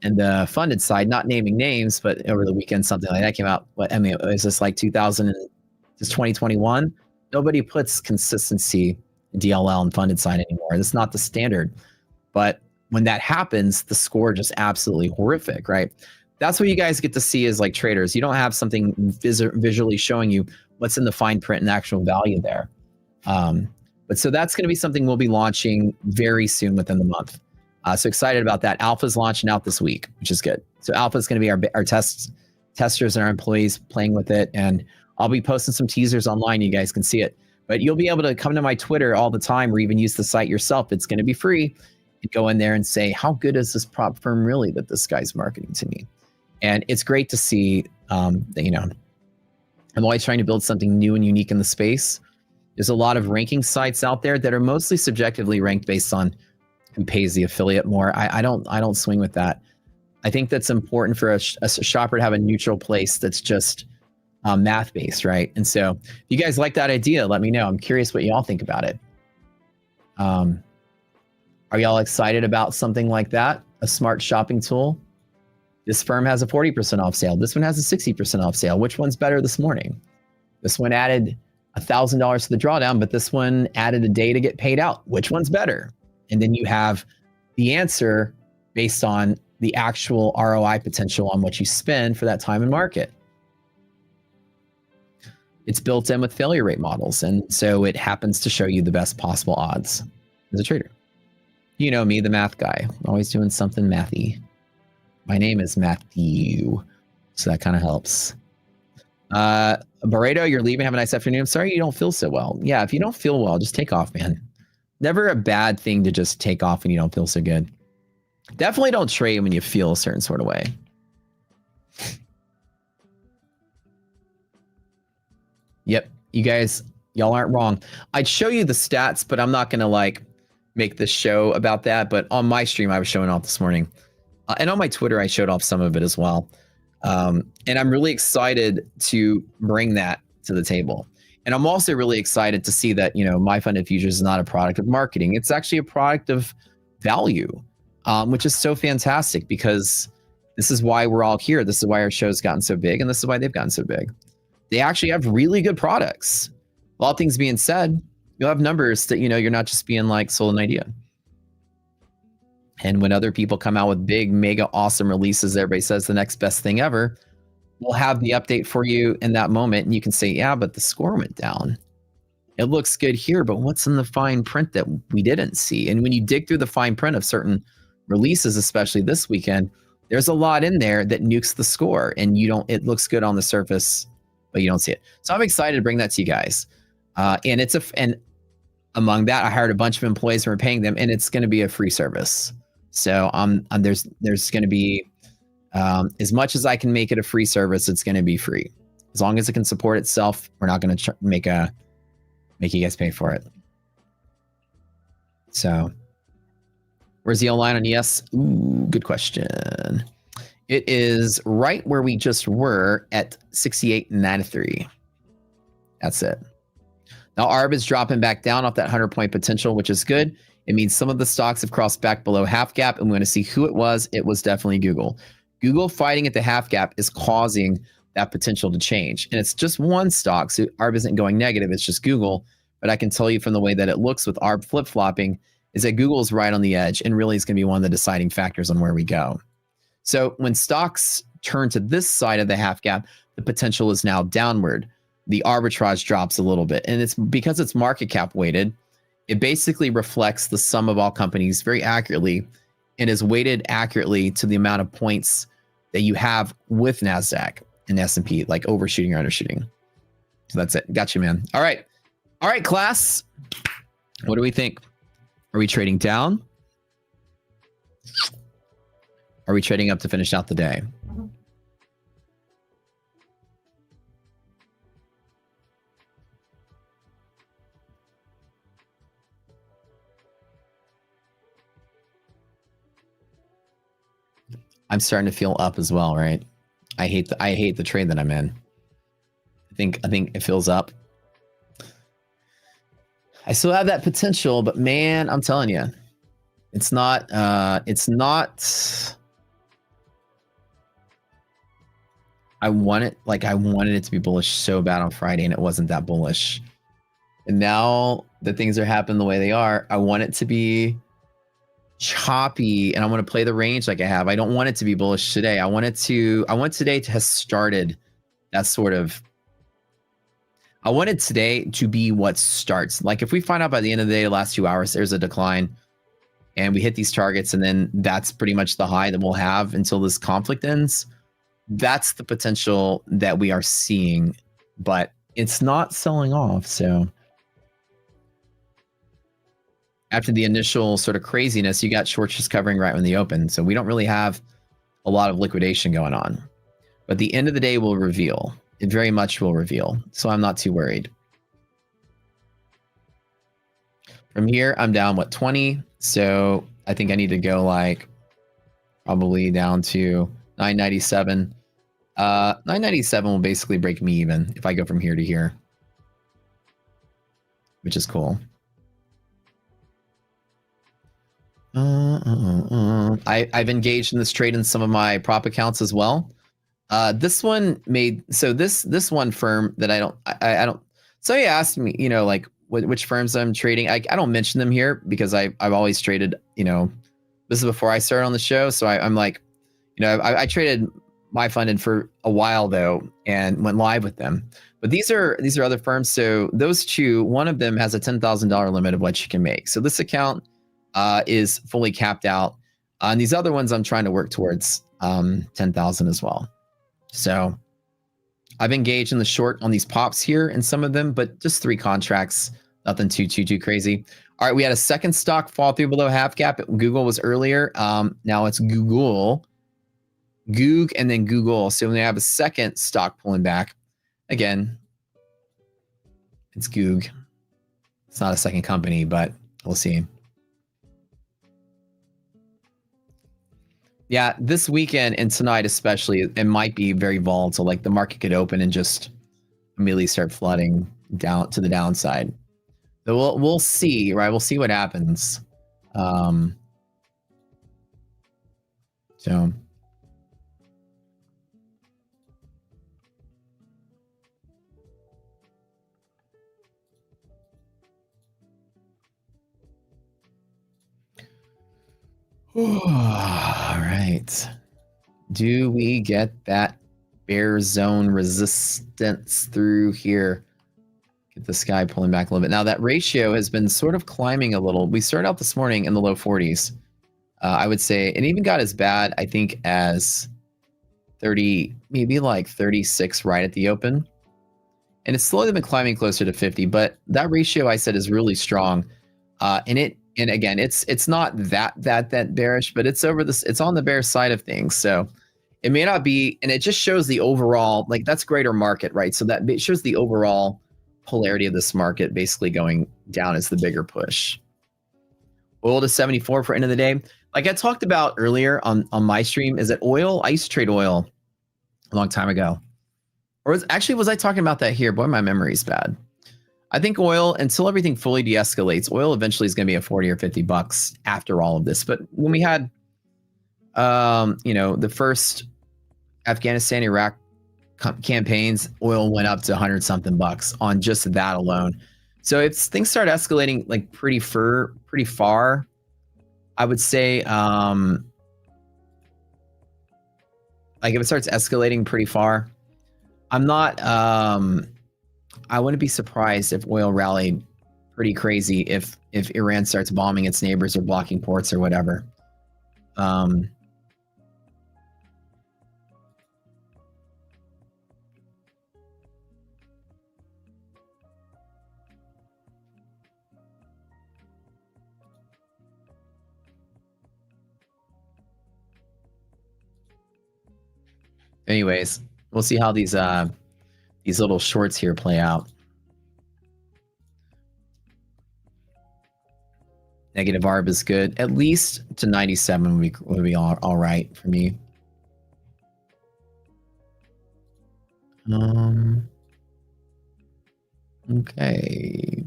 and the funded side, not naming names, but over the weekend, something like that came out. What, I mean, is this like 2021? Nobody puts consistency in DLL and funded side anymore. That's not the standard. But when that happens, the score just absolutely horrific, right? That's what you guys get to see as like traders. You don't have something visually showing you what's in the fine print and actual value there. But so that's going to be something we'll be launching very soon within the month. So excited about that. Alpha's launching out this week, which is good. So Alpha is going to be our testers and our employees playing with it. And I'll be posting some teasers online. You guys can see it. But you'll be able to come to my Twitter all the time or even use the site yourself. It's going to be free. You go in there and say, how good is this prop firm really that this guy's marketing to me? And it's great to see that, you know, I'm always trying to build something new and unique in the space. There's a lot of ranking sites out there that are mostly subjectively ranked based on who pays the affiliate more. I don't swing with that. I think that's important for a shopper to have a neutral place that's just math based, right? And so if you guys like that idea, let me know. I'm curious what y'all think about it. Are y'all excited about something like that? A smart shopping tool? This firm has a 40% off sale. This one has a 60% off sale. Which one's better this morning? This one added $1,000 to the drawdown, but this one added a day to get paid out. Which one's better? And then you have the answer based on the actual ROI potential on what you spend for that time and market. It's built in with failure rate models. And so it happens to show you the best possible odds as a trader. You know me, the math guy, always doing something mathy. My name is Matthew, so that kind of helps. Barreto, you're leaving. Have a nice afternoon. I'm sorry you don't feel so well. Yeah, if you don't feel well, just take off, man. Never a bad thing to just take off when you don't feel so good. Definitely don't trade when you feel a certain sort of way. Yep, you guys, y'all aren't wrong. I'd show you the stats, but I'm not going to like make this show about that. But on my stream, I was showing off this morning. And on my Twitter, I showed off some of it as well. And I'm really excited to bring that to the table. And I'm also really excited to see that, you know, MyFundedFutures is not a product of marketing. It's actually a product of value, which is so fantastic because this is why we're all here. This is why our show's gotten so big, and this is why they've gotten so big. They actually have really good products. A lot of things being said, you'll have numbers that, you know, you're not just being like sold an idea. And when other people come out with big, mega awesome releases, everybody says the next best thing ever, we'll have the update for you in that moment. And you can say, yeah, but the score went down. It looks good here, but what's in the fine print that we didn't see? And when you dig through the fine print of certain releases, especially this weekend, there's a lot in there that nukes the score and you don't, it looks good on the surface, but you don't see it. So I'm excited to bring that to you guys. And among that, I hired a bunch of employees and we're paying them, and it's going to be a free service. So there's going to be, as much as I can make it a free service, it's going to be free. As long as it can support itself, we're not going to make you guys pay for it. So where's the line on ES? Ooh, good question. It is right where we just were at 68.93. That's it. Now ARB is dropping back down off that 100-point potential, which is good. It means some of the stocks have crossed back below half gap, and we want to see who it was. It was definitely Google. Google fighting at the half gap is causing that potential to change. And it's just one stock, so ARB isn't going negative. It's just Google. But I can tell you from the way that it looks with ARB flip-flopping is that Google is right on the edge and really is going to be one of the deciding factors on where we go. So when stocks turn to this side of the half gap, the potential is now downward. The arbitrage drops a little bit. And it's because it's market cap weighted, it basically reflects the sum of all companies very accurately and is weighted accurately to the amount of points that you have with NASDAQ and S&P, like overshooting or undershooting. So that's it. Got you, man. All right. All right, class. What do we think? Are we trading down? Are we trading up to finish out the day? I'm starting to feel up as well, right? I hate the trade that I'm in. I think it feels up. I still have that potential, but man, I'm telling you, it's not I wanted it to be bullish so bad on Friday, and it wasn't that bullish. And now that things are happening the way they are, I want it to be choppy, and I want to play the range like I have. I don't want it to be bullish today. I want today to have started that sort of. I wanted today to be what starts. Like if we find out by the end of the day, the last 2 hours, there's a decline, and we hit these targets, and then that's pretty much the high that we'll have until this conflict ends. That's the potential that we are seeing, but it's not selling off. So after the initial sort of craziness, you got shorts just covering right when they open. So we don't really have a lot of liquidation going on, but the end of the day will reveal. It very much will reveal. So I'm not too worried. From here, I'm down, what, 20? So I think I need to go like probably down to 997. 997 will basically break me even if I go from here to here, which is cool. I've engaged in this trade in some of my prop accounts as well. This one made, so this one firm that I don't, so he asked me, you know, like which firms I'm trading. I don't mention them here because I've always traded, you know, this is before I started on the show. So I'm like, you know, I traded MyFunded for a while though, and went live with them. But these are other firms. So those two, one of them has a $10,000 limit of what you can make. So this account is fully capped out. And these other ones I'm trying to work towards 10,000 as well. So I've engaged in the short on these pops here and some of them, but just 3 contracts, nothing too crazy. All right, we had a second stock fall through below half gap. Google was earlier. Now it's Goog, and then Google. So we have a second stock pulling back. Again, it's Goog. It's not a second company, but we'll see. Yeah, this weekend and tonight especially, it might be very volatile. Like the market could open and just immediately start flooding down to the downside. So we'll see, right? We'll see what happens. So. All right. Do we get that bear zone resistance through here? Get this guy pulling back a little bit. Now that ratio has been sort of climbing a little. We started out this morning in the low 40s. I would say it even got as bad, I think, as 30, maybe like 36 right at the open. And it's slowly been climbing closer to 50, but that ratio I said is really strong. And again, it's not that bearish, but it's on the bear side of things. So it may not be, and it just shows the overall, like that's greater market, right? So that it shows the overall polarity of this market basically going down as the bigger push. Oil to 74 for end of the day. Like I talked about earlier on my stream, is that oil? I used to trade oil a long time ago. Or was I talking about that here? Boy, my memory is bad. I think oil, until everything fully de-escalates, oil eventually is going to be at 40 or 50 bucks after all of this. But when we had, you know, the first Afghanistan, Iraq campaigns, oil went up to 100 something bucks on just that alone. So if things start escalating like pretty far, I would say, like if it starts escalating pretty far, I'm not, I wouldn't be surprised if oil rallied pretty crazy if Iran starts bombing its neighbors or blocking ports or whatever. Anyways, we'll see how these little shorts here play out. Negative ARB is good. At least to 97 would be all right for me. Okay.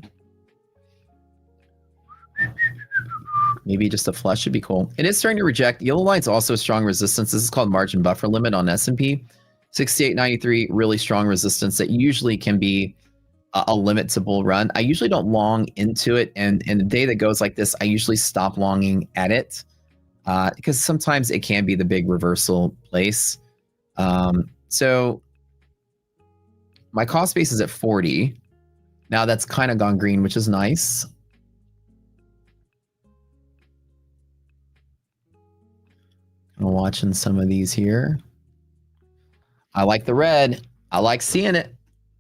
Maybe just a flush should be cool. It is starting to reject. Yellow line's also a strong resistance. This is called margin buffer limit on S&P. 68.93, really strong resistance that usually can be a limit to bull run. I usually don't long into it, and the day that goes like this, I usually stop longing at it because sometimes it can be the big reversal place. So my cost base is at 40. Now that's kind of gone green, which is nice. I'm watching some of these here. I like the red. I like seeing it.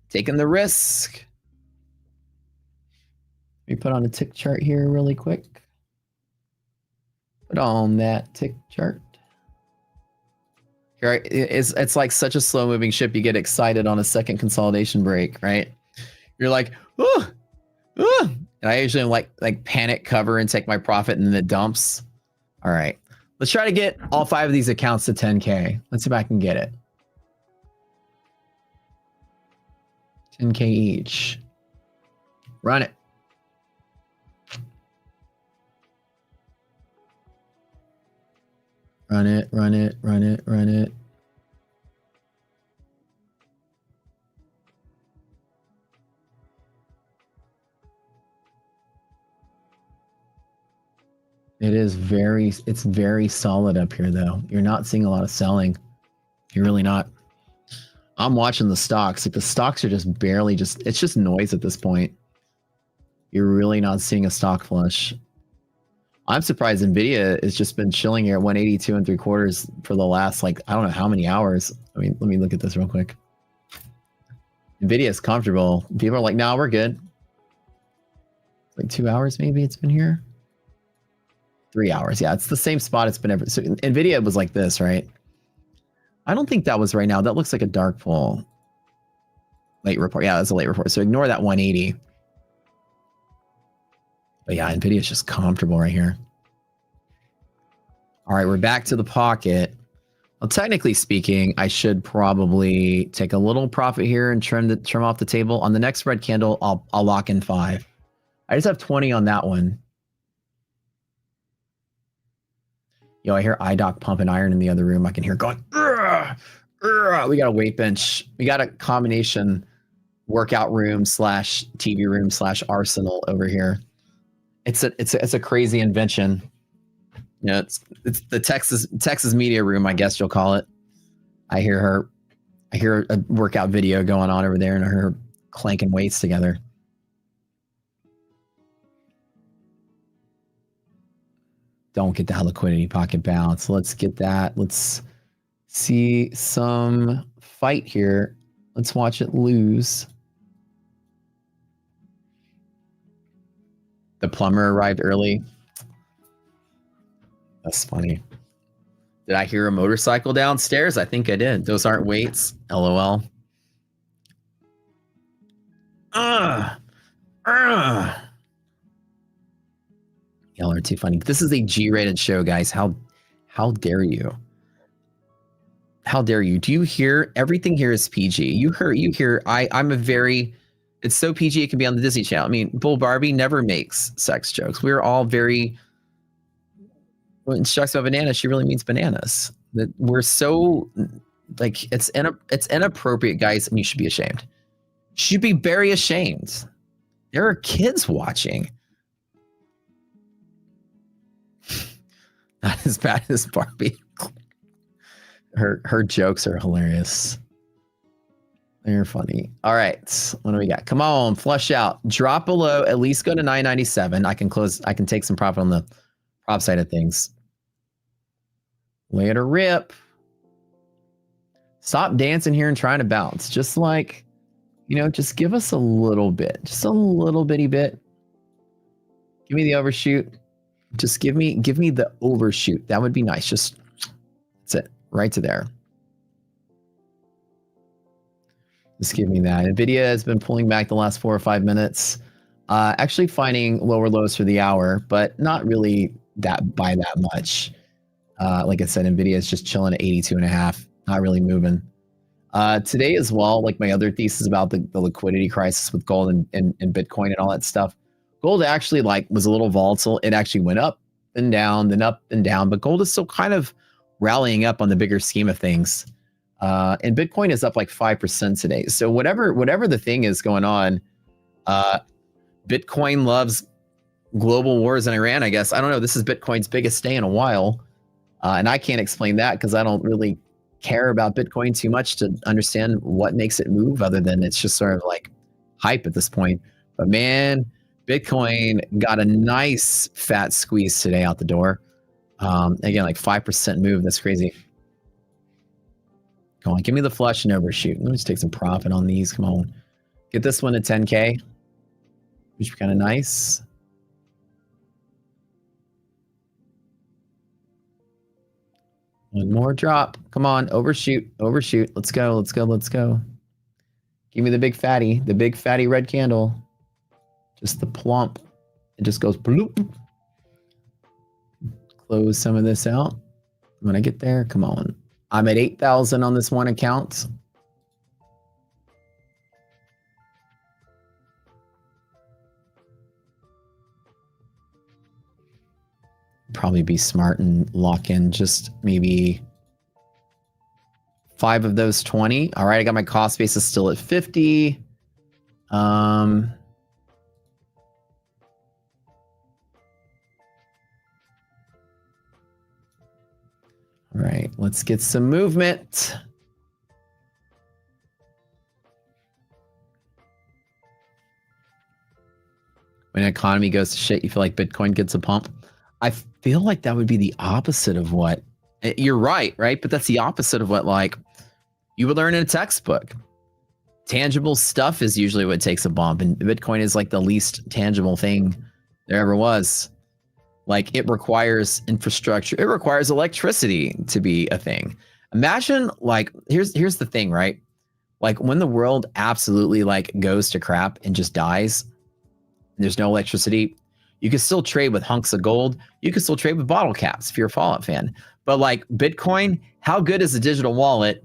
Taking the risk. Let me put on a tick chart here really quick. Put on that tick chart. Here, it's like such a slow moving ship. You get excited on a second consolidation break, right? You're like, ooh, ooh. And I usually like panic cover and take my profit and then it dumps. All right. Let's try to get all 5 of these accounts to 10K. Let's see if I can get it. 10K each. Run it. Run it, run it, run it, run it. It's very solid up here though. You're not seeing a lot of selling. You're really not. I'm watching the stocks. Like the stocks are just barely it's just noise at this point. You're really not seeing a stock flush. I'm surprised Nvidia has just been chilling here at 182 3/4 for the last, like, I don't know how many hours. I mean, let me look at this real quick. Nvidia is comfortable. People are like, no, we're good. Like 2 hours maybe it's been here. 3 hours. Yeah, it's the same spot it's been ever. So Nvidia was like this, right? I don't think that was right now. That looks like a dark pull. Late report. Yeah, that's a late report. So ignore that 180. But yeah, Nvidia is just comfortable right here. All right, we're back to the pocket. Well, technically speaking, I should probably take a little profit here and trim off the table. On the next red candle, I'll lock in 5. I just have 20 on that one. Yo, I hear iDoc pumping iron in the other room. I can hear going, "Urgh, urgh." We got a weight bench. We got a combination workout room / TV room / arsenal over here. It's a crazy invention. You know, it's the Texas media room, I guess you'll call it. I hear a workout video going on over there, and I hear her clanking weights together. Don't get that liquidity pocket bounce. Let's get that. Let's see some fight here. Let's watch it lose. The plumber arrived early. That's funny. Did I hear a motorcycle downstairs? I think I did. Those aren't weights. LOL. Y'all are too funny. This is a G-rated show, guys. How dare you? How dare you? Do you hear? Everything here is PG. You hear. I'm a very. It's so PG it can be on the Disney Channel. I mean, Bull Barbie never makes sex jokes. We're all very. When she talks about bananas, she really means bananas. That we're so like it's inappropriate, guys, and you should be ashamed. You should be very ashamed. There are kids watching. Not as bad as Barbie. Her jokes are hilarious. They're funny. All right, what do we got? Come on, flush out. Drop below. At least go to 997. I can close. I can take some profit on the prop side of things. Lay it a rip. Stop dancing here and trying to bounce. Just like, you know, just give us a little bit. Just a little bitty bit. Give me the overshoot. Just give me the overshoot. That would be nice. Just that's it. Right to there. Just give me that. NVIDIA has been pulling back the last 4 or 5 minutes. Actually finding lower lows for the hour, but not really by that much. Like I said, NVIDIA is just chilling at 82.5, not really moving. Today as well, like my other thesis about the liquidity crisis with gold and Bitcoin and all that stuff. Gold actually was a little volatile. It actually went up and down, then up and down, but gold is still kind of rallying up on the bigger scheme of things. And Bitcoin is up like 5% today. So whatever the thing is going on, Bitcoin loves global wars in Iran, I guess. I don't know. This is Bitcoin's biggest day in a while. And I can't explain that because I don't really care about Bitcoin too much to understand what makes it move, other than it's just sort of like hype at this point. But man, Bitcoin got a nice fat squeeze today out the door. Again, like 5% move. That's crazy. Come on, give me the flush and overshoot. Let me just take some profit on these. Come on. Get this one to 10K, which would be kind of nice. One more drop. Come on, overshoot, overshoot. Let's go, let's go, let's go. Give me the big fatty red candle. Just the plump. It just goes bloop. Close some of this out. When I get there, come on. I'm at 8,000 on this one account. Probably be smart and lock in just maybe 5 of those 20. All right, I got my cost basis still at 50. All right, let's get some movement. When an economy goes to shit, you feel like Bitcoin gets a pump. I feel like that would be the opposite of what you're right? But that's the opposite of what like you would learn in a textbook. Tangible stuff is usually what takes a bump, and Bitcoin is like the least tangible thing there ever was. Like it requires infrastructure. It requires electricity to be a thing. Imagine like, here's the thing, right? Like when the world absolutely like goes to crap and just dies, and there's no electricity, you can still trade with hunks of gold. You can still trade with bottle caps if you're a Fallout fan. But like Bitcoin, how good is a digital wallet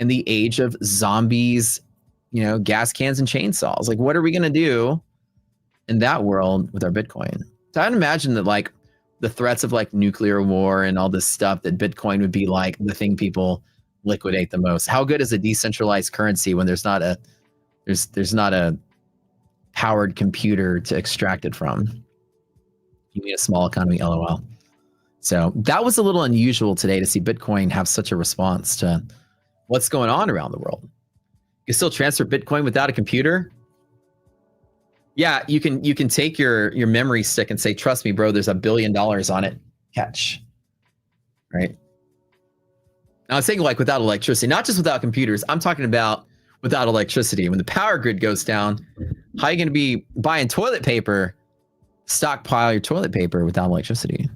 in the age of zombies, gas cans and chainsaws? Like, what are we going to do in that world with our Bitcoin? So I'd imagine that like the threats of like nuclear war and all this stuff, that Bitcoin would be like the thing people liquidate the most. How good is a decentralized currency when there's not a powered computer to extract it from? You need a small economy, LOL. So that was a little unusual today to see Bitcoin have such a response to what's going on around the world. You can still transfer Bitcoin without a computer. Yeah, you can take your memory stick and say, trust me, bro, there's $1 billion on it. Catch. Right? Now I'm saying like without electricity, not just without computers. I'm talking about without electricity. When the power grid goes down, how are you going to be buying toilet paper? Stockpile your toilet paper without electricity.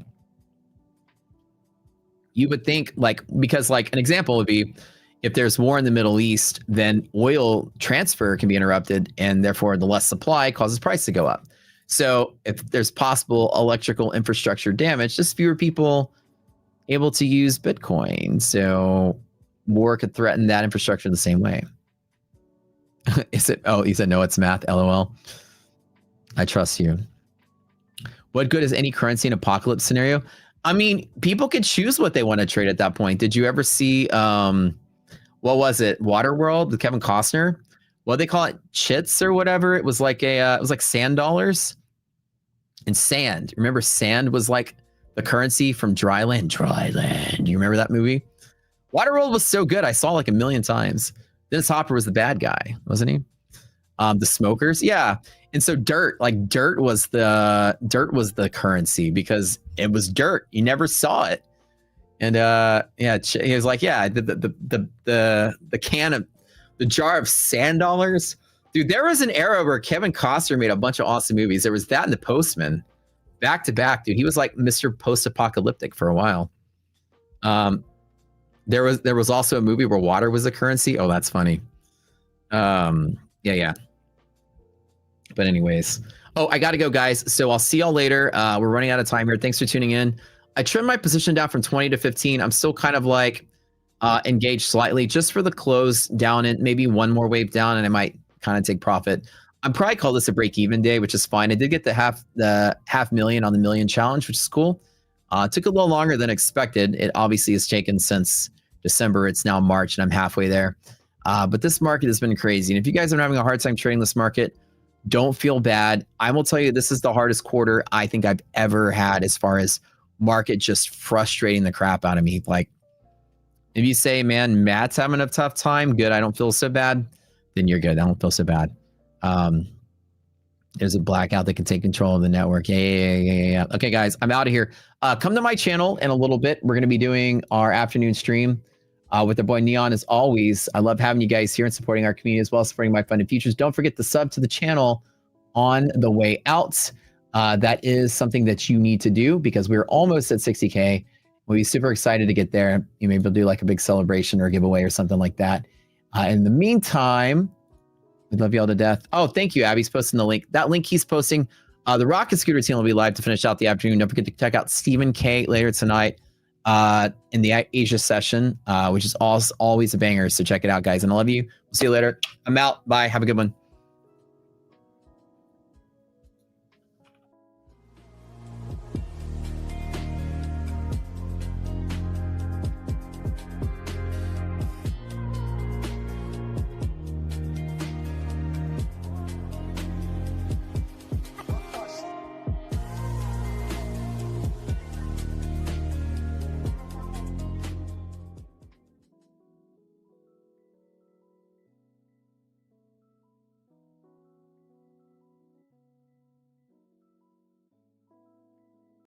You would think like, because like an example would be if there's war in the Middle East, then oil transfer can be interrupted, and therefore the less supply causes price to go up. So if there's possible electrical infrastructure damage, just fewer people able to use Bitcoin. So war could threaten that infrastructure the same way. Is it? Oh, he said, no, it's math. LOL. I trust you. What good is any currency in apocalypse scenario? I mean, people could choose what they want to trade at that point. Did you ever see, what was it? Waterworld with Kevin Costner? What do they call it? Chits or whatever. It was like it was like sand dollars and sand. Remember sand was like the currency from Dryland. Do you remember that movie? Waterworld was so good. I saw like 1 million times. Dennis Hopper was the bad guy, wasn't he? The smokers. Yeah. And so dirt was the currency because it was dirt. You never saw it. And he was like, yeah, the can of the jar of sand dollars. Dude, there was an era where Kevin Costner made a bunch of awesome movies. There was that and The Postman back to back, dude. He was like Mr. Post-apocalyptic for a while. There was also a movie where water was a currency. Oh, that's funny. Yeah. But anyways, I got to go, guys. So I'll see y'all later. We're running out of time here. Thanks for tuning in. I trimmed my position down from 20 to 15. I'm still kind of like engaged slightly just for the close down and maybe one more wave down, and I might kind of take profit. I'm probably call this a break-even day, which is fine. I did get the half million on the million challenge, which is cool. It took a little longer than expected. It obviously has taken since December. It's now March, and I'm halfway there. But this market has been crazy. And if you guys are having a hard time trading this market, don't feel bad. I will tell you, this is the hardest quarter I think I've ever had as far as market just frustrating the crap out of me. Like, if you say, man, Matt's having a tough time, good, I don't feel so bad, then you're good. I don't feel so bad. There's a blackout that can take control of the network. Yeah. Okay, guys, I'm out of here. Come to my channel in a little bit. We're going to be doing our afternoon stream with our boy Neon as always. I love having you guys here and supporting our community as well as supporting MyFundedFutures. Don't forget to sub to the channel on the way out. That is something that you need to do because we're almost at 60K. We'll be super excited to get there. You maybe we'll do like a big celebration or a giveaway or something like that. In the meantime, we love you all to death. Oh, thank you, Abby's posting the link. That link he's posting. The Rocket Scooter team will be live to finish out the afternoon. Don't forget to check out Stephen K later tonight in the Asia session, which is always a banger. So check it out, guys. And I love you. We'll see you later. I'm out. Bye. Have a good one.